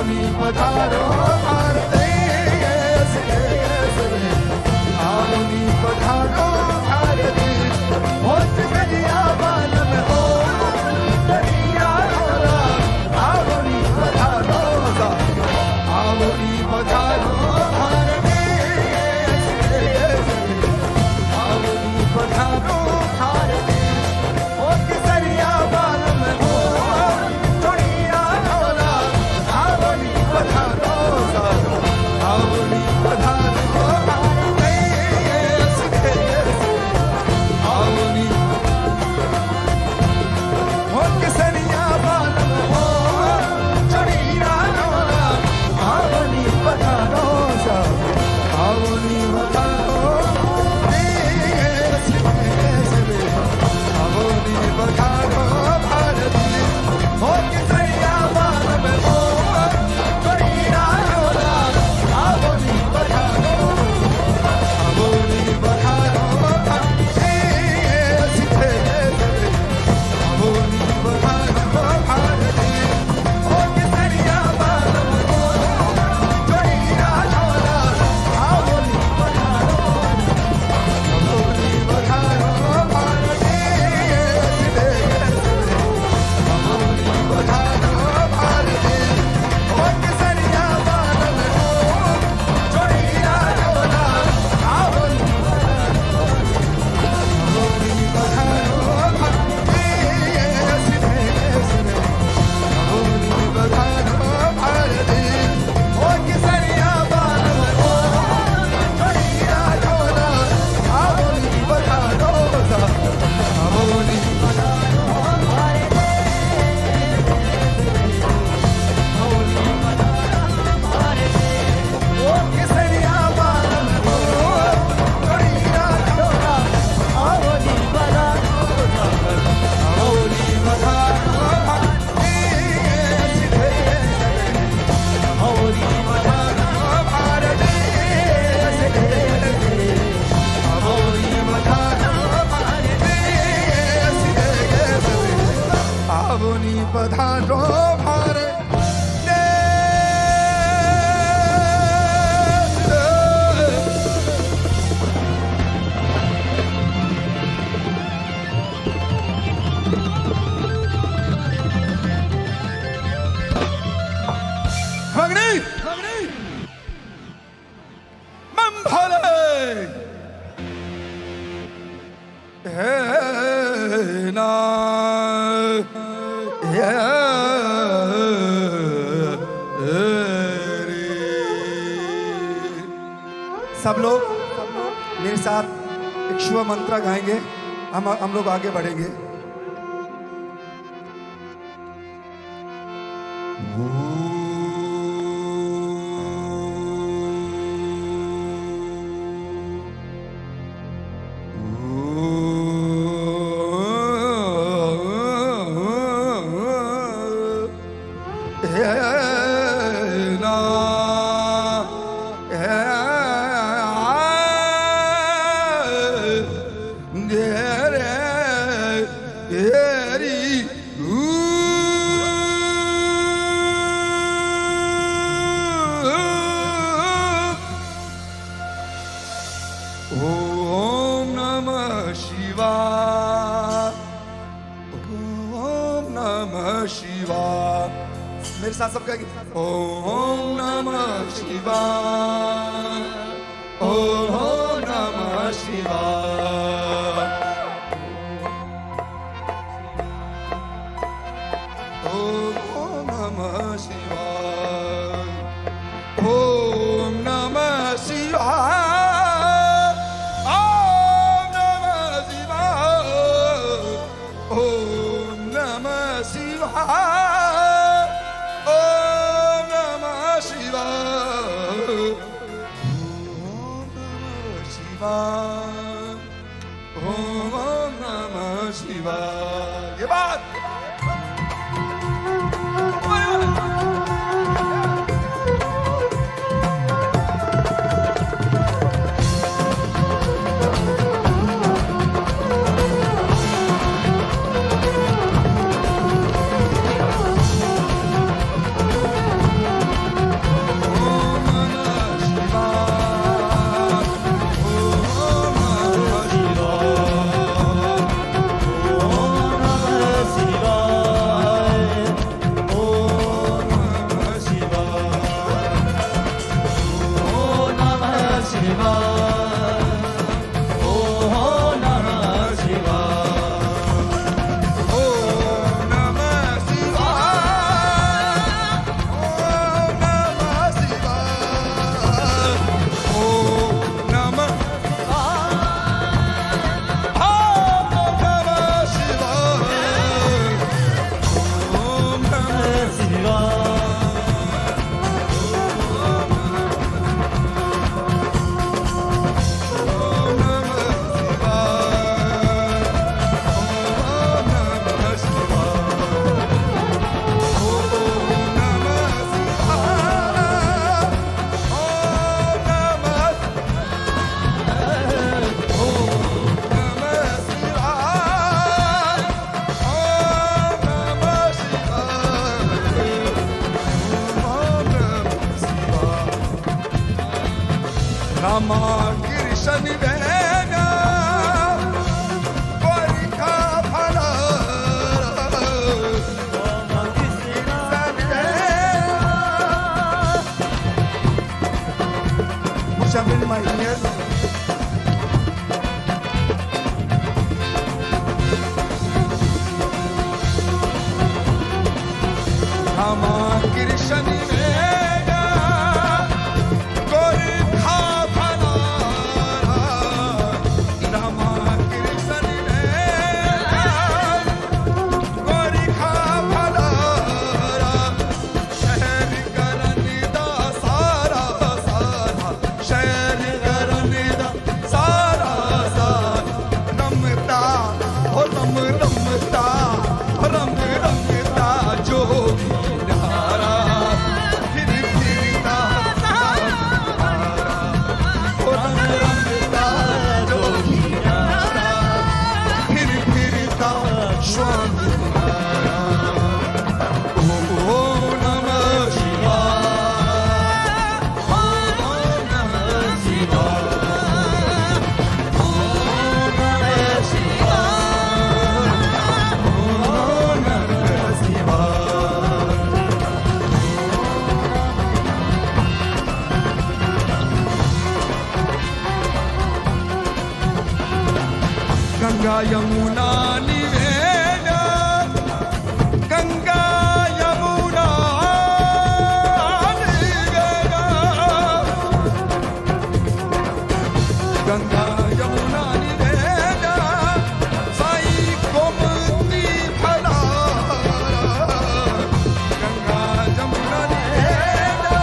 Speaker 8: आवनी पधारो भारत देश आवनी पधारो भारत होत करिया बालम हो करिया होला आवनी पधारो आवनी पधारो भारत देश आवनी पधारो भारत होत करिया बालम हो करिया होला आवनी पधारो आवनी पधारो भारत देश आवनी होत करिया बालम हो करिया होला आवनी पधारो आवनी पधारो देश आवनी पधारो भारत होत करिया बालम हो करिया होला आवनी पधारो आवनी पधारो देश आवनी पधारो भारत होत करिया बालम हो करिया होला आवनी पधारो आवनी पधारो भारत आवनी पधारो भारत होत करिया बालम हो करिया होला आवनी पधारो आवनी पधारो भारत अग्नि मम भले ना सब लोग मेरे साथ एक शिव मंत्र गाएंगे हम लोग आगे बढ़ेंगे ओम नमः शिवाय ओम नमः शिवाय मेरे साथ सब कहेंगे ओम नमः शिवाय ओम नमः शिवाय ओम नमः शिवाय ओम नमः शिवाय
Speaker 5: Rama Kirshani Vega Gorikha Phala Rama Kirshani Vega Shamil my ears. Rama Kirshani Vega Gorikha Phala Rama Kirshani Vega Gorikha Phala Shair karani da sara sara Shair karani da sara sara Ramta ho ram ramta ram ramta jo Ganga Yamuna Niveda Ganga Yamuna Niveda Ganga Yamuna Niveda Sai Gomati Phala Ganga Yamuna Niveda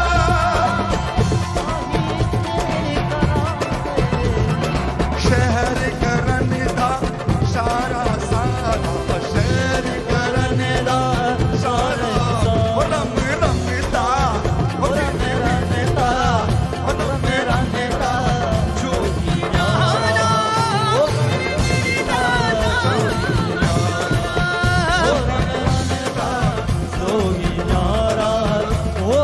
Speaker 5: Shahar karane da Shara Sara Shair karane da Shara Ram Ramta Ram Ramta Ram Ramta Jogi Nara Jogi Nara Ram Ramta Jogi Nara Ram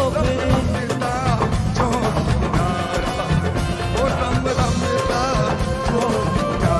Speaker 5: Ramta Jogi Nara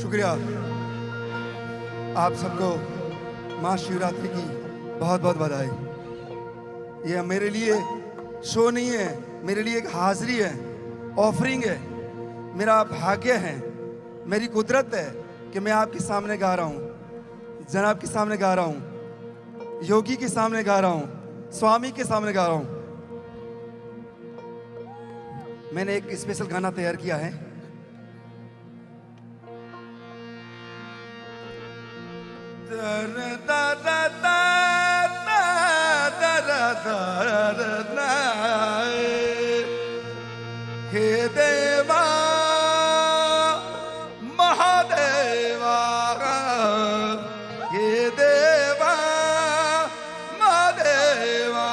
Speaker 5: शुक्रिया आप सबको महाशिवरात्रि की बहुत बहुत बधाई। ये मेरे लिए शो नहीं है, मेरे लिए एक हाजिरी है, ऑफरिंग है, मेरा भाग्य है, मेरी कुदरत है कि मैं आपके सामने गा रहा हूँ, जनाब के सामने गा रहा हूँ, योगी के सामने गा रहा हूँ, स्वामी के सामने गा रहा हूँ। मैंने एक स्पेशल गाना तैयार किया है, हे देवा महादेवा, हे देवा महादेवा।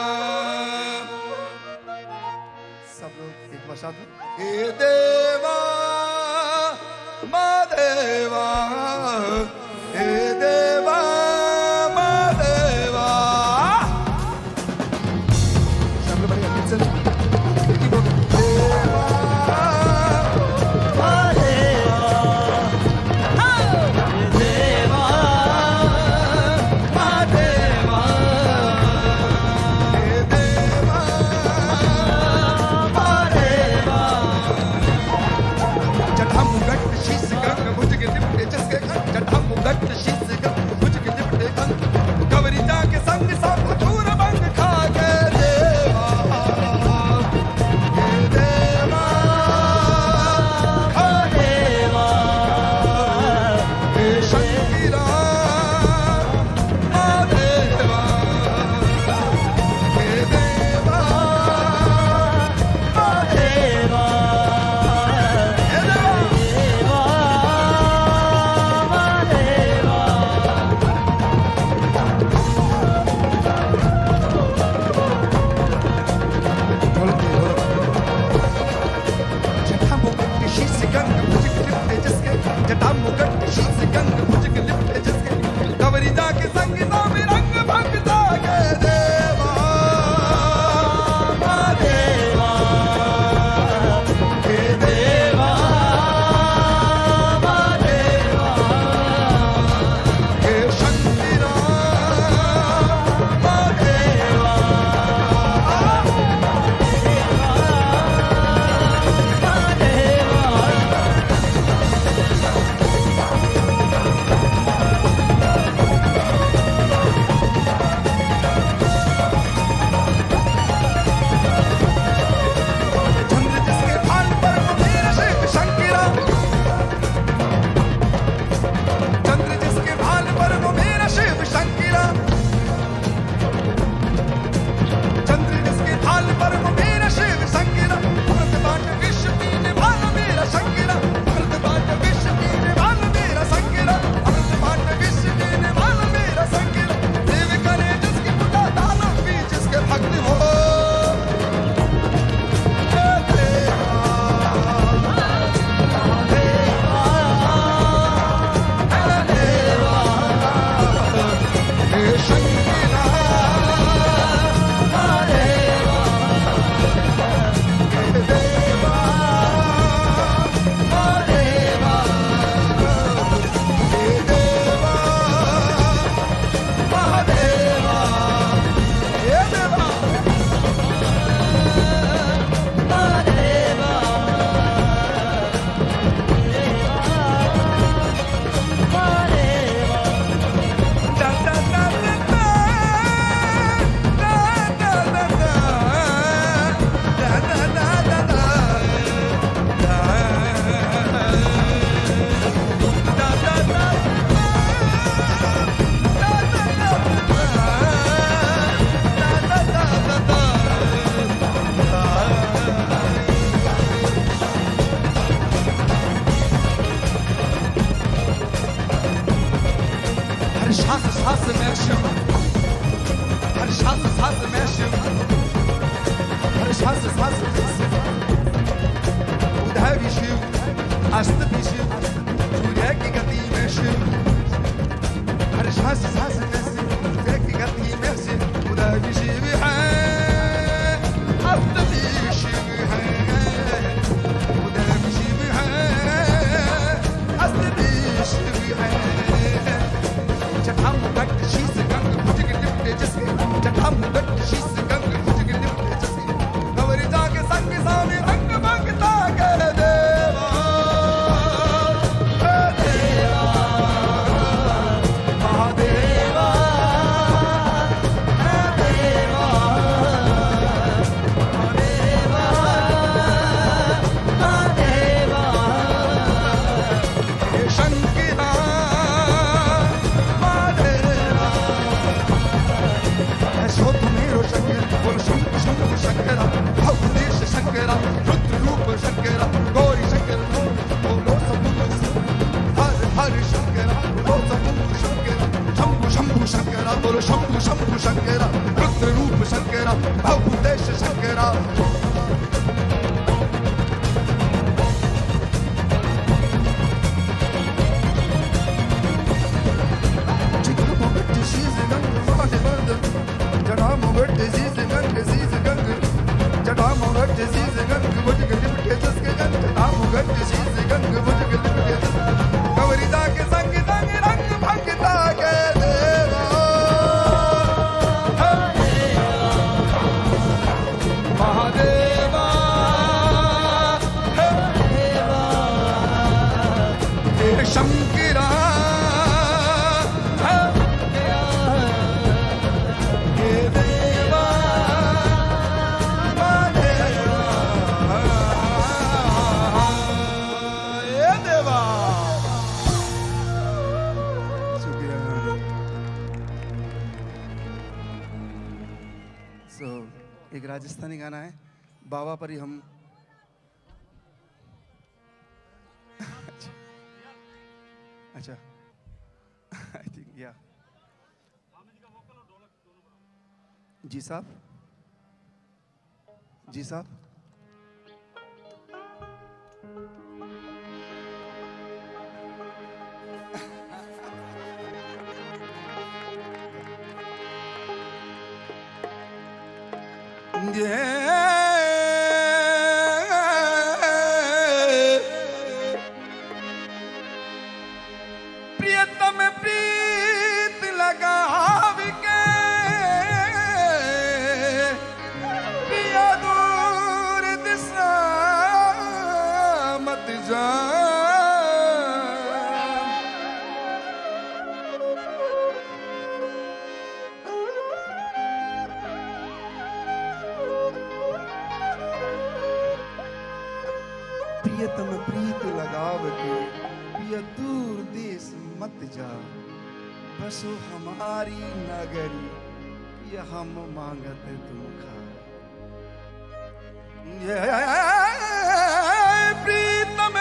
Speaker 5: सब लोग एक बार साथ में, हे देवा महादेवा, हे देवा महादेवा। सब लोग बढ़िया दिल से गंग बुझ गलिप के जसके गंग नाम गंग शीस गंग बुझ गलिप के गवरिदा के संग संग रंग भगता के देवा महादेवा हे शंकरा एक राजस्थानी गाना है बाबा पर ही हम अच्छा आई थिंक या जी साहब जी साहब प्रियतम प्रीत लगाव के पिया दूर दिशा मत जा प्रियतम प्रीत लगाव के पिया दूर देश मत जा बसो हमारी नगरी पिया हम मांगत तुम खा प्रीतम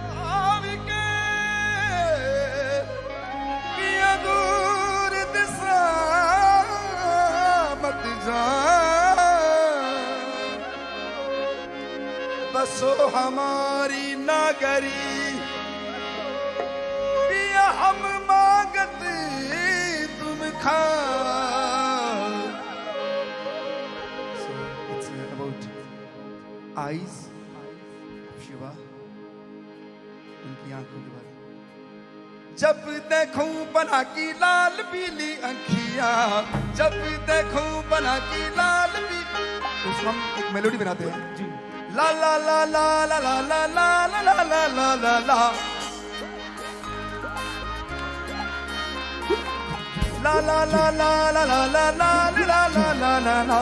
Speaker 5: लगाव के पिया दूर दिशा मत जा बसो हमारी नगरी पिया हम मांगत तुम खा So it's about eyes Shiva उनकी आंखों के बारे में जब देखूं बना की लाल पीली आंखियां जब देखूं बना की लाल पीली तो हम एक मेलोडी बनाते हैं जी La la la la la la la la la la la la la La la la la la la la la la la la la la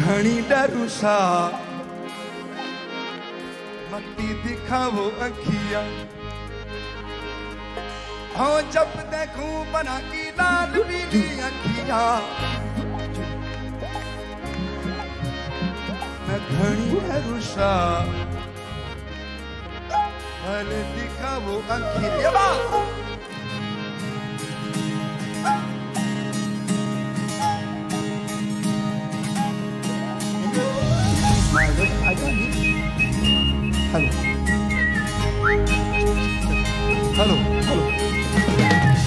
Speaker 5: घनी डरूसा मत्ती दिखाओ अखियां हो जब देखूं बना की लाल पीली अखियां मैं घनी रुषा भले दिखाओ आंखियां हेलो हेलो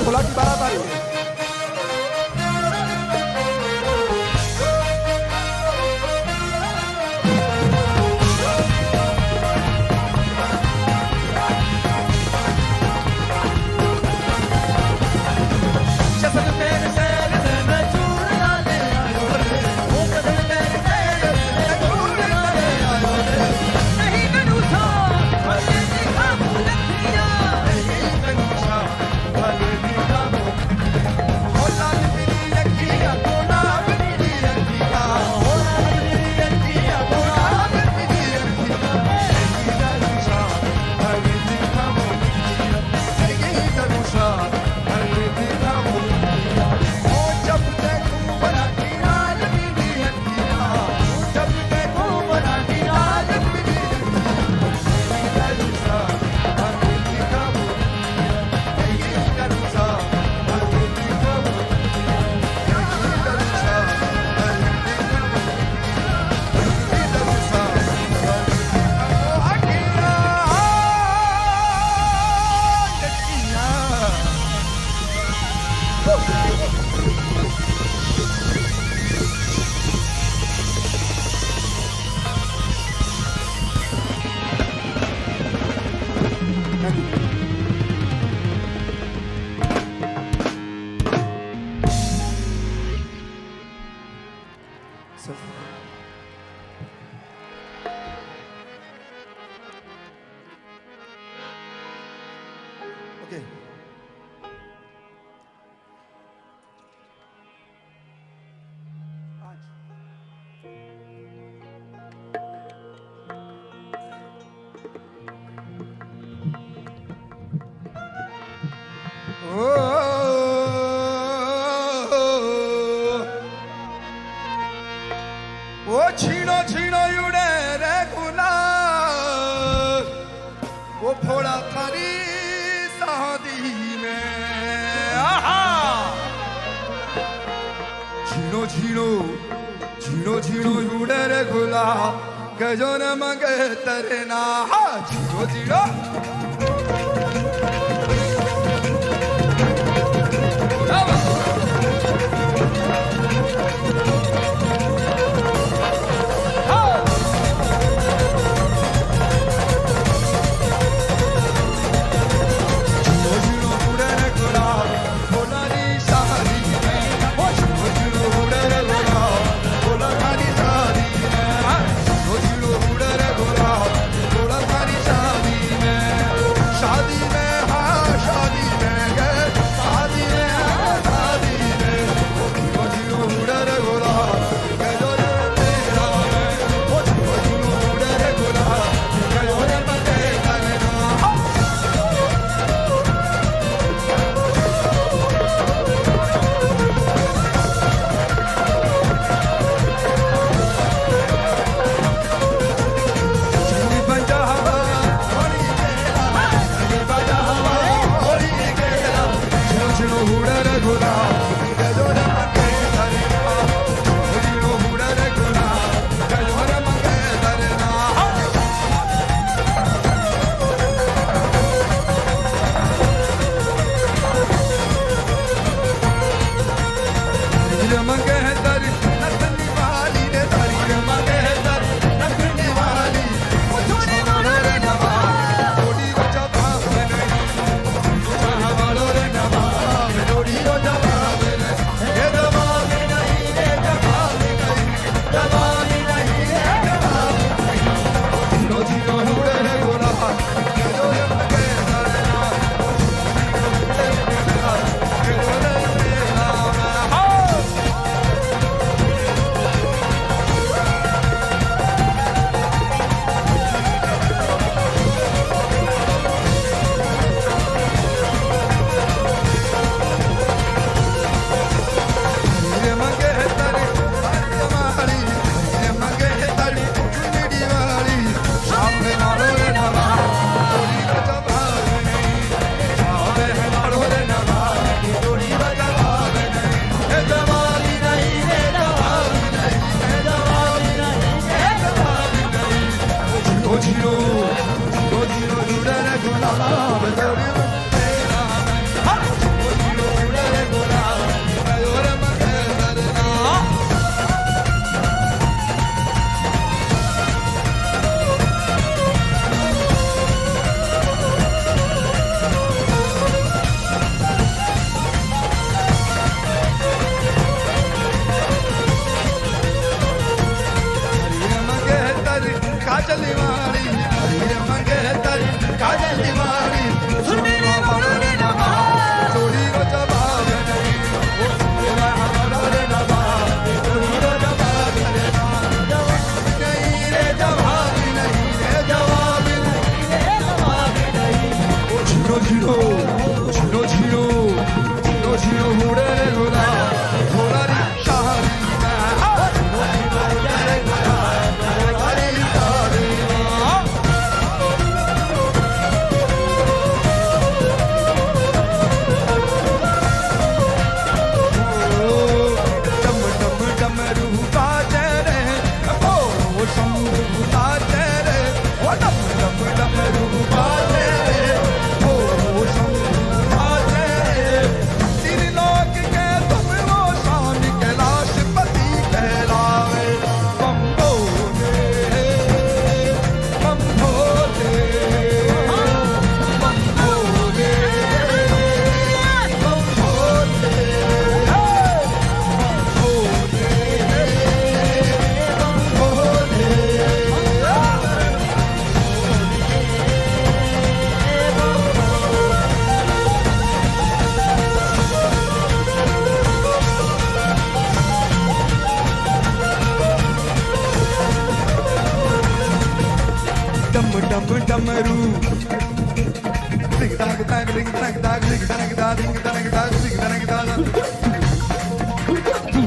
Speaker 5: भोला की बारात आ रही है। Okay. वो छीनो छीनो उड़े रे गुलाब, वो फोड़ा थारी शादी में। आहा छीनो छीनो छीनो छीनो उड़े रे गुलाब, के जो न मगे तेरे ना। छीनो छीनो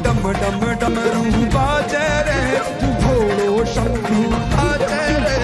Speaker 5: डम डम डमरू बाजे रे भोलो शंभू बाजे रे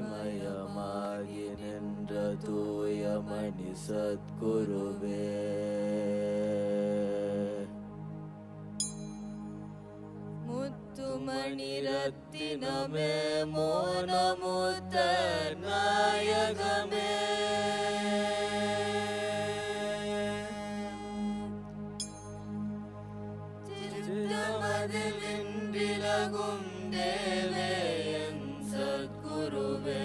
Speaker 3: ಜ್ಯೋತಿಮಯಮಾಗಿ ನಿன்ற ತೂಯಮಣಿ ಸದ್ಗುರುವೇ
Speaker 16: ಮುತ್ತುಮಣಿ ರತ್ತಿನಮೇ ಮೋನ ಮುತ್ತ ನಾಯಕಮೇ ചിത്തമതിലിൻവിലകും ദേവേ N സദ്ഗുരുവേ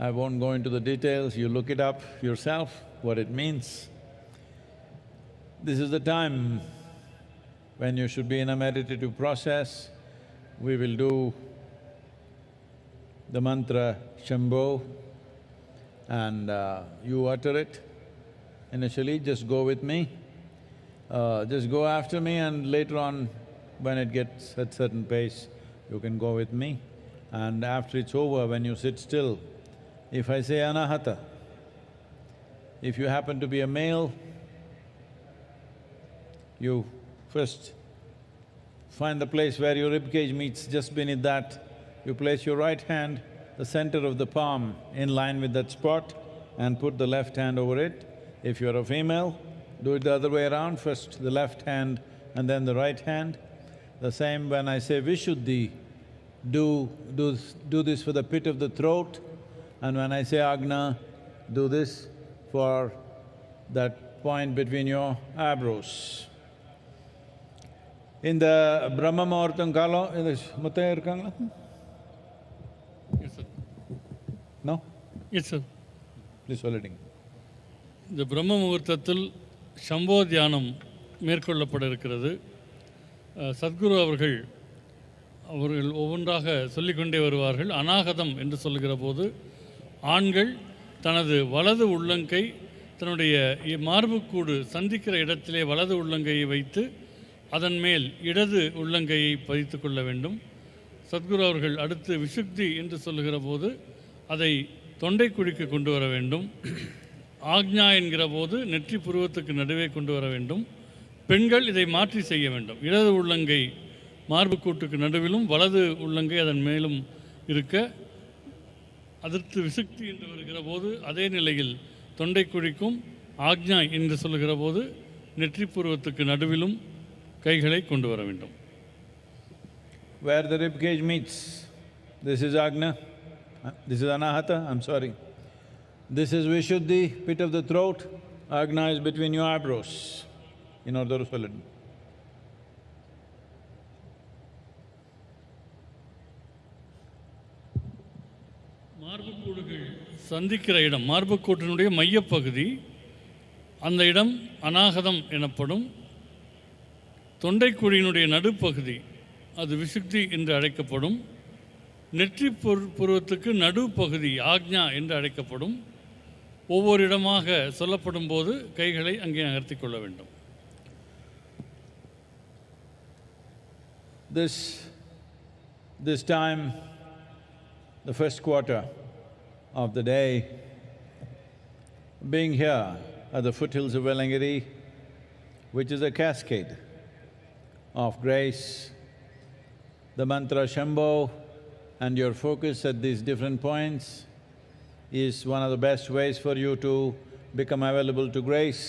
Speaker 11: I won't go into the details, you look it up yourself, what it means. This is the time when you should be in a meditative process. We will do the mantra Shambho and you utter it. Initially, just go with me. Just go after me and later on, when it gets at certain pace, you can go with me. And after it's over, when you sit still, if I say Anahata, if you happen to be a male, you first find the place where your ribcage meets, just beneath that, you place your right hand, the center of the palm in line with that spot and put the left hand over it. If you're a female, do it the other way around, first the left hand and then the right hand. The same when I say Vishuddhi, do this for the pit of the throat, and when I say Agna, do this for that point between your eyebrows. In the Brahma Muhurtam Kalam, Muttai irukangala?
Speaker 10: Yes, sir.
Speaker 11: No?
Speaker 10: Yes, sir.
Speaker 11: Please சொல்லிடுங்க.
Speaker 10: இந்த பிரம்ம முகூர்த்தத்தில் சம்போ தியானம் மேற்கொள்ளப்பட இருக்கிறது. சத்குரு அவர்கள் ஒவ்வொன்றாக சொல்லிக்கொண்டே வருவார்கள். அநாகதம் என்று சொல்லுகிற போது ஆண்கள் தனது வலது உள்ளங்கை தன்னுடைய மார்புக்கூடு சந்திக்கிற இடத்திலே வலது உள்ளங்கையை வைத்து அதன் மேல் இடது உள்ளங்கையை பதித்து கொள்ள வேண்டும். சத்குரு அவர்கள் அடுத்து விஷுக்தி என்று சொல்லுகிற போது அதை தொண்டைக்குழிக்கு கொண்டு வர வேண்டும். ஆக்ஞா என்கிற போது நெற்றி புருவத்துக்கு நடுவே கொண்டு வர வேண்டும். பெண்கள் இதை மாற்றி செய்ய வேண்டும். இடது உள்ளங்கை மார்புக்கூட்டுக்கு நடுவிலும் வலது உள்ளங்கை அதன் மேலும் இருக்க, அதற்கு விசுக்தி என்று வருகிற போது அதே நிலையில் தொண்டைக்குழிக்கும், ஆக்ஞா என்று சொல்லுகிற போது நெற்றி புருவத்துக்கு நடுவிலும் கைகளை கொண்டு வர வேண்டும்.
Speaker 11: Where the rib cage meets, this is Agna, this is Anahata, I'm sorry. This is Vishuddhi, pit of the throat, Agna is between your eyebrows. இன்னொரு சொல்லிடு.
Speaker 10: மார்புக்கூடுகள் சந்திக்கிற இடம், மார்புக்கூட்டினுடைய மையப்பகுதி, அந்த இடம் அநாகதம் எனப்படும். தொண்டைக்குழியினுடைய நடுப்பகுதி அது விசுக்தி என்று அழைக்கப்படும். நெற்றி புருவத்துக்கு நடுப்பகுதி ஆக்ஞா என்று அழைக்கப்படும். ஒவ்வொரு இடமாக சொல்லப்படும் போது கைகளை அங்கே நகர்த்தி கொள்ள வேண்டும்.
Speaker 11: This time, the first quarter of the day, being here at the foothills of Velangiri, which is a cascade of grace, the mantra Shambho and your focus at these different points is one of the best ways for you to become available to grace.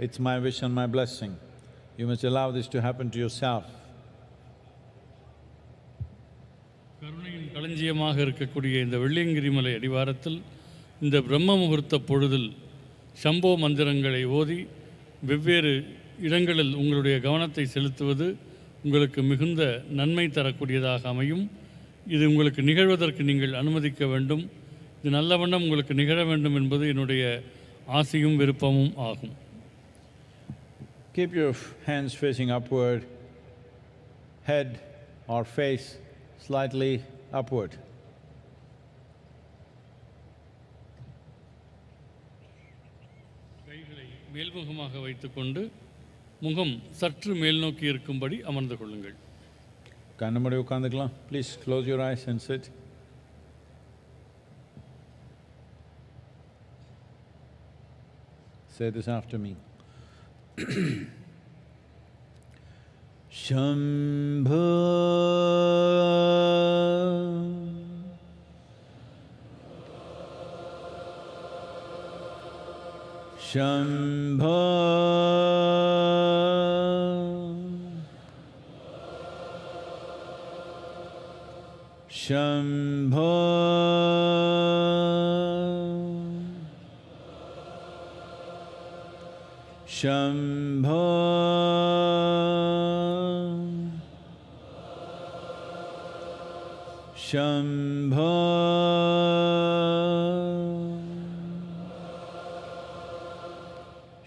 Speaker 11: It's my wish and my blessing. You must allow this to happen to yourself.
Speaker 10: கருணையின் களஞ்சியமாக இருக்கக்கூடிய இந்த வெள்ளியங்கிரி மலை அடிவாரத்தில் இந்த பிரம்ம முகூர்த்த பொழுதில் சம்போ மந்திரங்களை ஓதி வெவ்வேறு இடங்களில் உங்களுடைய கவனத்தை செலுத்துவது உங்களுக்கு மிகுந்த நன்மை தரக்கூடியதாக அமையும். இது உங்களுக்கு நிகழ்வதற்கு நீங்கள் அனுமதிக்க வேண்டும். இது நல்ல வண்ணம் உங்களுக்கு நிகழ வேண்டும் என்பது என்னுடைய ஆசையும் விருப்பமும் ஆகும்.
Speaker 11: Keep your hands facing upward, head or face slightly upward.
Speaker 10: கைகளை மேல்முகமாக வைத்துக்கொண்டு முகம் சற்று மேல் நோக்கி இருக்கும்படி அமர்ந்து கொள்ளுங்கள்.
Speaker 11: கண்ணு மூடி உட்காந்துக்கலாம். Please close your eyes and sit. Say this after me. Shambho Shambho Shambho Shambho Shambho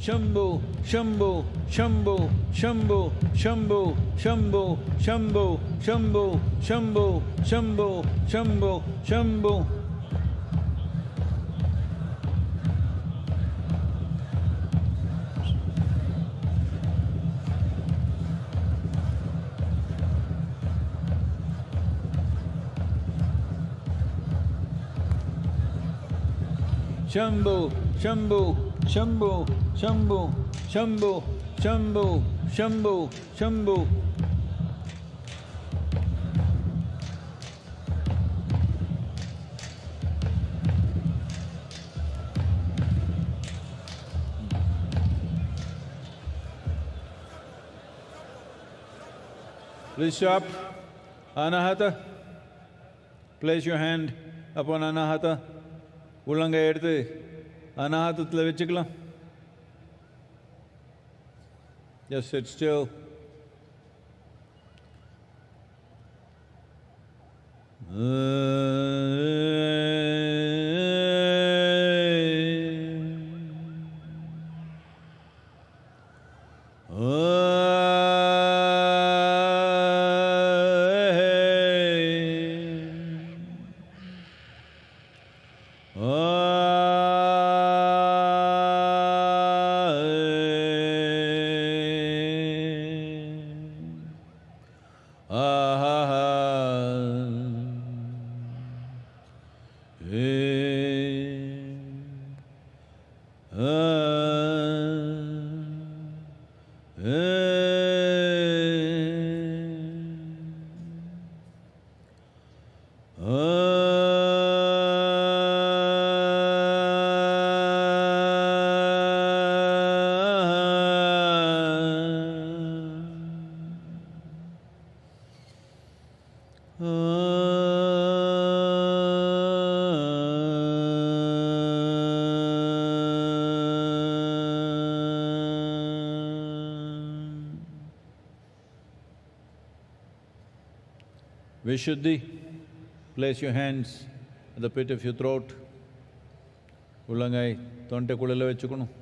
Speaker 11: Shambhu, Shambhu, Shambhu, Shambhu, Shambhu, Shambhu, Shambhu, Shambhu, Shambhu, Shambhu, Shambhu, Shambhu. Shambhu, Shambhu, Shambhu, Shambhu, Shambhu, Shambhu, Shambhu, Shambhu. Please stop. Anahata. Place your hand upon Anahata. உள்ளங்கை எடுத்து அநாஹதத்தில் வச்சுக்கலாம். Just sit still. Vishuddhi, place your hands at the pit of your throat. உள்ளங்கை தொண்டைக்குள்ள வச்சுக்கணும்.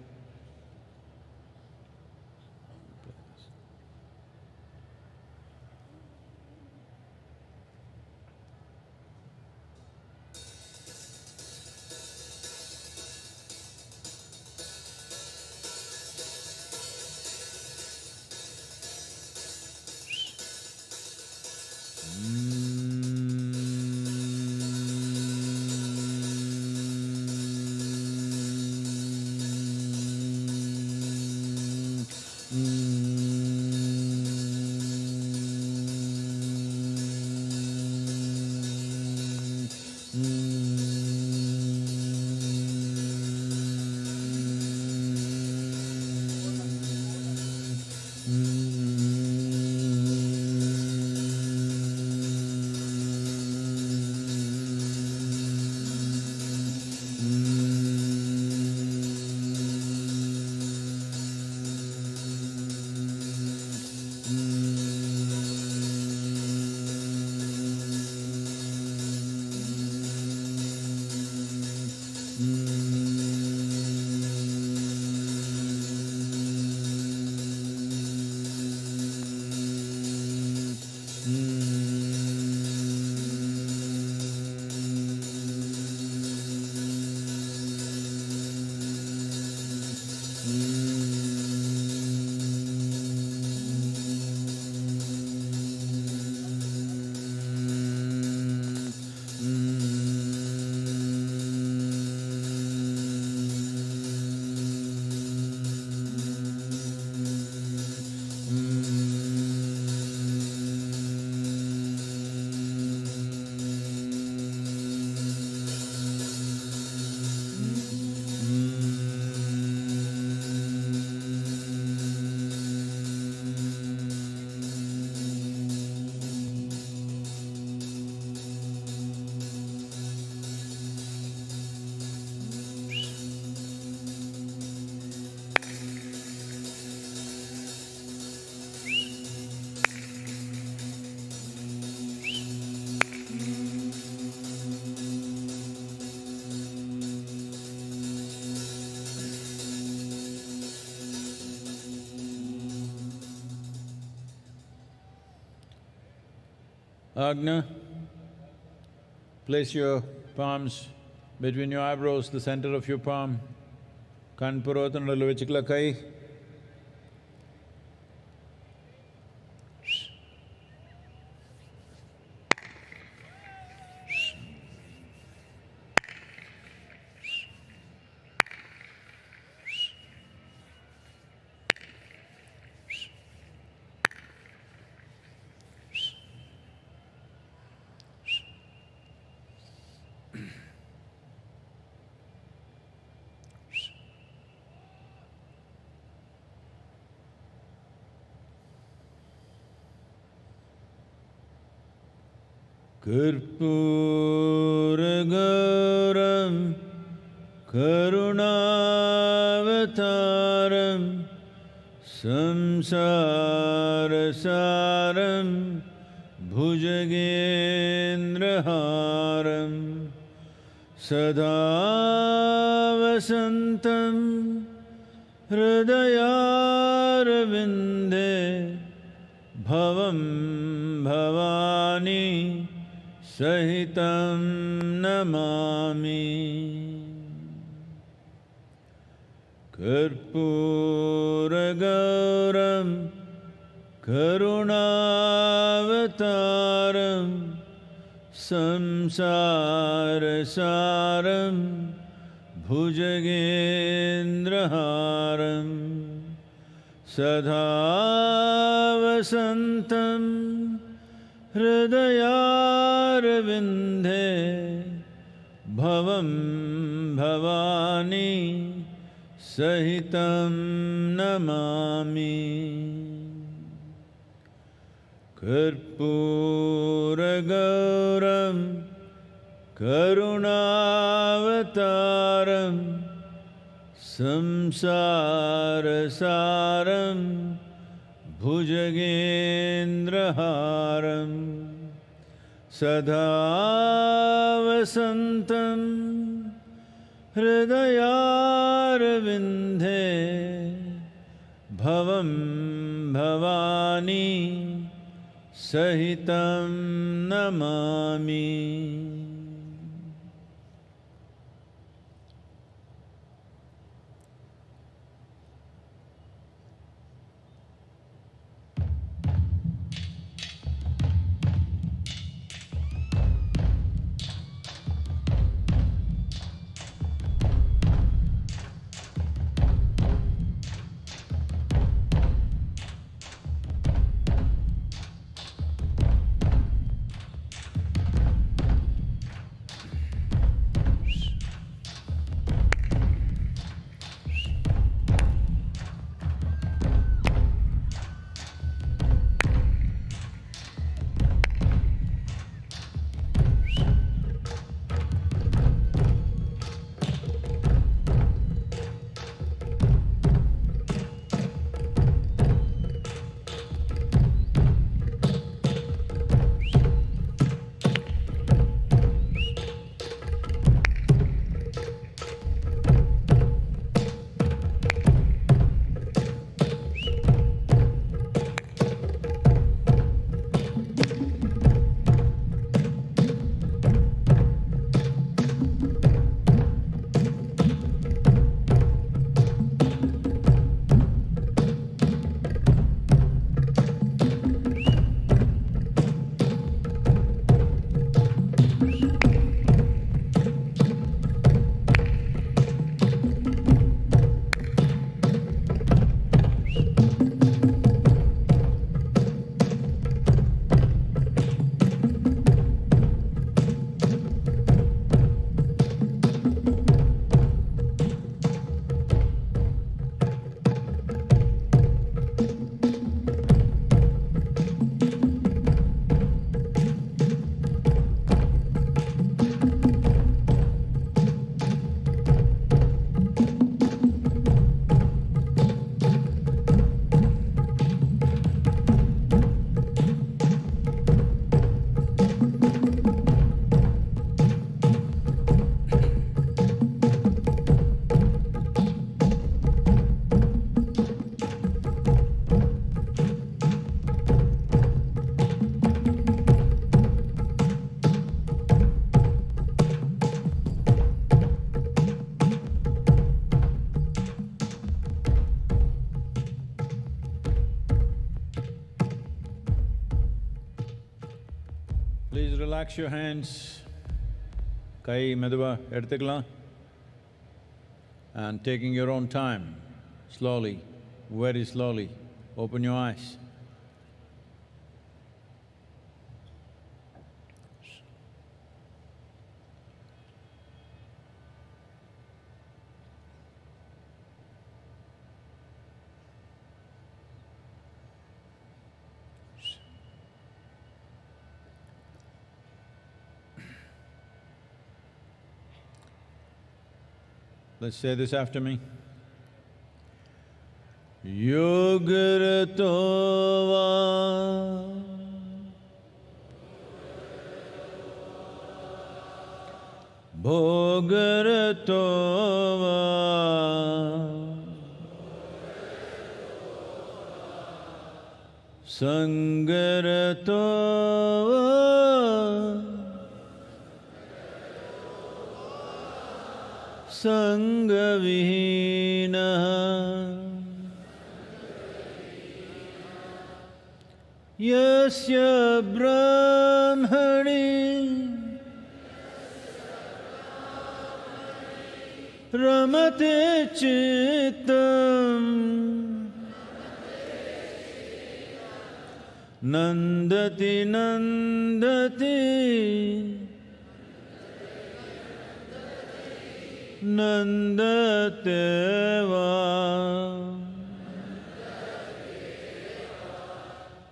Speaker 11: Agna, place your palms between your eyebrows, the center of your palm. Kanpurotanadalu vechikla kai. Karpuragaram Karunavataram Samsarasaram Bhujagendraharam Sada Vasantam Hridayarvinde Bhavam Bhavani Sahitam Namami. Karpuragauram Karunavataram Samsarasaram Bhujagendraharam Sada Vasantam Hridayarvinde Bhavam Bhavani Sahitam Namami. Karpuragauram Karunavataram Samsarasaram Bhujagendraharam Sada Vasantam Hridayarvinde Bhavam Bhavani Sahitam Namami. Relax your hands. Kai meduva eduthukalam. And taking your own time, slowly, very slowly, open your eyes. Let's say this after me. Yogaratova Bhogaratova Sangaratova Sangavihinaha Yasya Brahmani Ramate Chittam Nandati Nandati Nandateva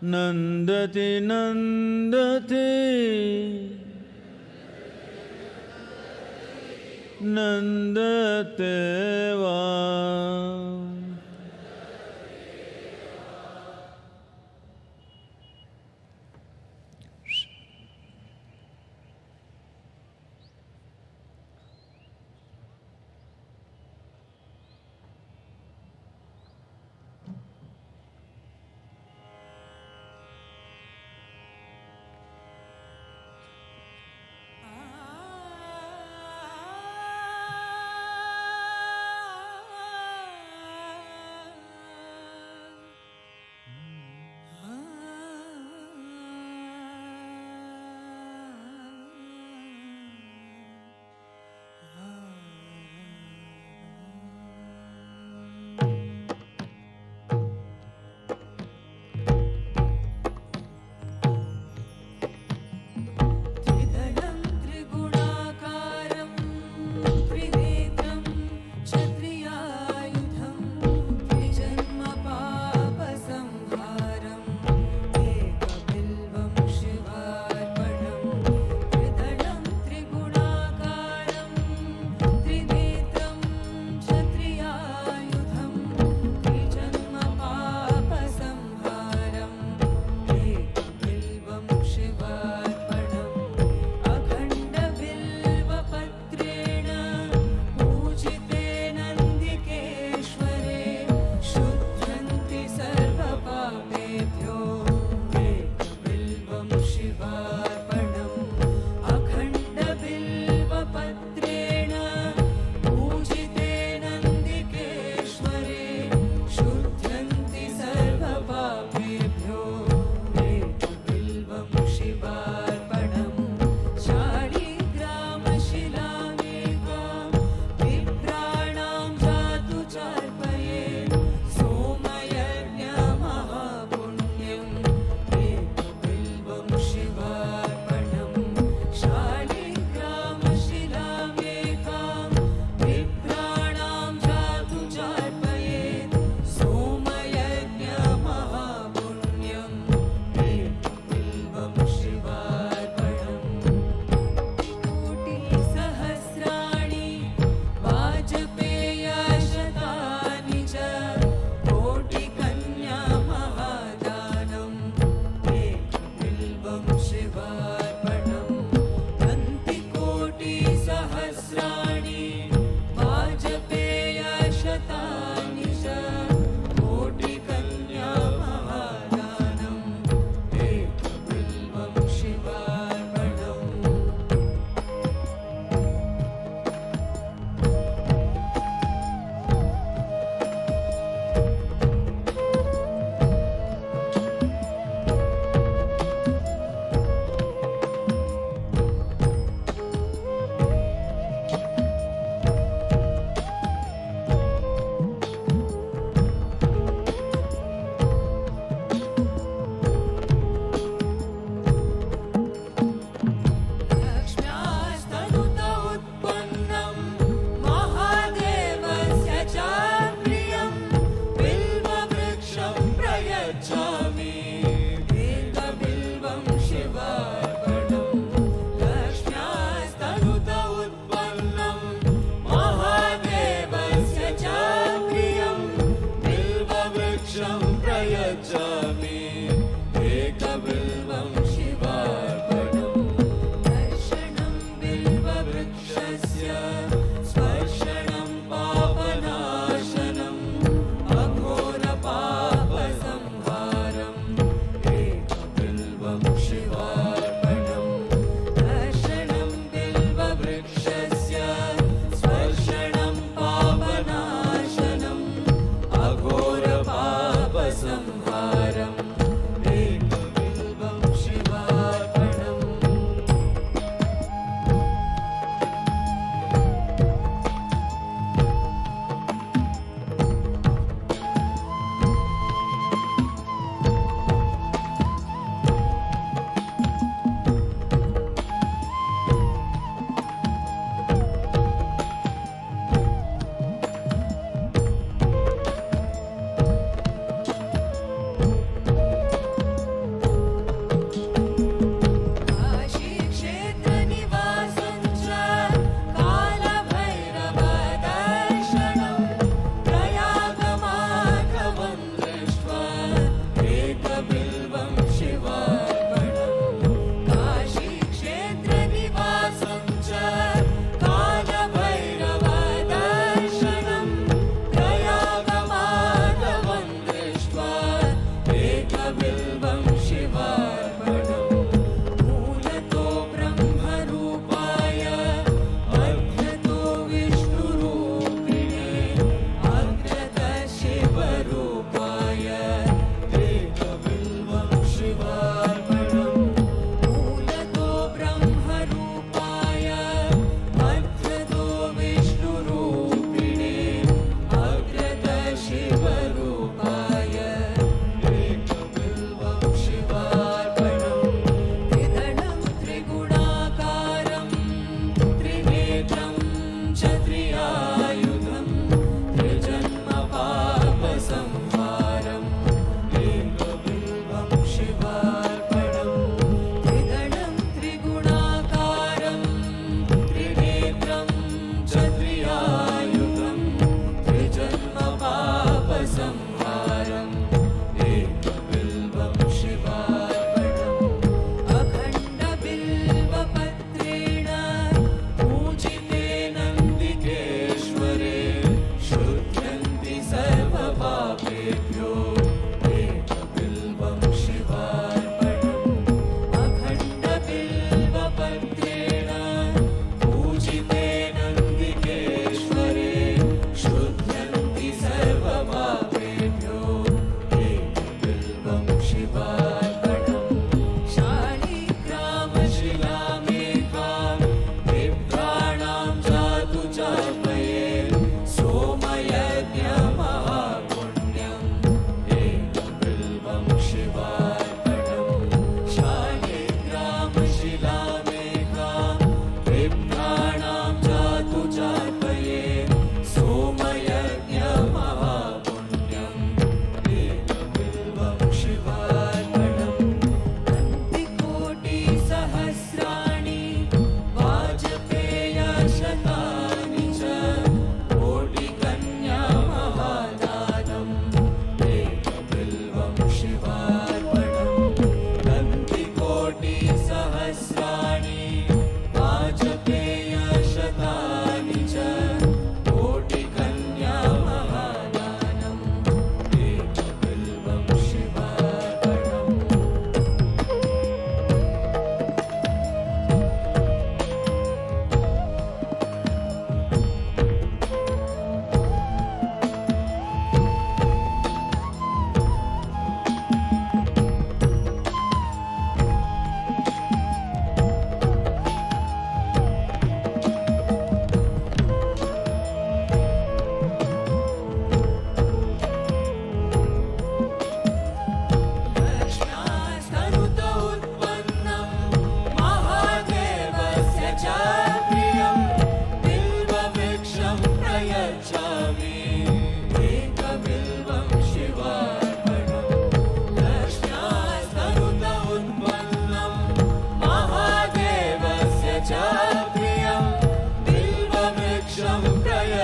Speaker 11: Nandati Nandati Nandateva.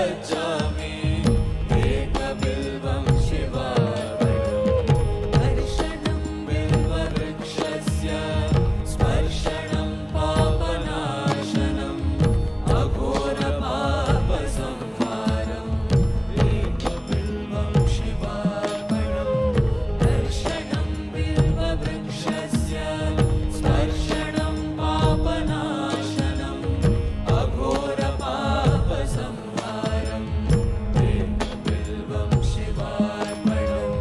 Speaker 16: गच्छामि एकबिल्वं शिवार्पणम् दर्शनं बिल्ववृक्षस्य स्पर्शनं पापनाशनम् अघोरपापसंहारम् एकबिल्वं शिवार्पणम् दर्शनं बिल्ववृक्षस्य स्पर्शनं पापनाशनम् अघोरपापसंहारम् एकबिल्वं शिवार्पणम्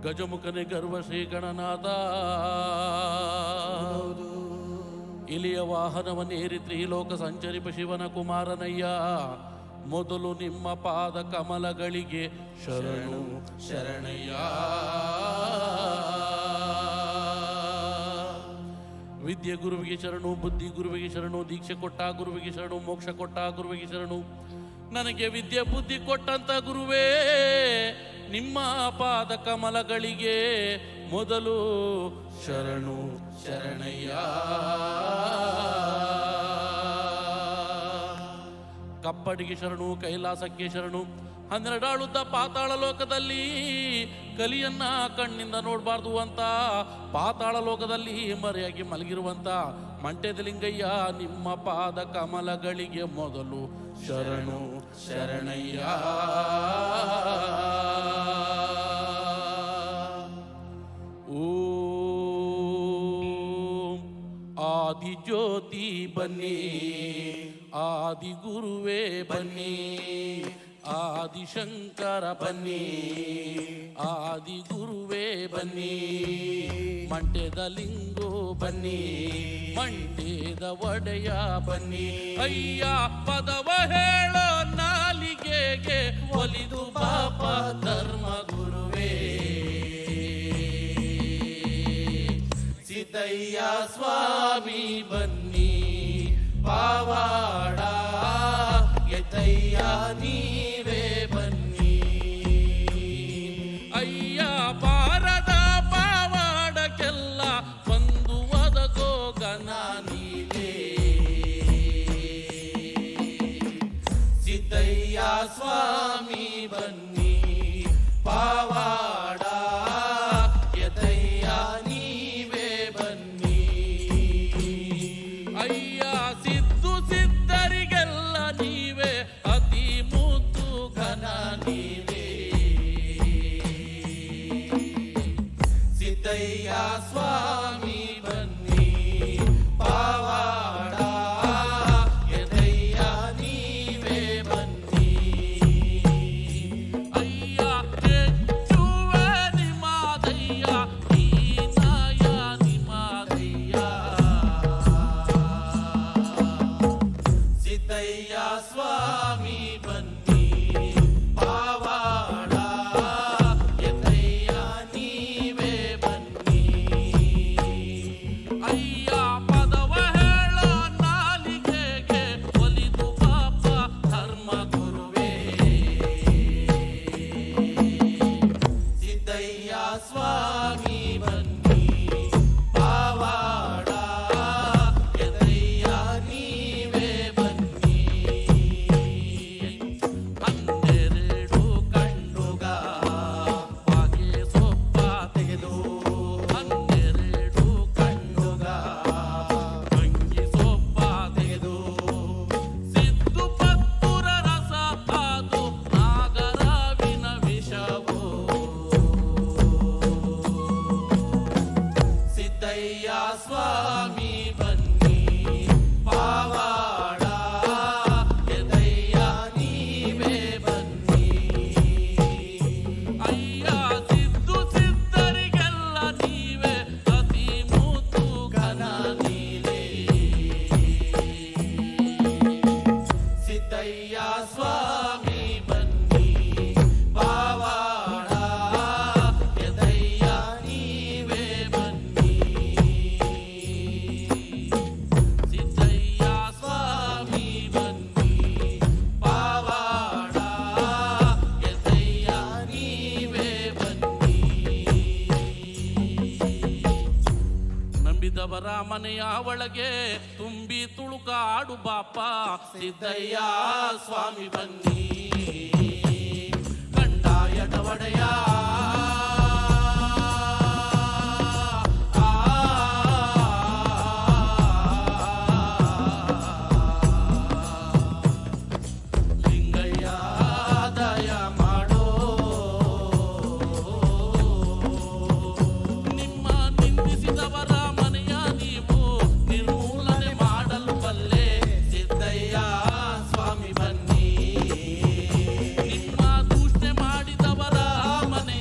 Speaker 17: ಗಜಮುಖನೆ ಗರ್ವ ಶ್ರೀ ಗಣನಾಥ. ಇಲಿಯ ವಾಹನವನ್ನೇರಿ ತ್ರಿಲೋಕ ಸಂಚರಿಪ ಶಿವನ ಕುಮಾರನಯ್ಯ. ಮೊದಲು ನಿಮ್ಮ ಪಾದ ಕಮಲಗಳಿಗೆ ಶರಣು ಶರಣಯ್ಯ. ವಿದ್ಯೆ ಗುರುವಿಗೆ ಶರಣು, ಬುದ್ಧಿ ಗುರುವಿಗೆ ಶರಣು, ದೀಕ್ಷೆ ಕೊಟ್ಟ ಗುರುವಿಗೆ ಶರಣು, ಮೋಕ್ಷ ಕೊಟ್ಟ ಗುರುವಿಗೆ ಶರಣು. ನನಗೆ ವಿದ್ಯೆ ಬುದ್ಧಿ ಕೊಟ್ಟಂತ ಗುರುವೇ, ನಿಮ್ಮ ಪಾದ ಕಮಲಗಳಿಗೆ ಮೊದಲು ಶರಣು ಶರಣಯ್ಯ. ಕಪ್ಪಡಿಗೆ ಶರಣು, ಕೈಲಾಸಕ್ಕೆ ಶರಣು. 12 ಆಳುದ್ದ ಪಾತಾಳ ಲೋಕದಲ್ಲಿ ಕಲಿಯನ್ನ ಕಣ್ಣಿಂದ ನೋಡಬಾರ್ದು ಅಂತ ಪಾತಾಳ ಲೋಕದಲ್ಲಿ ಮರೆಯಾಗಿ ಮಲಗಿರುವಂತ ಮಂಟೆದ ಲಿಂಗಯ್ಯ, ನಿಮ್ಮ ಪಾದ ಕಮಲಗಳಿಗೆ ಮೊದಲು ಶರಣು ಶರಣಯ್ಯ. ಓಂ ಆದಿ ಜ್ಯೋತಿ ಬನ್ನಿ, ಆದಿ ಗುರುವೇ ಬನ್ನಿ, ಆದಿಶಂಕರ ಬನ್ನಿ, ಆದಿ ಗುರುವೇ ಬನ್ನಿ. ಮಂಟೆದ ಲಿಂಗೋ ಬನ್ನಿ, ಮಂಟೆದ ಒಡೆಯ ಬನ್ನಿ. ಅಯ್ಯ ಪದವ ಹೇಳೋ ನಾಲಿಗೆಗೆ ಒಲಿದು ಪಾಪ ಧರ್ಮ ಗುರುವೇ. ಸಿದ್ದಯ್ಯ ಸ್ವಾಮಿ ಬನ್ನಿ, ಪಾವಾಡ ಎತ್ತಯ್ಯ ನೀವೇ ಬನ್ನಿ. ಅಯ್ಯ ಪಾರದ ಪಾವಾಡಕ್ಕೆಲ್ಲ ಬಂದು ಒದಗೋ ಗನ ನೀವೇ. ಸಿದ್ದಯ್ಯ ಸ್ವಾಮಿ ಬನ್ನಿ, ಪಾವಾಡ ಎತ್ತಯ್ಯ ನೀವೇ ಬನ್ನಿ. ಅಯ್ಯ ಸಿದ್ದು ಸಿದ್ದರಿಗೆಲ್ಲ ನೀವೇ, ಅತಿ ಮುದ್ದು ಘನ ನೀವೇ. ಸಿದ್ದಯ್ಯ ಸ್ವಾಮಿ ಬನ್ನಿ, ಪಾವಾಡ ಎದಯ್ಯ ನೀವೇ ಬನ್ನಿ. ಅಯ್ಯ ಹೆಚ್ಚುವೆ ನಿಮಾದಯ್ಯ, ಹೀನಾಯ ನಿಮಾದಯ್ಯ. ಸಿದ್ದಯ್ಯ ಸ್ವಾಮಿ ಬನ್ನಿ, ಪಾವಾಡ ಎತ್ತಯ್ಯ ನೀವೇ ಬನ್ನಿ. ಅಯ್ಯ ಪದವ ಹೇಳೋ ನಾಲಿಗೆಗೆ ಒಲಿದು ಪಾಪ ಧರ್ಮ ಗುರುವೇ. ಸಿದ್ದಯ್ಯ ಸ್ವಾಮಿ ಬನ್ನಿ, ಪಾವಾಡ ಎತ್ತಯ್ಯ ನೀವೇ ಬನ್ನಿ. 12 ಕಂಡುಗ ಬಾಗೆ ಸೊಪ್ಪ ತೆಗೆದು, 12 ಕಂಡುಗ ಅಂಗಿ ಸೊಪ್ಪ ತೆಗೆದು, ಸಿದ್ದು ಪತ್ತುರ ರಸ ಅದು ನಾಗರವಿನ ವಿಷವು. ಸಿದ್ದಯ್ಯ ಸ್ವಾಮಿ ಬನ್ನಿ, ಪಾವಾಡ ಎದಯ್ಯ ನೀವೇ ಬನ್ನಿ. ಅಯ್ಯ ಸಿದ್ದು ಸಿದ್ದರಿಗೆಲ್ಲ ನೀವೇ, ಅತಿ ಮುದ್ದು ಘನ ನೀವೇ. ಸಿದ್ದಯ್ಯ ಸ್ವಾಮಿ ಬನ್ನಿ, ಪಾವಾಡ ಎದಯ್ಯ ನೀವೇ ಬನ್ನಿ. ಸಿದ್ದಯ್ಯ ಸ್ವಾಮಿ ಬನ್ನಿ, ಪಾವಾಡ ಎದಯ್ಯ ನೀವೇ ಬನ್ನಿ. ನಂಬಿದವರ ಮನೆಯ ಒಳಗೆ ತುಂಬಿ ತುಳುಕಾಡು ಬಾಪ. ಸಿದ್ದಯ್ಯ ಸ್ವಾಮಿ ಬನ್ನಿ, ಕಂಡಾಯದ ಒಡೆಯ. ಲಿಂಗಯ್ಯ ದಯ ಮಾಡೋ, ನಿಮ್ಮ ನಿಂದಿಸಿದವರ ಮನೆಯ ನೀವು ನಿರ್ಮೂಲನೆ ಮಾಡಲು ಬಲ್ಲೆ. ಸಿದ್ದಯ್ಯ ಸ್ವಾಮಿ ಬನ್ನಿ, ನಿಮ್ಮ ದೂಷಣೆ ಮಾಡಿದವರ ಮನೆ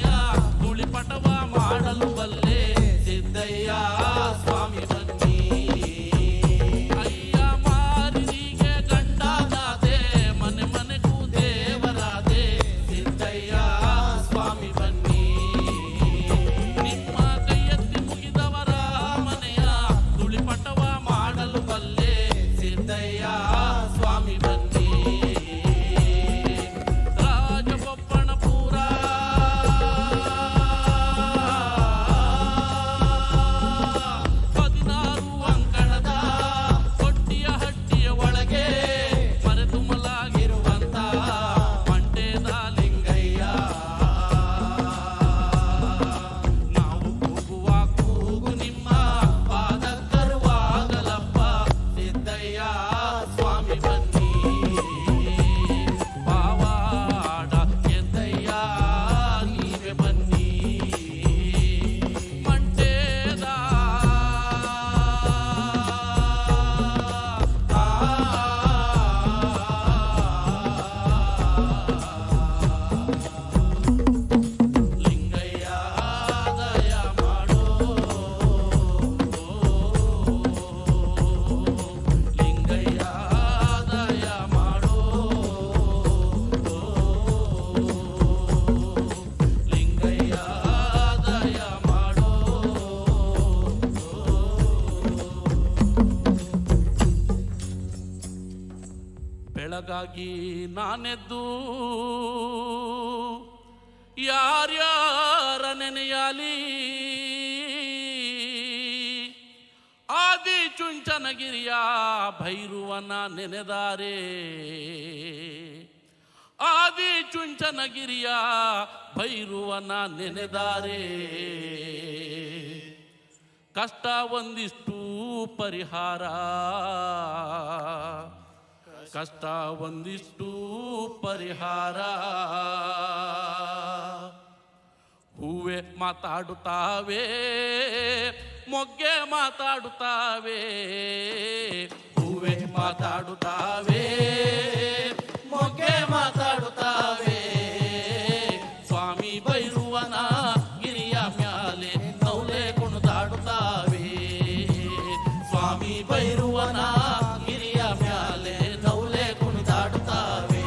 Speaker 17: ಬೆಳಗಾಗಿ ನಾನೆದ್ದು ಯಾರ್ಯಾರ ನೆನೆಯಾಲಿ ಆದಿ ಚುಂಚನಗಿರಿಯ ಭೈರುವನ ನೆನೆದಾರೆ ಆದಿ ಚುಂಚನಗಿರಿಯ ಭೈರುವನ ನೆನೆದಾರೆ ಕಷ್ಟ ಒಂದಿಷ್ಟು ಪರಿಹಾರ ಕಷ್ಟ ಒಂದಿಷ್ಟು ಪರಿಹಾರ ಹೂವೆ ಮಾತಾಡುತ್ತಾವೆ ಮೊಗ್ಗೆ ಮಾತಾಡುತ್ತಾವೆ ಹೂವೆ ಮಾತಾಡುತ್ತಾವೆ ಮೊಗ್ಗೆ ಮಾತಾಡುತ್ತಾವೆ ಸ್ವಾಮಿ ಭೈರುವನ ಗಿರಿಯ ಮ್ಯಾಲೆ ನೌಲೆ ಕುಣಿದಾಡುತ್ತಾವೆ ಸ್ವಾಮಿ ಭೈರುವನ ಗಿರಿಯ ಮ್ಯಾಲೆ ನೌಲೆ ಕುಣಿದಾಡುತ್ತಾವೆ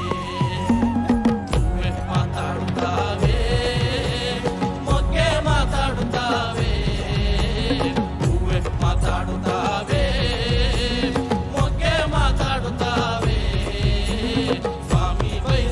Speaker 17: ಹೂವೆ ಮಾತಾಡುತ್ತಾವೆ ಮೊಗ್ಗೆ ಮಾತಾಡುತ್ತಾವೆ ಹೂವೆ ಮಾತಾಡುತ್ತಾವೆ ಮೊಗ್ಗೆ ಮಾತಾಡುತ್ತಾವೆ ಸ್ವಾಮಿ ಭೈರವ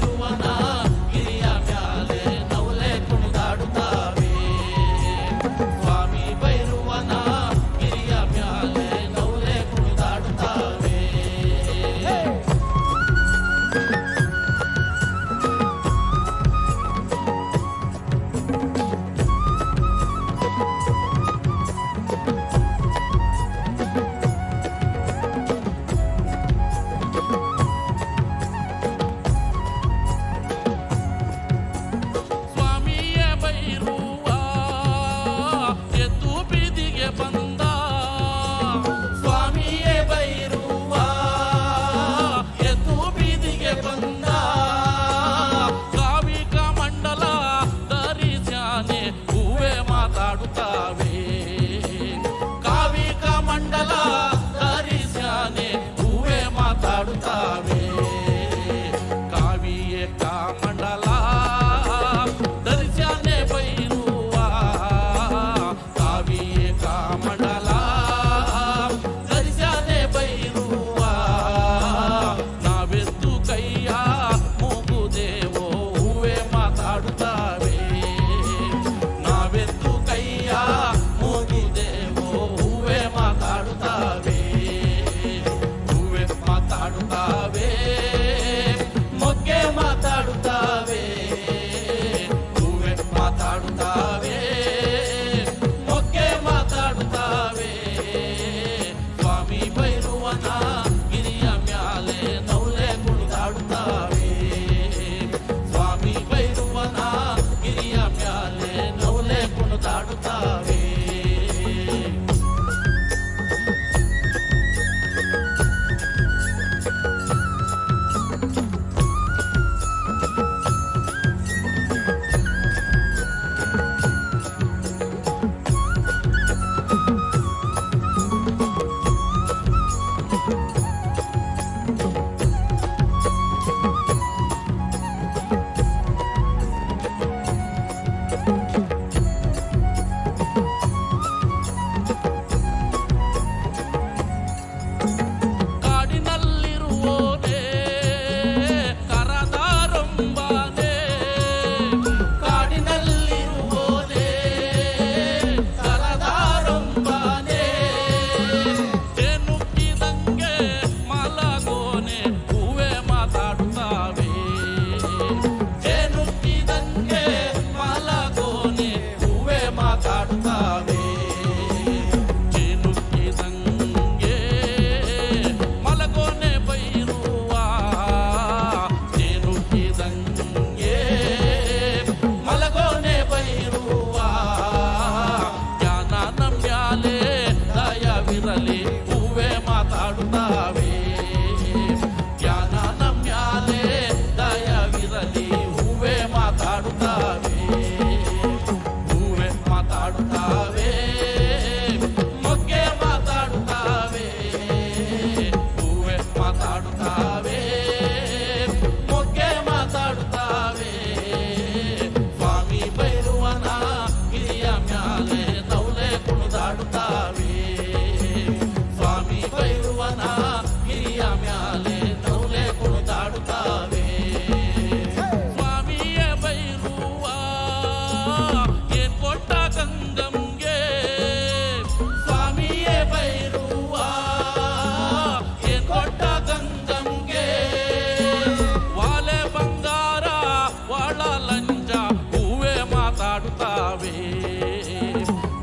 Speaker 17: ಮಾತಾಡುತ್ತಾವೆ.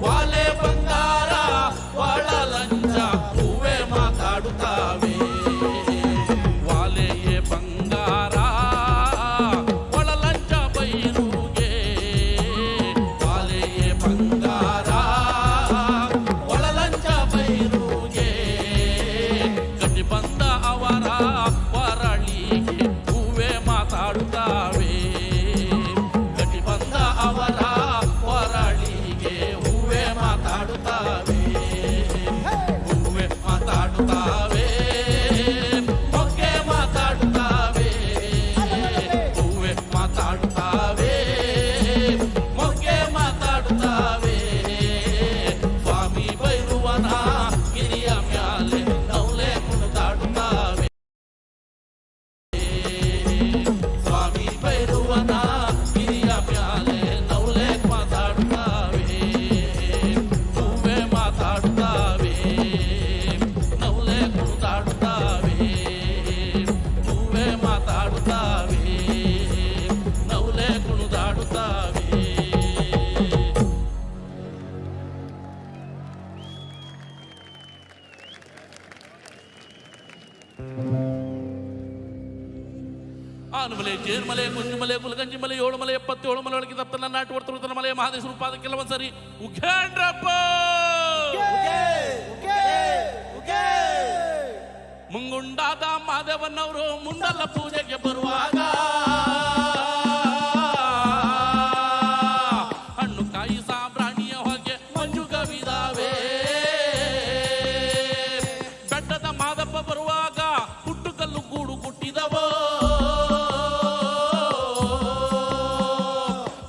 Speaker 17: ವಾಲೆ ಬಂಗಾರ ಒಳ ಲಂಚ ಹೂವೆ ಮಾತಾಡುತ್ತಾವೆ. ವಾಲೆಯೇ ಬಂಗಾರ ಒಳ ಲಂಚ ಬೈರುಗೆ. ವಾಲೆಯೇ ಬಂಗಾರ ಒಳ ಲಂಚ ಬೈರುಗೆ. ಗಟ್ಟಿ ಬಂದ ಅವರ ವರಳಿಗೆ ಹೂವೆ ಮಾತಾಡುತ್ತಾವೆ. ಗಟ್ಟಿ ಬಂದ ಅವರ ವರಳಿಗೆ ಹೂವೆ ಮಾತಾಡುತ್ತಾವೆ. ಹೂವೆ ಮಾತಾಡುತ್ತಾವೆ. ಮೊಗ್ಗೆ ಮಾತಾಡುತ್ತಾವೆ. ಹೂವೆ ಮಾತಾಡುತ್ತಾವೆ. ಮೊಗ್ಗೆ ಮಾತಾಡುತ್ತಾವೆ. ಸ್ವಾಮಿ ಬೈರುವನ ಗಿರಿಯ ಮ್ಯಾಲೆ ನೌಲೆ ಕುಣಿದಾಡುತ್ತಾವೆ. ಸ್ವಾಮಿ ಬೈರುವನ ಗಿರಿಯ ಮ್ಯಾಲೆ ನೌಲೆ ಮಾತಾಡುತ್ತಾವೆ. ಹೂವೆ ಮಾತಾಡುತ್ತಾವೆ. ನೌಲೆ ಕುಣಿದಾಡುತ್ತಾವೆ. ಹೂವೆ ಮಾತಾಡುತ್ತಾವೆ. ನೌಲೆ ಕುಣಿದಾಡುತ್ತಾವೆ. ಆನುಮಲೆ ಜೇನುಮಲೆ ಕುಂಜುಮಲೆ ಕುಲಗಂಜಿ ಮಲೆ 7 ಮಲೆ 77 ಮಲೆ ಒಳಗೆ ದತ್ತನ ನಾಟು ವರ್ತನ ಮಲೆ ಮಹಾದೇಶ್ವರ ಪಾದ ಕೆಲವೊಂದ್ಸರಿ ಉಘೇಂದ್ರಪ್ಪ ಮುಂಗುಂಡಾದ ಮಾದೇವನವರು ಮುಂದಲ್ಲ ಪೂಜೆಗೆ ಬರುವಾಗ ಹಣ್ಣು ಕಾಯಿ ಸಾಂಬ್ರಾಣಿಯ ಹೊಗೆ ಮಂಜು ಕವಿದಾವೆ. ಬೆಟ್ಟದ ಮಾದಪ್ಪ ಬರುವಾಗ ಹುಟ್ಟುಕಲ್ಲು ಗೂಡು ಕುಟ್ಟಿದವೋ.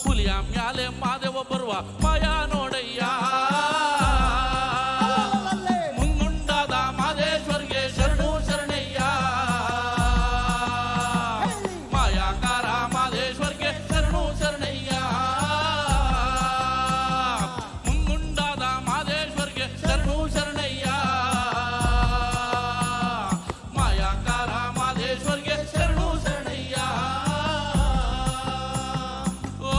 Speaker 17: ಹುಲಿಯ ಮ್ಯಾಲೆ ಮಾದೇವ ಬರುವ ಮಾಯ ನೋಡಯ್ಯ. ಮುಂಗುಂಡಾದ ಮಾದೇಶ್ವರ್ಗೆ ಶರಣು ಶರಣಯ್ಯ. ಮಾಯಾಕಾರ ಮಾದೇಶ್ವರ್ಗೆ ಶರಣು ಶರಣಯ್ಯ. ಮುಂಗುಂಡಾದ ಮಾದೇಶ್ವರ್ಗೆ ಶರಣು ಶರಣಯ್ಯ. ಮಾಯಾಕಾರ ಮಾದೇಶ್ವರ್ಗೆ ಶರಣು ಶರಣಯ್ಯ. ಓ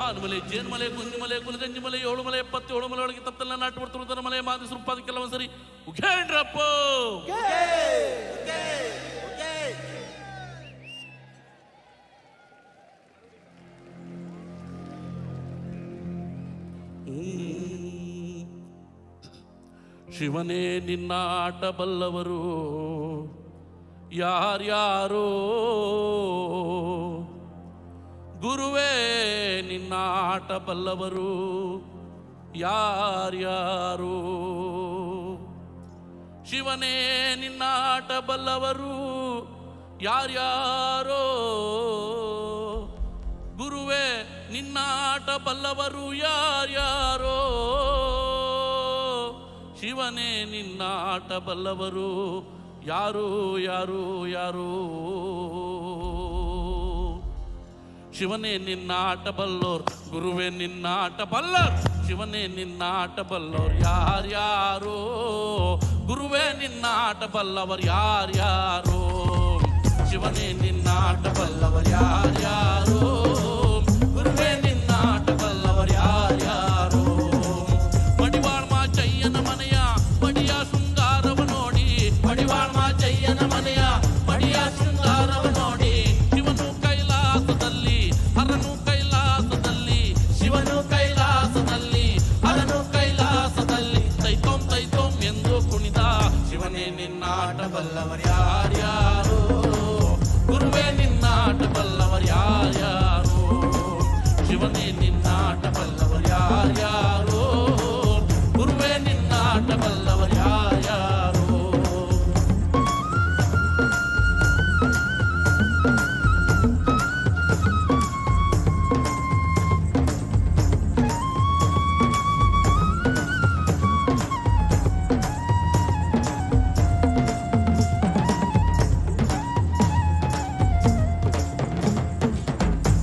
Speaker 17: ಆನುಮಲೆ ಜೇನುಮಲೆ ಗುಂಜಿಮಲೆ ಗುಲಗಂಜಿಮಲೆ 7 ಮಲೆ 77 ಮಲೆ ಒಳಗೆ ತತ್ತೆಲ್ಲ ನಾಟು ಬರ್ತುವುದರ ಮಲೆ ಮಾದಿ ಸುರುಪಾದ ಕೆಲವು ಸರಿ ಉಗೇಂಡ್ರಪ್ಪ ಶಿವನೇ ನಿನ್ನ ಆಟ ಬಲ್ಲವರು ಯಾರ್ಯಾರೋ ಗುರುವೇ ನಿನ್ನ ಆಟ ಬಲ್ಲವರು ಯಾರ್ಯಾರೋ ಶಿವನೇ ನಿನ್ನ ಆಟ ಬಲ್ಲವರು ಯಾರ್ಯಾರೋ ಗುರುವೇ ನಿನ್ನ ಆಟ ಬಲ್ಲವರು ಯಾರ್ಯಾರೋ ಶಿವನೇ ನಿನ್ನ ಆಟ ಬಲ್ಲವರು ಯಾರು ಯಾರು ಯಾರು ಶಿವನೇ ನಿನ್ನ ಆಟ ಬಲ್ಲೋರ್ ಗುರುವೇ ನಿನ್ನ ಆಟ ಬಲ್ಲರ್ ಶಿವನೇ ನಿನ್ನ ಆಟ ಬಲ್ಲೋರ್ ಯಾರ್ಯಾರೋ ಗುರುವೇ ನಿನ್ನ ಆಟ ಬಲ್ಲವರ್ ಯಾರ್ಯಾರೋ ಶಿವನೇ ನಿನ್ನ ಆಟ ಬಲ್ಲವರ್ ಯಾರ್ಯಾರೋ ಗುರುವೇ ನಿನ್ನ ಆಟ ಬಲ್ಲವರ್ ಯಾರ್ಯಾರೋ ಮಡಿವಾಳ್ ಮಾಚಯ್ಯನ ಮನೆಯ ಮಡಿಯ ಶೃಂಗಾರವ ನೋಡಿ ಮಡಿವಾಳ್ ಮಾಚಯ್ಯನ ಮನೆಯ ಮಡಿಯ ಶೃಂಗಾರವ ನೋಡಿ ಶಿವನು ಕೈಲಾಸದಲ್ಲಿ ಹರನು ಕೈಲಾಸದಲ್ಲಿ ಶಿವನು ಕೈಲಾಸದಲ್ಲಿ ಹರನು ಕೈಲಾಸದಲ್ಲಿ ತೈತೋಂ ಎಂದು ಕುಣಿದ ಶಿವನೇ ನಿನ್ನ ಆಟ ಬಲ್ಲವರ್ ಯಾರ್ಯಾರೋ ಗುರುವೇ ನಿನ್ನ ಆಟ ಬಲ್ಲವರ್ ಯಾರ್ಯಾರೋ ಶಿವನೇ ನಿನ್ನ ಆಟ ಬಲ್ಲವರ್ ಯಾರ್ಯಾರೋ ಗುರುವೇ ನಿನ್ನ ಆಟ ಬಲ್ಲವರ್ ಯಾರ್ಯಾರೋ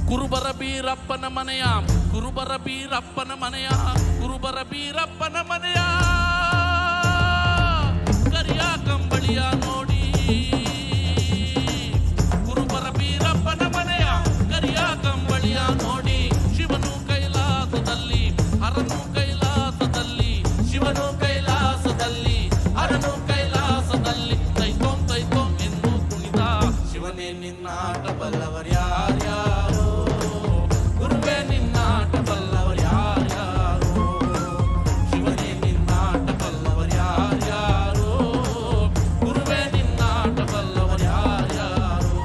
Speaker 17: ಕುರುಬರ ಬೀರಪ್ಪನ ಮನೆಯ ಕುರುಬರ ಬೀರಪ್ಪನ ಮನೆಯ ಕುರುಬರ ಬೀರಪ್ಪನ ಮನೆಯ ಕರಿಯ ಕಂಬಳಿಯ ನೋಡಿ ಕುರುಬರ ಬೀರಪ್ಪನ ಮನೆಯ ಕರಿಯ ಕಂಬಳಿಯ ನೋಡಿ ಶಿವನು ಕೈಲಾಸದಲ್ಲಿ ಹರನು ಕೈಲಾಸದಲ್ಲಿ ಶಿವನು ಕೈಲಾಸದಲ್ಲಿ ಹರನು ಕೈಲಾಸದಲ್ಲಿ ತೈತೋಂ ಎಂದು ಕುಣಿದ ಶಿವನೇ ನಿನ್ನ ಆಟ ಬಲ್ಲವರ್ ಯಾರ್ಯಾರೋ ಗುರುವೇ ನಿನ್ನ ಆಟ ಬಲ್ಲವರ್ ಯಾರ್ಯಾರೋ ಶಿವನೇ ನಿನ್ನ ಆಟ ಬಲ್ಲವರ್ ಯಾರ್ಯಾರೋ ಗುರುವೇ ನಿನ್ನ ಆಟ ಬಲ್ಲವರ್ ಯಾರ್ಯಾರೋ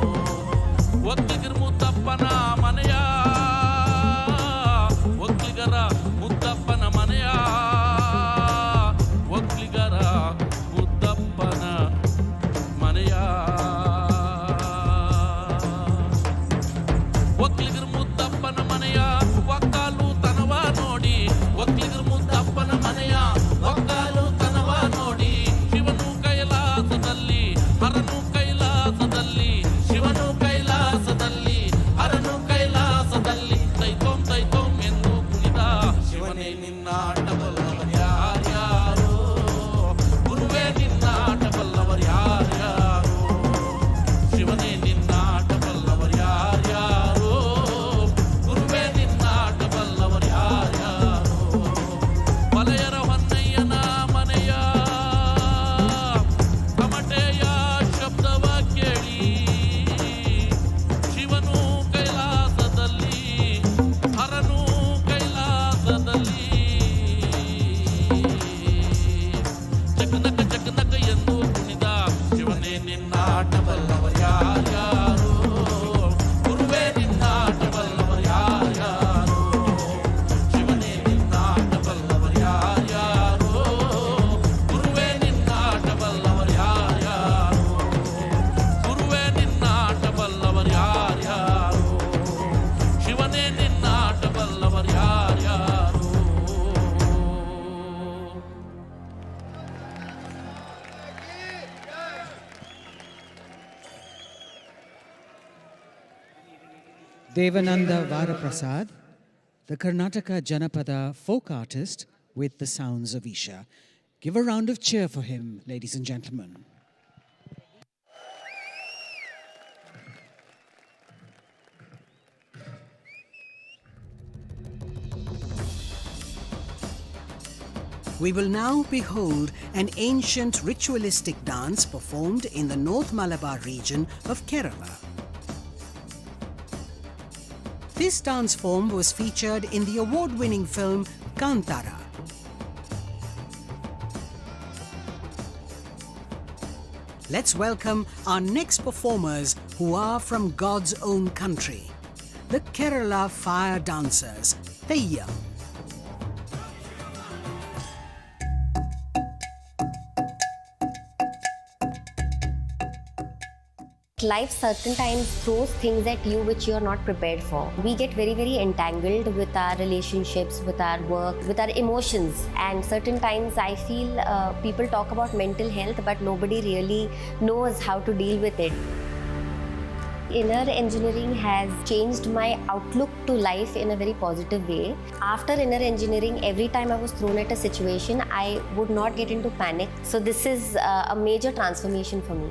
Speaker 17: ಒಕ್ಕಲಿಗರ ಮುದ್ದಪ್ಪನ ಮನೆಯ ಒಕ್ಕಲಿಗರ ಮುದ್ದಪ್ಪನ ಮನೆಯ ಒಕ್ಕಲಿಗರ ಮುದ್ದಪ್ಪನ ಮನೆಯ ಒಕ್ಕಲಿಗರ ಮುದ್ದಪ್ಪನ ಮನೆಯ ಒಕ್ಕಾಲು ತನವ ನೋಡಿ ಒಕ್ಕಲಿಗರ ಮುದ್ದಪ್ಪನ ಮನೆಯ ಒಕ್ಕಾಲು ತನವ ನೋಡಿ ಶಿವನು ಕೈಲಾಸದಲ್ಲಿ ಹರನು ಕೈಲಾಸದಲ್ಲಿ ಶಿವನು ಕೈಲಾಸದಲ್ಲಿ ಹರನು ಕೈಲಾಸದಲ್ಲಿ ತೈತೋಂ ಎಂದು ಕುಣಿದ ಶಿವನೇ ನಿನ್ನ ಆಟ ಬಲ್ಲವರ್ ಯಾರ್ಯಾರೋ ಗುರುವೇ ನಿನ್ನ ಆಟ ಬಲ್ಲವರ್ ಯಾರ್ಯಾರೋ ಶಿವನೇ ನಿನ್ನ ಆಟ ಬಲ್ಲವರ್ ಯಾರ್ಯಾರೋ ಗುರುವೇ ನಿನ್ನ ಆಟ ಬಲ್ಲವರ್ ಯಾರ್ಯಾರೋ ಮಲೆಯರ ಹೊನ್ನಯ್ಯನ ಮನೆಯ ಕಮಟೆಯ ಶಬ್ದವ ಕೇಳಿ ಶಿವನು ಕೈಲಾಸದಲ್ಲಿ ಹರನು ಕೈಲಾಸದಲ್ಲಿ ಚಕನಕ ಎಂದು ಕುಣಿದ ಶಿವನೇ ನಿನ್ನ ಆಟ ಬಲ್ಲವರ್ ಯಾರ್ಯಾರೋ ಗುರುವೇ ನಿನ್ನ ಆಟ ಬಲ್ಲವರ್ ಯಾರ್ಯಾರೋ ಶಿವನೇ ನಿನ್ನ ಆಟ ಬಲ್ಲವರ್ ಯಾರ್ಯಾರೋ ಗುರುವೇ ನಿನ್ನ ಆಟ ಬಲ್ಲವರ್ ಯಾರ್ಯಾರೋ ಗುರುವೇ ನಿನ್ನ ಆಟ ಬಲ್ಲವರ್ ಯಾರ್ಯಾರೋ ಶಿವನೇ ನಿನ್ನ ಆಟ ಬಲ್ಲವರ್ ಯಾರ್ಯಾರೋ
Speaker 7: Devananda Varaprasad, the Karnataka Janapada folk artist with the sounds of Isha. Give a round of cheer for him, ladies and gentlemen. We will now behold an ancient ritualistic dance performed in the North Malabar region of Kerala. This dance form was featured in the award-winning film Kantara. Let's welcome our next performers who are from God's own country, the Kerala Fire Dancers, Theyyam.
Speaker 18: Life certain times throws things at you which you are not prepared for. We get very entangled with our relationships, with our work, with our emotions, and certain times I feel people talk about mental health but nobody really knows how to deal with it. Inner engineering has changed my outlook to life in a very positive way. After inner engineering, every time I was thrown at a situation, I would not get into panic. So this is a major transformation for me.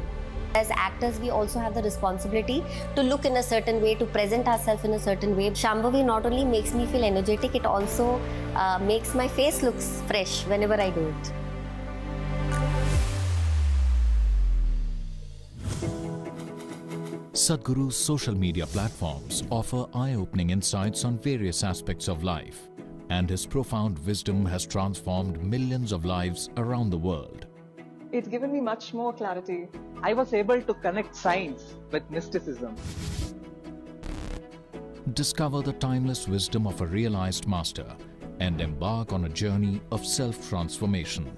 Speaker 18: As actors, we also have the responsibility to look in a certain way, to present ourselves in a certain way. Shambhavi not only makes me feel energetic, it also makes my face look fresh whenever I do it.
Speaker 22: Sadhguru's social media platforms offer eye-opening insights on various aspects of life, and his profound wisdom has transformed millions of lives around the world.
Speaker 19: It's given me much more clarity. I was able to connect science with mysticism.
Speaker 22: Discover the timeless wisdom of a realized master and embark on a journey of self-transformation.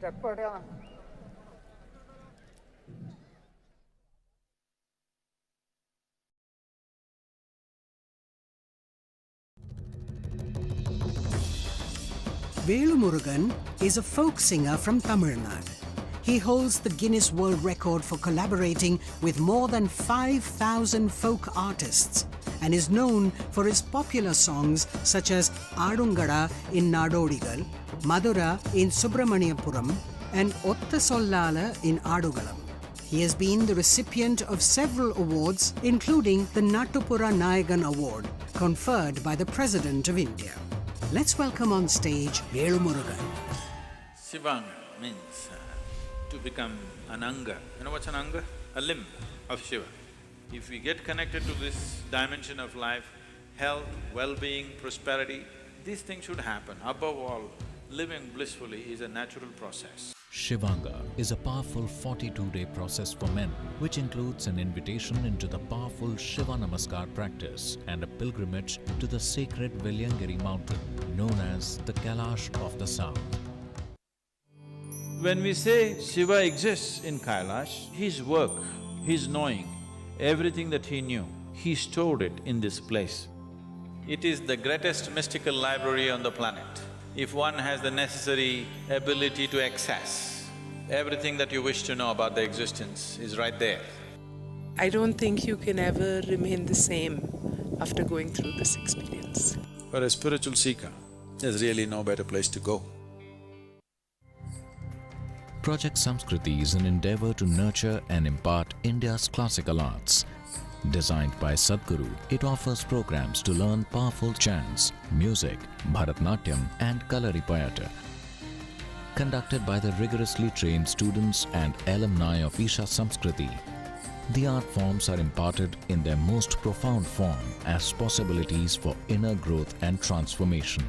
Speaker 7: Velu Murugan is a folk singer from Tamil Nadu. He holds the Guinness World Record for collaborating with more than 5,000 folk artists and is known for his popular songs such as Adungada in Nadodigal, Madura in Subramaniapuram, and Otta Sollala in Adugalam. He has been the recipient of several awards, including the Nattupura Nayagan Award, conferred by the President of India. Let's welcome on stage Velu Murugan.
Speaker 6: Shivanga means to become an anga. You know what's an anga? A limb of Shiva. If we get connected to this dimension of life, health, well-being, prosperity, these things should happen. Above all, living blissfully is a natural process.
Speaker 22: Shivanga is a powerful 42-day process for men, which includes an invitation into the powerful Shiva Namaskar practice and a pilgrimage to the sacred Velliyangiri mountain, known as the Kailash of the South.
Speaker 6: When we say Shiva exists in Kailash, his work, his knowing, everything that he knew, he stored it in this place. It is the greatest mystical library on the planet. If one has the necessary ability to access, everything that you wish to know about the existence is right there.
Speaker 20: I don't think you can ever remain the same after going through this experience.
Speaker 4: For a spiritual seeker, there's really no better place to go.
Speaker 22: Project Samskriti is an endeavor to nurture and impart India's classical arts. Designed by Sadhguru, it offers programs to learn powerful chants, music, Bharatnatyam and Kalaripayattu. Conducted by the rigorously trained students and alumni of Isha Samskriti, the art forms are imparted in their most profound form as possibilities for inner growth and transformation.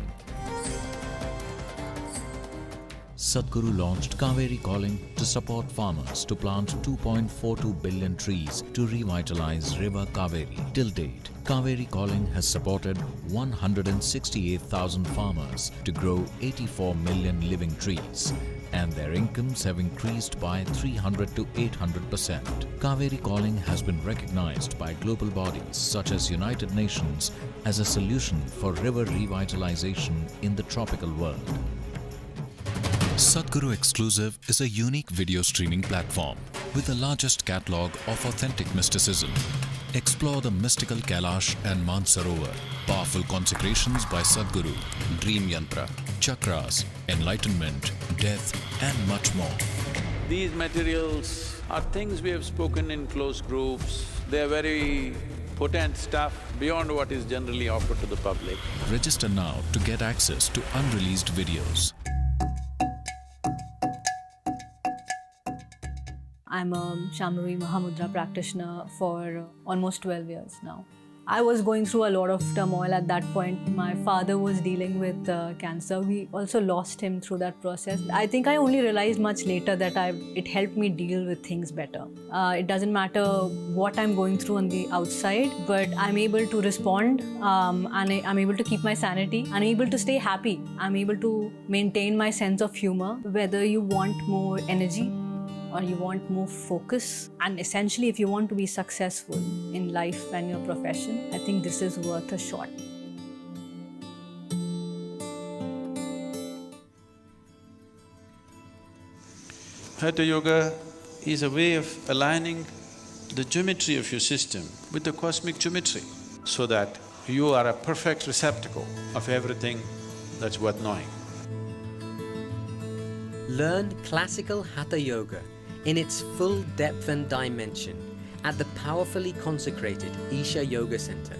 Speaker 22: Sadhguru launched Kaveri Calling to support farmers to plant 2.42 billion trees to revitalize River Kaveri. Till date, Kaveri Calling has supported 168,000 farmers to grow 84 million living trees, and their incomes have increased by 300 to 800%. Kaveri Calling has been recognized by global bodies such as United Nations as a solution for river revitalization in the tropical world. Sadhguru Exclusive is a unique video streaming platform with the largest catalogue of authentic mysticism. Explore the mystical Kailash and Mansarovar, powerful consecrations by Sadhguru, dream yantra, chakras, enlightenment, death and much more.
Speaker 4: These materials are things we have spoken in close groups. They are very potent stuff beyond what is generally offered to the public.
Speaker 22: Register now to get access to unreleased videos.
Speaker 21: I'm a Shamrui Mahamudra practitioner for almost 12 years now. I was going through a lot of turmoil at that point. My father was dealing with cancer. We also lost him through that process. I think I only realized much later that it helped me deal with things better. It doesn't matter what I'm going through on the outside, but I'm able to respond and I'm able to keep my sanity. I'm able to stay happy. I'm able to maintain my sense of humor. Whether you want more energy or you want more focus, and essentially if you want to be successful in life and your profession, I think this is worth a shot.
Speaker 4: Hatha Yoga is a way of aligning the geometry of your system with the cosmic geometry so that you are a perfect receptacle of everything that's worth knowing.
Speaker 23: Learn classical Hatha Yoga in its full depth and dimension at the powerfully consecrated Isha Yoga Center.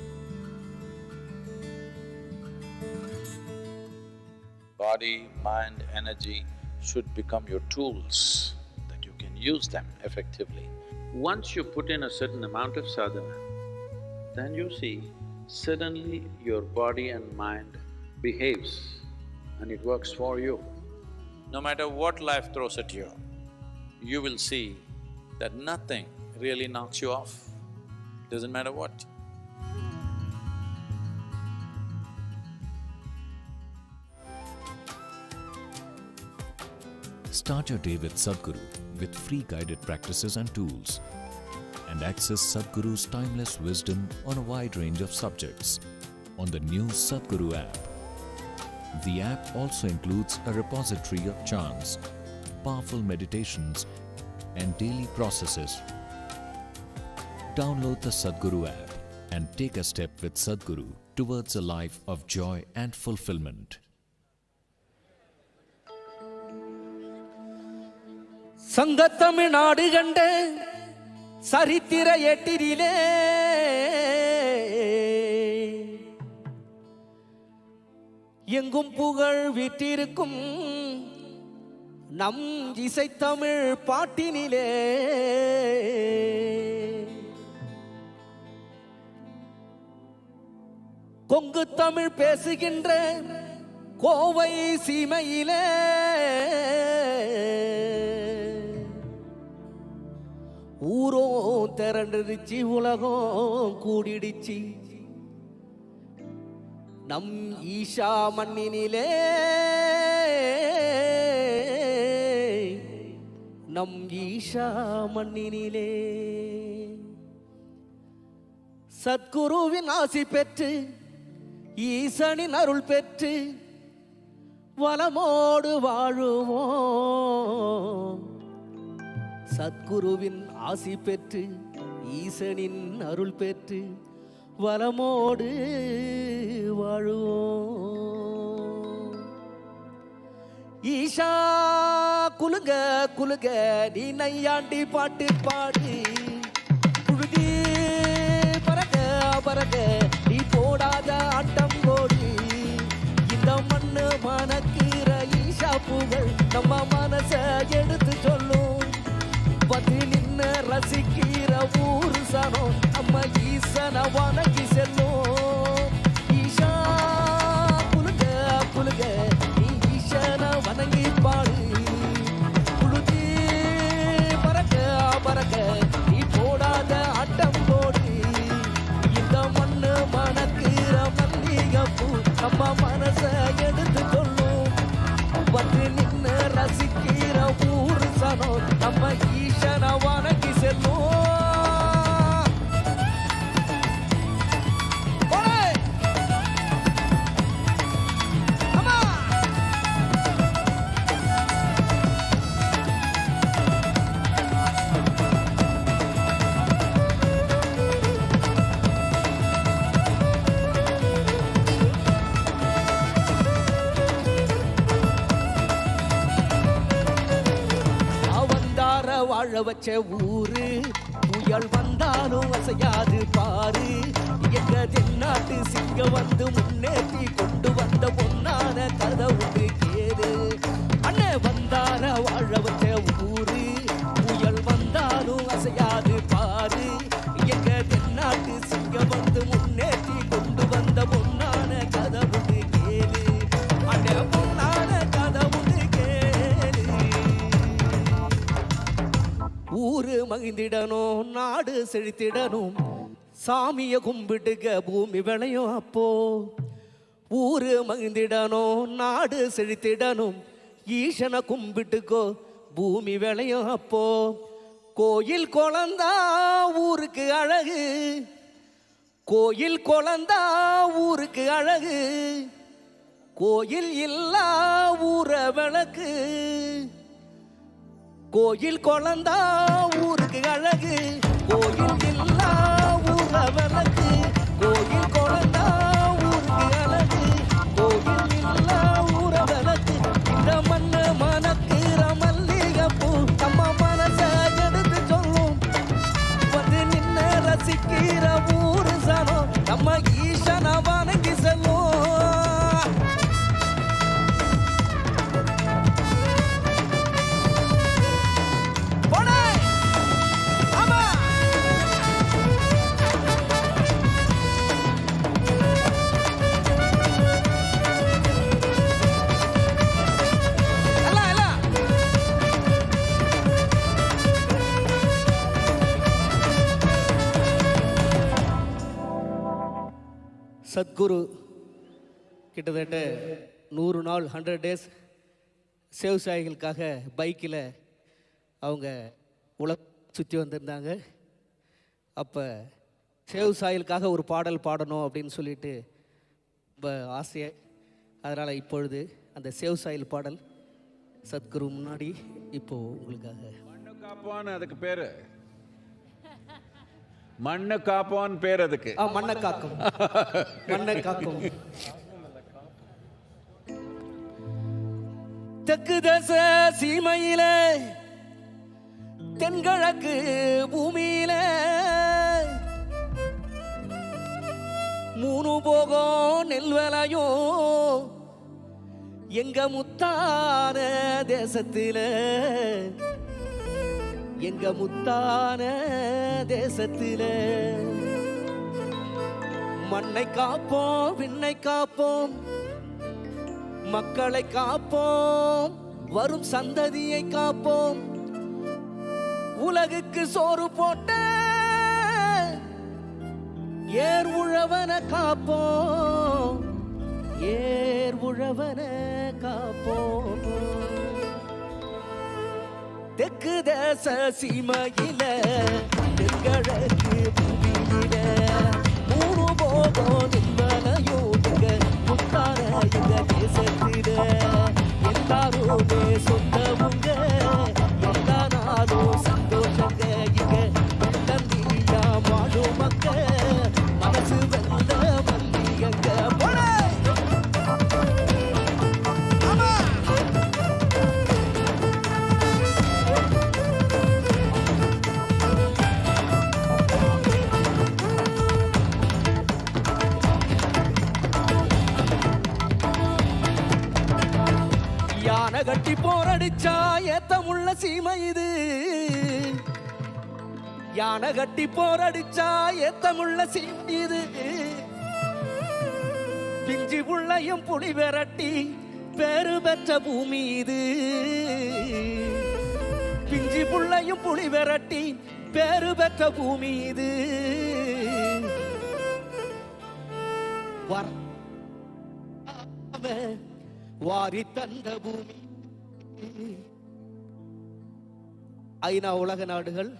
Speaker 4: Body, mind, energy should become your tools, that you can use them effectively. Once you put in a certain amount of sadhana, then you see suddenly your body and mind behaves and it works for you. No matter what life throws at you, you will see that nothing really knocks you off, doesn't matter what.
Speaker 22: Start your day with Sadhguru with free guided practices and tools, and access Sadhguru's timeless wisdom on a wide range of subjects on the new Sadhguru app. The app also includes a repository of chants, powerful meditations, and daily processes. Download the Sadhguru app and take a step with Sadhguru towards a life of joy and fulfillment.
Speaker 2: சங்கத்தமிழ்நாடு கண்ட சரித்திர எட்டிரிலே எங்கும் புகழ் வீற்றிருக்கும் நம் இசைத்தமிழ் பாட்டினிலே கொங்கு தமிழ் பேசுகின்ற கோவை சீமையிலே ஊரோ திரண்டுடுச்சு, உலகம் கூடிடுச்சு நம் ஈஷா மண்ணினிலே, நம் ஈஷா மண்ணினிலே. சத்குருவின் ஆசி பெற்று ஈசனின் அருள் பெற்று வளமோடு வாழுவோம். சத்குருவின் ஆசி பெற்று ஈசனின் அருள் பெற்று வளமோடு வாழுவோம். ஈஷா குலுங்க குலுங்க நீ நையாண்டி பாட்டு பாடு, புழுதி பறக்க பறக்க நீ போடாத ஆட்டம் போடு. இந்த மண்ணு மணக்கிற ஈஷா புகழ் நம்ம மனச எடுத்து சொல்லும். வந்து நின்று ரசிக்கிற ஊரு சனம் நம்ம ஈசன வணங்கி செல்லும். ஈஷா குலுங்க குலுங்க நீ ஈசன வணங்கி பாடு, புழுதி பறக்க பறக்க நீ போடாத ஆட்டம் போடு. இந்த மண்ணு மணக்கிற மல்லிகைப்பூ நம்ம மனச எடுத்து சொல்லும். வந்து நின்று ரசிக்கிற ஊரு சனம் நம்ம ஈசன வணங்கி செல்லும். வாழ வச்ச ஊரு புயல் வந்தாலும் அசையாது பாரு. எங்க தென்னாட்டு சிங்க வந்து முன்னேற்றி கொண்டு வந்த பொன்னான கதை உண்டு கேளு. அண்ணே வந்தார வாழ வச்ச ஊரு புயல் வந்தாலும் அசையாது பாரு. எங்க தென்னாட்டு சிங்க வந்து முன்னேற்றி கொண்டு வந்த பொன்னான கதை உண்டு கேளு. அண்ணே பொன்னான கதை உண்டு கேளு. ஊரு மகிழ்ந்திடணும், நாடு செழித்திடணும், சாமிய கும்பிடுக பூமி விளையும் அப்போ. ஊரு மகிழ்ந்திடணும், நாடு செழித்திடணும், ஈசனை கும்பிட்டுக்கோ பூமி விளையும் அப்போ. கோயில் குழந்தா ஊருக்கு அழகு, கோயில் குழந்தா ஊருக்கு அழகு, கோயில் இல்லா ஊர விளக்கு. கோயில் குழந்தா ஊருக்கு அழகு, கோயில் இல்லா ஊர விளக்கு. கோயில் குழந்தா ஊருக்கு அழகு, கோயில் இல்லா ஊர விளக்கு. இந்த மண்ணு மணக்கிற மல்லிகைப்பூ நம்ம மனச எடுத்து சொல்லும். வந்து நின்று ரசிக்கிற ஊரு சனம் நம்ம ஈசன வணங்கி செல்லும். சத்குரு கிட்டத்தட்ட 100 நாள் 100 days விவசாயிகளுக்காக பைக்கில் அவங்க சுற்றி வந்திருந்தாங்க. அப்போ விவசாயிகளுக்காக ஒரு பாடல் பாடணும் அப்படின்னு சொல்லிட்டு ரொம்ப ஆசையை, அதனால் இப்பொழுது அந்த விவசாயிகள் பாடல் சத்குரு முன்னாடி இப்போ உங்களுக்காக.
Speaker 6: மண்ணு காப்போன்னு அதுக்கு பேரு, மண்ணு காப்போன்னு பேர் அதுக்கு.
Speaker 2: மண்ணை காக்கும், மண்ணை காக்கும். தெற்கு தேச சீமையில தென்கிழக்கு பூமியில 3 போகம் நெல் விளையும் எங்க முத்தான தேசத்தில, எங்க முத்தான தேசத்தில. மண்ணை காப்போம், விண்ணை காப்போம், மக்களை காப்போம், வரும் சந்ததியை காப்போம். உலகுக்கு சோறு போட்ட ஏர் உழவன காப்போம், ஏர் உழவன காப்போம். தெற்கு தேச சீமையில தென்கிழக்கு பூமியில 3 போகம் நின்பனையும் எங்க முத்தான எங்க தேசத்தில. எல்லாருமே சொந்தமுங்க, எல்லா நாளும் சந்தோஷங்க. இங்க தந்தியா வாழும் மக்க மனசு வெல்ல வந்தியங்க. யானை கட்டி போரடிச்சா ஏத்தமுள்ள சீமை இது, யானை கட்டி போரடிச்சா ஏத்தமுள்ள சீமை இது. பிஞ்சி புள்ளையும் புலி விரட்டி பேரு பெற்ற பூமி இது, பிஞ்சி புள்ளையும் புலி விரட்டி பேரு பெற்ற பூமி இது. வாரி தந்த பூமி. ஐநா உலக நாடுகள்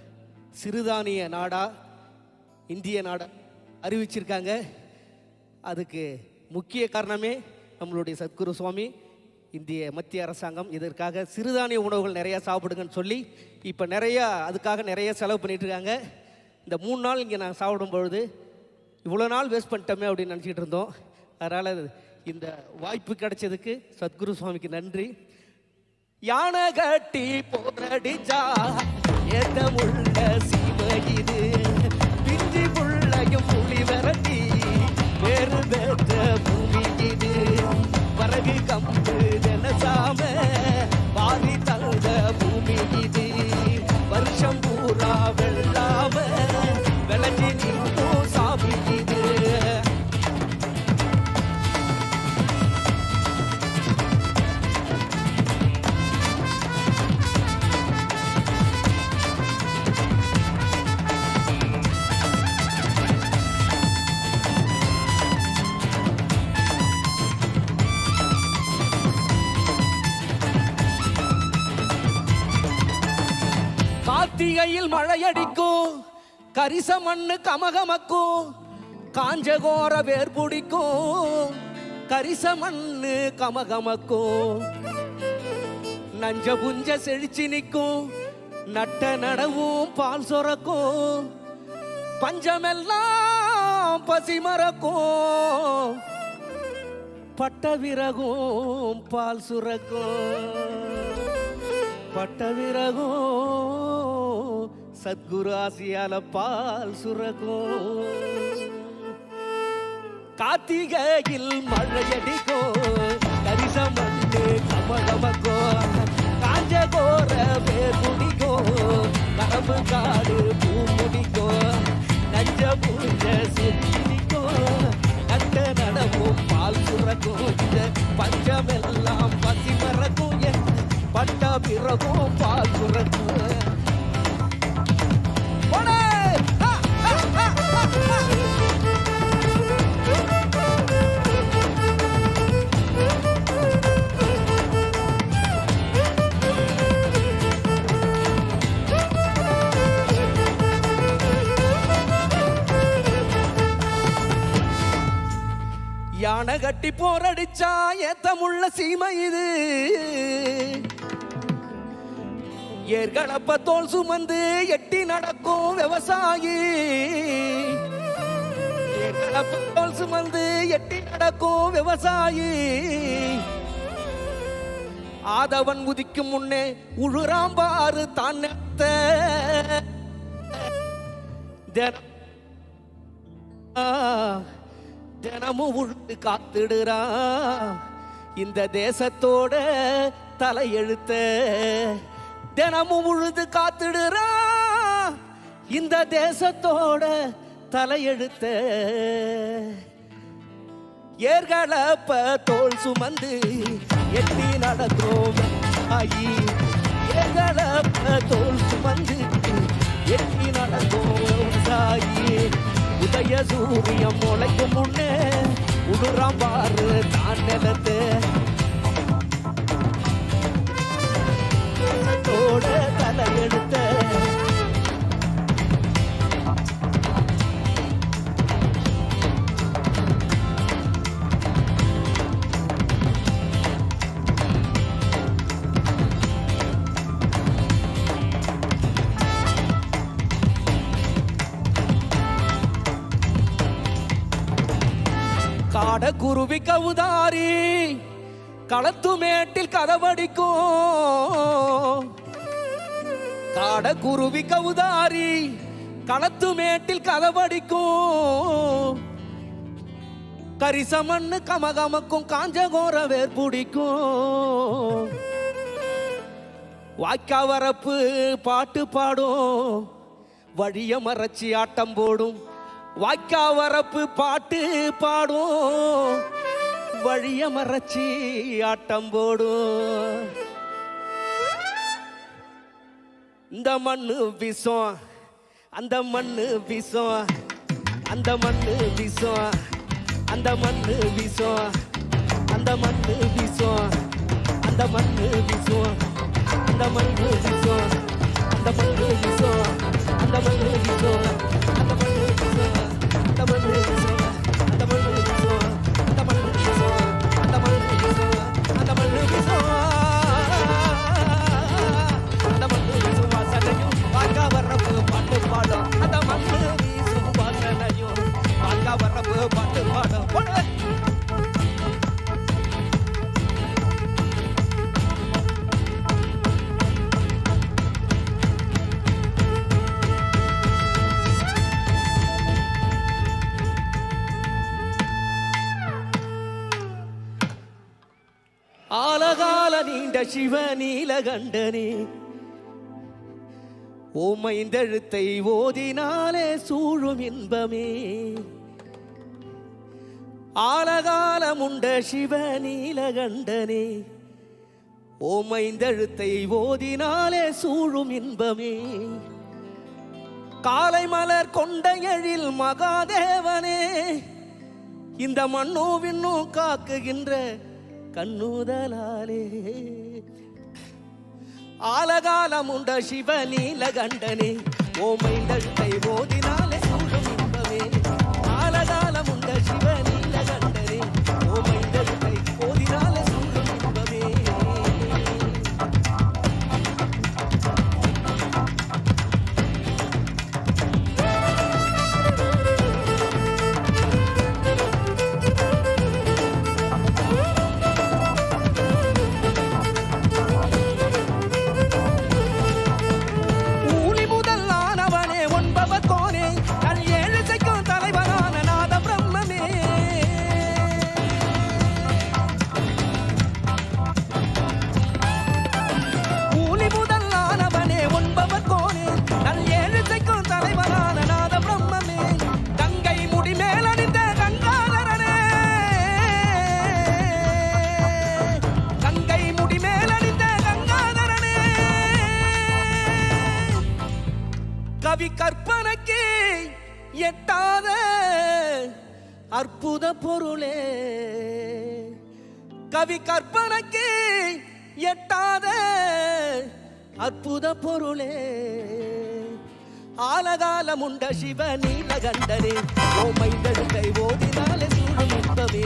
Speaker 2: சிறுதானிய நாடா இந்திய நாடா அறிவிச்சிருக்காங்க. அதுக்கு முக்கிய காரணமே நம்மளுடைய சத்குரு சுவாமி, இந்திய மத்திய அரசாங்கம் இதற்காக சிறுதானிய உணவுகள் நிறையா சாப்பிடுங்கன்னு சொல்லி இப்போ நிறையா அதுக்காக நிறைய செலவு பண்ணிட்டு இருக்காங்க. இந்த 3 நாள் இங்கே நான் சாப்பிடும் பொழுது இவ்வளோ நாள் வேஸ்ட் பண்ணிட்டோமே அப்படின்னு நினச்சிக்கிட்டு இருந்தோம். அதனால் இந்த வாய்ப்பு கிடைச்சதுக்கு சத்குரு சுவாமிக்கு நன்றி. யானை கட்டி போரடிச்சா ஏத்தமுள்ள சீமை இது, பிஞ்சி புள்ளையும் புலி விரட்டி பேரு பெற்ற பூமி இது. வரகு கம்பு தினசாம வாரி தந்த பூமி இது. வருஷம் பூரா வெள்ளாம விளைஞ்சி நிற்கும் சாமி இது. கார்த்திகையில் மழையடிக்கும், கரிச மண்ணு கமகமக்கும், காஞ்சகோர வேர் பிடிக்கும், கரிச மண்ணு கமகமக்கும். நஞ்ச புஞ்ச செழிச்சு நிற்கும், நட்ட நடவும் பால் சுரக்கும், பஞ்சமெல்லாம் பசி மறக்கும், பட்ட விறகும் பால் சுரக்கும், பட்ட விறகும் சத்குரு ஆசியால பால் சுரக்கும். கார்த்திகையில் மழையடிக்கும், கரிச மண்ணு கமகமக்கும், காஞ்சகோர வேர் குடிக்கும், கரம்பு காடு பூ முடிக்கும், நஞ்ச பூஞ்ச சுத்திக்கும், நட்ட நடவும் பால் சுரக்கும். பஞ்சமெல்லாம் பசி மறக்கும், பட்ட பிறகும் பால் சுரக்கும். யானை கட்டி போரடிச்சா ஏத்தமுள்ள சீமை இது. ஏர்களப்ப தோல் சுமந்து எட்டி நடக்கும் விவசாயி. ஏர்களப்ப தோல் சுமந்து எட்டி நடக்கும் விவசாயி. ஆதவன் உதிக்கும் முன்னே உழுறாம்பாறு தான் தினமும் உழுது காத்துடுறா இந்த தேசத்தோட தலையெழுத்த. தினமும் உழுது காத்துடுறா இந்த தேசத்தோட தலையெழுத்த. ஏர்களப்ப தோல் சுமந்து எட்டி நடக்கும் ஆயி. ஏர்களப்ப தோல் சுமந்து எட்டி நடக்கும் தாயி. உதய சூரியம் முளைக்கும் முன்னே உடுறாம் பாரு தான் நிலத்து. தோட தலையெடுத்த. காடக்குருவி கவுதாரி களத்துமேட்டில் கதவடிக்கும். காடக்குருவி கவுதாரி களத்துமேட்டில் கதவடிக்கும். கரிசமண்ணு கமகமக்கும் காஞ்சகோர வேர் பிடிக்கும். வாய்க்காவரப்பு பாட்டு பாடும் வழிய மறைச்சி ஆட்டம் போடும். வாய்க்காவரப்பு பாட்டு பாடும் வழிய மறைச்சி ஆட்டம் போடும். இந்த மண்ணு விஷம் அந்த மண்ணு விஷம். அந்த மண்ணு விஷம் அந்த மண்ணு விஷம். அந்த மண்ணு விஷம் அந்த மண்ணு விஷம். அந்த மண்ணு விஷம் அந்த மண்ணு விஷம். அந்த மண்ணு விஷம் அந்த மண்ணு விஷம். அந்த மண்ணு விஷம் அந்த மண்ணு விஷம். அந்த மண்ணு விஷம் அந்த மண்ணு விஷம். அந்த மண்ணு விஷம் அந்த மண்ணு விஷம். வாசனையும் வாக்கா வர்றப்பு பாட்டு பாடும். அந்த மண்ணு வீசும் வாசனையும் வாக்கா வர்றப்பு பாட்டு பாடும். ஆலகால நீண்ட சிவ நீலகண்டனே ஓமைந்தெழுத்தை ஓதினாலே சூழும் இன்பமே. ஆலகாலமுண்ட சிவ நீலகண்டனே ஓமைந்தெழுத்தை ஓதினாலே சூழும் இன்பமே. காலை மலர் கொண்ட எழில் மகாதேவனே இந்த மண்ணோ விண்ணோ காக்குகின்ற கண்ணுதலாலே. ஆலகாலமுண்ட சிவ நீலகண்டனே ஓமைந்தழுத்தை ஓதினாலே சூழும் இன்பமே. ஆலகாலமுண்ட சிவ நீலகண்டனே ஓமைந்தழுத்தை ஓதினாலே சூழும் இன்பமே. கவி கற்பனைக்கு எட்டாத அற்புத பொருளே. கவி கற்பனைக்கு எட்டாத அற்புத பொருளே. ஆலகாலமுண்ட சிவ நீலகண்டனே ஓமைந்தழுத்தை ஓதினாலே சூழும் தீபமே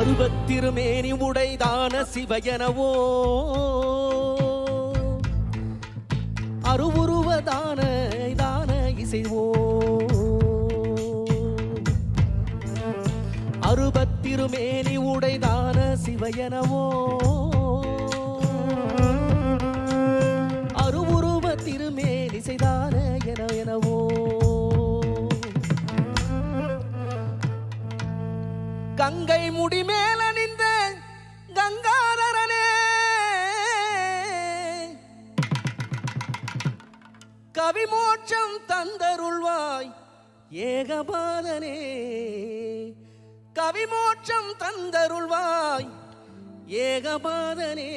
Speaker 2: அருவத்திருமேனி உடைதான சிவயனவோ அருவுருவதான தான இசைவோ அருபத்திருமேனி உடைதான சிவயனவோ அருவுருவ திருமேனி செய்தான எனவோ கங்கை முடி மேல நின்ற கங்காதரனே கவிமோட்சம் தந்தருள்வாய் ஏகபாதனே கவிமோட்சம் தந்தருள்வாய் ஏகபாதனே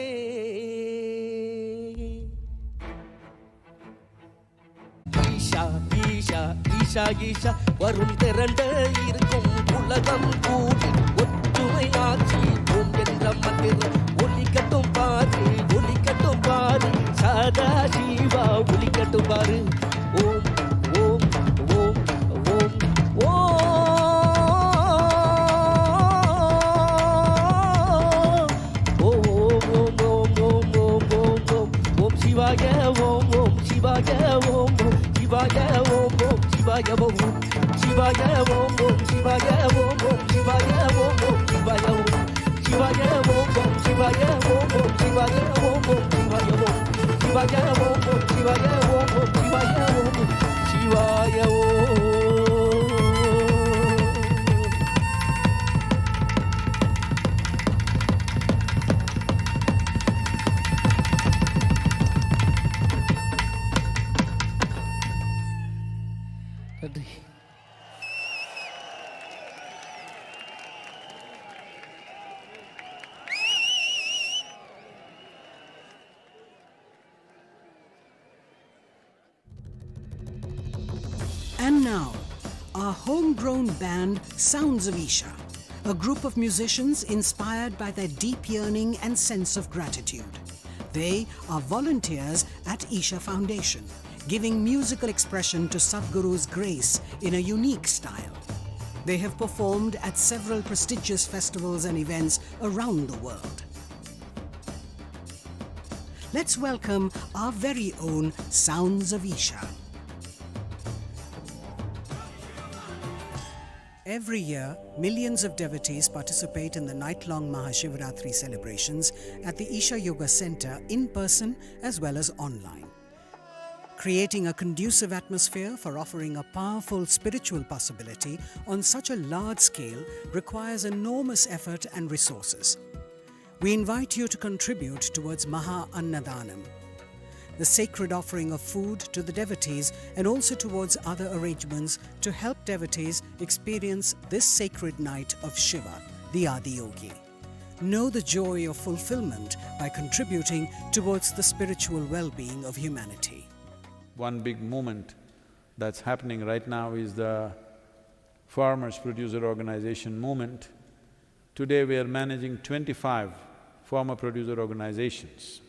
Speaker 2: ஈஷா ஈஷா ஈஷா ஈஷா வரும் திரண்ட இருக்கும் உலகம் கூடி ஒற்றுமை ஆட்சி ஓம் என்ற மந்திரம் ஒலிக்கட்டும் பாரு ஒலிக்கட்டும் பாரு சதா சிவா ஒலிக்கட்டும் பாரு ஓம் ஓம் ஓம் ஓம் ஓம் சிவாய ஓம் ஓம் சிவாய ஓம் ஓம் சிவாய ஓம் ஓம் சிவாய ஓம் சிவாய ஓம் ஓம் சிவாய ஓம் ஓம் சிவாய ஓம் ஓம் சிவாய ஓம் சிவாய ஓம் ஓம் சிவாய ஓம் ஓம் சிவாய ஓம் ஓம் சிவாய ஓம் சிவாய ஓம் ஓம் சிவாய ஓம் ஓம் சிவாய ஓம் சிவாய ஓம் நன்றி.
Speaker 7: And now, our homegrown band Sounds of Isha, a group of musicians inspired by their deep yearning and sense of gratitude. They are volunteers at Isha Foundation, giving musical expression to Sadhguru's grace in a unique style. They have performed at several prestigious festivals and events around the world. Let's welcome our very own Sounds of Isha. Every year, millions of devotees participate in the night-long MahaShivRatri celebrations at the Isha Yoga Center in person as well as online. Creating a conducive atmosphere for offering a powerful spiritual possibility on such a large scale requires enormous effort and resources. We invite you to contribute towards Maha Annadanam, the sacred offering of food to the devotees, and also towards other arrangements to help devotees experience this sacred night of Shiva, the Adiyogi. Know the joy of fulfillment by contributing towards the spiritual well-being of humanity.
Speaker 6: One big movement that's happening right now is the Farmers Producer Organization movement. Today we are managing 25 farmer producer organizations.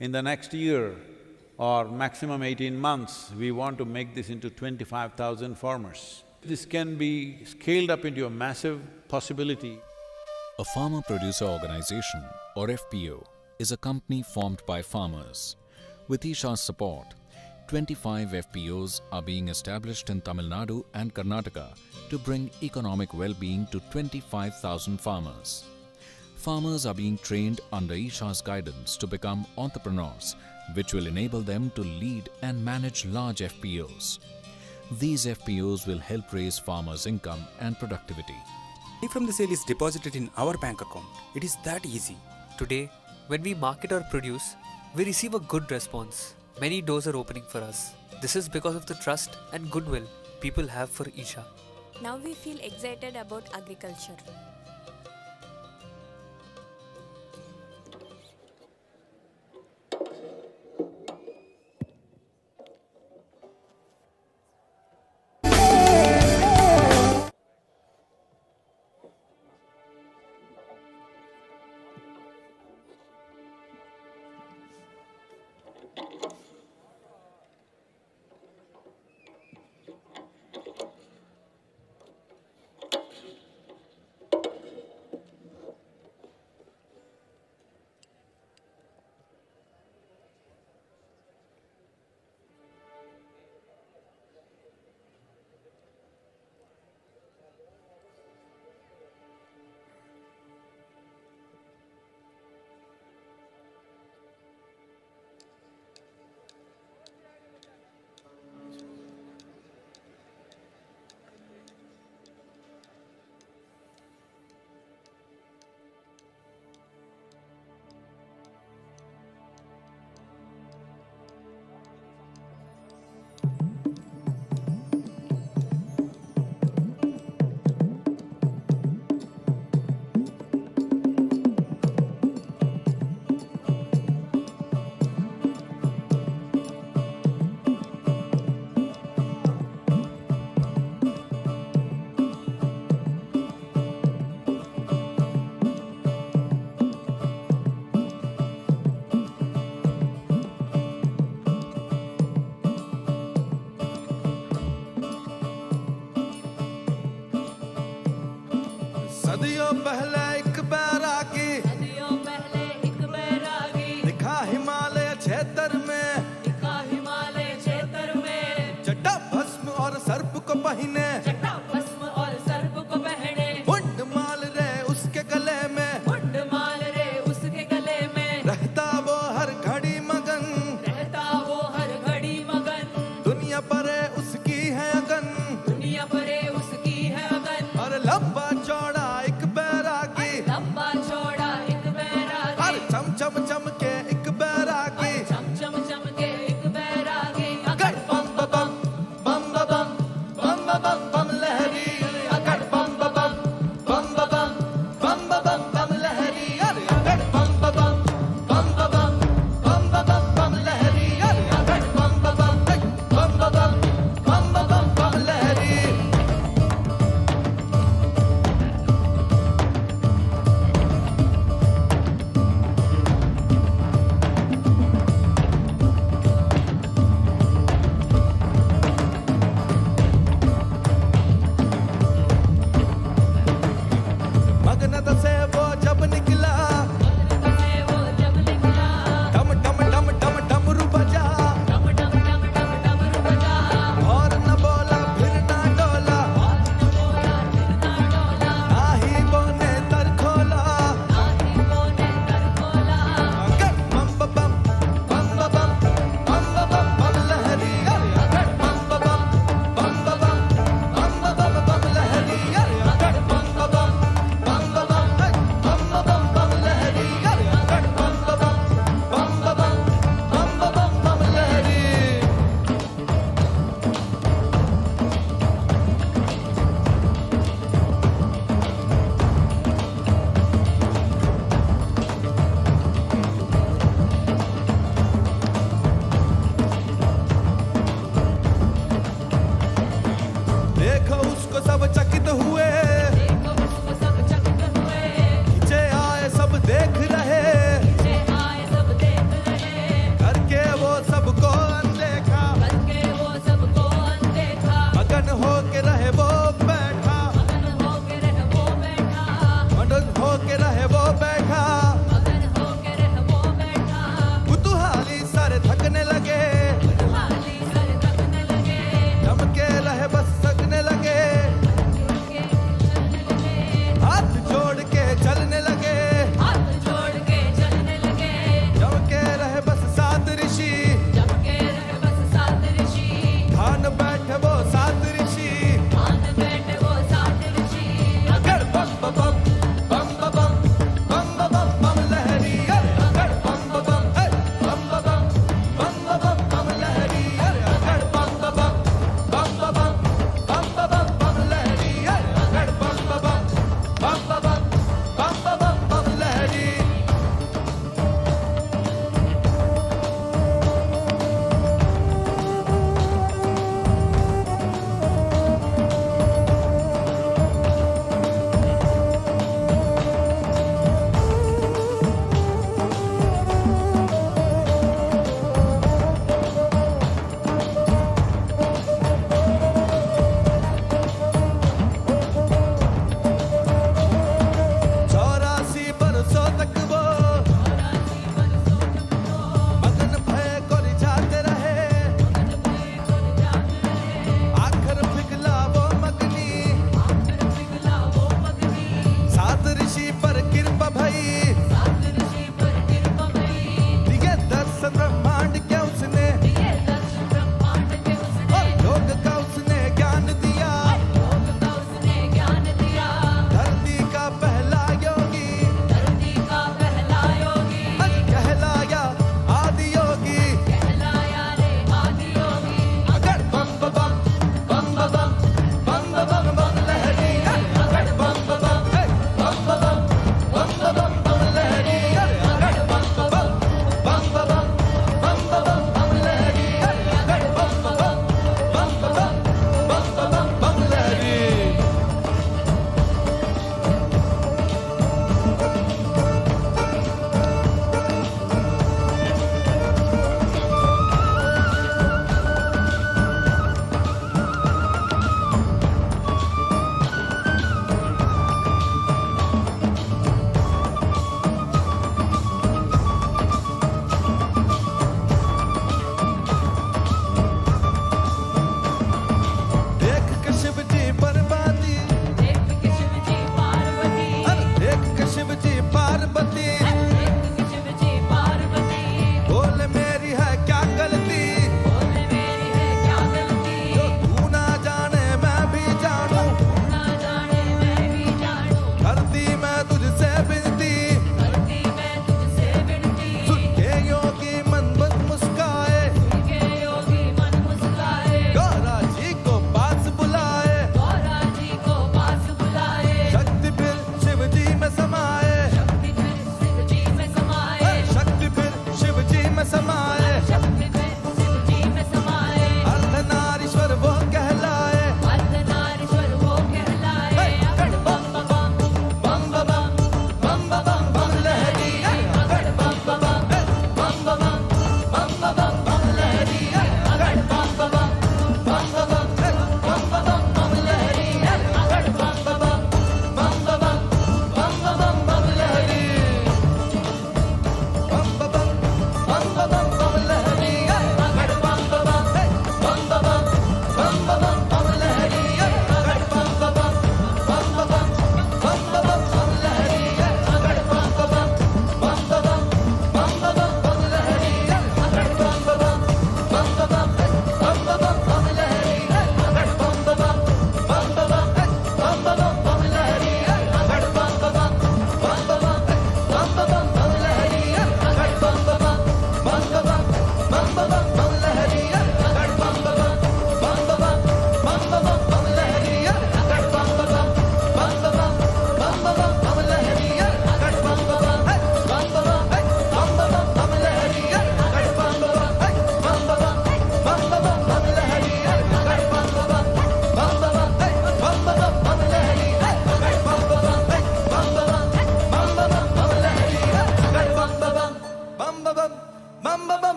Speaker 6: In the next year or maximum 18 months, we want to make this into 25,000 farmers. This can be scaled up into a massive possibility.
Speaker 22: A farmer producer organization, or FPO, is a company formed by farmers. With Isha's support, 25 FPOs are being established in Tamil Nadu and Karnataka to bring economic well-being to 25,000 farmers. Farmers are being trained under Isha's guidance to become entrepreneurs, which will enable them to lead and manage large FPOs. These FPOs will help raise farmers' income and productivity.
Speaker 9: Money from the sale is deposited in our bank account. It is that easy.
Speaker 12: Today, when we market our produce, we receive a good response. Many doors are opening for us. This is because of the trust and goodwill people have for Isha.
Speaker 13: Now we feel excited about agriculture.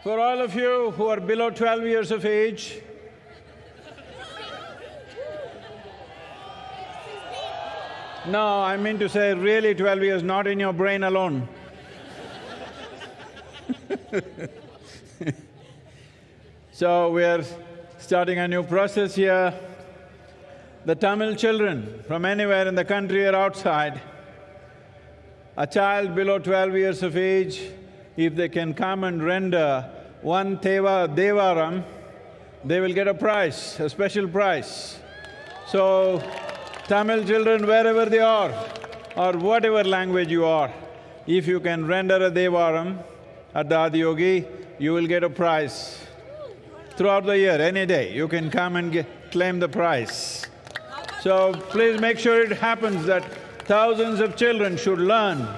Speaker 11: For all of you who are below 12 years of age, no, I mean to say really 12 years, not in your brain alone. So we are starting a new process here. The Tamil children from anywhere in the country or outside, a child below 12 years of age, if they can come and render one Devaram, they will get a prize, a special prize. So, Tamil children, wherever they are, or whatever language you are, if you can render a Devaram at the Adiyogi, you will get a prize. Throughout the year, any day, you can come and claim the prize. So, please make sure it happens that thousands of children should learn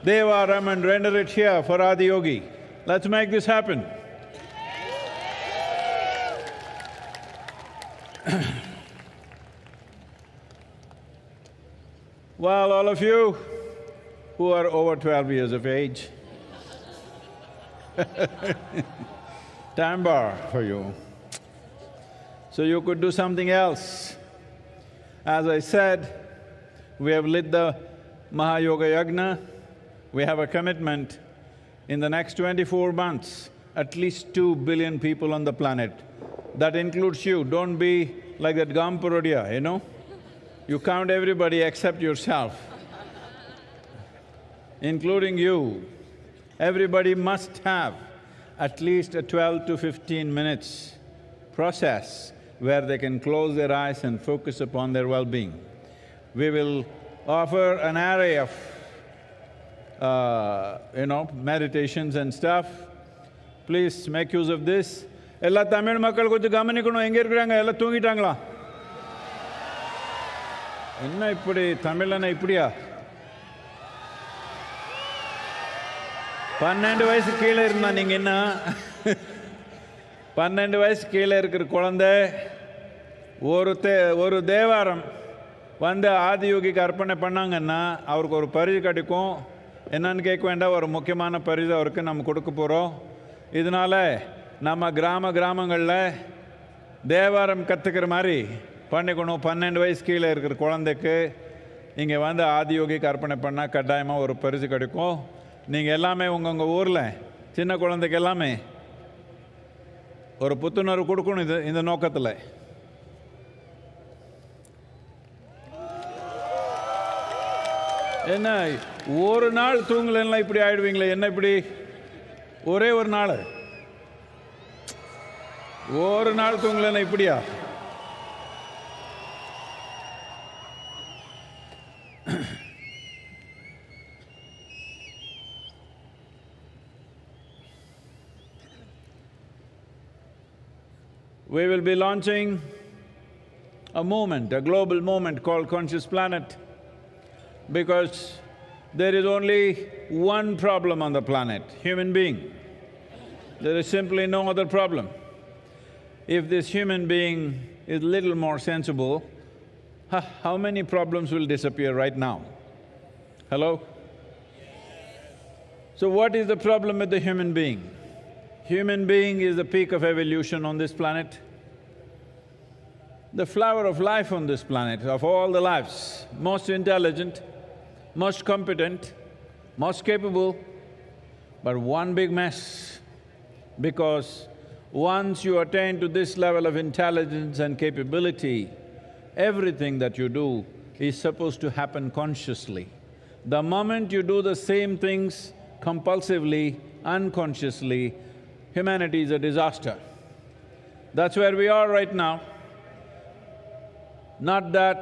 Speaker 11: Devaram and render it here for Adiyogi. Let's make this happen. Well, all of you who are over 12 years of age, time bar for you. So you could do something else. As I said, we have lit the Mahayoga Yagna. We have a commitment in the next 24 months, at least 2 billion people on the planet. That includes you. Don't be like that Gamparodia, you know? You count everybody except yourself, including you. Everybody must have at least a 12 to 15 minutes process where they can close their eyes and focus upon their well-being. We will offer an array of meditations and stuff. Please make use of this. Ella Tamil makkal konju gamanikkanum, enga irukkranga, ella thoongitaangala? Enna ippadi Tamilana ipdiya? 12 வயசு கீழே இருந்தா நீங்க என்ன? 12 வயசு கீழே இருக்கிற குழந்தை ஒரு தேவாரம் வந்து ஆதியோகிக்கு அர்ப்பணை பண்ணாங்கன்னா அவருக்கு ஒரு பரிசு கிடைக்கும். என்னன்னு கேட்க வேண்டாம், ஒரு முக்கியமான பரிசு அவருக்கு நம்ம கொடுக்க போகிறோம். இதனால நம்ம கிராமங்களில் தேவாரம் கற்றுக்கிற மாதிரி பண்ணிக்கணும். 12 வயசு கீழே இருக்கிற குழந்தைக்கு இங்கே வந்து ஆதியோகிக்கு அர்ப்பணை பண்ணால் கட்டாயமாக ஒரு பரிசு கிடைக்கும். நீங்கள் எல்லாமே உங்கள் ஊரில் சின்ன குழந்தைக்கு எல்லாமே ஒரு புத்துணர்வு கொடுக்கணும் இந்த நோக்கத்தில். என்ன ஒரு நாள் தூங்கலைன்னா இப்படி ஆயிடுவீங்களே, என்ன இப்படி ஒரே ஒரு நாள் தூங்கலைன்னா இப்படியா? We will be launching a movement, a global movement called Conscious Planet, because there is only one problem on the planet, human being. There is simply no other problem. If this human being is little more sensible, how many problems will disappear right now? Hello? So what is the problem with the human being? Human being is the peak of evolution on this planet. The flower of life on this planet, of all the lives, most intelligent, most competent, most capable, but one big mess. Because once you attain to this level of intelligence and capability, everything that you do is supposed to happen consciously. The moment you do the same things compulsively, unconsciously, humanity is a disaster. That's where we are right now. Not that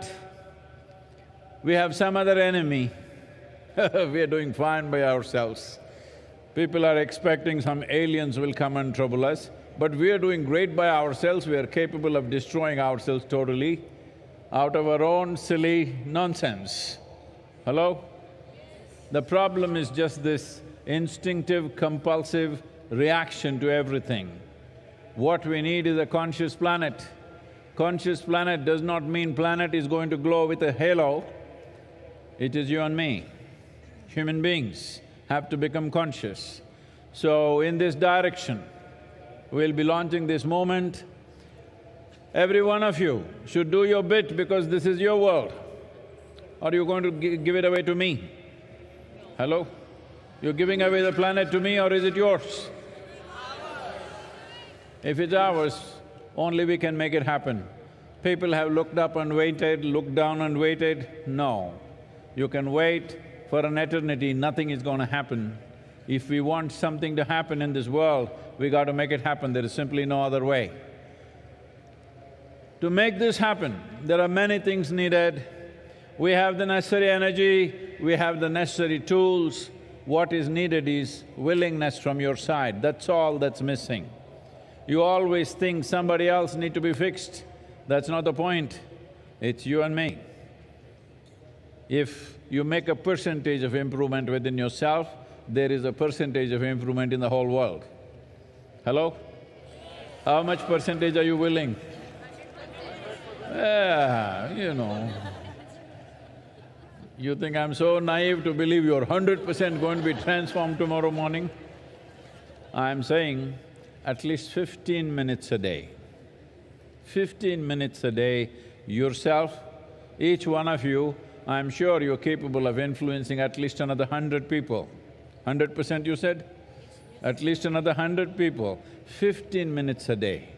Speaker 11: we have some other enemy. We are doing fine by ourselves. People are expecting some aliens will come and trouble us, but we are doing great by ourselves. We are capable of destroying ourselves totally out of our own silly nonsense. Hello? The problem is just this instinctive, compulsive reaction to everything. What we need is a conscious planet. Conscious planet does not mean planet is going to glow with a halo. It is you and me. Human beings have to become conscious. So in this direction, we'll be launching this movement. Every one of you should do your bit because this is your world. Or are you going to give it away to me? Hello? You're giving away the planet to me or is it yours? If it's ours, only we can make it happen. People have looked up and waited, looked down and waited. No. You can wait for an eternity, nothing is going to happen. If we want something to happen in this world, we got to make it happen, there is simply no other way. To make this happen, there are many things needed. We have the necessary energy, we have the necessary tools. What is needed is willingness from your side, that's all that's missing. You always think somebody else need to be fixed. That's not the point, it's you and me. If you make a percentage of improvement within yourself, there is a percentage of improvement in the whole world. Hello? How much percentage are you willing? Yeah, you know. You think I'm so naive to believe you're 100% going to be transformed tomorrow morning? I'm saying at least 15 minutes a day. 15 minutes a day, yourself, each one of you, I'm sure you're capable of influencing at least another 100 people. 100% you said? At least another 100 people, 15 minutes a day.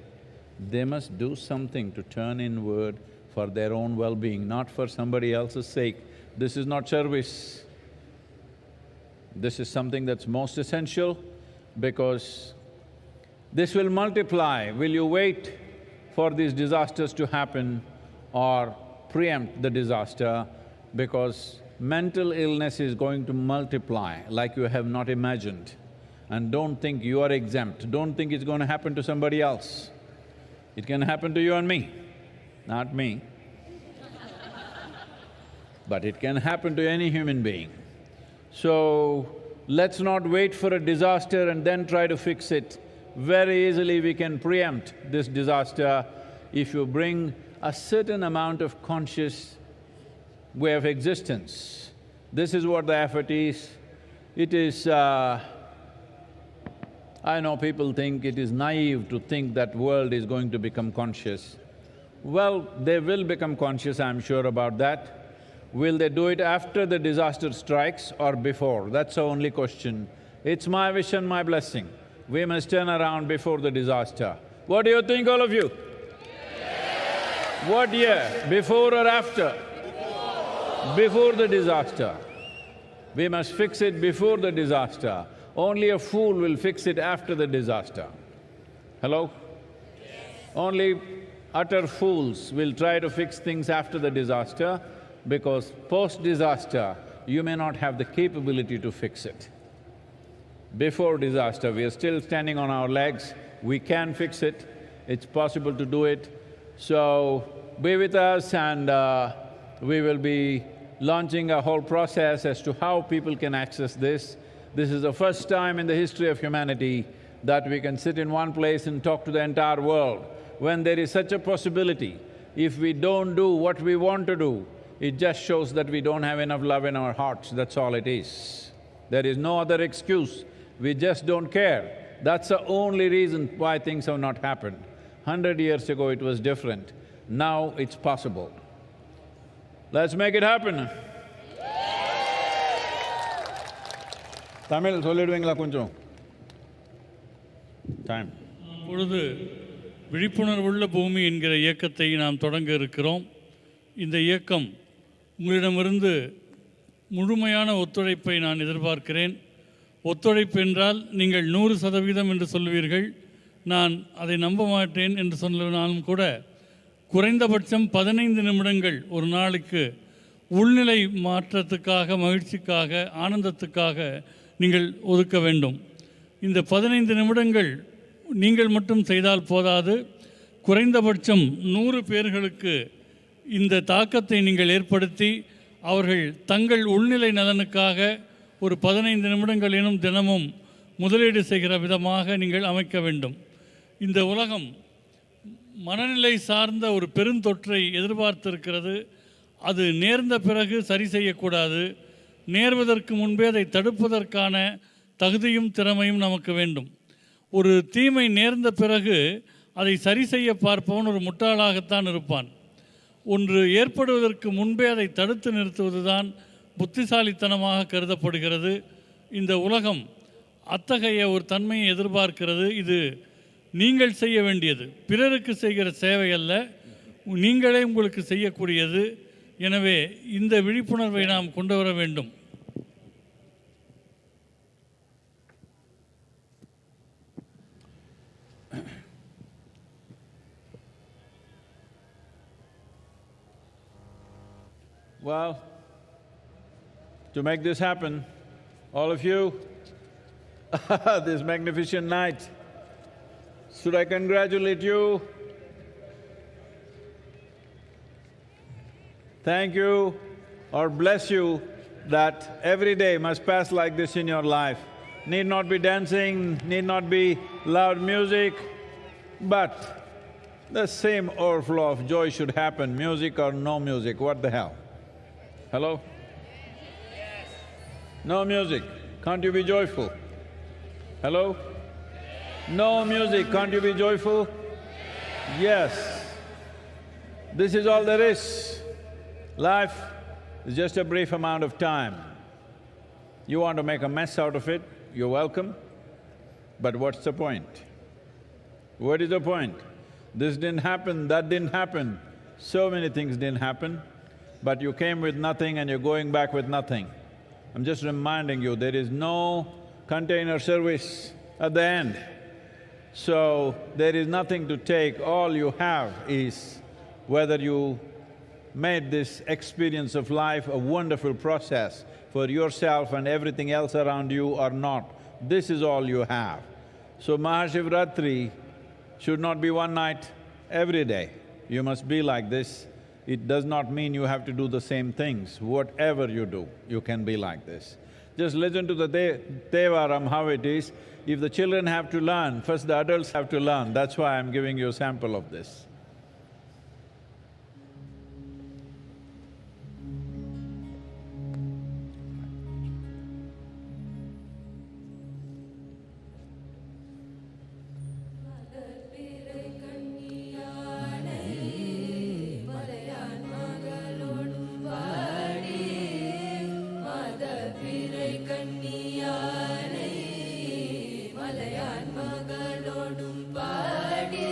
Speaker 11: They must do something to turn inward for their own well-being, not for somebody else's sake. This is not service. This is something that's most essential because this will multiply. Will you wait for these disasters to happen or preempt the disaster? Because mental illness is going to multiply like you have not imagined. And don't think you are exempt, don't think it's going to happen to somebody else. It can happen to you and me, not me. But it can happen to any human being. So, let's not wait for a disaster and then try to fix it. Very easily we can preempt this disaster if you bring a certain amount of conscious way of existence. This is what the effort is. It is… I know people think it is naive to think that world is going to become conscious. Well, they will become conscious, I'm sure about that. Will they do it after the disaster strikes or before? That's the only question. It's my wish and my blessing. We must turn around before the disaster. What do you think, all of you? What year? Before or after? Before the disaster. We must fix it before the disaster. Only a fool will fix it after the disaster. Hello? Only utter fools will try to fix things after the disaster because post-disaster, you may not have the capability to fix it. Before disaster, we are still standing on our legs, we can fix it, it's possible to do it. So, be with us and we will be launching a whole process as to how people can access this. This is the first time in the history of humanity that we can sit in one place and talk to the entire world. When there is such a possibility, if we don't do what we want to do, it just shows that we don't have enough love in our hearts, that's all it is. There is no other excuse, we just don't care. That's the only reason why things have not happened. 100 years ago it was different, now it's possible. Let's make it happen. Tamil சொல்லிடுவீங்களா கொஞ்சம்? Time.
Speaker 10: இப்பொழுது விழிப்புணர்வுள்ள பூமி என்கிற இயக்கத்தை நாம் தொடங்க இருக்கிறோம். இந்த இயக்கம் உங்களிடமிருந்து முழுமையான ஒத்துழைப்பை நான் எதிர்பார்க்கிறேன். ஒத்துழைப்பு என்றால் நீங்கள் 100% என்று சொல்வீர்கள். நான் அதை நம்ப மாட்டேன் என்று சொன்னாலும் கூட குறைந்தபட்சம் 15 நிமிடங்கள் ஒரு நாளுக்கு உள்நிலை மாற்றத்துக்காக, மகிழ்ச்சிக்காக, ஆனந்தத்துக்காக நீங்கள் ஒதுக்க வேண்டும். இந்த 15 நிமிடங்கள் நீங்கள் மட்டும் செய்தால் போதாது, குறைந்தபட்சம் 100 பேர்களுக்கு இந்த தாக்கத்தை நீங்கள் ஏற்படுத்தி அவர்கள் தங்கள் உள்நிலை நலனுக்காக ஒரு 15 நிமிடங்களேனும் தினமும் முதலீடு செய்கிற விதமாக நீங்கள் அமைக்க வேண்டும். இந்த உலகம் மனநிலை சார்ந்த ஒரு பெருந்தொற்றை எதிர்பார்த்திருக்கிறது. அது நேர்ந்த பிறகு சரி செய்யக்கூடாது. நேர்வதற்கு முன்பே அதை தடுப்பதற்கான தகுதியும் திறமையும் நமக்கு வேண்டும். ஒரு தீமை நேர்ந்த பிறகு அதை சரி செய்ய பார்ப்பவன் ஒரு முட்டாளாகத்தான் இருப்பான். ஒன்று ஏற்படுவதற்கு முன்பே அதை தடுத்து நிறுத்துவதுதான் புத்திசாலித்தனமாக கருதப்படுகிறது. இந்த உலகம் அத்தகைய ஒரு தன்மையை எதிர்பார்க்கிறது. இது நீங்கள் செய்ய வேண்டியது, பிறருக்கு செய்கிற சேவை அல்ல, நீங்களே உங்களுக்கு செய்யக்கூடியது. எனவே இந்த விழிப்புணர்வை நாம் கொண்டு வர வேண்டும்.
Speaker 11: Well, to make this happen, all of you, this magnificent night, should I congratulate you? Thank you or bless you that every day must pass like this in your life. Need not be dancing, need not be loud music, but the same overflow of joy should happen, music or no music, what the hell? Hello? No music, can't you be joyful? Hello? No music, can't you be joyful? Yes. This is all there is. Life is just a brief amount of time. You want to make a mess out of it, you're welcome, but what's the point? What is the point? This didn't happen, that didn't happen, so many things didn't happen, but you came with nothing and you're going back with nothing. I'm just reminding you, there is no container service at the end. So, there is nothing to take, all you have is whether you made this experience of life a wonderful process for yourself and everything else around you or not. This is all you have. So MahaShivRatri should not be one night every day. You must be like this. It does not mean you have to do the same things. Whatever you do, you can be like this. Just listen to the Devaram, how it is. If the children have to learn, first the adults have to learn. That's why I'm giving you a sample of this.
Speaker 16: மலையான் மகளோடும் body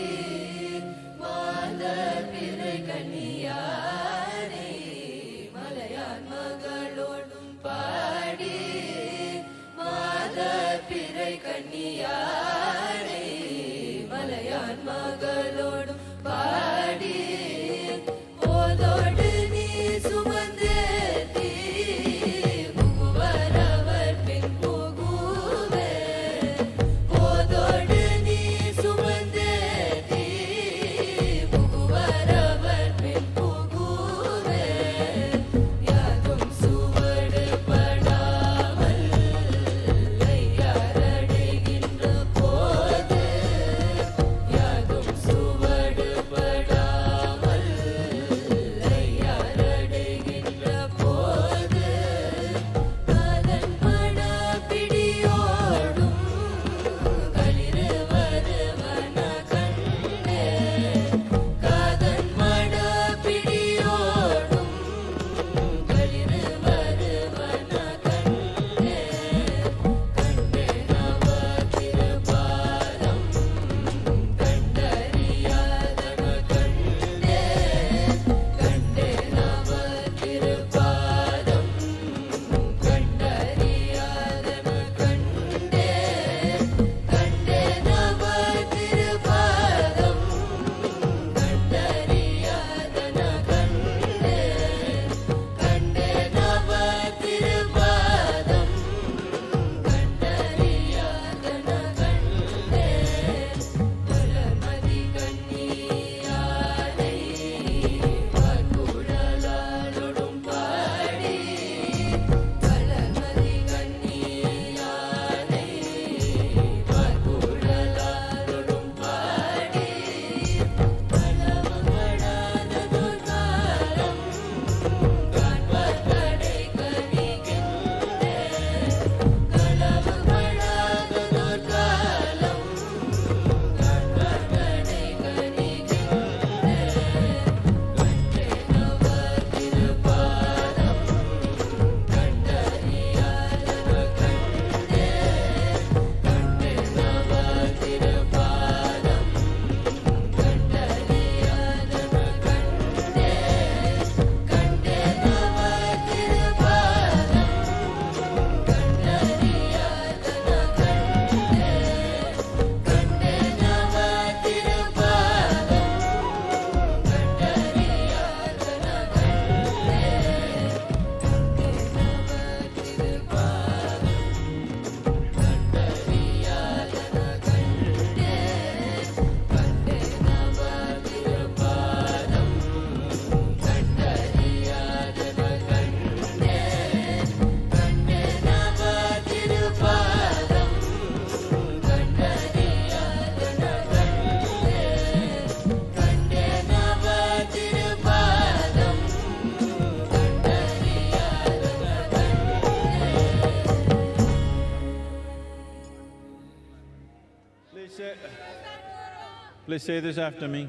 Speaker 11: Please say this after me.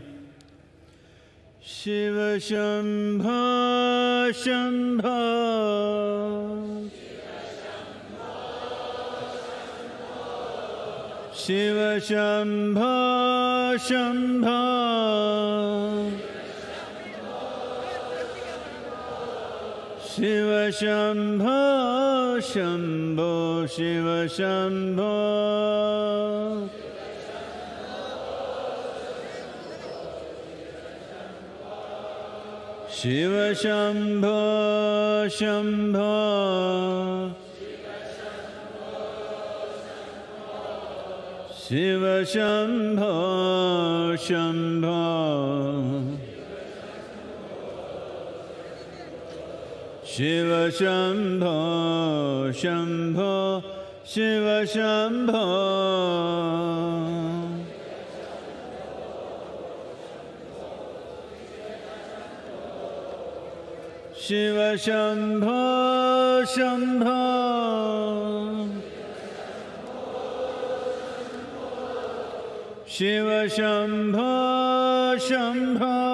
Speaker 11: Shiva Shambho Shambho, Shiva Shambho Shambho, Shiva Shambho Shambho, Shiva Shambho, Shiva Shambho Shambho, Shiva Shambho Shambho, Shiva Shambho Shambho, Shiva Shambho, Shiva Shambho Shambho, Shiva Shambho Shambho,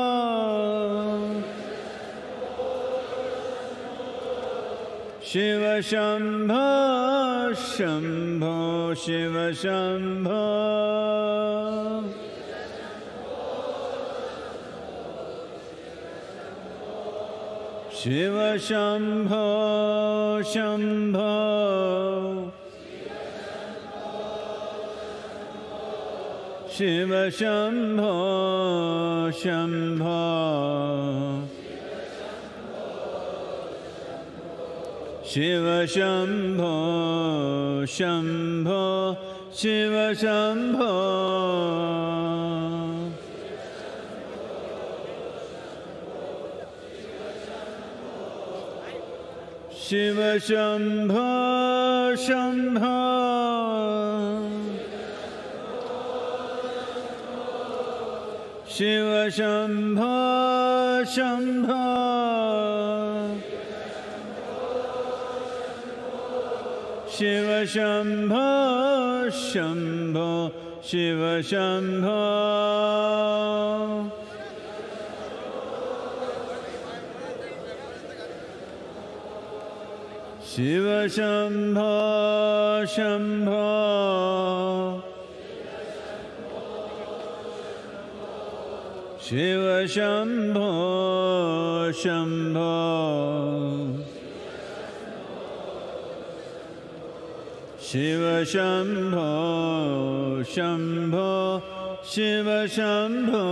Speaker 11: Shiva Shambho Shambho, Shiva Shambho, Shiva Shambho Shambho, Shiva Shambho Shambho, Shiva Shambho Shambho, Shiva Shambho, Shiva Shambho Shambho, Shiva Shambho Shambho, Shiva Shambho Shambho, Shiva Shambho, Shiva Shambho Shambho, Shiva Shambho Shambho, Shiva Shambho Shambho, Shiva Shambho,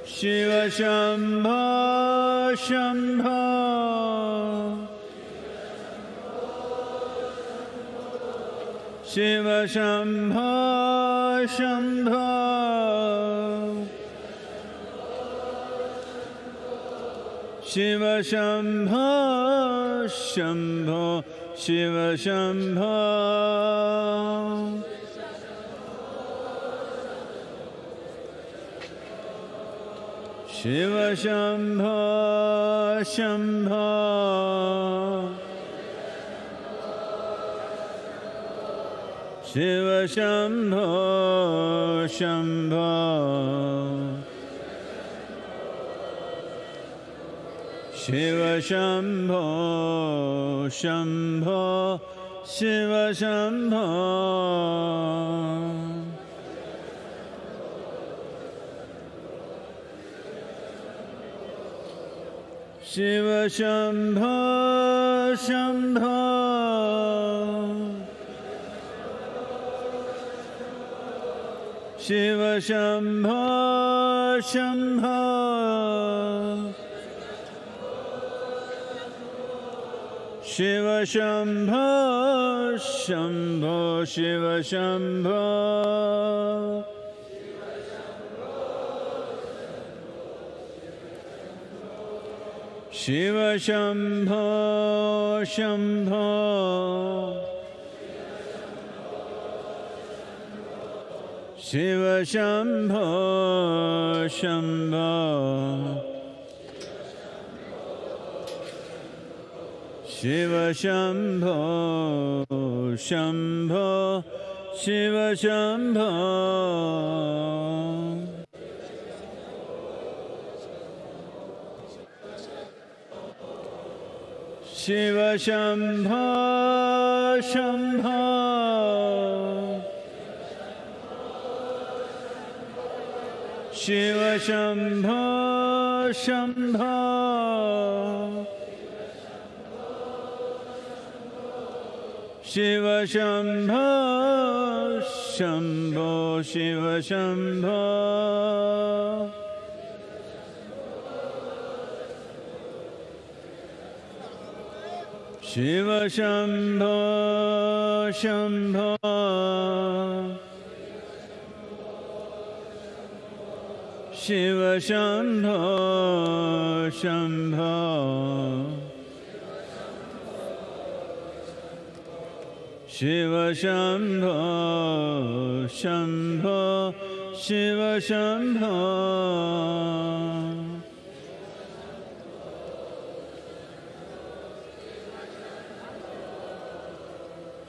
Speaker 11: Shiva Shambho Shambho, Shiva Shambho Shambho, Shiva Shambho Shambho, Shiva Shambho, Shiva Shambho Shambho, Shiva Shambho Shambho, Shiva Shambho Shambho, Shiva Shambho, Shiva Shambho Shambho, Shiva Shambho Shambho, Shiva Shambho Shambho, Shiva Shambho, Shiva Shambho Shambho, Shiva Shambho Shambho, Shiva Shambho, Shambho, Shiva Shambho. Shiva Shambho, Shambho. Shiva Shambho, Shambho. Shiva Shambho, Shambho, Shiva Shambho. Shiva Shambho, Shambho. Shiva Shambho, Shambho. Shiva Shambho, Shambho, Shiva Shambho.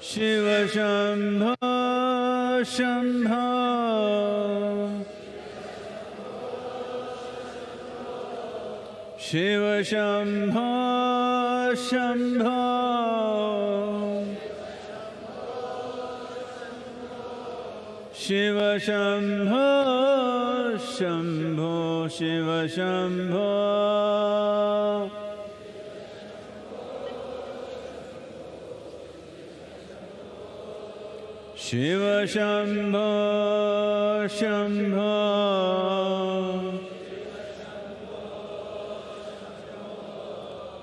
Speaker 11: Shiva Shambho, Shambho. Shiva Shambho, Shambho. Shiva Shambho, Shambho, Shiva Shambho. Shiva Shambho, Shambho.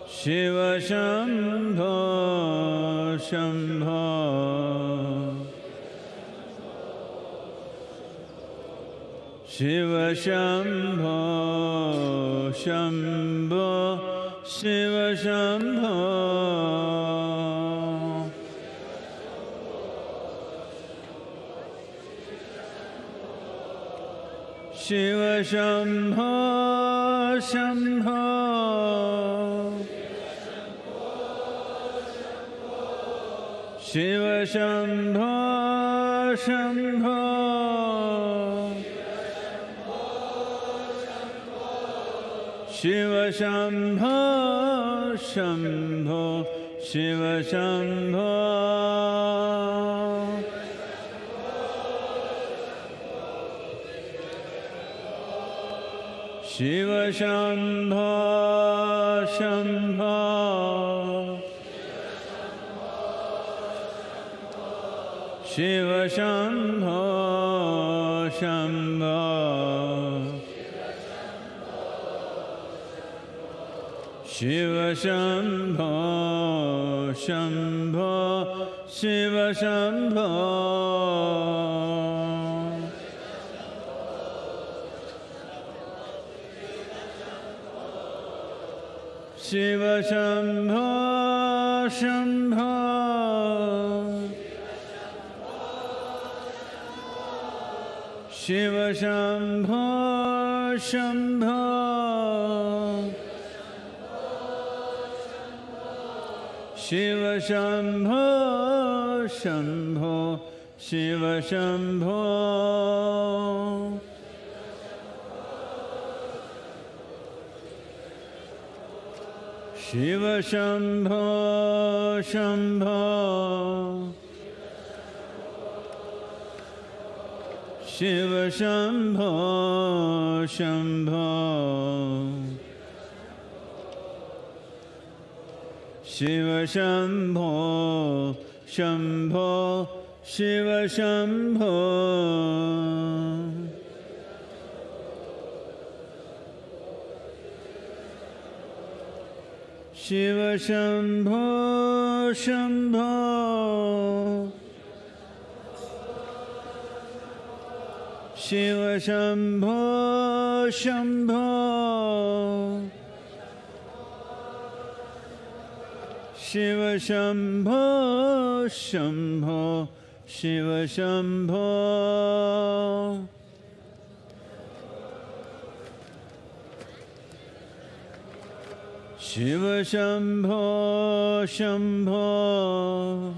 Speaker 11: Shiva Shambho, Shambho. Shiva Shambho, Shambho, Shiva Shambho. Shiva Shambho, Shambho. Shiva Shambho, Shambho. Shiva Shambho, Shambho, Shiva Shambho. Shiva Shambho, Shambho. Shiva Shambho, Shambho. Shiva Shambho, Shambho, Shiva Shambho. Shiva Shambho, Shambho. Shiva Shambho, Shambho. Shiva Shambho, Shambho, Shiva Shambho. Shiva Shambho, Shambho. Shiva Shambho, Shambho. Shiva Shambho, Shambho, Shiva Shambho. Shiva Shambho, Shambho. Shiva Shambho, Shambho. Shiva Shambho, Shambho, Shiva Shambho. Shiva Shambho Shambho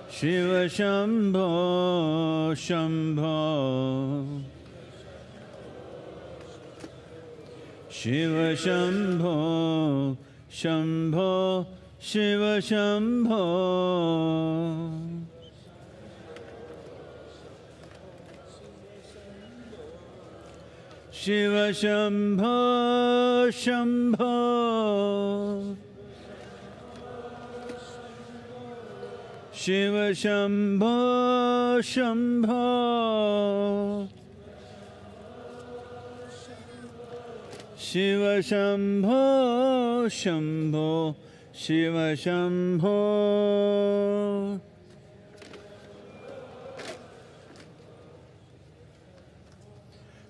Speaker 11: Shiva Shambho Shambho Shiva Shambho Shambho Shiva Shambho Shiva Shambho Shambho Shiva Shambho Shambho Shiva Shambho Shambho Shiva Shambho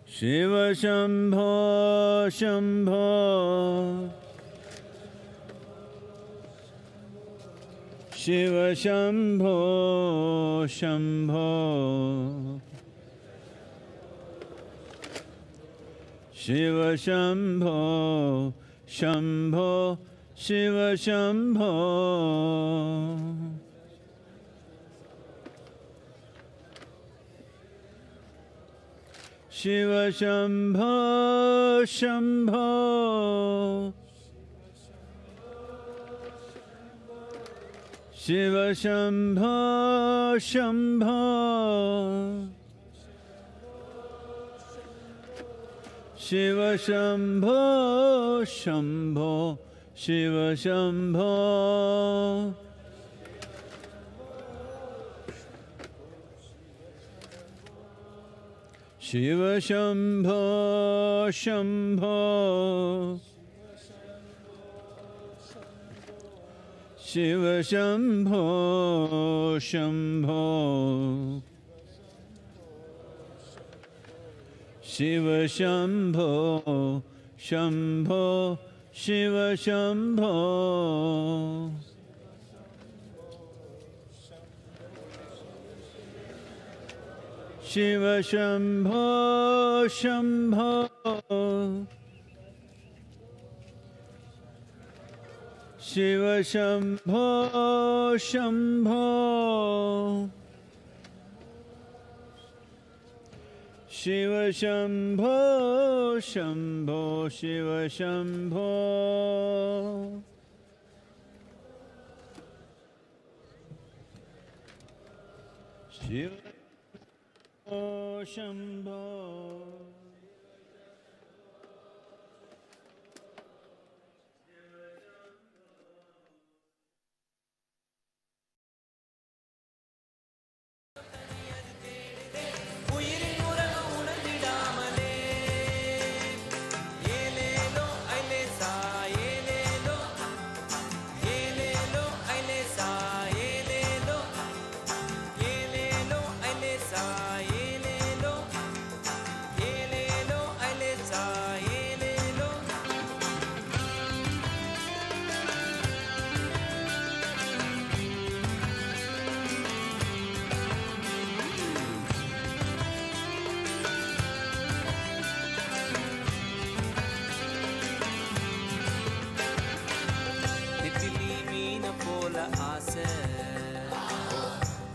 Speaker 11: Shiva Shambho Shambho Shiva Shambho Shambho Shiva Shambho Shambho Shiva Shambho Shiva Shambho Shambho Shiva Shambho Shambho Shiva Shambho Shambho Shiva Shambho Shiva Shambho Shambho Shiva Shambho Shambho Shiva Shambho Shambho Shiva Shambho Shiva Shambho Shambho Shiva Shambho Shambho Shiva Shambho Shambho Shiva Shambho Shiva Shambho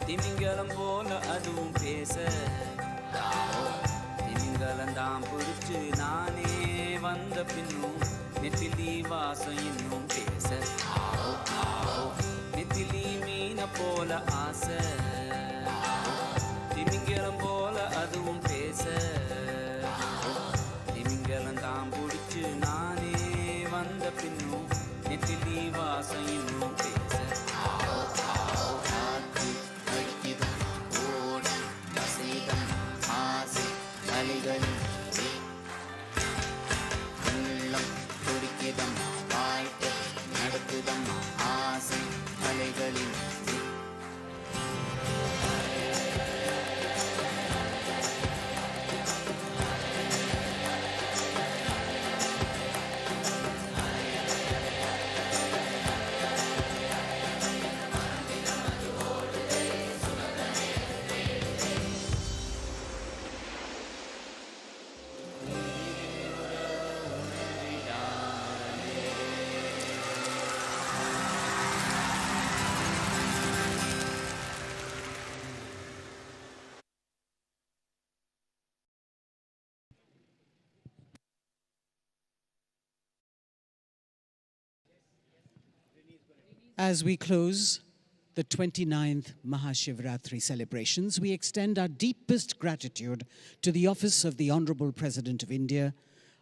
Speaker 3: திமிங்கலம் போல அதுவும் பேச திமிங்கலந்தாம் புடிச்சு நானே வந்த பின்னும் நெத்திலி வாசம் இன்னும் பேச நெத்திலி மீன போல ஆசை திமிங்கலம் போல அதுவும் பேச திமிங்கலந்தாம் புடிச்சு நானே வந்த பின்னும் நெத்திலி வாசம் இன்னும் பேச
Speaker 1: உள்ளம் துடிக்கிதம் வாழ்க்கை நடத்துதம் ஆசை அலைகளில்
Speaker 7: As we close the 29th MahaShivRatri celebrations, we extend our deepest gratitude to the Office of the Honorable President of India,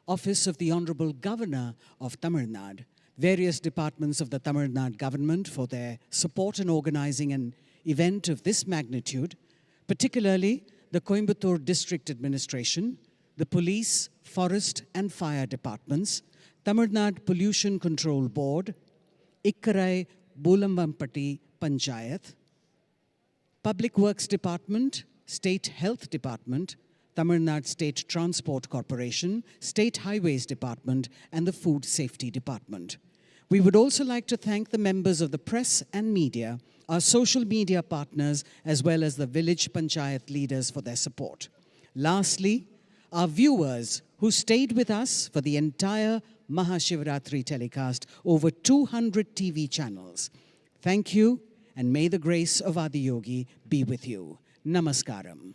Speaker 7: Office of the Honorable Governor of Tamil Nadu, various departments of the Tamil Nadu government for their support in organizing an event of this magnitude, particularly the Coimbatore District Administration, the Police, Forest and Fire Departments, Tamil Nadu Pollution Control Board, Ikkarai Bulambamppatti Panchayat, Public Works Department, State Health Department, Tamil Nadu State Transport Corporation, State Highways Department, and the Food Safety Department. We would also like to thank the members of the press and media, our social media partners, as well as the village panchayat leaders for their support. Lastly, our viewers who stayed with us for the entire MahaShivRatri telecast over 200 TV channels. Thank you, and may the grace of Adiyogi be with you. Namaskaram.